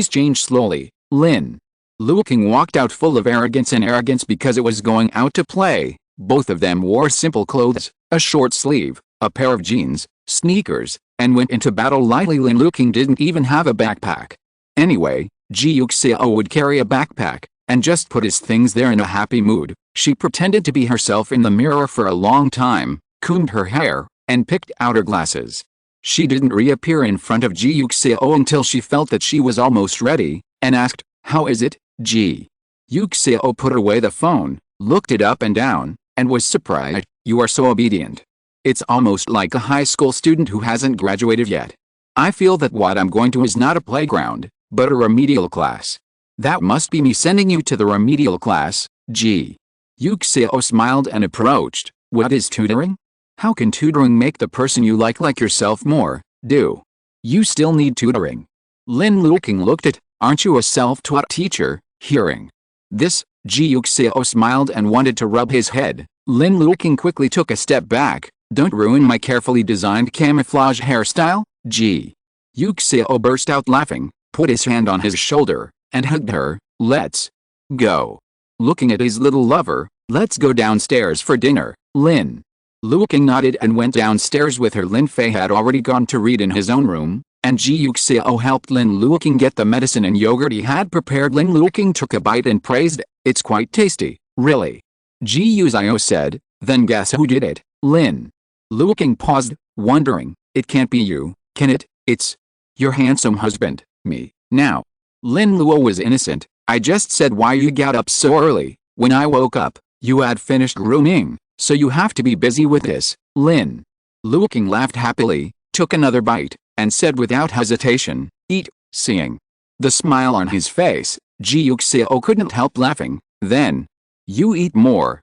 change slowly." Lin Luoqing walked out full of arrogance because it was going out to play. Both of them wore simple clothes, a short sleeve, a pair of jeans, sneakers, and went into battle lightly. Lin Luoqing didn't even have a backpack. Anyway, Ji Yuxiao would carry a backpack, and just put his things there in a happy mood. She pretended to be herself in the mirror for a long time, combed her hair, and picked out her glasses. She didn't reappear in front of Ji Yuxiao until she felt that she was almost ready, and asked, "How is it?" Ji Yuxiao put away the phone, looked it up and down, and was surprised. "You are so obedient. It's almost like a high school student who hasn't graduated yet. I feel that what I'm going to is not a playground, but a remedial class." "That must be me sending you to the remedial class." Ji Yuxiao smiled and approached. "What is tutoring? How can tutoring make the person you like yourself more? Do you still need tutoring?" Lin Luoqing looked at, "Aren't you a self-taught teacher?" Hearing this, Ji Yuxiao smiled and wanted to rub his head. Lin Luoqing quickly took a step back. "Don't ruin my carefully designed camouflage hairstyle." Ji Yuxiao burst out laughing, put his hand on his shoulder, and hugged her. "Let's go." Looking at his little lover, "Let's go downstairs for dinner." Lin Luoqing nodded and went downstairs with her. Lin Fei had already gone to read in his own room, and Ji Yuxiao helped Lin Luoqing get the medicine and yogurt he had prepared. Lin Luoqing took a bite and praised, "It's quite tasty, really." Ji Yuxiao said, "Then guess who did it?" Lin Luoqing paused, wondering, "It can't be you, can it? It's your handsome husband, me." Now, Lin Luo was innocent. "I just said why you got up so early. When I woke up, you had finished grooming, so you have to be busy with this." Lin Luoqing laughed happily, took another bite, and said without hesitation, "Eat." Seeing The smile on his face, Ji Yuxiao couldn't help laughing. Then, "You eat more,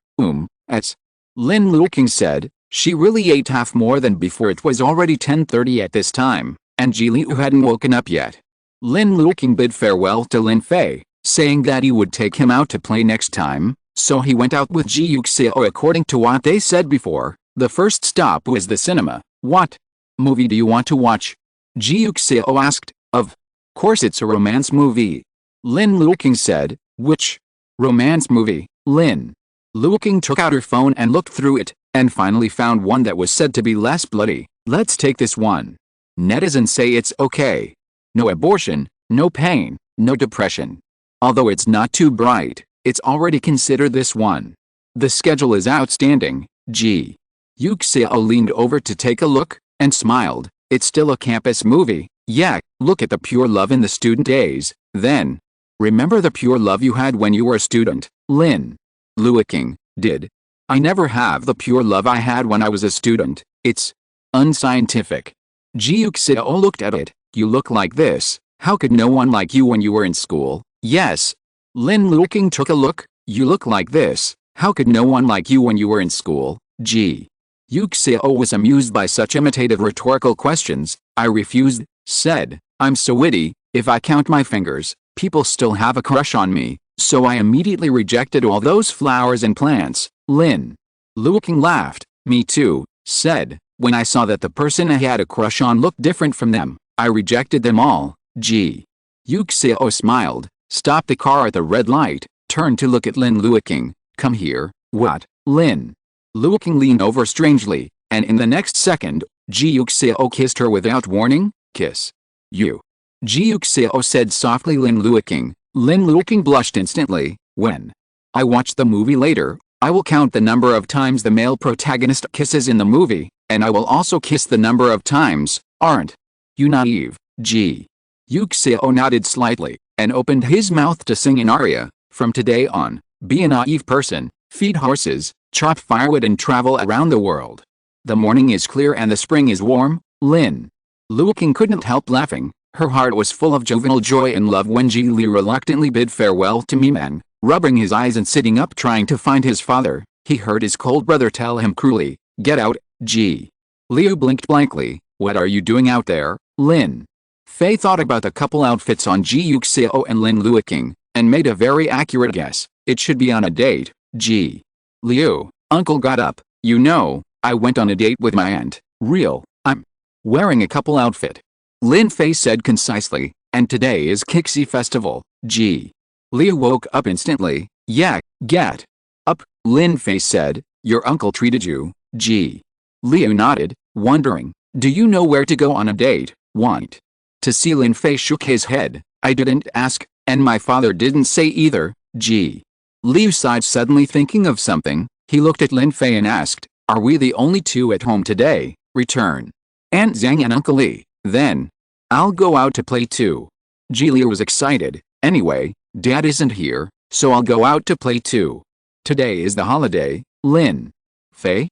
as Lin Luoqing said. She really ate half more than before. It was already 10:30 at this time, and Ji Liu hadn't woken up yet. Lin Luoqing bid farewell to Lin Fei, saying that he would take him out to play next time, so he went out with Ji Yuxiao. According to what they said before, the first stop was the cinema. "What movie do you want to watch?" Ji Yuxiao asked. "Of course it's a romance movie," Lin Luoqing said. "Which romance movie?" Lin Luoqing took out her phone and looked through it, and finally found one that was said to be less bloody. "Let's take this one. Netizens say it's okay. No abortion, no pain, no depression. Although it's not too bright, it's already considered this one. The schedule is outstanding." Ji Yuxiao leaned over to take a look, and smiled. "It's still a campus movie. Yeah, look at the pure love in the student days. Then, remember the pure love you had when you were a student?" Lin Luoqing did. "I never have the pure love I had when I was a student. It's unscientific." Ji Yuxiao looked at it. "You look like this. How could no one like you when you were in school?" "Yes." Lin Luoqing took a look. "You look like this. How could no one like you when you were in school?" Ji Yuxiao was amused by such imitative rhetorical questions. "I refused," said. "I'm so witty, if I count my fingers, people still have a crush on me, so I immediately rejected all those flowers and plants." Lin Luoqing laughed. "Me too," said. "When I saw that the person I had a crush on looked different from them, I rejected them all." Ji Yuxiao smiled, stopped the car at the red light, turned to look at Lin Luoqing. "Come here." "What?" Lin Luoqing leaned over strangely, and in the next second, Ji Yuxiao kissed her without warning. "Kiss you," Ji Yuxiao said softly. Lin Luoqing blushed instantly. "When I watch the movie later, I will count the number of times the male protagonist kisses in the movie, and I will also kiss the number of times. Aren't you naive?" Ji Yuxiao nodded slightly, and opened his mouth to sing an aria. "From today on, be a naive person, feed horses, chop firewood and travel around the world. The morning is clear and the spring is warm." Lin Luoqing couldn't help laughing. Her heart was full of juvenile joy and love when Ji Liu reluctantly bid farewell to Miman, rubbing his eyes and sitting up trying to find his father. He heard his cold brother tell him cruelly, "Get out." Ji Liu blinked blankly. "What are you doing out there?" Lin Fei thought about the couple outfits on Ji Yuxiao and Lin Luoqing, and made a very accurate guess. It should be on a date. Ji Liu, uncle got up. "You know, I went on a date with my aunt. Real. I'm wearing a couple outfit," Lin Fei said concisely, "and today is Kixi Festival." Ji Liu woke up instantly. "Yeah, get up," Lin Fei said. "Your uncle treated you?" Ji Liu nodded, wondering, "Do you know where to go on a date?" "Want to see?" Lin Fei shook his head. "I didn't ask, and my father didn't say either." Ji Liu sighed, suddenly thinking of something. He looked at Lin Fei and asked, "Are we the only two at home today?" "Return Aunt Zhang and Uncle Li. Then I'll go out to play too." Ji Liu was excited. "Anyway, Dad isn't here, so I'll go out to play too. Today is the holiday." Lin Fei,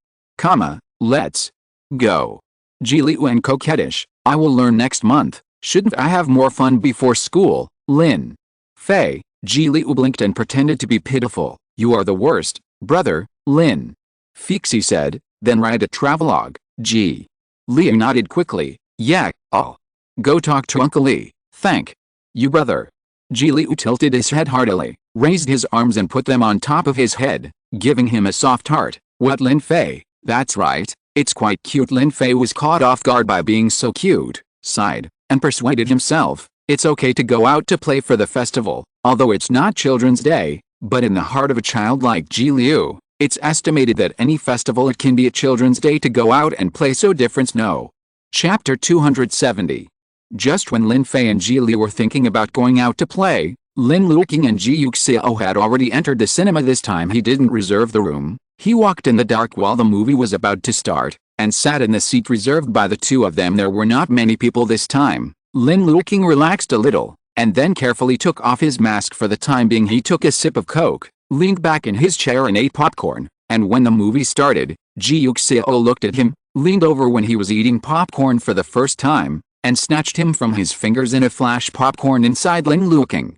let's go. Ji Liu and coquettish. "I will learn next month. Shouldn't I have more fun before school?" Lin Fei. Ji Liu blinked and pretended to be pitiful. "You are the worst, brother." Lin Fei said. "Then write a travelogue." Ji Liu nodded quickly. "Yeah, I'll go talk to Uncle Li. Thank you, brother." Ji Liu tilted his head heartily, raised his arms and put them on top of his head, giving him a soft heart. "What, Lin Fei? That's right, it's quite cute." Lin Fei was caught off guard by being so cute, sighed, and persuaded himself, it's okay to go out to play for the festival, although it's not Children's Day. But in the heart of a child like Ji Liu, it's estimated that any festival it can be a Children's Day to go out and play, so difference no. Chapter 270. Just when Lin Fei and Ji Liu were thinking about going out to play, Lin Luoqing and Ji Yuxiao had already entered the cinema. This time he didn't reserve the room. He walked in the dark while the movie was about to start, and sat in the seat reserved by the two of them. There were not many people this time. Lin Luoqing relaxed a little, and then carefully took off his mask. For the time being he took a sip of Coke, leaned back in his chair and ate popcorn, and when the movie started, Ji Yuxiao looked at him, leaned over when he was eating popcorn for the first time, and snatched him from his fingers in a flash popcorn inside Lin Luoqing.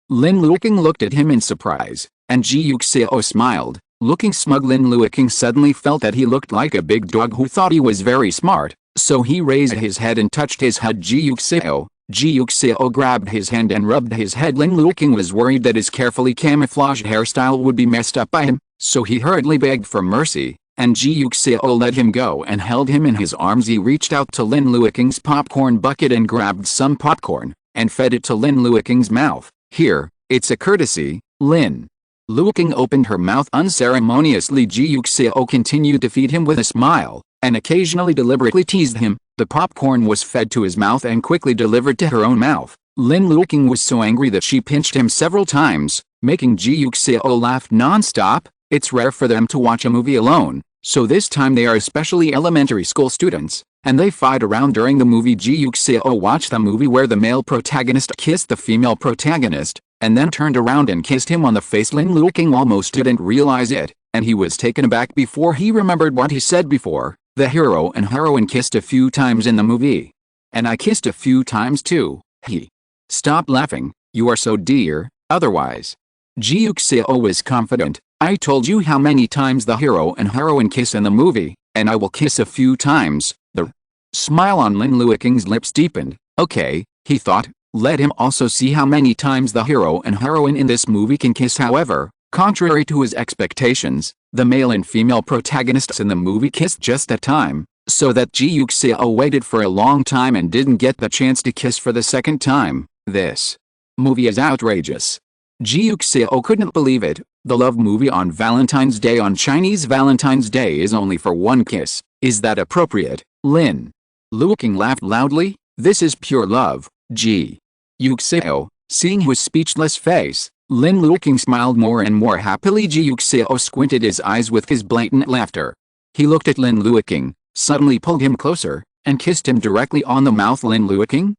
Lin Luoqing looked at him in surprise, and Ji Yuxiao smiled. Looking smug, Lin Luoqing suddenly felt that he looked like a big dog who thought he was very smart, so he raised his head and touched his head. Ji Yuxiao grabbed his hand and rubbed his head. Lin Luoqing was worried that his carefully camouflaged hairstyle would be messed up by him, so he hurriedly begged for mercy, and Ji Yuxiao let him go and held him in his arms. He reached out to Lin Luoqing's popcorn bucket and grabbed some popcorn, and fed it to Lin Luoqing's mouth. Here, it's a courtesy, Lin. Luoqing opened her mouth unceremoniously. Ji Yuxiao continued to feed him with a smile, and occasionally deliberately teased him. The popcorn was fed to his mouth and quickly delivered to her own mouth. Lin Luoqing was so angry that she pinched him several times, making Ji Yuxiao laugh non-stop. It's rare for them to watch a movie alone, so this time they are especially elementary school students, and they fight around during the movie. Ji Yuxiao watched the movie where the male protagonist kissed the female protagonist, and then turned around and kissed him on the face. Lin Luoqing almost didn't realize it, and he was taken aback before he remembered what he said before. The hero and heroine kissed a few times in the movie. And I kissed a few times too. Stop laughing, you are so dear, otherwise. Ji Yuxiao was confident. I told you how many times the hero and heroine kiss in the movie, and I will kiss a few times. The smile on Lin Luoqing's lips deepened. Okay, he thought, let him also see how many times the hero and heroine in this movie can kiss. However, contrary to his expectations, the male and female protagonists in the movie kissed just that time, so that Ji Yuxiao waited for a long time and didn't get the chance to kiss for the second time. This movie is outrageous. Ji Yuxiao couldn't believe it. The love movie on Valentine's Day on Chinese Valentine's Day is only for one kiss. Is that appropriate? Lin Luoqing laughed loudly. This is pure love. Ji Yuxiao, seeing his speechless face, Lin Luoqing smiled more and more happily. Ji Yuxiao squinted his eyes with his blatant laughter. He looked at Lin Luoqing, suddenly pulled him closer, and kissed him directly on the mouth. Lin Luoqing?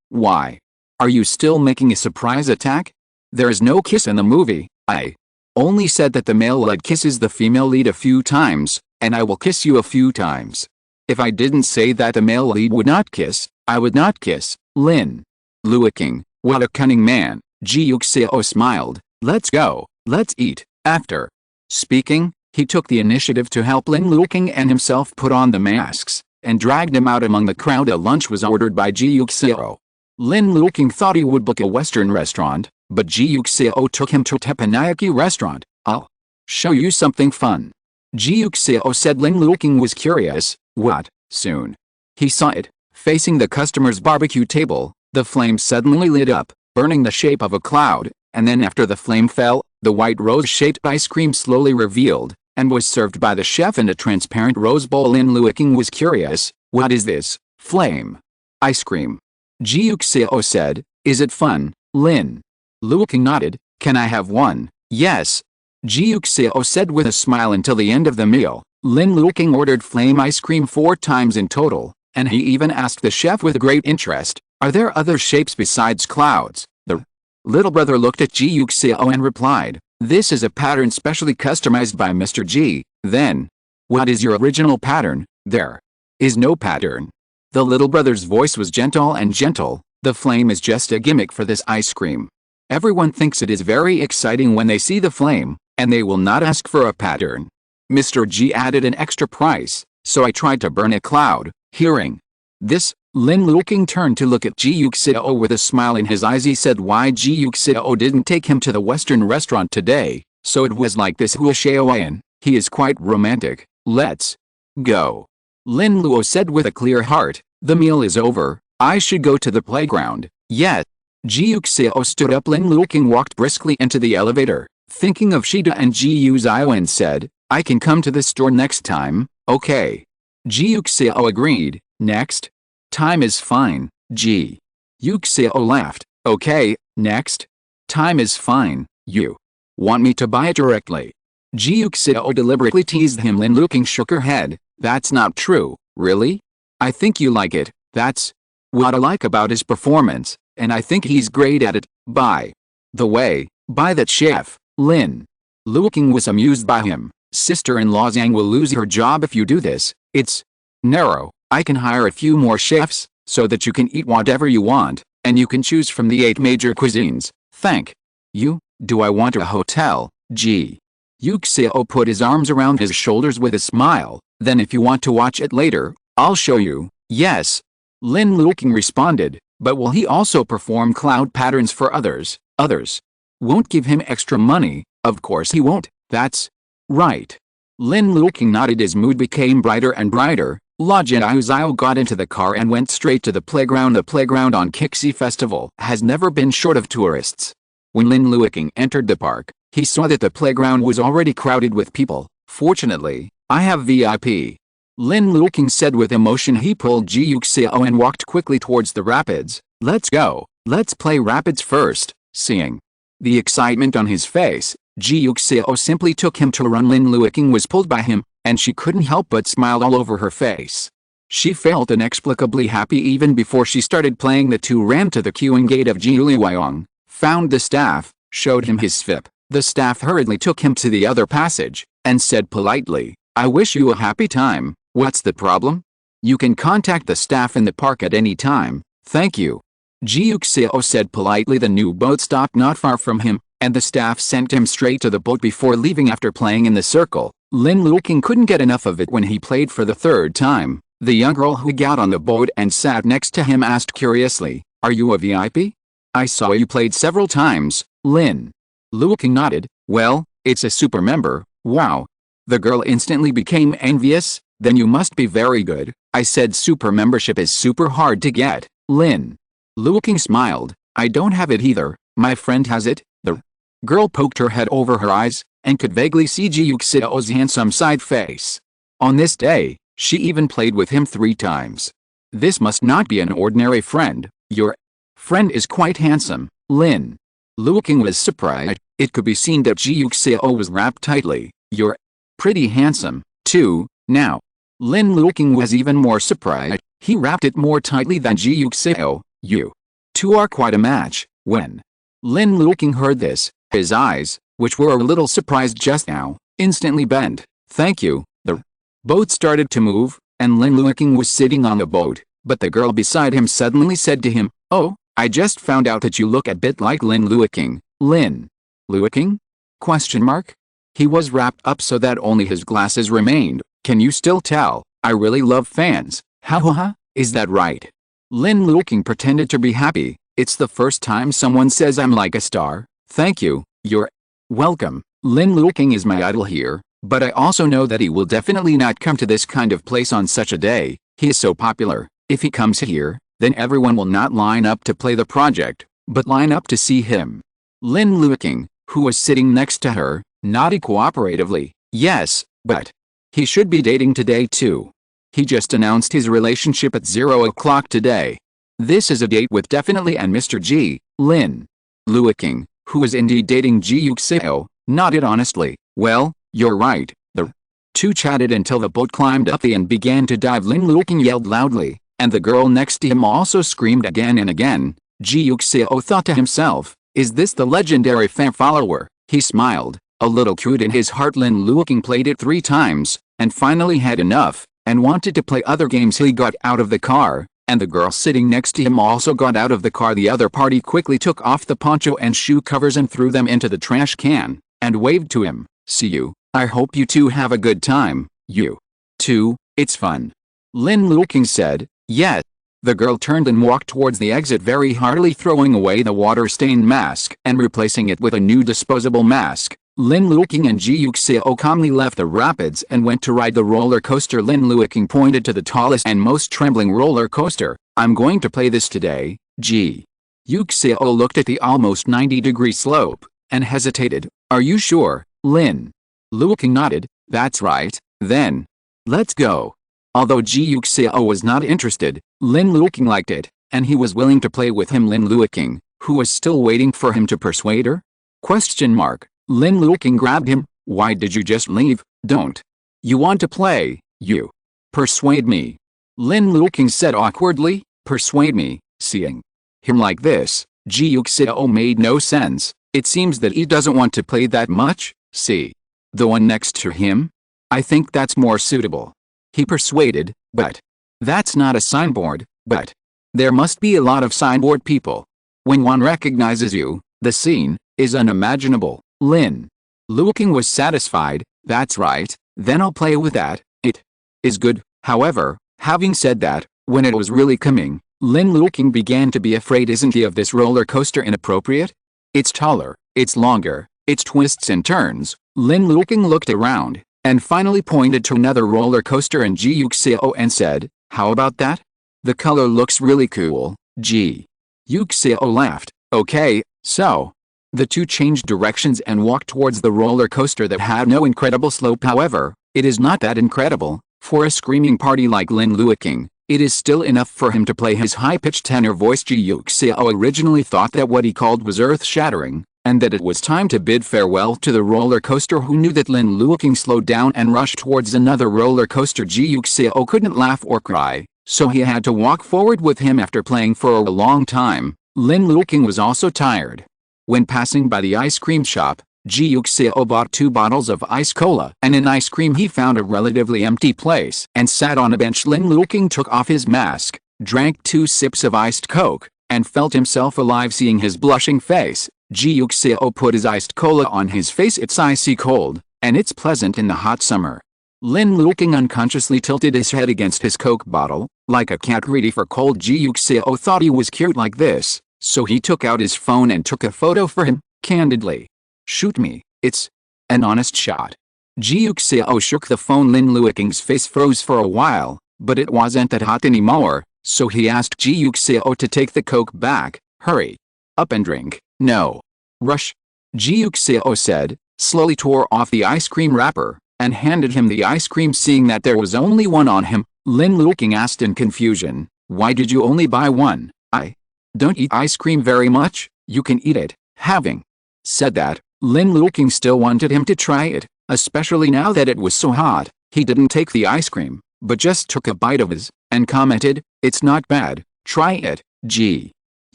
Why? Are you still making a surprise attack? There is no kiss in the movie. I only said that the male lead kisses the female lead a few times, and I will kiss you a few times. If I didn't say that the male lead would not kiss, I would not kiss. Lin Luoqing, what a cunning man. Ji Yuxiao smiled. Let's go, let's eat. After speaking, he took the initiative to help Lin Luoqing and himself put on the masks, and dragged him out among the crowd. A lunch was ordered by Ji Yuxiao. Lin Luoqing thought he would book a Western restaurant, but Ji Yuxiao took him to a teppanyaki restaurant. I'll show you something fun. Ji Yuxiao said. Lin Luoqing was curious. What? Soon he saw it. Facing the customer's barbecue table, the flame suddenly lit up, burning the shape of a cloud, and then after the flame fell, the white rose-shaped ice cream slowly revealed, and was served by the chef in a transparent rose bowl. Lin Luoqing was curious. What is this? Flame ice cream. Ji Yuxiao said. Is it fun? Lin Luoqing nodded. Can I have one? Yes. Ji Yuxiao said with a smile. Until the end of the meal, Lin Luoqing ordered flame ice cream 4 times in total, and he even asked the chef with great interest, are there other shapes besides clouds? The little brother looked at Ji Yuxiao and replied, this is a pattern specially customized by Mr. Ji. Then, what is your original pattern? There is no pattern. The little brother's voice was gentle and gentle. The flame is just a gimmick for this ice cream. Everyone thinks it is very exciting when they see the flame, and they will not ask for a pattern. Mr. Ji added an extra price, so I tried to burn a cloud. Hearing this, Lin Luoqing turned to look at Ji Yuxiao with a smile in his eyes. He said why Ji Yuxiao didn't take him to the Western restaurant today, so it was like this. Huoxiaoyan, he is quite romantic. Let's go. Lin Luo said with a clear heart. The meal is over, I should go to the playground. Yes. Ji Yuxiao stood up. Lin Luoqing walked briskly into the elevator, thinking of Shida and Ji Yuxiao, and said, I can come to the store next time. Okay. Ji Yuxiao agreed. Next time is fine. Ji Yuxiao laughed. Okay, next time is fine. You want me to buy it directly? Ji Yuxiao deliberately teased him. Lin Luoqing shook her head. That's not true. Really? I think you like it. That's what I like about his performance, and I think he's great at it. By the way, buy that chef. Lin Luoqing was amused by him. Sister-in-law Zhang will lose her job if you do this. It's narrow. I can hire a few more chefs, so that you can eat whatever you want, and you can choose from the 8 major cuisines. Thank you. Do I want a hotel? Ji Yuxiao put his arms around his shoulders with a smile. Then if you want to watch it later, I'll show you. Yes. Lin Luoqing responded, but will he also perform cloud patterns for others? Others won't give him extra money. Of course he won't. That's right. Lin Luoqing nodded. His mood became brighter and brighter. Ji Yuxiao got into the car and went straight to the playground. The playground on Kixi Festival has never been short of tourists. When Lin Luoqing entered the park, he saw that the playground was already crowded with people. Fortunately, I have VIP. Lin Luoqing said with emotion. He pulled Ji Yuxiao and walked quickly towards the rapids. Let's go. Let's play rapids first. Seeing the excitement on his face, Ji Yuxiao simply took him to run. Lin Luoqing was pulled by him, and she couldn't help but smile all over her face. She felt inexplicably happy even before she started playing. The two ran to the queuing gate of Ji Yuxiao, found the staff, showed him his SFIP. The staff hurriedly took him to the other passage, and said politely, I wish you a happy time. What's the problem? You can contact the staff in the park at any time. Thank you. Ji Yuxiao said politely. The new boat stopped not far from him, and the staff sent him straight to the boat before leaving. After playing in the circle, Lin Luoqing couldn't get enough of it. When he played for the third time, the young girl who got on the boat and sat next to him asked curiously, Are you a VIP? I saw you played several times. Lin Luoqing nodded. Well, it's a super member. Wow. The girl instantly became envious. Then you must be very good. I said super membership is super hard to get. Lin Luoqing smiled. I don't have it either. My friend has it. The girl poked her head over her eyes, and could vaguely see Ji Yuxiao's handsome side face. On this day, she even played with him 3 times. This must not be an ordinary friend. Your friend is quite handsome. Lin Luoqing was surprised. It could be seen that Ji Yuxiao was wrapped tightly. You're pretty handsome, too. Now, Lin Luoqing was even more surprised. He wrapped it more tightly than Ji Yuxiao. You two are quite a match. When Lin Luoqing heard this, his eyes, which were a little surprised just now, instantly bent. Thank you. The boat started to move, and Lin Luoqing was sitting on the boat, but the girl beside him suddenly said to him, Oh, I just found out that you look a bit like Lin Luoqing. Lin Luoqing? Question mark? He was wrapped up so that only his glasses remained. Can you still tell? I really love fans. Ha ha ha, is that right? Lin Luoqing pretended to be happy. It's the first time someone says I'm like a star. Thank you. You're welcome. Lin Luoqing is my idol here, but I also know that he will definitely not come to this kind of place on such a day. He is so popular. If he comes here, then everyone will not line up to play the project, but line up to see him. Lin Luoqing, who was sitting next to her, nodded cooperatively. Yes, but he should be dating today too. He just announced his relationship at 0 o'clock today. This is a date with definitely and Mr. Ji. Lin Luoqing, who is indeed dating Ji Yuxiao, nodded honestly. Well, you're right. The two chatted until the boat climbed up and began to dive. Lin Luoqing yelled loudly, and the girl next to him also screamed again and again. Ji Yuxiao thought to himself, is this the legendary fan follower? He smiled, a little crude in his heart. Lin Luoqing played it 3 times, and finally had enough, and wanted to play other games. He got out of the car, and the girl sitting next to him also got out of the car. The other party quickly took off the poncho and shoe covers and threw them into the trash can, and waved to him. See you. I hope you two have a good time. You two, it's fun. Lin Luoqing said. Yes. The girl turned and walked towards the exit very heartily, throwing away the water-stained mask and replacing it with a new disposable mask. Lin Luoqing and Ji Yuxiao calmly left the rapids and went to ride the roller coaster. Lin Luoqing pointed to the tallest and most trembling roller coaster. I'm going to play this today. Ji Yuxiao looked at the almost 90-degree slope and hesitated. Are you sure? Lin Luoqing nodded. That's right. Then let's go. Although Ji Yuxiao was not interested, Lin Luoqing liked it, and he was willing to play with him. Lin Luoqing, who was still waiting for him to persuade her? Question mark. Lin Luoqing grabbed him. Why did you just leave? Don't you want to play? You persuade me. Lin Luoqing said awkwardly. Persuade me. Seeing him like this, Ji Yuxiao made no sense. It seems that he doesn't want to play that much. See the one next to him? I think that's more suitable. He persuaded, but That's not a signboard, but there must be a lot of signboard people. When one recognizes you, the scene is unimaginable. Lin Luoqing was satisfied. That's right, then I'll play with that. It is good. However, having said that, when it was really coming, Lin Luoqing began to be afraid. Isn't he of this roller coaster inappropriate? It's taller, it's longer, it's twists and turns. Lin Luoqing looked around, and finally pointed to another roller coaster in Ji Yuxiao and said, how about that? The color looks really cool. Ji Yuxiao laughed. Okay, so the two changed directions and walked towards the roller coaster that had no incredible slope. However, it is not that incredible. For a screaming party like Lin Luoqing, it is still enough for him to play his high-pitched tenor voice. Ji Yuxiao originally thought that what he called was earth-shattering, and that it was time to bid farewell to the roller coaster. Who knew that Lin Luoqing slowed down and rushed towards another roller coaster? Ji Yuxiao couldn't laugh or cry, so he had to walk forward with him. After playing for a long time, Lin Luoqing was also tired. When passing by the ice cream shop, Ji Yuxiao bought 2 bottles of ice cola and an ice cream. He found a relatively empty place and sat on a bench. Lin Luoqing took off his mask, drank 2 sips of iced coke, and felt himself alive. Seeing his blushing face, Ji Yuxiao put his iced cola on his face. It's icy cold, and it's pleasant in the hot summer. Lin Luoqing unconsciously tilted his head against his coke bottle, like a cat greedy for cold. Ji Yuxiao thought he was cute like this, so he took out his phone and took a photo for him, candidly. Shoot me, it's an honest shot. Ji Yuxiao shook the phone. Lin Luoqing's face froze for a while, but it wasn't that hot anymore, so he asked Ji Yuxiao to take the coke back. Hurry up and drink. No rush, Ji Yuxiao said, slowly tore off the ice cream wrapper, and handed him the ice cream. Seeing that there was only one on him, Lin Luoqing asked in confusion, why did you only buy one? I don't eat ice cream very much. You can eat it. Having said that, Lin Luoqing still wanted him to try it, especially now that it was so hot. He didn't take the ice cream, but just took a bite of his, and commented, it's not bad, try it. Ji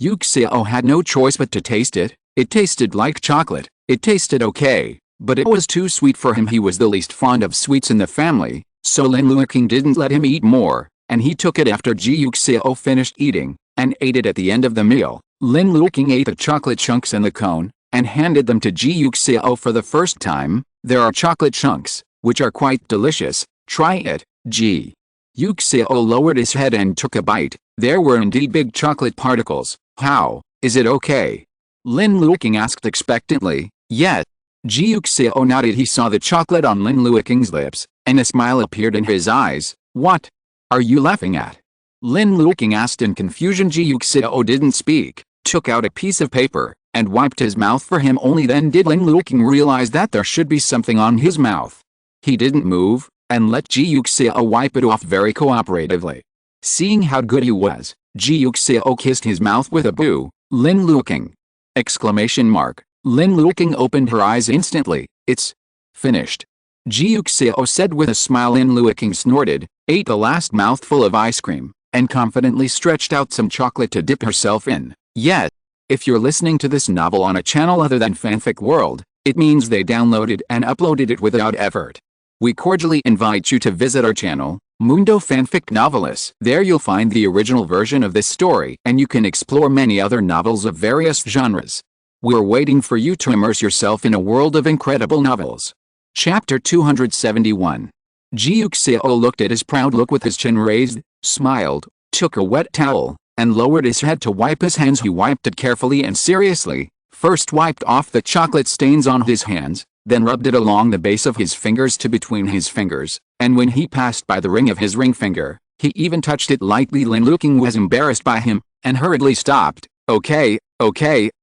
Yuxiao had no choice but to taste it. It tasted like chocolate. It tasted okay, but it was too sweet for him. He was the least fond of sweets in the family, so Lin Luoqing didn't let him eat more, and he took it after Ji Yuxiao finished eating, and ate it at the end of the meal. Lin Luoqing ate the chocolate chunks in the cone, and handed them to Ji Yuxiao for the first time. There are chocolate chunks, which are quite delicious. Try it. Ji Yuxiao lowered his head and took a bite. There were indeed big chocolate particles. How is it okay? Lin Luoqing asked expectantly. Yes. Ji Yuxiao nodded. He saw the chocolate on Lin Luoqing's lips, and a smile appeared in his eyes. What are you laughing at? Lin Luoqing asked in confusion. Ji Yuxiao didn't speak, took out a piece of paper, and wiped his mouth for him. Only then did Lin Luoqing realize that there should be something on his mouth. He didn't move, and let Ji Yuxiao wipe it off very cooperatively. Seeing how good he was, Ji Yuxiao kissed his mouth with a boo. Lin Luoqing! Exclamation mark. Lin Luoqing opened her eyes instantly. It's finished, Ji Yuxiao said with a smile. Lin Luoqing snorted, ate the last mouthful of ice cream, and confidently stretched out some chocolate to dip herself in. Yet, if you're listening to this novel on a channel other than Fanfic World, it means they downloaded and uploaded it without effort. We cordially invite you to visit our channel, Mundo Fanfic Novelis. There you'll find the original version of this story, and you can explore many other novels of various genres. We're waiting for you to immerse yourself in a world of incredible novels. Chapter 271. Ji Yuxiao looked at his proud look with his chin raised, smiled, took a wet towel, and lowered his head to wipe his hands. He wiped it carefully and seriously, first wiped off the chocolate stains on his hands, then rubbed it along the base of his fingers to between his fingers, and when he passed by the ring of his ring finger, he even touched it lightly. Lin Luoqing was embarrassed by him, and hurriedly stopped. Okay,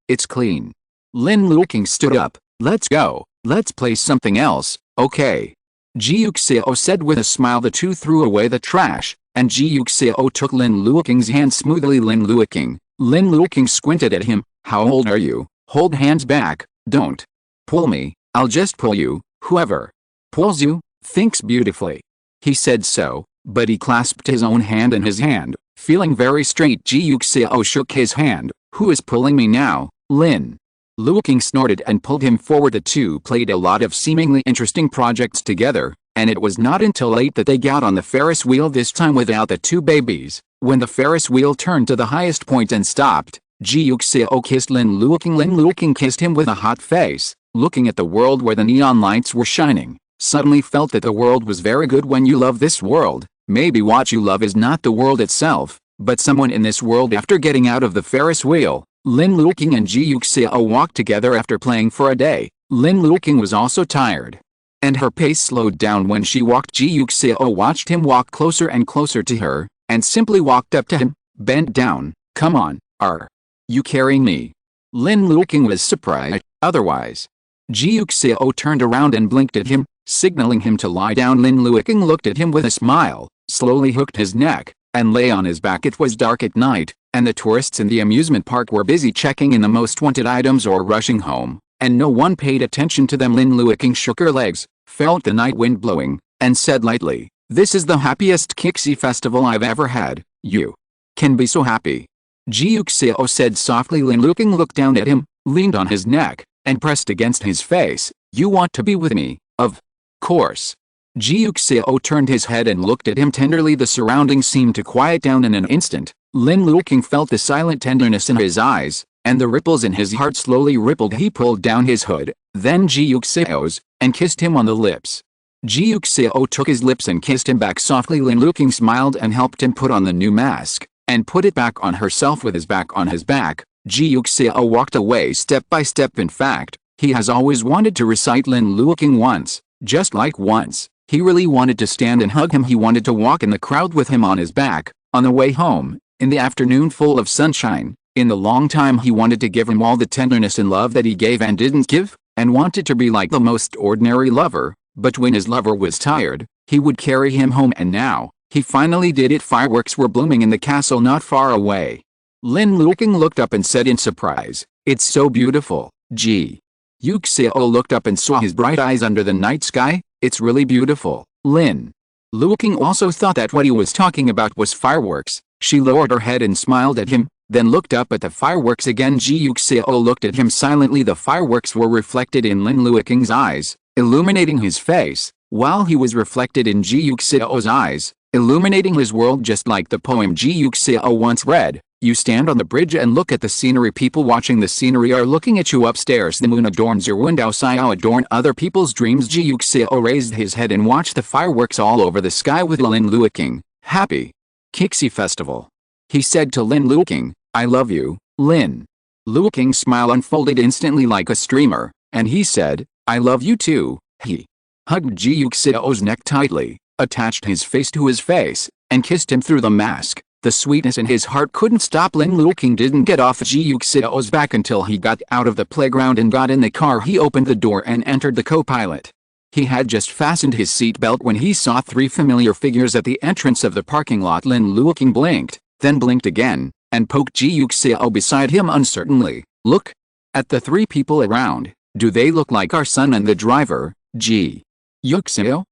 it's clean. Lin Luoqing stood up. Let's go, let's play something else, okay? Ji Yuxiao said with a smile. The two threw away the trash, and Ji Yuxiao took Lin Luoqing's hand smoothly. Lin Luoqing squinted at him. How old are you? Hold hands back, don't pull me, I'll just pull you. Whoever pulls you, thinks beautifully. He said so, but he clasped his own hand in his hand, feeling very straight. Ji Yuxiao shook his hand. Who is pulling me now? Lin Luoqing snorted and pulled him forward. The two played a lot of seemingly interesting projects together, and it was not until late that they got on the Ferris wheel, this time without the two babies. When the Ferris wheel turned to the highest point and stopped, Ji Yuxiao kissed Lin Luoqing. Lin Luoqing kissed him with a hot face, looking at the world where the neon lights were shining. Suddenly felt that the world was very good. When you love this world, maybe what you love is not the world itself, but someone in this world. After getting out of the Ferris wheel, Lin Luoqing and Ji Yuxiao walked together after playing for a day. Lin Luoqing was also tired, and her pace slowed down when she walked. Ji Yuxiao watched him walk closer and closer to her, and simply walked up to him, bent down. Come on, are you carrying me? Lin Luoqing was surprised. Otherwise, Ji Yuxiao turned around and blinked at him, signaling him to lie down. Lin Luoqing looked at him with a smile, slowly hooked his neck, and lay on his back. It was dark at night, and the tourists in the amusement park were busy checking in the most wanted items or rushing home, and no one paid attention to them. Lin Luoqing shook her legs, felt the night wind blowing, and said lightly, "This is the happiest Kixi festival I've ever had. You can be so happy." Ji Yuxiao said softly. Lin Luoqing looked down at him, leaned on his neck, and pressed against his face. "You want to be with me, of course." Ji Yuxiao turned his head and looked at him tenderly. The surroundings seemed to quiet down in an instant. Lin Luoqing felt the silent tenderness in his eyes, and the ripples in his heart slowly rippled. He pulled down his hood, then Ji Yuxiao's, and kissed him on the lips. Ji Yuxiao took his lips and kissed him back softly. Lin Luoqing smiled and helped him put on the new mask, and put it back on herself with his back on his back. Ji Yuxiao walked away step by step. In fact, he has always wanted to recite Lin Luoqing once, just like once. He really wanted to stand and hug him. He wanted to walk in the crowd with him on his back, on the way home, in the afternoon full of sunshine. In the long time he wanted to give him all the tenderness and love that he gave and didn't give, and wanted to be like the most ordinary lover, but when his lover was tired, he would carry him home. And now, he finally did it. Fireworks were blooming in the castle not far away. Lin Luoqing looked up and said in surprise, "It's so beautiful." Ji Yuxiao looked up and saw his bright eyes under the night sky. "It's really beautiful." Lin Luoqing also thought that what he was talking about was fireworks. She lowered her head and smiled at him, then looked up at the fireworks again. Ji Yuxiao looked at him silently. The fireworks were reflected in Lin Luoqing's eyes, illuminating his face, while he was reflected in Ji Yuxiao's eyes, illuminating his world, just like the poem Ji Yuxiao once read. You stand on the bridge and look at the scenery. People watching the scenery are looking at you upstairs. The moon adorns your window. Xiao adorn other people's dreams. Ji Yuxiao raised his head and watched the fireworks all over the sky with Lin Luoqing. "Happy Kixi Festival," he said to Lin Luoqing. "I love you." Lin Luoqing's smile unfolded instantly like a streamer, and he said, "I love you too." He hugged Ji Yuxiao's neck tightly, attached his face to his face, and kissed him through the mask. The sweetness in his heart couldn't stop. Lin Luoqing didn't get off Ji Yuxiao's back until he got out of the playground and got in the car. He opened the door and entered the co-pilot. He had just fastened his seatbelt when he saw three familiar figures at the entrance of the parking lot. Lin Luoqing blinked, then blinked again, and poked Ji Yuxiao beside him uncertainly. "Look at the three people around. Do they look like our son and the driver, Ji Yuxiao?"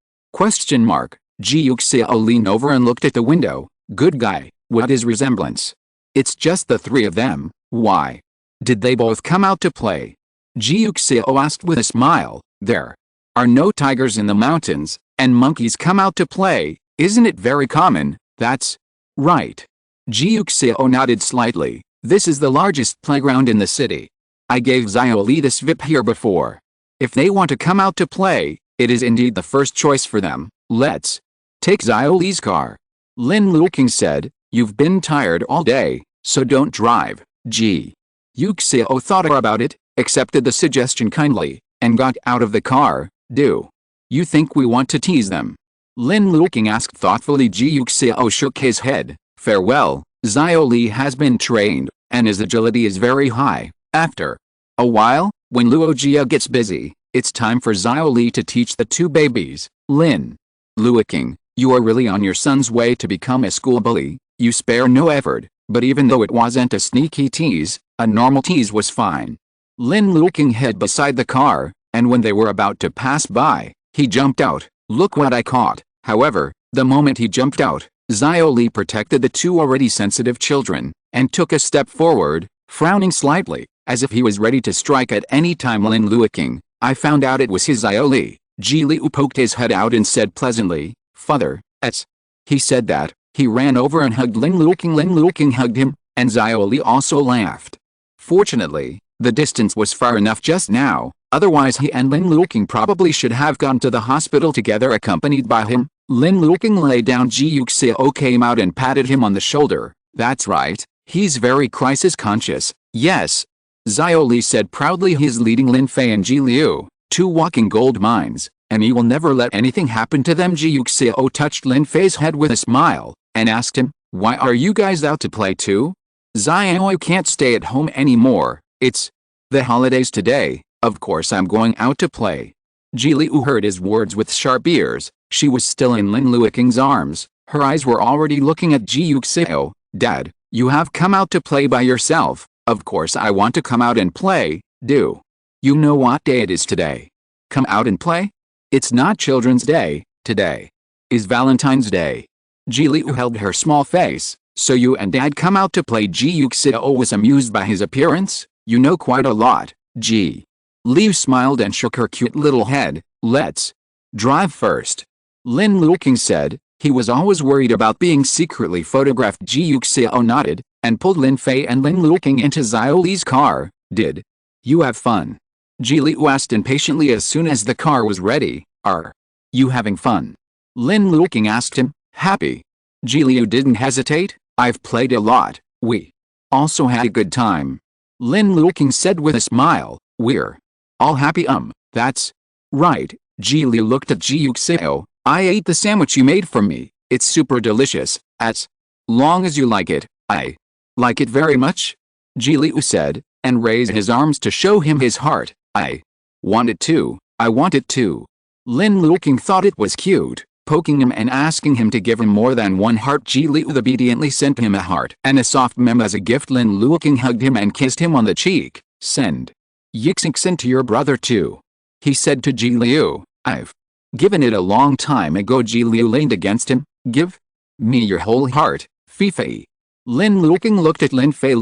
Ji Yuxiao leaned over and looked at the window. "Good guy. What is resemblance? It's just the three of them. Why did they both come out to play?" Ji Yuxiao asked with a smile. "There are no tigers in the mountains, and monkeys come out to play. Isn't it very common?" "That's right." Ji Yuxiao nodded slightly. "This is the largest playground in the city. I gave Xiaoli this VIP here before. If they want to come out to play, it is indeed the first choice for them. Let's take Xiaoli's car." Lin Luoqing said, "You've been tired all day, so don't drive." Ji Yuxiao thought about it, accepted the suggestion kindly, and got out of the car. "Do you think we want to tease them?" Lin Luoqing asked thoughtfully. Ji Yuxiao shook his head. "Farewell, Xiaoli has been trained, and his agility is very high. After a while, when Luojia gets busy, it's time for Xiaoli to teach the two babies." Lin Luoqing, "You are really on your son's way to become a school bully. You spare no effort." But even though it wasn't a sneaky tease, a normal tease was fine. Lin Luoqing hid beside the car, and when they were about to pass by, he jumped out. "Look what I caught." However, the moment he jumped out, Xiaoli protected the two already sensitive children, and took a step forward, frowning slightly, as if he was ready to strike at any time. Lin Luoqing, "I found out it was his Xiaoli. Ji Liu poked his head out and said pleasantly, "Father, it's." He said that, he ran over and hugged Lin Luoqing. Lin Luoqing hugged him, and Xiaoli also laughed. Fortunately, the distance was far enough just now, otherwise he and Lin Luoqing probably should have gone to the hospital together accompanied by him. Lin Luoqing lay down. Ji Yuxiao came out and patted him on the shoulder. "That's right, he's very crisis conscious, yes." Xiaoli said proudly. "He's leading Lin Fei and Ji Liu, two walking gold mines, and he will never let anything happen to them." Ji Yuxiao touched Lin Fei's head with a smile, and asked him, "Why are you guys out to play too?" "Xiaoli can't stay at home anymore, it's the holidays today, of course I'm going out to play." Ji Liu heard his words with sharp ears. She was still in Lin Luoqing's arms, her eyes were already looking at Ji Yuxiao. "Dad, you have come out to play by yourself." "Of course I want to come out and play, do you know what day it is today?" "Come out and play? It's not Children's Day, today is Valentine's Day." Ji Liu held her small face. "So you and Dad come out to play?" Ji Yuxiao was amused by his appearance. "You know quite a lot." Ji Liu smiled and shook her cute little head. "Let's drive first," Lin Luoqing said. He was always worried about being secretly photographed. Ji Yuxiao nodded, and pulled Lin Fei and Lin Luoqing into Xiaoli's car. "Did you have fun?" Ji Liu asked impatiently as soon as the car was ready. "Are you having fun?" Lin Luoqing asked him. "Happy?" Ji Liu didn't hesitate. "I've played a lot. We also had a good time," Lin Luoqing said with a smile. "We're all happy." That's right." Ji Liu looked at Ji Yuxiao. "I ate the sandwich you made for me. It's super delicious. As long as you like it, I like it very much," Ji Liu said, and raised his arms to show him his heart. "I want it too. I want it too." Lin Luoqing thought it was cute, poking him and asking him to give him more than one heart. Ji Liu obediently sent him a heart and a soft mem as a gift. Lin Luoqing hugged him and kissed him on the cheek. "Send Yuxiao to your brother too," he said to Ji Liu. "I've given it a long time ago." Ji Liu leaned against him. "Give me your whole heart, Fei." Lin Luoqing looked at Lin Fei.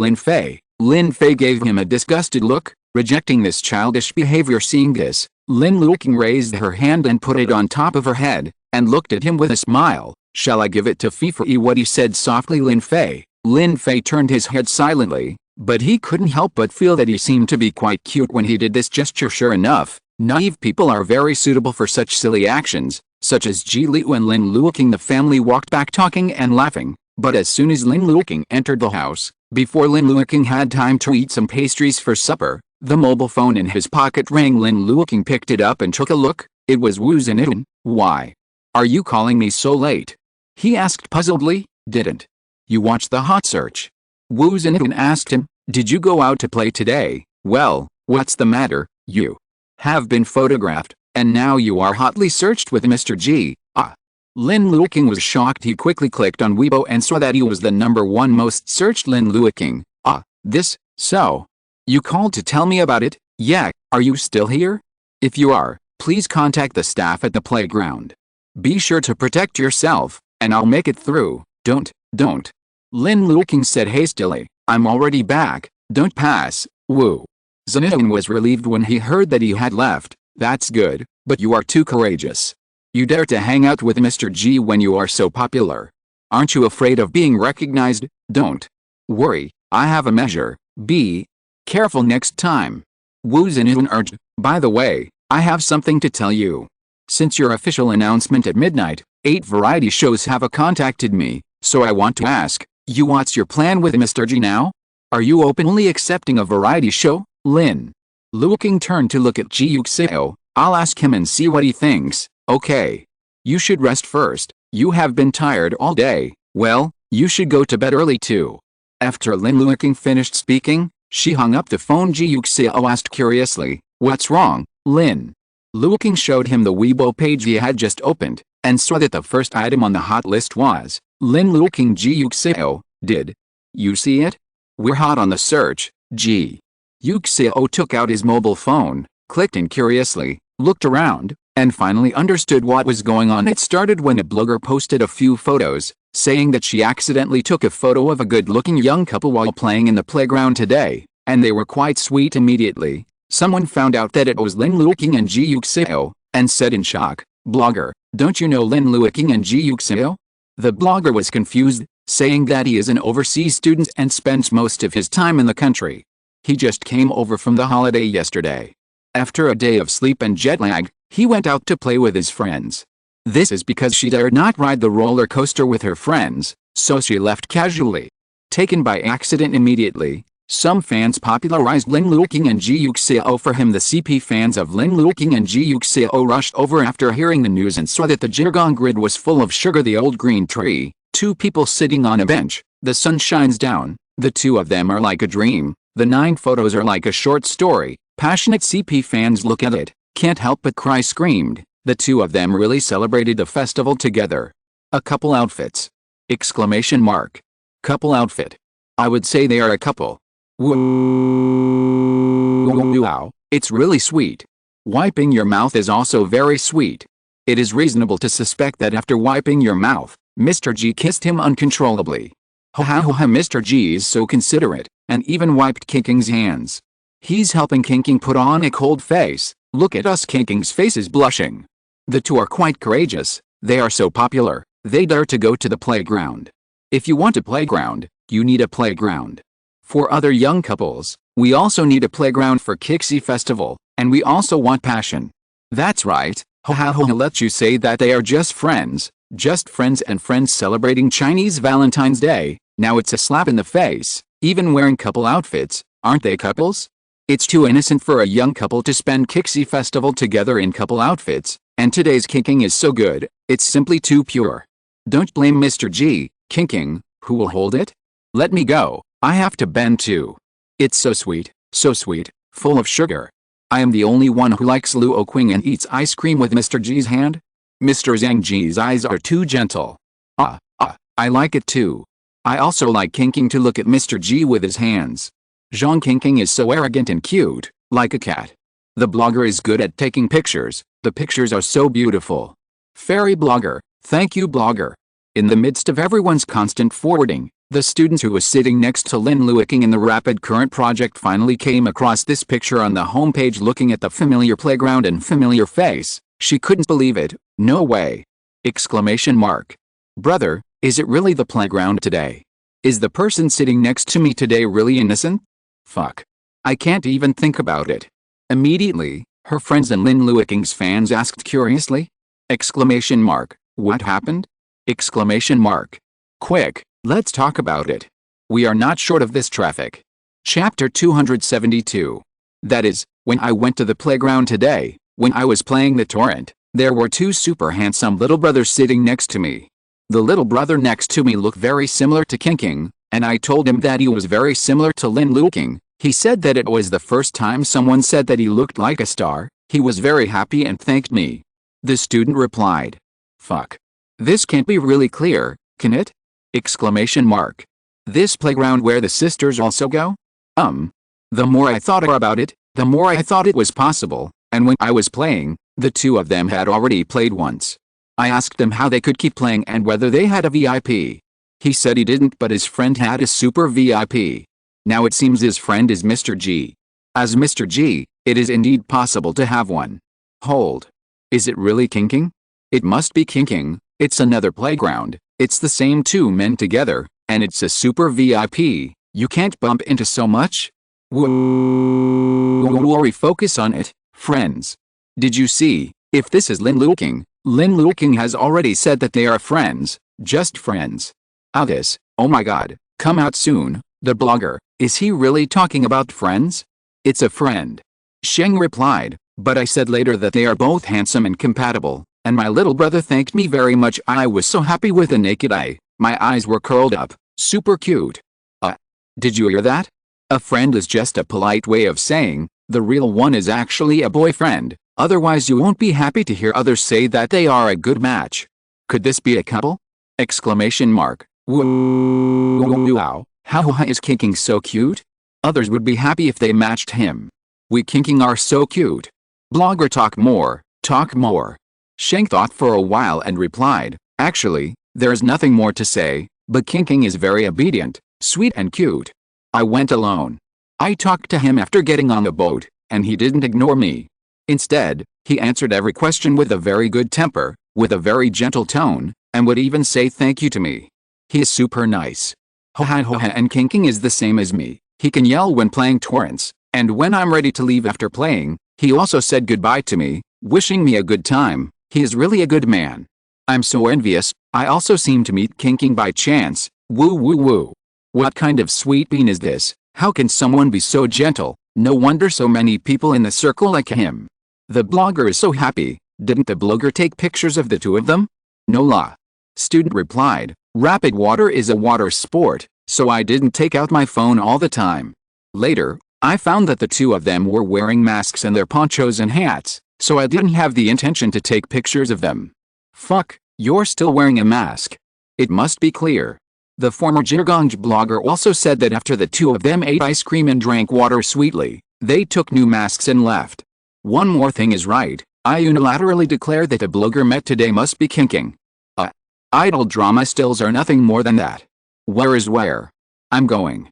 Lin Fei gave him a disgusted look, rejecting this childish behavior. Seeing this, Lin Luoqing raised her hand and put it on top of her head, and looked at him with a smile. "Shall I give it to Fei?" What he said softly. Lin Fei turned his head silently, but he couldn't help but feel that he seemed to be quite cute when he did this gesture. Sure enough, naive people are very suitable for such silly actions, such as Ji Liu and Lin Luoqing. The family walked back talking and laughing, but as soon as Lin Luoqing entered the house, before Lin Luoqing had time to eat some pastries for supper, the mobile phone in his pocket rang. Lin Luoqing picked it up and took a look. It was Wu Zhenyan. "Why are you calling me so late?" he asked puzzledly. "Didn't you watch the hot search?" Wu Zhenyan asked him. "Did you go out to play today?" "Well, what's the matter? You have been photographed, and now you are hotly searched with Mr. G. Lin Luoqing was shocked. He quickly clicked on Weibo and saw that he was the #1 most searched. Lin Luoqing. This, so you called to tell me about it?" "Yeah, are you still here? If you are, please contact the staff at the playground. Be sure to protect yourself, and I'll make it through." Don't. Lin Luoqing said hastily. "I'm already back, don't pass." Wu Zhenyan was relieved when he heard that he had left. "That's good, but you are too courageous. You dare to hang out with Mr. G when you are so popular. Aren't you afraid of being recognized?" "Don't worry, I have a measure. Be careful next time," Wu Zhenyan urged. "By the way, I have something to tell you. Since your official announcement at midnight, 8 variety shows have contacted me, so I want to ask you, what's your plan with Mr. G now? Are you openly accepting a variety show?" Lin Luoqing turned to look at Ji Yuxiao. "I'll ask him and see what he thinks." "Okay. You should rest first. You have been tired all day. Well, you should go to bed early too." After Lin Luoqing finished speaking, she hung up the phone. Ji Yuxiao asked curiously, "What's wrong?" Lin Luoqing showed him the Weibo page he had just opened, and saw that the first item on the hot list was Lin Luoqing. Ji Yuxiao, did you see it? We're hot on the search." Ji Yuxiao took out his mobile phone, clicked in curiously, looked around, and finally understood what was going on. It started when a blogger posted a few photos, saying that she accidentally took a photo of a good-looking young couple while playing in the playground today, and they were quite sweet. Immediately, someone found out that it was Lin Luoqing and Ji Yuxiao, and said in shock, "Blogger, don't you know Lin Luoqing and Ji Yuxiao?" The blogger was confused, saying that he is an overseas student and spends most of his time in the country. He just came over from the holiday yesterday. After a day of sleep and jet lag, he went out to play with his friends. This is because she dared not ride the roller coaster with her friends, so she left casually. Taken by accident immediately, some fans popularized Lin Luoqing and Ji Yuxiao for him. The CP fans of Lin Luoqing and Ji Yuxiao rushed over after hearing the news and saw that the Zhigong grid was full of sugar. The old green tree, two people sitting on a bench, the sun shines down, the two of them are like a dream, the 9 photos are like a short story. Passionate CP fans look at it, can't help but cry. Screamed, the two of them really celebrated the festival together. A couple outfits! Exclamation mark. Couple outfit. I would say they are a couple. Wow, it's really sweet. Wiping your mouth is also very sweet. It is reasonable to suspect that after wiping your mouth, Mr. Ji kissed him uncontrollably. Ha ha ha, Mr. Ji is so considerate, and even wiped Kinking's hands. He's helping Kinking put on a cold face. Look at us, Kinking's face is blushing. The two are quite courageous, they are so popular, they dare to go to the playground. If you want a playground, you need a playground. For other young couples, we also need a playground for Kixi Festival, and we also want passion. That's right, ha ha ha, let you say that they are just friends and friends celebrating Chinese Valentine's Day. Now it's a slap in the face, even wearing couple outfits, aren't they couples? It's too innocent for a young couple to spend Kixi Festival together in couple outfits, and today's Kinking is so good, it's simply too pure. Don't blame Mr. Ji, Kinking, who will hold it? Let me go, I have to bend too. It's so sweet, full of sugar. I am the only one who likes Luoqing and eats ice cream with Mr. Ji's hand. Mr. Zhang Ji's eyes are too gentle. I like it too. I also like Kinking to look at Mr. Ji with his hands. Zhang Kinking is so arrogant and cute, like a cat. The blogger is good at taking pictures, the pictures are so beautiful. Fairy blogger, thank you blogger. In the midst of everyone's constant forwarding, the student who was sitting next to Lin Luoqing in the Rapid Current project finally came across this picture on the homepage. Looking at the familiar playground and familiar face, she couldn't believe it. No way! Exclamation mark. Brother, is it really the playground today? Is the person sitting next to me today really innocent? Fuck. I can't even think about it. Immediately, her friends and Lin Luoqing's fans asked curiously. Exclamation mark. What happened? Exclamation mark. Quick, let's talk about it. We are not short of this traffic. Chapter 272. That is, when I went to the playground today, when I was playing the torrent, there were two super handsome little brothers sitting next to me. The little brother next to me looked very similar to Kinking, and I told him that he was very similar to Lin Luoqing. He said that it was the first time someone said that he looked like a star. He was very happy and thanked me. The student replied. Fuck. This can't be really clear, can it? Exclamation mark. This playground where the sisters also go? The more I thought about it, the more I thought it was possible, and when I was playing, the two of them had already played once. I asked them how they could keep playing and whether they had a VIP. He said he didn't, but his friend had a super VIP. Now it seems his friend is Mr. Ji. As Mr. Ji, it is indeed possible to have one. Hold. Is it really Kinking? It must be Kinking. It's another playground. It's the same two men together, and it's a super VIP. You can't bump into so much. Worry, focus on it, friends. Did you see? If this is Lin Luoqing has already said that they are friends, just friends. This, oh my god, come out soon. The blogger, is he really talking about friends? It's a friend. Sheng replied, but I said later that they are both handsome and compatible, and my little brother thanked me very much. I was so happy with a naked eye. My eyes were curled up, super cute. Did you hear that? A friend is just a polite way of saying, the real one is actually a boyfriend, otherwise you won't be happy to hear others say that they are a good match. Could this be a couple? Exclamation mark. Wow, how is Kinking so cute? Others would be happy if they matched him. We Kinking are so cute. Blogger, talk more, talk more. Sheng thought for a while and replied, actually, there is nothing more to say, but Kinking is very obedient, sweet and cute. I went alone. I talked to him after getting on the boat, and he didn't ignore me. Instead, he answered every question with a very good temper, with a very gentle tone, and would even say thank you to me. He is super nice. Hoha and kinking is the same as me. He can yell when playing torrents, and when I'm ready to leave after playing, he also said goodbye to me, wishing me a good time. He is really a good man. I'm so envious. I also seem to meet kinking by chance. Woo woo woo. What kind of sweet bean is this? How can someone be so gentle? No wonder so many people in the circle like him. The blogger is so happy. Didn't the blogger take pictures of the two of them? No la. Student replied, rapid water is a water sport, so I didn't take out my phone all the time. Later, I found that the two of them were wearing masks and their ponchos and hats, so I didn't have the intention to take pictures of them. Fuck, you're still wearing a mask. It must be clear. The former Jirgonj blogger also said that after the two of them ate ice cream and drank water sweetly, they took new masks and left. One more thing is right, I unilaterally declare that the blogger met today must be kinking. Idol drama stills are nothing more than that. Where is where? I'm going.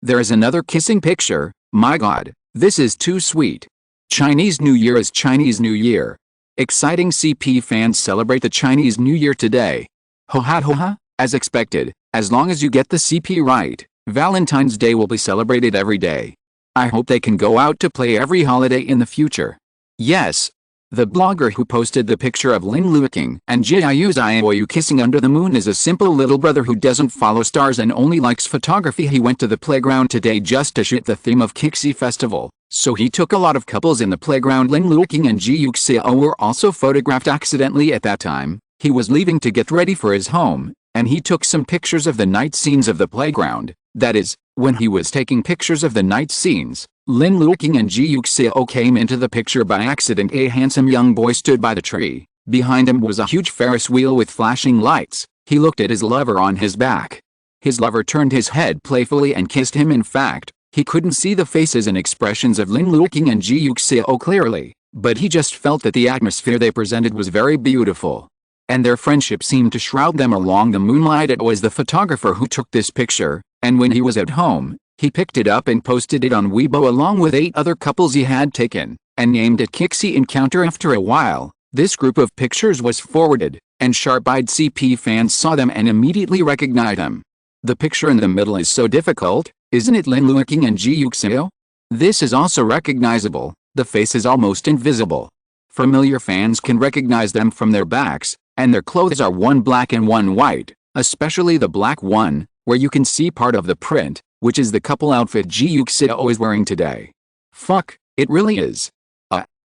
There is another kissing picture, my god, this is too sweet. Chinese New Year is Chinese New Year. Exciting CP fans celebrate the Chinese New Year today. Hoha. As expected, as long as you get the CP right, Valentine's Day will be celebrated every day. I hope they can go out to play every holiday in the future. Yes. The blogger who posted the picture of Lin Luoqing and Ji Yuxiao kissing under the moon is a simple little brother who doesn't follow stars and only likes photography. He went to the playground today just to shoot the theme of Kixi Festival, so he took a lot of couples in the playground. Lin Luoqing and Ji Yuxiao were also photographed accidentally at that time. He was leaving to get ready for his home, and he took some pictures of the night scenes of the playground. That is, when he was taking pictures of the night scenes, Lin Luoqing and Ji Yuxiao came into the picture by accident. A handsome young boy stood by the tree. Behind him was a huge Ferris wheel with flashing lights. He looked at his lover on his back. His lover turned his head playfully and kissed him. In fact, he couldn't see the faces and expressions of Lin Luoqing and Ji Yuxiao clearly, but he just felt that the atmosphere they presented was very beautiful. And their friendship seemed to shroud them along the moonlight. It was the photographer who took this picture, and when he was at home, he picked it up and posted it on Weibo along with 8 other couples he had taken, and named it Kixi Encounter. After a while, this group of pictures was forwarded, and sharp-eyed CP fans saw them and immediately recognized them. The picture in the middle is so difficult, isn't it? Lin Luoqing and Ji Yuxiao? This is also recognizable, the face is almost invisible. Familiar fans can recognize them from their backs, and their clothes are one black and one white, especially the black one, where you can see part of the print, which is the couple outfit Ji Yuxiao is wearing today. Fuck, it really is.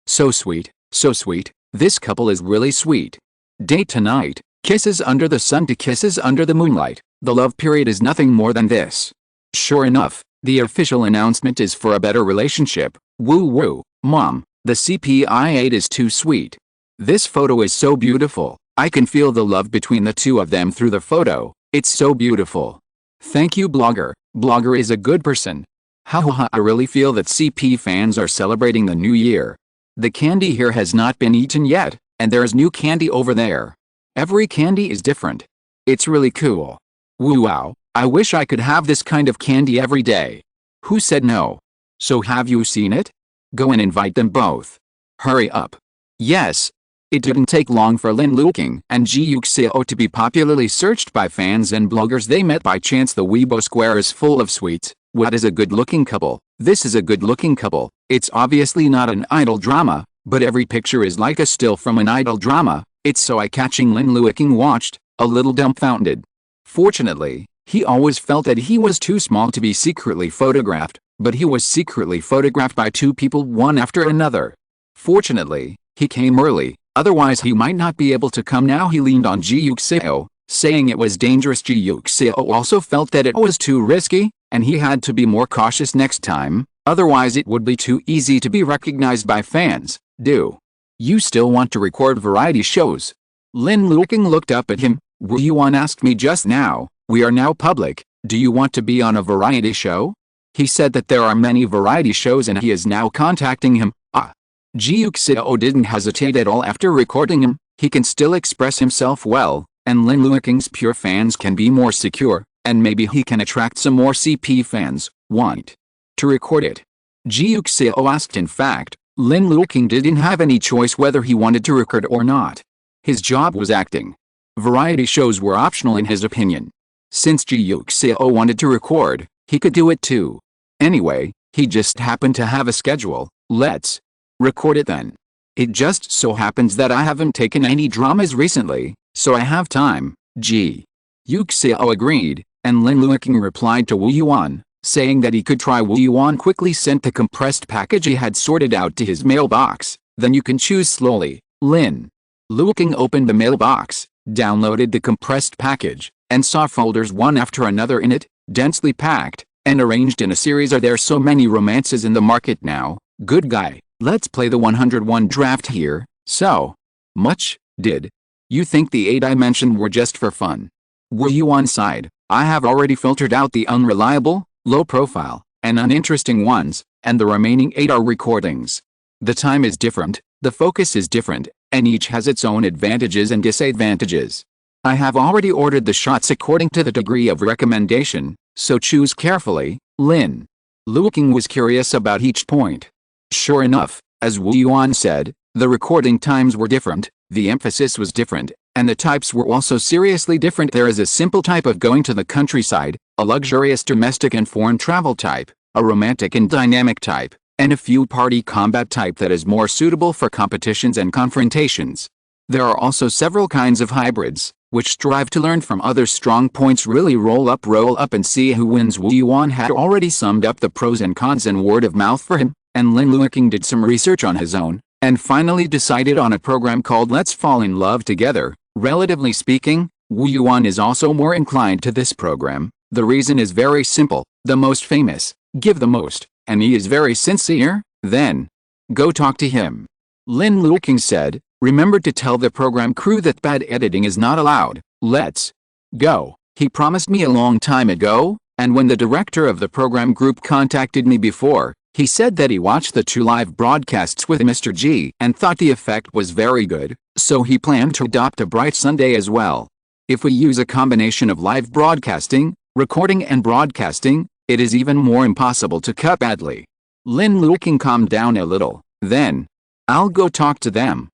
So sweet, so sweet, this couple is really sweet. Date tonight, kisses under the sun to kisses under the moonlight, the love period is nothing more than this. Sure enough, the official announcement is for a better relationship. Woo woo, mom, the CPI8 is too sweet. This photo is so beautiful, I can feel the love between the two of them through the photo, it's so beautiful. Thank you blogger, blogger is a good person. Hahaha, I really feel that CP fans are celebrating the new year. The candy here has not been eaten yet, and there is new candy over there. Every candy is different. It's really cool. Woo wow, I wish I could have this kind of candy every day. Who said no? So have you seen it? Go and invite them both. Hurry up. Yes. It didn't take long for Lin Luoqing and Ji Yuxiao to be popularly searched by fans and bloggers they met by chance. The Weibo square is full of sweets. What is a good-looking couple? This is a good-looking couple. It's obviously not an idol drama, but every picture is like a still from an idol drama. It's so eye-catching. Lin Luoqing watched, a little dumbfounded. Fortunately, he always felt that he was too small to be secretly photographed, but he was secretly photographed by 2 people one after another. Fortunately, he came early. Otherwise he might not be able to come now. He leaned on Ji Yuxiao, saying it was dangerous. Ji Yuxiao also felt that it was too risky, and he had to be more cautious next time, otherwise it would be too easy to be recognized by fans. Do you still want to record variety shows? Lin Luoqing looked up at him. Yuan asked me just now, we are now public, do you want to be on a variety show? He said that there are many variety shows and he is now contacting him. Ji Yuxiao didn't hesitate at all after recording him. He can still express himself well, and Lin Luoqing's pure fans can be more secure, and maybe he can attract some more CP fans. Want to record it? Ji Yuxiao asked. In fact, Lin Luoqing didn't have any choice whether he wanted to record or not. His job was acting. Variety shows were optional in his opinion. Since Ji Yuxiao wanted to record, he could do it too. Anyway, he just happened to have a schedule. Let's record it then. It just so happens that I haven't taken any dramas recently, so I have time. Ji Yuxiao agreed, and Lin Luoqing replied to Wu Yuan, saying that he could try. Wu Yuan quickly sent the compressed package he had sorted out to his mailbox. Then you can choose slowly. Lin Luoqing opened the mailbox, downloaded the compressed package, and saw folders one after another in it, densely packed, and arranged in a series. Are there so many romances in the market now? Good guy, let's play the 101 draft here. So much, did you think the 8 I mentioned were just for fun? Wu Yuan sighed. I have already filtered out the unreliable, low profile, and uninteresting ones, and the remaining 8 are recordings. The time is different, the focus is different, and each has its own advantages and disadvantages. I have already ordered the shots according to the degree of recommendation, so choose carefully. Lin Luoqing was curious about each point. Sure enough, as Wu Yuan said, the recording times were different, the emphasis was different, and the types were also seriously different. There is a simple type of going to the countryside, a luxurious domestic and foreign travel type, a romantic and dynamic type, and a few party combat type that is more suitable for competitions and confrontations. There are also several kinds of hybrids, which strive to learn from others' strong points. Really roll up and see who wins. Wu Yuan had already summed up the pros and cons in word of mouth for him, and Lin Luoqing did some research on his own, and finally decided on a program called Let's Fall in Love Together. Relatively speaking, Wu Yuan is also more inclined to this program. The reason is very simple: the most famous give the most, and he is very sincere. Then go talk to him. Lin Luoqing said, remember to tell the program crew that bad editing is not allowed. Let's go. He promised me a long time ago, and when the director of the program group contacted me before, he said that he watched the 2 live broadcasts with Mr. G and thought the effect was very good, so he planned to adopt a Bright Sunday as well. If we use a combination of live broadcasting, recording and broadcasting, it is even more impossible to cut badly. Lin Luoqing calmed down a little. Then I'll go talk to them.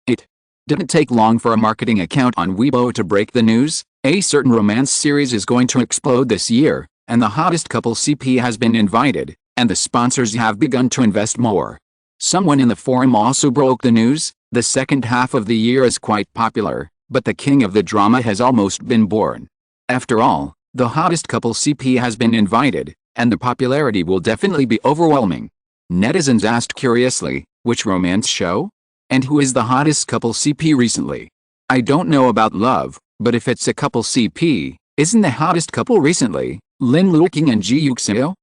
It didn't take long for a marketing account on Weibo to break the news. A certain romance series is going to explode this year, and the hottest couple CP has been invited, and the sponsors have begun to invest more. Someone in the forum also broke the news. The second half of the year is quite popular, but the king of the drama has almost been born. After all, the hottest couple CP has been invited, and the popularity will definitely be overwhelming. Netizens asked curiously, which romance show? And who is the hottest couple CP recently? I don't know about love, but if it's a couple CP, isn't the hottest couple recently Lin Luoqing and Ji Yuxiao?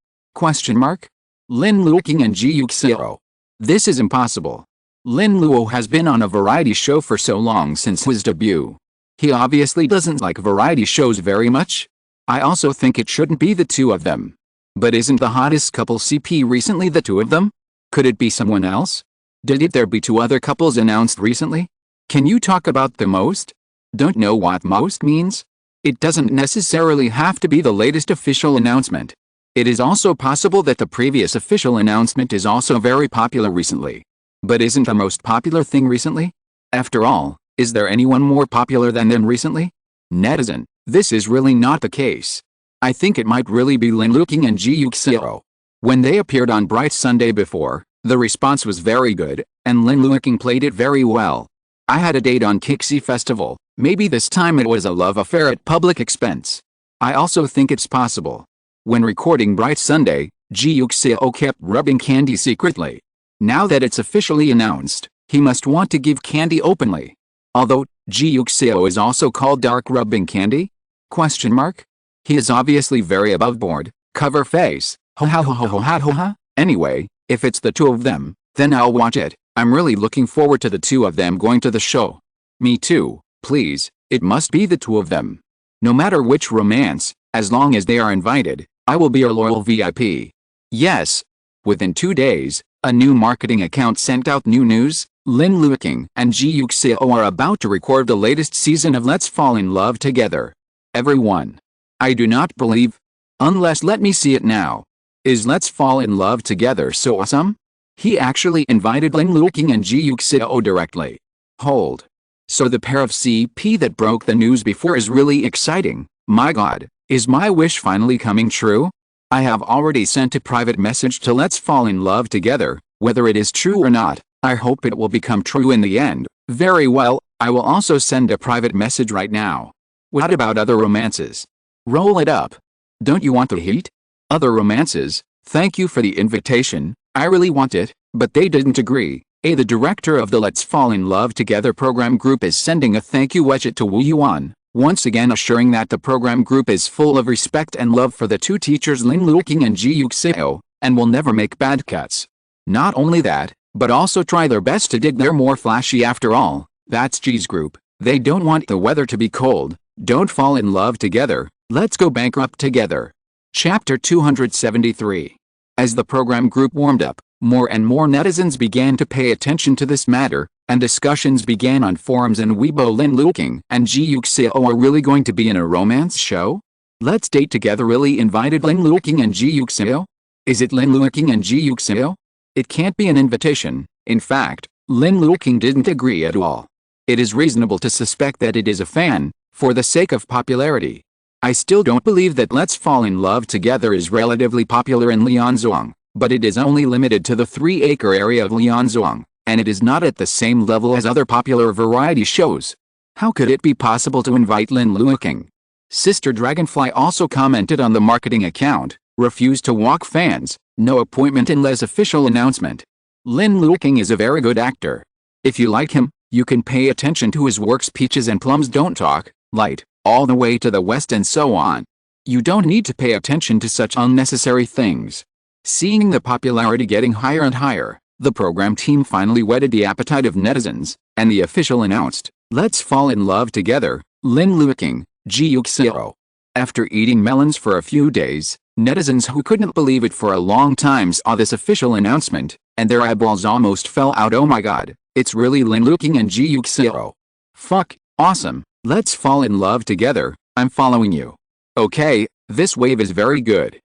Lin Luoqing and Ji Yuxiao. This is impossible. Lin Luo has been on a variety show for so long since his debut. He obviously doesn't like variety shows very much. I also think it shouldn't be the 2 of them. But isn't the hottest couple CP recently the 2 of them? Could it be someone else? Did there be 2 other couples announced recently? Can you talk about the most? Don't know what most means? It doesn't necessarily have to be the latest official announcement. It is also possible that the previous official announcement is also very popular recently. But isn't the most popular thing recently? After all, is there anyone more popular than them recently? Netizen, this is really not the case. I think it might really be Lin Luoqing and Ji Yuxiao. When they appeared on Bright Sunday before, the response was very good, and Lin Luoqing played it very well. I had a date on Kixi Festival. Maybe this time it was a love affair at public expense. I also think it's possible. When recording Bright Sunday, Ji Yuxiao kept rubbing candy secretly. Now that it's officially announced, he must want to give candy openly. Although, Ji Yuxiao is also called dark rubbing candy? He is obviously very above board, cover face, Anyway, if it's the 2 of them, then I'll watch it. I'm really looking forward to the 2 of them going to the show. Me too, please, it must be the 2 of them. No matter which romance, as long as they are invited, I will be a loyal VIP. Yes. Within 2 days, a new marketing account sent out new news. Lin Luoqing and Ji Yuxiao are about to record the latest season of Let's Fall in Love Together. Everyone. I do not believe. Unless let me see it now. Is Let's Fall in Love Together so awesome? He actually invited Lin Luoqing and Ji Yuxiao directly. Hold. So the pair of CP that broke the news before is really exciting. My god, is my wish finally coming true? I have already sent a private message to Let's Fall in Love Together. Whether it is true or not, I hope it will become true in the end. Very well, I will also send a private message right now. What about other romances? Roll it up. Don't you want the heat? Other romances? Thank you for the invitation, I really want it, but they didn't agree. The director of the Let's Fall in Love Together program group is sending a thank you widget to Wu Yuan, once again assuring that the program group is full of respect and love for the two teachers Lin Luoqing and Ji Yuxiao, and will never make bad cuts. Not only that, but also try their best to dig their more flashy. After all, that's Ji's group. They don't want the weather to be cold. Don't fall in love together, let's go bankrupt together. Chapter 273. As the program group warmed up, more and more netizens began to pay attention to this matter, and discussions began on forums and Weibo. Lin Luoqing and Ji Yuxiao are really going to be in a romance show? Let's Date Together really invited Lin Luoqing and Ji Yuxiao? Is it Lin Luoqing and Ji Yuxiao? It can't be an invitation. In fact, Lin Luoqing didn't agree at all. It is reasonable to suspect that it is a fan, for the sake of popularity. I still don't believe that Let's Fall in Love Together is relatively popular in Lianzhuang, but it is only limited to the 3-acre area of Lianzhuang, and it is not at the same level as other popular variety shows. How could it be possible to invite Lin Luoqing? Sister Dragonfly also commented on the marketing account, refused to walk fans, no appointment unless official announcement. Lin Luoqing is a very good actor. If you like him, you can pay attention to his works Peaches and Plums Don't Talk, Light, All the Way to the West and so on. You don't need to pay attention to such unnecessary things. Seeing the popularity getting higher and higher, the program team finally whetted the appetite of netizens, and the official announced, Let's Fall in Love Together, Lin Luoqing, Ji Yuxiao. After eating melons for a few days, netizens who couldn't believe it for a long time saw this official announcement, and their eyeballs almost fell out. Oh my god, it's really Lin Luoqing and Ji Yuxiao. Fuck, awesome, let's fall in love together, I'm following you. Okay, this wave is very good.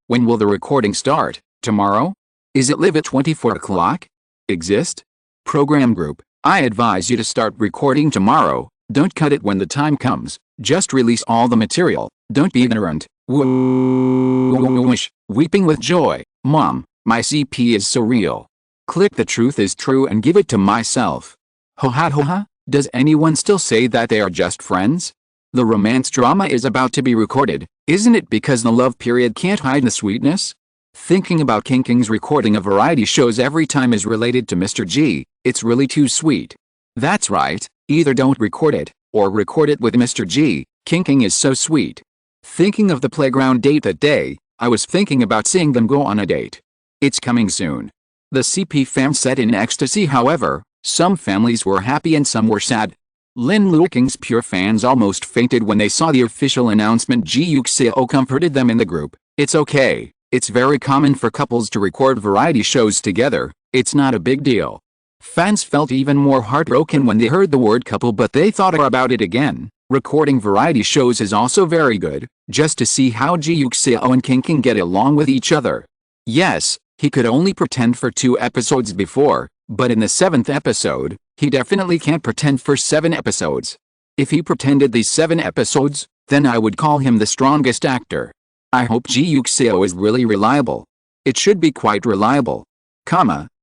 When will the recording start? Tomorrow? Is it live at 24 o'clock? Exist? Program group, I advise you to start recording tomorrow, don't cut it when the time comes, just release all the material, don't be ignorant. Whoosh, weeping with joy, Mom, my CP is so real. Click the truth is true and give it to myself. Ho ha, does anyone still say that they are just friends? The romance drama is about to be recorded, isn't it because the love period can't hide the sweetness? Thinking about King's recording of variety shows every time is related to Mr. G, it's really too sweet. That's right, either don't record it, or record it with Mr. G, King is so sweet. Thinking of the playground date that day, I was thinking about seeing them go on a date. It's coming soon. The CP fam sat in ecstasy. However, some families were happy and some were sad. Lin Luoqing's pure fans almost fainted when they saw the official announcement. Ji Yuxiao comforted them in the group. It's okay, it's very common for couples to record variety shows together, it's not a big deal. Fans felt even more heartbroken when they heard the word couple, but they thought about it again. Recording variety shows is also very good, just to see how Ji Yuxiao and King get along with each other. Yes, he could only pretend for 2 episodes before, but in the 7th episode, he definitely can't pretend for 7 episodes. If he pretended these 7 episodes, then I would call him the strongest actor. I hope Ji Yuxiao is really reliable. It should be quite reliable.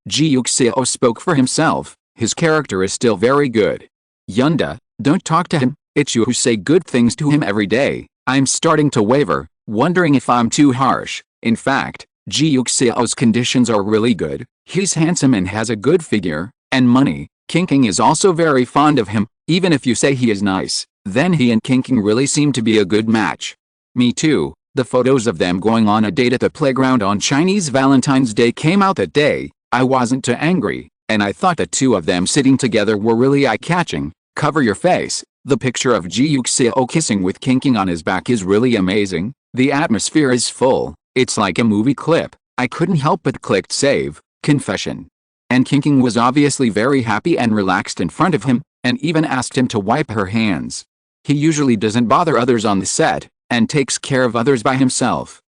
Ji Yuxiao spoke for himself, his character is still very good. Yunda, don't talk to him, it's you who say good things to him every day. I'm starting to waver, wondering if I'm too harsh. In fact, Ji Yuxiao's conditions are really good, he's handsome and has a good figure, and money. King is also very fond of him, even if you say he is nice, then he and King really seem to be a good match. Me too, the photos of them going on a date at the playground on Chinese Valentine's Day came out that day, I wasn't too angry, and I thought the 2 of them sitting together were really eye-catching. Cover your face, the picture of Ji Yuxiao kissing with King on his back is really amazing, the atmosphere is full, it's like a movie clip, I couldn't help but clicked save, confession. And King was obviously very happy and relaxed in front of him, and even asked him to wipe her hands. He usually doesn't bother others on the set, and takes care of others by himself.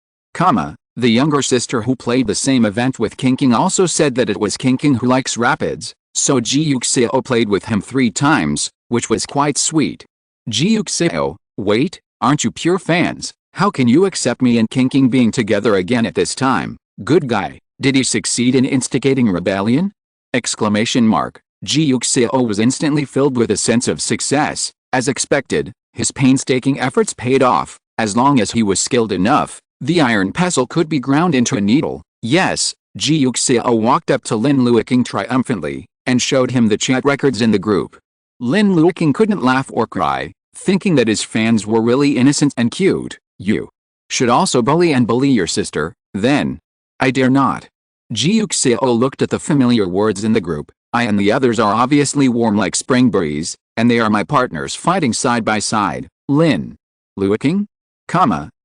The younger sister who played the same event with King also said that it was King who likes rapids, so Ji Yuxiao played with him 3 times, which was quite sweet. Ji Yuxiao, wait, aren't you pure fans? How can you accept me and King being together again at this time? Good guy, did he succeed in instigating rebellion? Exclamation mark. Ji Yuxiao was instantly filled with a sense of success. As expected, his painstaking efforts paid off. As long as he was skilled enough, the iron pestle could be ground into a needle. Yes, Ji Yuxiao walked up to Lin Luoqing triumphantly, and showed him the chat records in the group. Lin Luoqing couldn't laugh or cry, thinking that his fans were really innocent and cute. You should also bully your sister, then. I dare not. Ji Yuxiao looked at the familiar words in the group. I and the others are obviously warm like spring breeze, and they are my partners fighting side by side. Lin Luoqing?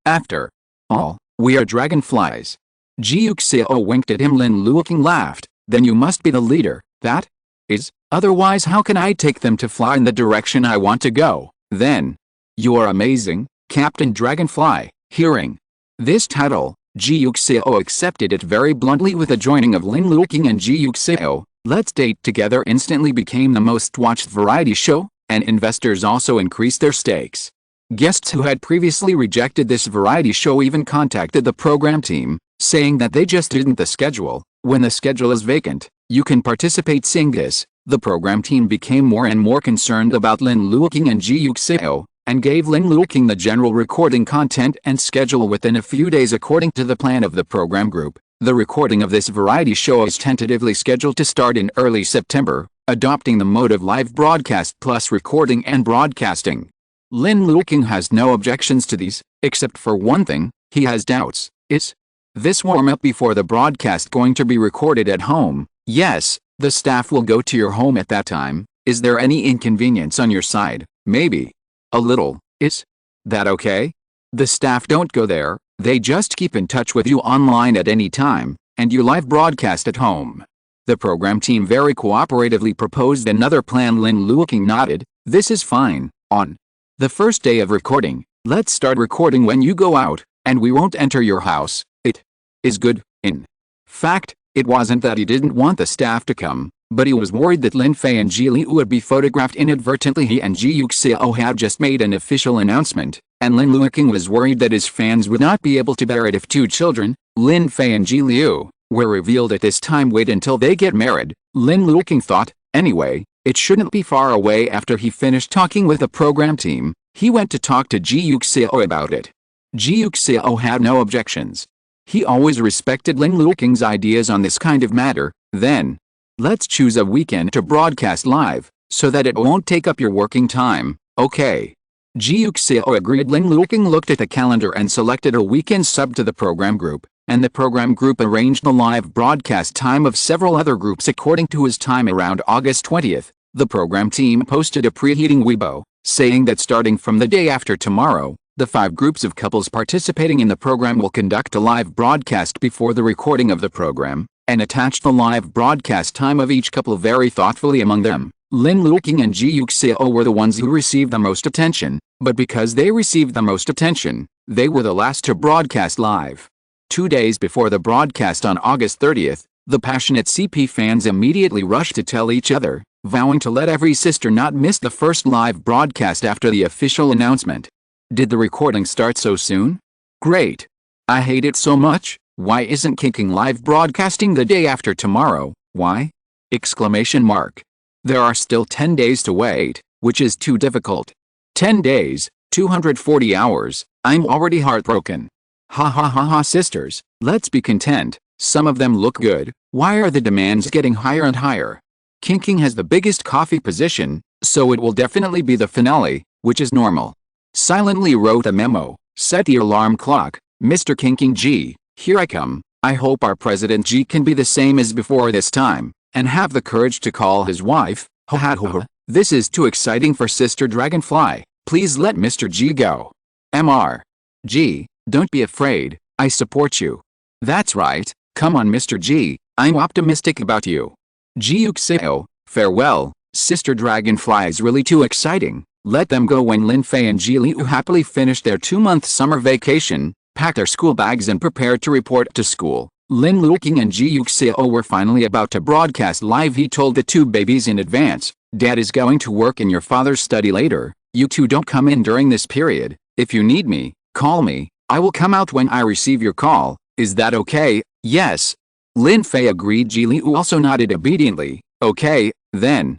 After all, we are dragonflies. Ji Yuxiao winked at him. Lin Luoqing laughed. Then you must be the leader, that is, otherwise how can I take them to fly in the direction I want to go? Then, you are amazing, Captain Dragonfly. Hearing this title, Ji Yuxiao accepted it very bluntly. With the joining of Lin Luoqing and Ji Yuxiao, Let's Date Together instantly became the most watched variety show, and investors also increased their stakes. Guests who had previously rejected this variety show even contacted the program team, saying that they just didn't the schedule. When the schedule is vacant, you can participate. Seeing this, the program team became more and more concerned about Lin Luoqing and Ji Yuxiao, and gave Lin Luoqing the general recording content and schedule within a few days according to the plan of the program group. The recording of this variety show is tentatively scheduled to start in early September, adopting the mode of live broadcast plus recording and broadcasting. Lin Luoqing has no objections to these, except for one thing. He has doubts. Is this warm-up before the broadcast going to be recorded at home? Yes, the staff will go to your home at that time. Is there any inconvenience on your side? Maybe a little. Is that okay? The staff don't go there, they just keep in touch with you online at any time, and you live broadcast at home. The program team very cooperatively proposed another plan. Lin Luoqing nodded. This is fine. On the first day of recording, let's start recording when you go out, and we won't enter your house. It is good. In fact, it wasn't that he didn't want the staff to come, but he was worried that Lin Fei and Ji Leyu would be photographed inadvertently. He and Ji Yuxiao had just made an official announcement, and Lin Luoqing was worried that his fans would not be able to bear it if 2 children, Lin Fei and Ji Leyu, were revealed at this time. Wait until they get married, Lin Luoqing thought. Anyway, it shouldn't be far away. After he finished talking with the program team, he went to talk to Ji Yuxiao about it. Ji Yuxiao had no objections. He always respected Lin Luoqing's ideas on this kind of matter. Then, let's choose a weekend to broadcast live, so that it won't take up your working time. Okay. Ji Yuxiao agreed. Lin Luoqing looked at the calendar and selected a weekend sub to the program group, and the program group arranged the live broadcast time of several other groups according to his time. Around August 20th, the program team posted a preheating Weibo, saying that starting from the day after tomorrow, the 5 groups of couples participating in the program will conduct a live broadcast before the recording of the program, and attach the live broadcast time of each couple very thoughtfully among them. Lin Luoqing and Ji Yuxiao were the ones who received the most attention, but because they received the most attention, they were the last to broadcast live. 2 days before the broadcast on August 30th, the passionate CP fans immediately rushed to tell each other, vowing to let every sister not miss the first live broadcast after the official announcement. Did the recording start so soon? Great. I hate it so much. Why isn't King live broadcasting the day after tomorrow? Why? Exclamation mark. There are still 10 days to wait, which is too difficult. 10 days, 240 hours, I'm already heartbroken. Ha ha ha ha sisters, let's be content, some of them look good, why are the demands getting higher and higher? King has the biggest coffee position, so it will definitely be the finale, which is normal. Silently wrote a memo, set the alarm clock, Mr. King G, here I come. I hope our President G can be the same as before this time, and have the courage to call his wife. Ha ha ha. This is too exciting for Sister Dragonfly. Please let Mr. G go. Mr. G, don't be afraid, I support you. That's right, come on Mr. G, I'm optimistic about you. Ji Yuxiao, farewell, Sister Dragonfly is really too exciting. Let them go. When Lin Fei and Ji Leyu happily finished their 2-month summer vacation, packed their school bags and prepared to report to school. Lin Luoqing and Ji Yuxiao were finally about to broadcast live. He told the two babies in advance, "Dad is going to work in your father's study later. You two don't come in during this period. If you need me, call me. I will come out when I receive your call. Is that okay?" "Yes." Lin Fei agreed. Ji Liu also nodded obediently. "Okay, then.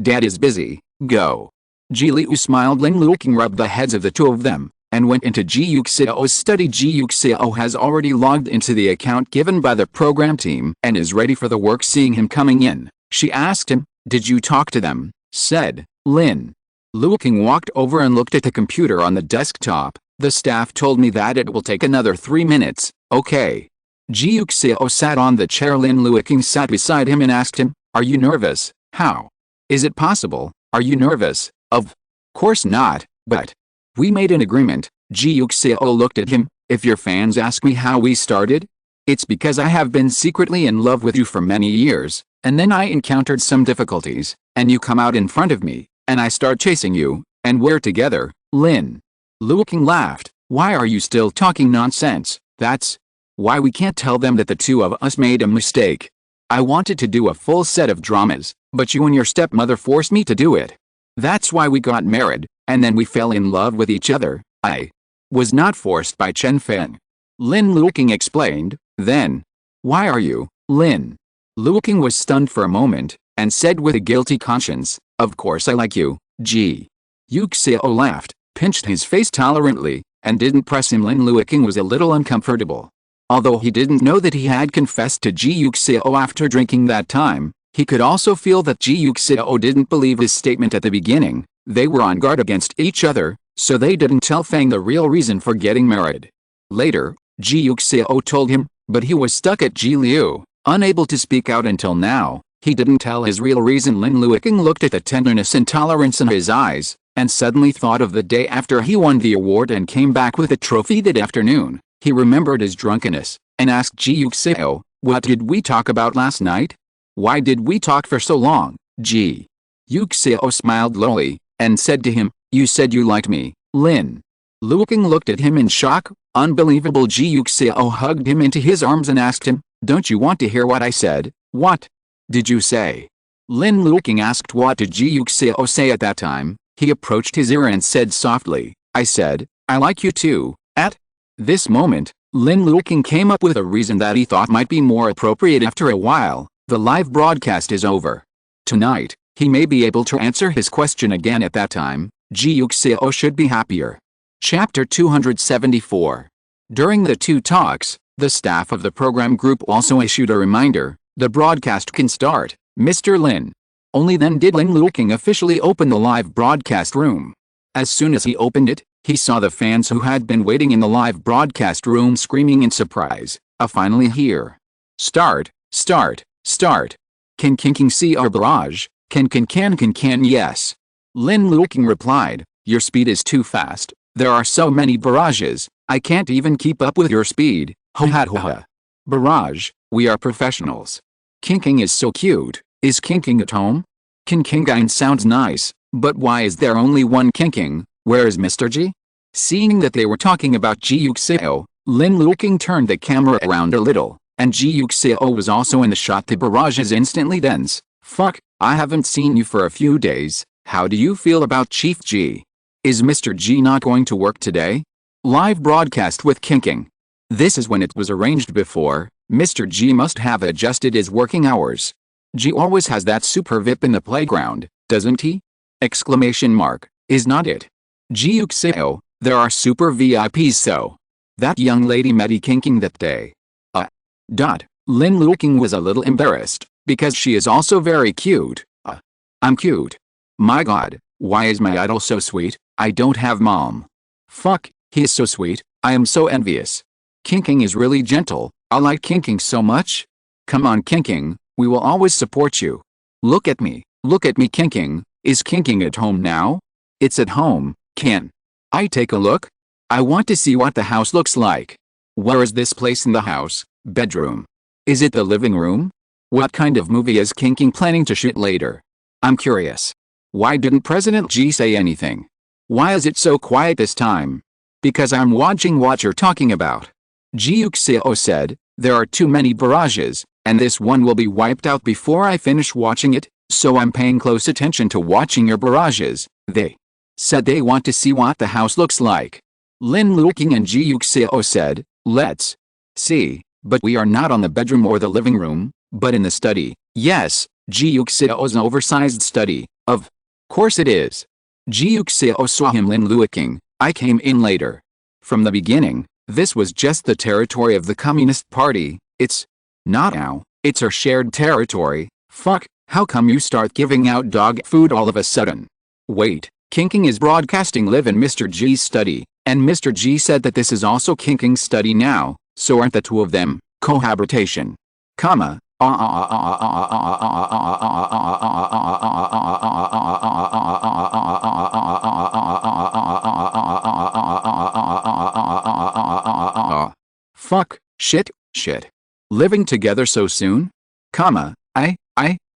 Dad is busy. Go." Ji Liu smiled. Lin Luoqing rubbed the heads of the two of them and went into Ji Yuxiao's study. Ji Yuxiao has already logged into the account given by the program team and is ready for the work. Seeing him coming in, she asked him, "Did you talk to them?" Said Lin Luoqing walked over and looked at the computer on the desktop. "The staff told me that it will take another 3 minutes." "Okay." Ji Yuxiao sat on the chair. Lin Luoqing sat beside him and asked him, "Are you nervous?" "How is it possible? Are you nervous?" Of course not, but we made an agreement." Ji Yuxiao looked at him. "If your fans ask me how we started, it's because I have been secretly in love with you for many years, and then I encountered some difficulties, and you come out in front of me, and I start chasing you, and we're together." Lin Luoqing laughed. "Why are you still talking nonsense? That's why we can't tell them that the two of us made a mistake. I wanted to do a full set of dramas, but you and your stepmother forced me to do it. That's why we got married, and then we fell in love with each other. I was not forced by Chen Feng." Lin Luoqing explained. "Then why are you?" Lin Luoqing was stunned for a moment, and said with a guilty conscience, "Of course I like you." Ji Yuxiao laughed, pinched his face tolerantly, and didn't press him. Lin Luoqing was a little uncomfortable. Although he didn't know that he had confessed to Ji Yuxiao after drinking that time, he could also feel that Ji Yuxiao didn't believe his statement at the beginning. They were on guard against each other, so they didn't tell Feng the real reason for getting married. Later, Ji Yuxiao told him, but he was stuck at Ji Liu, unable to speak out until now. He didn't tell his real reason. Lin Luoqing looked at the tenderness and tolerance in his eyes, and suddenly thought of the day after he won the award and came back with a trophy that afternoon. He remembered his drunkenness, and asked Ji Yuxiao, "What did we talk about last night? Why did we talk for so long?" Ji Yuxiao smiled lowly, and said to him, "You said you liked me." Lin Luoqing looked at him in shock. Unbelievable. Ji Yuxiao hugged him into his arms and asked him, "Don't you want to hear what I said?" "What did you say?" Lin Luoqing asked. What did Ji Yuxiao say at that time? He approached his ear and said softly, "I said, I like you too." At this moment, Lin Luoqing came up with a reason that he thought might be more appropriate. After a while, the live broadcast is over. Tonight, he may be able to answer his question again. At that time, Ji Yuxiao should be happier. Chapter 274. During the two talks, the staff of the program group also issued a reminder, "The broadcast can start, Mr. Lin." Only then did Lin Luoqing officially open the live broadcast room. As soon as he opened it, he saw the fans who had been waiting in the live broadcast room screaming in surprise, "Finally here. Start, start, start. Can see our barrage? Can yes." Lin Luoqing replied, "Your speed is too fast. There are so many barrages, I can't even keep up with your speed." "Ho ha ho ha. Barrage, we are professionals. King is so cute. Is King at home?" King sounds nice, but why is there only one King? Where is Mr. Ji?" Seeing that they were talking about Ji Yuxiao, Lin Luoqing turned the camera around a little, and Ji Yuxiao was also in the shot. The barrage is instantly dense. "Fuck, I haven't seen you for a few days. How do you feel about Chief Ji? Is Mr. Ji not going to work today?" Live broadcast with King. This is when it was arranged before. Mr. Ji must have adjusted his working hours. Ji always has that super VIP in the playground, doesn't he? Exclamation mark. Is not it? Ji Yuxiao, there are super VIPs, so that young lady met King that day. Lin Luoqing was a little embarrassed, because she is also very cute. I'm cute. My god, why is my idol so sweet? I don't have mom. Fuck, he is so sweet, I am so envious. King is really gentle, I like King so much. Come on King, we will always support you. Look at me King. Is King at home now? It's at home. Can I take a look? I want to see what the house looks like. Where is this place in the house? Bedroom. Is it the living room? What kind of movie is King planning to shoot later? I'm curious. Why didn't President Ji say anything? Why is it so quiet this time? Because I'm watching what you're talking about. Ji Yuxiao said, there are too many barrages, and this one will be wiped out before I finish watching it, so I'm paying close attention to watching your barrages. They said they want to see what the house looks like. Lin Luoqing and Ji Yuxiao said, let's see, but we are not on the bedroom or the living room, but in the study. Yes, Ji Yuxiao's oversized study. Of course it is. Ji Yuxiao saw him. Lin Luoqing, I came in later. From the beginning, this was just the territory of the Communist Party. It's not now, it's our shared territory. Fuck, how come you start giving out dog food all of a sudden? Wait, kinking is broadcasting live in Mr. G's study, and Mr. G said that this is also kinking's study now, so aren't the two of them cohabitation? Comma. Fuck, shit. Living together so soon? Comma,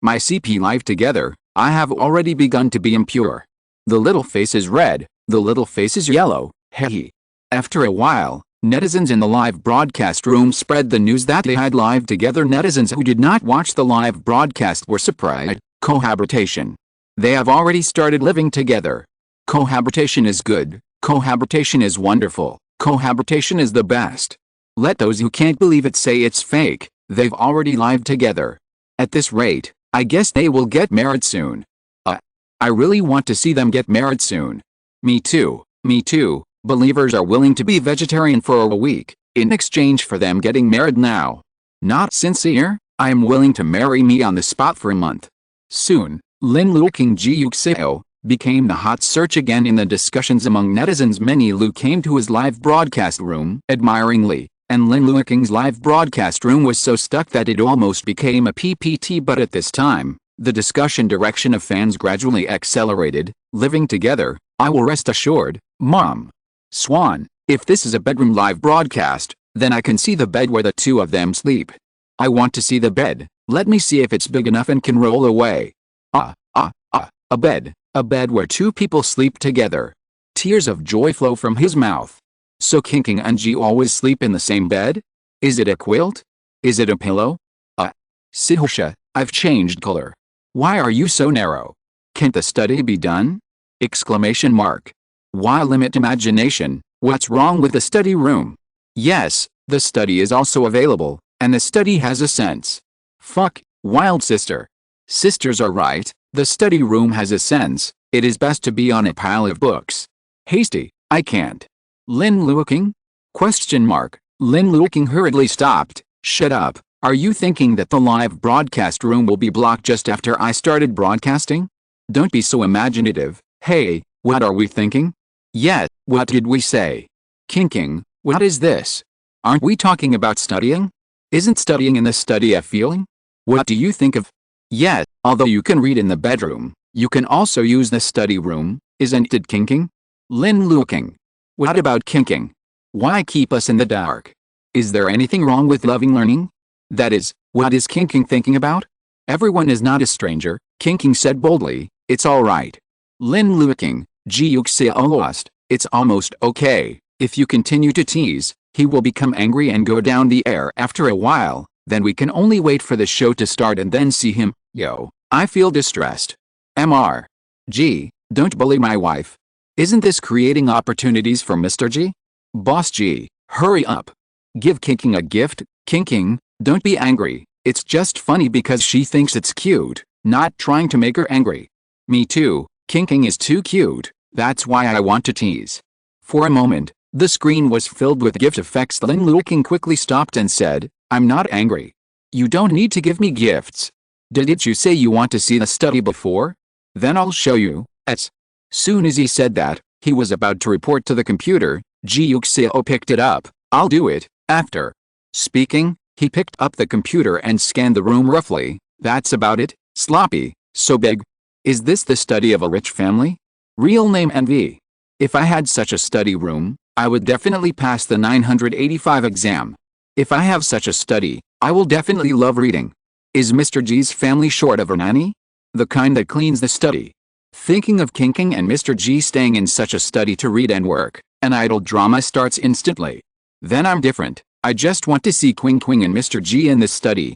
my CP life together, I have already begun to be impure. The little face is red, the little face is yellow, hehe. After a while, netizens in the live broadcast room spread the news that they had live together. Netizens who did not watch the live broadcast were surprised. Cohabitation. They have already started living together. Cohabitation is good, cohabitation is wonderful, cohabitation is the best. Let those who can't believe it say it's fake, they've already lived together. At this rate, I guess they will get married soon. I really want to see them get married soon. Me too. Believers are willing to be vegetarian for a week, in exchange for them getting married now. Not sincere, I am willing to marry me on the spot for a month. Soon, Lin Luoqing Ji Yuxiao became the hot search again in the discussions among netizens. Many Lu came to his live broadcast room admiringly, and Lin Luoqing's live broadcast room was so stuck that it almost became a PPT. But at this time, the discussion direction of fans gradually accelerated. Living together, I will rest assured, Mom. Swan, if this is a bedroom live broadcast, then I can see the bed where the two of them sleep. I want to see the bed, let me see if it's big enough and can roll away. A bed where two people sleep together. Tears of joy flow from his mouth. So Kinking and Ji always sleep in the same bed? Is it a quilt? Is it a pillow? Sihosha, I've changed color. Why are you so narrow? Can't the study be done? Exclamation mark. Why limit imagination? What's wrong with the study room? Yes, the study is also available, and the study has a sense. Fuck, wild sister. Sisters are right, the study room has a sense, it is best to be on a pile of books. Hasty, I can't. Lin Luoqing? Question mark. Lin Luoqing hurriedly stopped. Shut up, are you thinking that the live broadcast room will be blocked just after I started broadcasting? Don't be so imaginative. Hey, what are we thinking? Yeah, what did we say? Kinking, what is this? Aren't we talking about studying? Isn't studying in the study a feeling? What do you think of? Yeah, although you can read in the bedroom, you can also use the study room, isn't it kinking? Lin Luoqing. What about kinking? Why keep us in the dark? Is there anything wrong with loving learning? That is, what is kinking thinking about? Everyone is not a stranger, Kinking said boldly, it's alright. Lin Luoqing, Ji Yuxiao lost, it's almost okay, if you continue to tease, he will become angry and go down the air after a while, then we can only wait for the show to start and then see him. Yo, I feel distressed. Mr. G, don't bully my wife. Isn't this creating opportunities for Mr. G? Boss G, hurry up. Give Kinking a gift. Kinking, don't be angry, it's just funny because she thinks it's cute, not trying to make her angry. Me too, Kinking is too cute, that's why I want to tease. For a moment, the screen was filled with gift effects. Lin Luoqing quickly stopped and said, I'm not angry. You don't need to give me gifts. Didn't you say you want to see the study before? Then I'll show you. As soon as he said that, he was about to report to the computer. Ji Yuxiao picked it up. I'll do it, after. Speaking, he picked up the computer and scanned the room roughly. That's about it, sloppy, so big. Is this the study of a rich family? Real name NV. If I had such a study room, I would definitely pass the 985 exam. If I have such a study, I will definitely love reading. Is Mr. G's family short of a nanny? The kind that cleans the study. Thinking of Kinking and Mr. G staying in such a study to read and work, An idol drama starts instantly. Then I'm different. I just want to see Qing Qing and Mr. Ji in the study.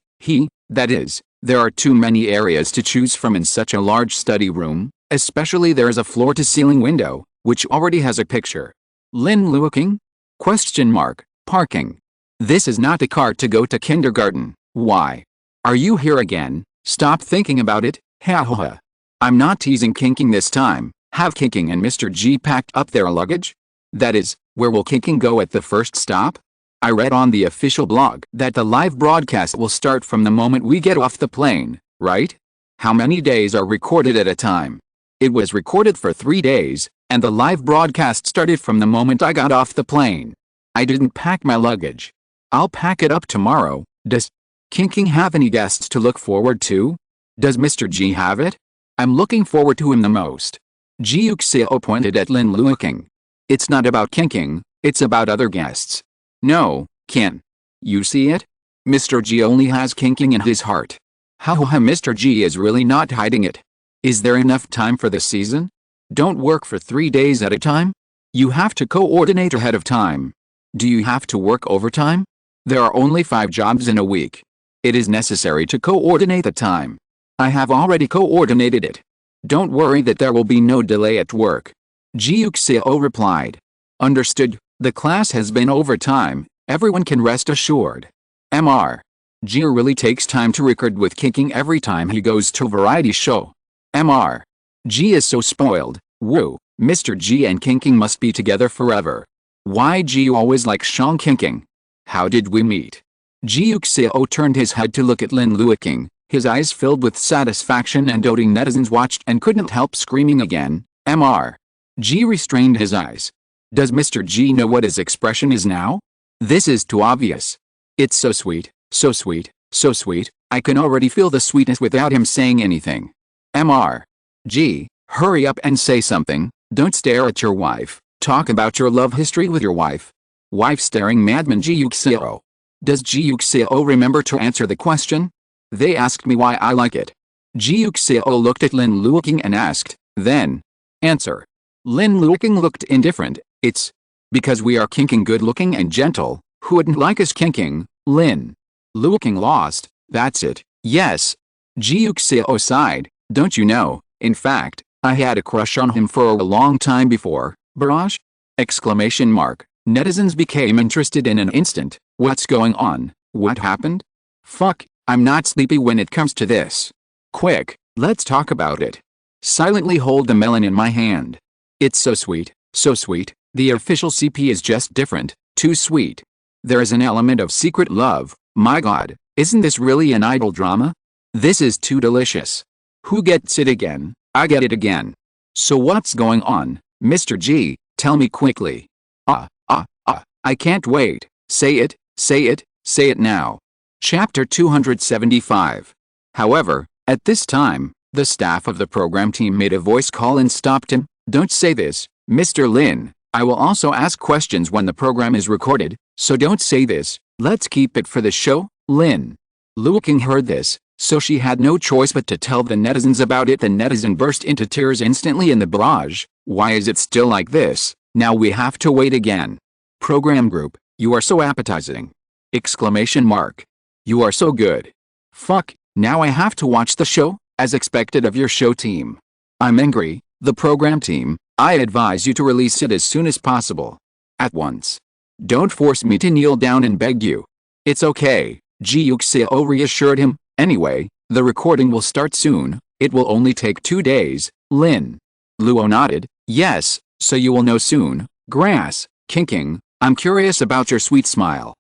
That is, there are too many areas to choose from in such a large study room, especially there's a floor-to-ceiling window, which already has a picture. Lin Luoqing? Question mark. Parking. This is not a car to go to kindergarten. Why? Are you here again? Stop thinking about it. Ha ha ha. I'm not teasing Kinking this time. Have Kinking and Mr. Ji packed up their luggage? That is, where will Kinking go at the first stop? I read on the official blog that the live broadcast will start from the moment we get off the plane, right? How many days are recorded at a time? It was recorded for 3 days, and the live broadcast started from the moment I got off the plane. I didn't pack my luggage. I'll pack it up tomorrow. Does Kinking have any guests to look forward to? Does Mr. Ji have it? I'm looking forward to him the most. Ji Yuxiao pointed at Lin Luoqing. It's not about Kinking, it's about other guests. No, Kin. You see it? Mr. Ji only has Kinking in his heart. How Mr. Ji is really not hiding it. Is there enough time for the season? Don't work for 3 days at a time? You have to coordinate ahead of time. Do you have to work overtime? There are only 5 jobs in a week. It is necessary to coordinate the time. I have already coordinated it. Don't worry that there will be no delay at work. Ji Yuxiao replied. Understood, the class has been overtime, everyone can rest assured. Mr. Ji really takes time to record with Kinking every time he goes to variety show. Mr. Ji is so spoiled. Woo, Mr. Ji and Kinking must be together forever. Why Ji always like Shang Kinking? How did we meet? Ji Yuxiao turned his head to look at Lin Luoqing, his eyes filled with satisfaction, and doting netizens watched and couldn't help screaming again. Mr. Ji restrained his eyes. Does Mr. Ji know what his expression is now? This is too obvious. It's so sweet, so sweet, so sweet, I can already feel the sweetness without him saying anything. Mr. Ji, hurry up and say something, don't stare at your wife, talk about your love history with your wife. Wife staring madman Ji Yuxiao. Does Ji Yuxiao remember to answer the question? They asked me why I like it. Ji Yuxiao looked at Lin Luoqing and asked, then. Answer. Lin Luoqing looked indifferent. It's because we are Kinking good looking and gentle. Who wouldn't like us Kinking? Lin Luoqing lost. That's it. Yes. Ji Yuxiao sighed. Don't you know, in fact, I had a crush on him for a long time before. Barrage? Exclamation mark. Netizens became interested in an instant. What's going on? What happened? Fuck, I'm not sleepy when it comes to this. Quick, let's talk about it. Silently hold the melon in my hand. It's so sweet, so sweet. The official CP is just different, too sweet. There is an element of secret love. My god, isn't this really an idol drama? This is too delicious. Who gets it again? I get it again. So what's going on, Mr. Ji? Tell me quickly. I can't wait. Say it, say it, say it now. Chapter 275. However, at this time, the staff of the program team made a voice call and stopped him. Don't say this, Mr. Lin. I will also ask questions when the program is recorded, so don't say this. Let's keep it for the show. Lin Luoqing heard this, so she had no choice but to tell the netizens about it. The netizen burst into tears instantly in the barrage. Why is it still like this? Now we have to wait again. Program group, you are so appetizing. Exclamation mark. You are so good. Fuck, now I have to watch the show, as expected of your show team. I'm angry. The program team, I advise you to release it as soon as possible. At once. Don't force me to kneel down and beg you. It's okay, Ji Yuxiao reassured him. Anyway, the recording will start soon. It will only take 2 days. Lin Luo nodded. Yes, so you will know soon. Grass, Kinking, I'm curious about your sweet smile.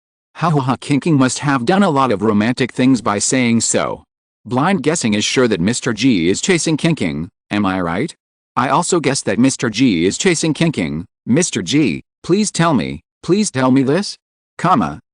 Kinking must have done a lot of romantic things by saying so. Blind guessing is sure that Mr. Ji is chasing Kinking, am I right? I also guess that Mr. Ji is chasing Kinking. Mr. Ji, please tell me this?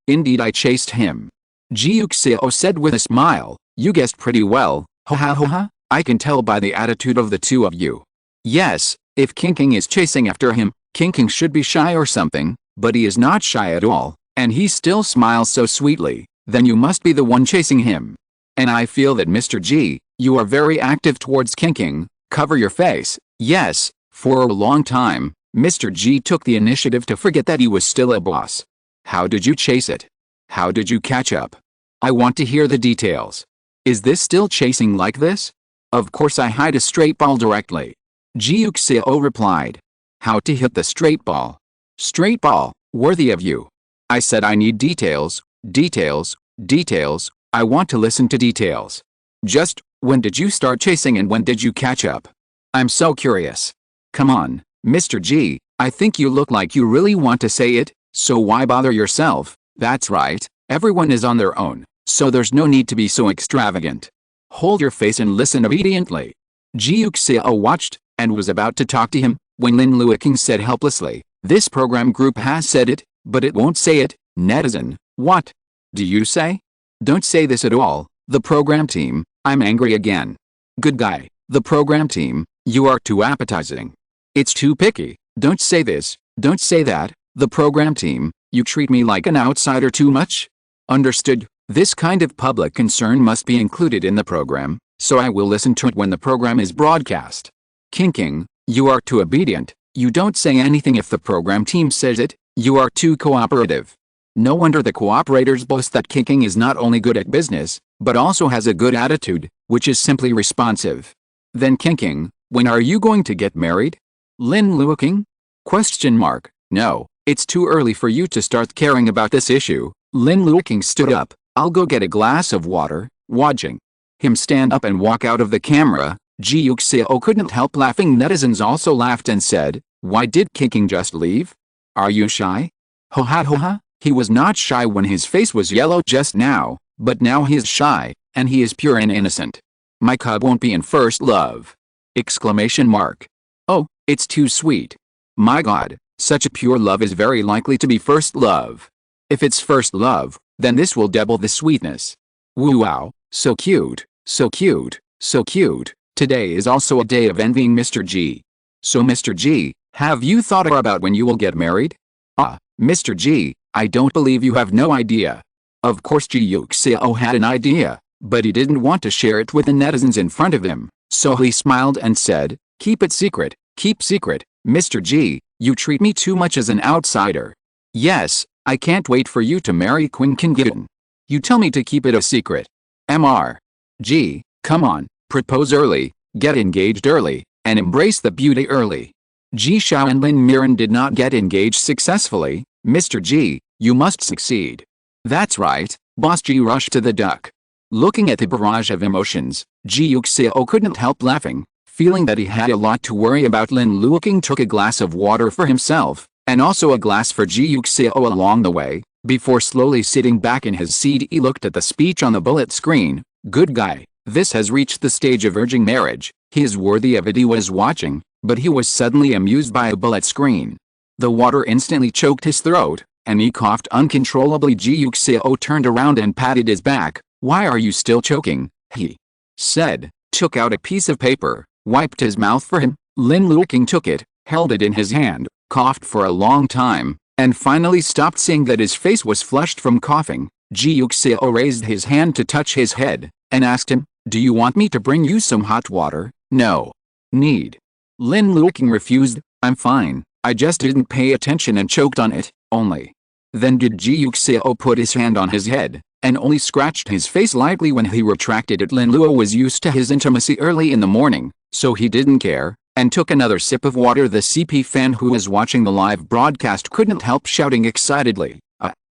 Indeed I chased him. Ji Yuxiao said with a smile, you guessed pretty well. I can tell by the attitude of the two of you. Yes, if Kinking is chasing after him, Kinking should be shy or something, but he is not shy at all, and he still smiles so sweetly, then you must be the one chasing him. And I feel that Mr. Ji, you are very active towards Kinking. Cover your face. Yes, for a long time, Mr. G took the initiative to forget that he was still a boss. How did you chase it? How did you catch up? I want to hear the details. Is this still chasing like this? Of course I hit a straight ball directly. Ji Yuxiao replied. How to hit the straight ball? Straight ball, worthy of you. I said I need details, details, details, I want to listen to details. Just, when did you start chasing and when did you catch up? I'm so curious. Come on, Mr. G, I think you look like you really want to say it, so why bother yourself? That's right, everyone is on their own, so there's no need to be so extravagant. Hold your face and listen obediently. Ji Yuxiao watched, and was about to talk to him, when Lin Luoqing said helplessly, this program group has said it, but it won't say it. Netizen, what? Do you say? Don't say this at all, the program team, I'm angry again. Good guy, the program team, you are too appetizing. It's too picky, don't say this, don't say that, the program team, you treat me like an outsider too much? Understood, this kind of public concern must be included in the program, so I will listen to it when the program is broadcast. Kinking, you are too obedient, you don't say anything if the program team says it, you are too cooperative. No wonder the cooperators boast that Kinking is not only good at business, but also has a good attitude, which is simply responsive. Then Kinking, when are you going to get married? Lin Luoqing? Question mark, no, it's too early for you to start caring about this issue. Lin Luoqing stood up, I'll go get a glass of water, watching him stand up and walk out of the camera. Ji Yuxiao couldn't help laughing. Netizens also laughed and said, why did Kinking just leave? Are you shy? Ho ha, he was not shy when his face was yellow just now, but now he is shy, and he is pure and innocent. My cub won't be in first love! Exclamation mark. Oh, it's too sweet. My god, such a pure love is very likely to be first love. If it's first love, then this will double the sweetness. Woo wow, so cute, so cute, so cute. Today is also a day of envying Mr. G. So Mr. G, have you thought about when you will get married? Ah, Mr. G, I don't believe you have no idea. Of course Ji Yuxiao had an idea, but he didn't want to share it with the netizens in front of him, so he smiled and said, keep it secret, Mr. G, you treat me too much as an outsider. Yes, I can't wait for you to marry Queen Kingyun. You tell me to keep it a secret. Mr. G, come on, propose early, get engaged early, and embrace the beauty early. Ji Yuxiao and Lin Miran did not get engaged successfully. Mr. G, you must succeed. That's right, Boss G rushed to the duck. Looking at the barrage of emotions, Ji Yuxiao couldn't help laughing, feeling that he had a lot to worry about. Lin Luoqing took a glass of water for himself, and also a glass for Ji Yuxiao along the way. Before slowly sitting back in his seat, he looked at the speech on the bullet screen. Good guy, this has reached the stage of urging marriage, he is worthy of it. He was watching, but he was suddenly amused by a bullet screen. The water instantly choked his throat, and he coughed uncontrollably. Ji Yuxiao turned around and patted his back. Why are you still choking? He said, took out a piece of paper, wiped his mouth for him. Lin Luoqing took it, held it in his hand, coughed for a long time, and finally stopped, saying that his face was flushed from coughing. Ji Yuxiao raised his hand to touch his head, and asked him, do you want me to bring you some hot water? No. Need. Lin Luoqing refused, I'm fine, I just didn't pay attention and choked on it, only. Then did Ji Yuxiao put his hand on his head, and only scratched his face lightly when he retracted it. Lin Luo was used to his intimacy early in the morning, so he didn't care, and took another sip of water. The CP fan who was watching the live broadcast couldn't help shouting excitedly,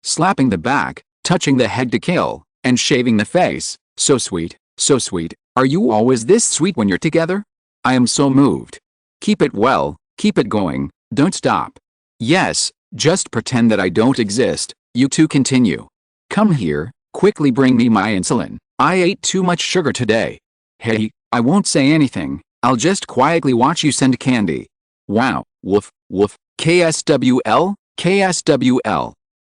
slapping the back, touching the head to kill, and shaving the face. So sweet, are you always this sweet when you're together? I am so moved. Keep it well, keep it going, don't stop. Yes, just pretend that I don't exist, you two continue. Come here, quickly bring me my insulin, I ate too much sugar today. Hey, I won't say anything, I'll just quietly watch you send candy. Wow, woof, KSWL.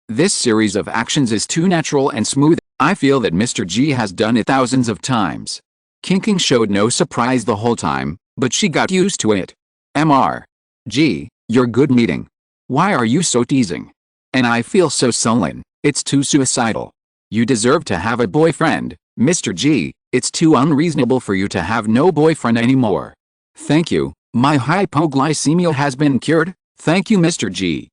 This series of actions is too natural and smooth. I feel that Mr. G has done it thousands of times. Kinking showed no surprise the whole time, but she got used to it. Mr. G, you're good meeting. Why are you so teasing? And I feel so sullen, it's too suicidal. You deserve to have a boyfriend, Mr. G, it's too unreasonable for you to have no boyfriend anymore. Thank you, my hypoglycemia has been cured, Thank you, Mr. Ji.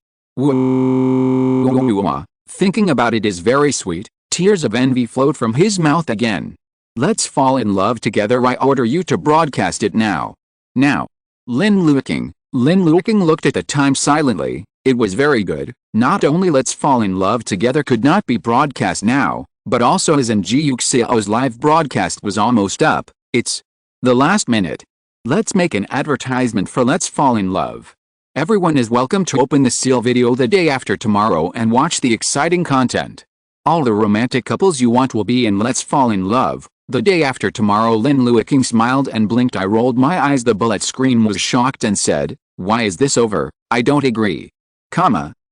Thinking about it is very sweet. Tears of envy flowed from his mouth again. Let's fall in love together. I order you to broadcast it now. Now. Lin Luoqing. Lin Luoqing looked at the time silently. It was very good. Not only Let's Fall in Love Together could not be broadcast now, but also as in Ji Yuxiao's live broadcast was almost up. It's the last minute. Let's make an advertisement for Let's Fall in Love. Everyone is welcome to open the seal video the day after tomorrow and watch the exciting content. All the romantic couples you want will be in Let's Fall in Love the day after tomorrow. Lin Luoqing smiled and blinked. I rolled my eyes. The bullet screen was shocked and said, "Why is this over? I don't agree.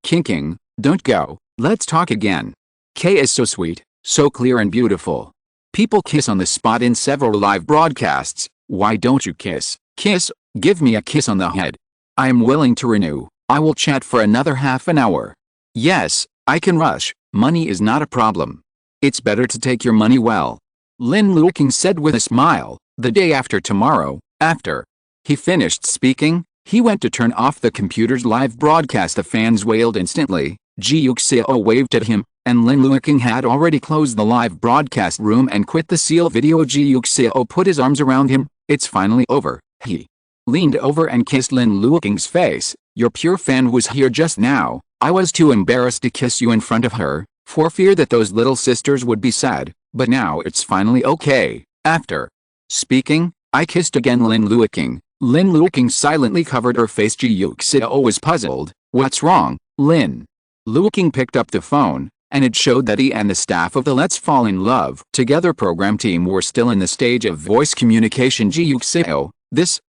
Kinking, don't go. Let's talk again. K is so sweet, so clear and beautiful. People kiss on the spot in several live broadcasts. Why don't you kiss? Kiss, give me a kiss on the head. I am willing to renew. I will chat for another half an hour. Yes, I can rush. Money is not a problem. It's better to take your money well." Lin Luoqing said with a smile. The day after tomorrow, after he finished speaking, he went to turn off the computer's live broadcast. The fans wailed instantly. Ji Yuxiao waved at him, and Lin Luoqing had already closed the live broadcast room and quit the seal video. Ji Yuxiao put his arms around him. It's finally over. He leaned over and kissed Lin Luoqing's face. Your pure fan was here just now. I was too embarrassed to kiss you in front of her, for fear that those little sisters would be sad, but now it's finally okay. After speaking, I kissed again. Lin Luoqing. Lin Luoqing silently covered her face. Ji Yuxiao was puzzled. What's wrong? Lin Luoqing picked up the phone, and it showed that he and the staff of the Let's Fall in Love Together program team were still in the stage of voice communication. Ji Yuxiao,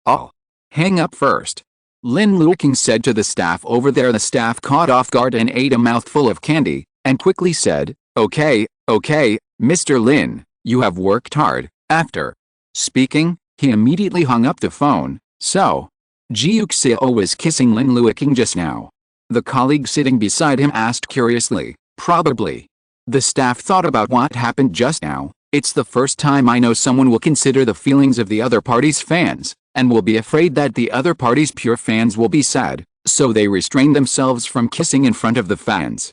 I'll hang up first. Lin Luoqing said to the staff over there. The staff caught off guard and ate a mouthful of candy, and quickly said, Okay, Mr. Lin, you have worked hard. After speaking, he immediately hung up the phone. So, Ji Yuxiao was kissing Lin Luoqing just now. The colleague sitting beside him asked curiously, probably. The staff thought about what happened just now. It's the first time I know someone will consider the feelings of the other party's fans, and will be afraid that the other party's pure fans will be sad, so they restrain themselves from kissing in front of the fans.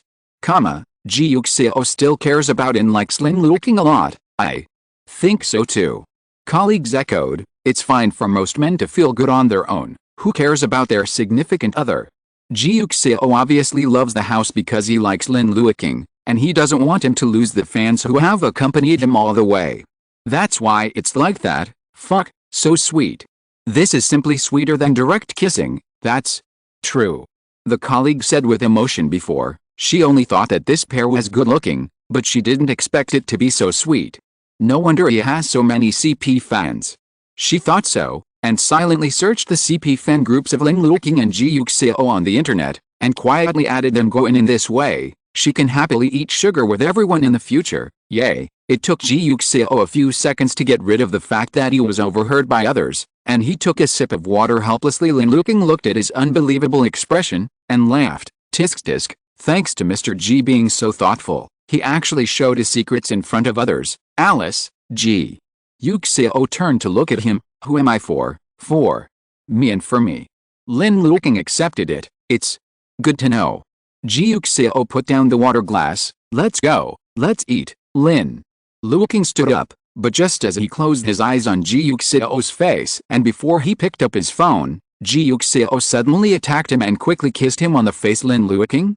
Ji Yuxiao still cares about and likes Lin Luoqing a lot. I think so too. Colleagues echoed. It's fine for most men to feel good on their own. Who cares about their significant other? Ji Yuxiao obviously loves the house because he likes Lin Luoqing, and he doesn't want him to lose the fans who have accompanied him all the way. That's why it's like that. Fuck, so sweet. This is simply sweeter than direct kissing. That's true. The colleague said with emotion. Before, she only thought that this pair was good looking, but she didn't expect it to be so sweet. No wonder he has so many CP fans. She thought so, and silently searched the CP fan groups of Lin Luoqing and Ji Yuxiao on the internet, and quietly added them. In this way, she can happily eat sugar with everyone in the future. Yay! It took Ji Yuxiao a few seconds to get rid of the fact that he was overheard by others, and he took a sip of water helplessly. Lin Luoqing looked at his unbelievable expression, and laughed. Tisk. Thanks to Mr. Ji being so thoughtful, he actually showed his secrets in front of others. Alice, Ji Yuxiao turned to look at him. Who am I for? For me and for me. Lin Luoqing accepted it. It's good to know. Ji Yuxiao put down the water glass. Let's go. Let's eat. Lin Luoqing stood up, but just as he closed his eyes on Ji Yuxiao's face and before he picked up his phone, Ji Yuxiao suddenly attacked him and quickly kissed him on the face. Lin Luoqing?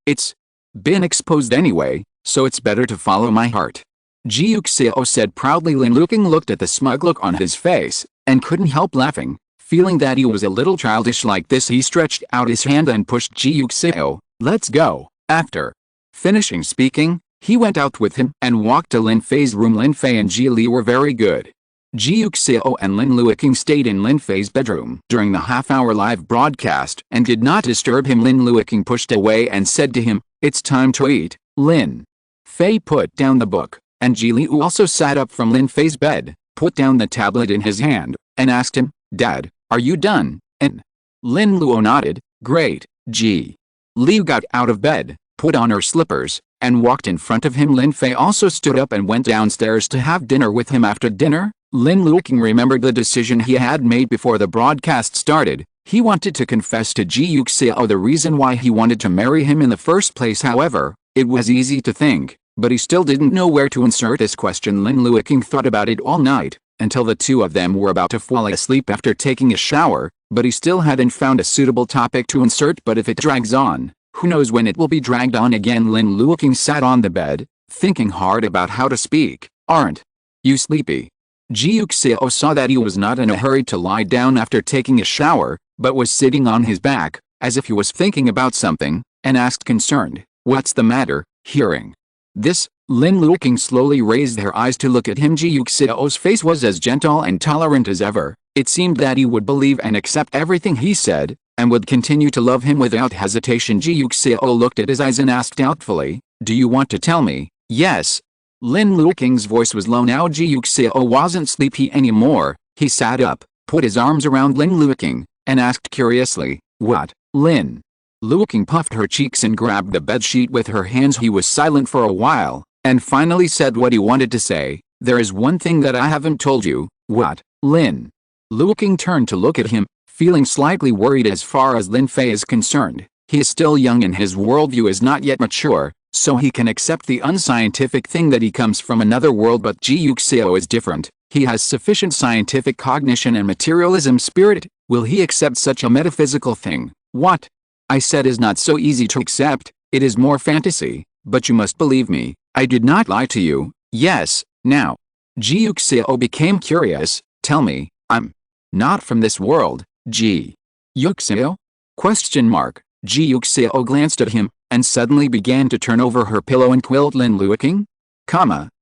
It's been exposed anyway, so it's better to follow my heart. Ji Yuxiao said proudly. Lin Luoqing looked at the smug look on his face, and couldn't help laughing. Feeling that he was a little childish like this, he stretched out his hand and pushed Ji Yuxiao. Let's go. After finishing speaking, he went out with him and walked to Lin Fei's room. Lin Fei and Ji Li were very good. Ji Yuxiao and Lin Luoqing stayed in Lin Fei's bedroom during the half-hour live broadcast and did not disturb him. Lin Luoqing pushed away and said to him, It's time to eat. Lin Fei put down the book, and Ji Li also sat up from Lin Fei's bed, put down the tablet in his hand, and asked him, Dad, are you done? And Lin Luo nodded. Great. Ji Li got out of bed, put on her slippers, and walked in front of him. Lin Fei also stood up and went downstairs to have dinner with him. After dinner, Lin Luoqing remembered the decision he had made before the broadcast started. He wanted to confess to Ji Yuxiao the reason why he wanted to marry him in the first place. However, it was easy to think, but he still didn't know where to insert this question. Lin Luoqing thought about it all night, until the two of them were about to fall asleep after taking a shower, but he still hadn't found a suitable topic to insert. But if it drags on, who knows when it will be dragged on again. Lin Luoqing sat on the bed, thinking hard about how to speak. Aren't you sleepy? Ji Yuxiao saw that he was not in a hurry to lie down after taking a shower, but was sitting on his back, as if he was thinking about something, and asked concerned, "What's the matter?" Hearing this, Lin Luoqing slowly raised her eyes to look at him. Ji Yuxiao's face was as gentle and tolerant as ever. It seemed that he would believe and accept everything he said, and would continue to love him without hesitation. Ji Yuxiao looked at his eyes and asked doubtfully, "Do you want to tell me?" "Yes." Lin Luoqing's voice was low now. Ji Yuxiao wasn't sleepy anymore. He sat up, put his arms around Lin Luoqing, and asked curiously, "What?" Lin Luoqing puffed her cheeks and grabbed the bedsheet with her hands. He was silent for a while, and finally said what he wanted to say. "There is one thing that I haven't told you." "What?" Lin Luoqing turned to look at him, feeling slightly worried. As far as Lin Fei is concerned, he is still young and his worldview is not yet mature, so he can accept the unscientific thing that he comes from another world. But Ji Yuxiao is different. He has sufficient scientific cognition and materialism spirit. Will he accept such a metaphysical thing? "What I said is not so easy to accept. It is more fantasy, but you must believe me. I did not lie to you." "Yes." Now Ji Yuxiao became curious. "Tell me, I'm not from this world, Ji Yuxiao?" Question mark. Ji Yuxiao glanced at him, and suddenly began to turn over her pillow and quilt. Lin Luoqing?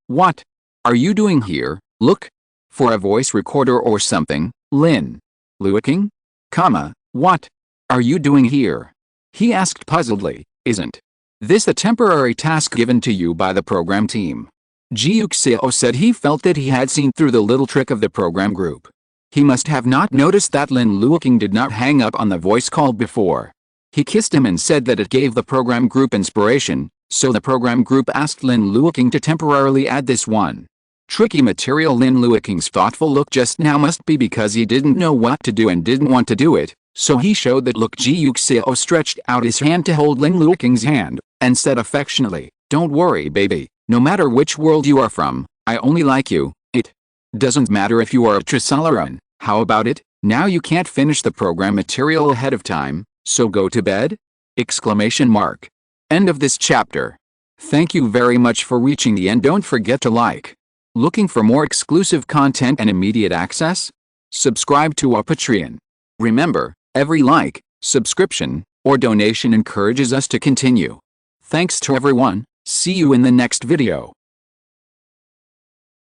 What are you doing here? Look for a voice recorder or something. Lin Luoqing? What are you doing here? He asked puzzledly. Isn't this a temporary task given to you by the program team? Ji Yuxiao said he felt that he had seen through the little trick of the program group. He must have not noticed that Lin Luoqing did not hang up on the voice call before. He kissed him and said that it gave the program group inspiration, so the program group asked Lin Luoqing to temporarily add this one tricky material. Lin Luoqing's thoughtful look just now must be because he didn't know what to do and didn't want to do it, so he showed that look. Ji Yuxiao stretched out his hand to hold Lin Luoqing's hand, and said affectionately, "Don't worry, baby, no matter which world you are from, I only like you. It doesn't matter if you are a Trisalaran. How about it? Now you can't finish the program material ahead of time, so go to bed?" Exclamation mark. End of this chapter. Thank you very much for reaching the end. Don't forget to like. Looking for more exclusive content and immediate access? Subscribe to our Patreon. Remember, every like, subscription, or donation encourages us to continue. Thanks to everyone. See you in the next video.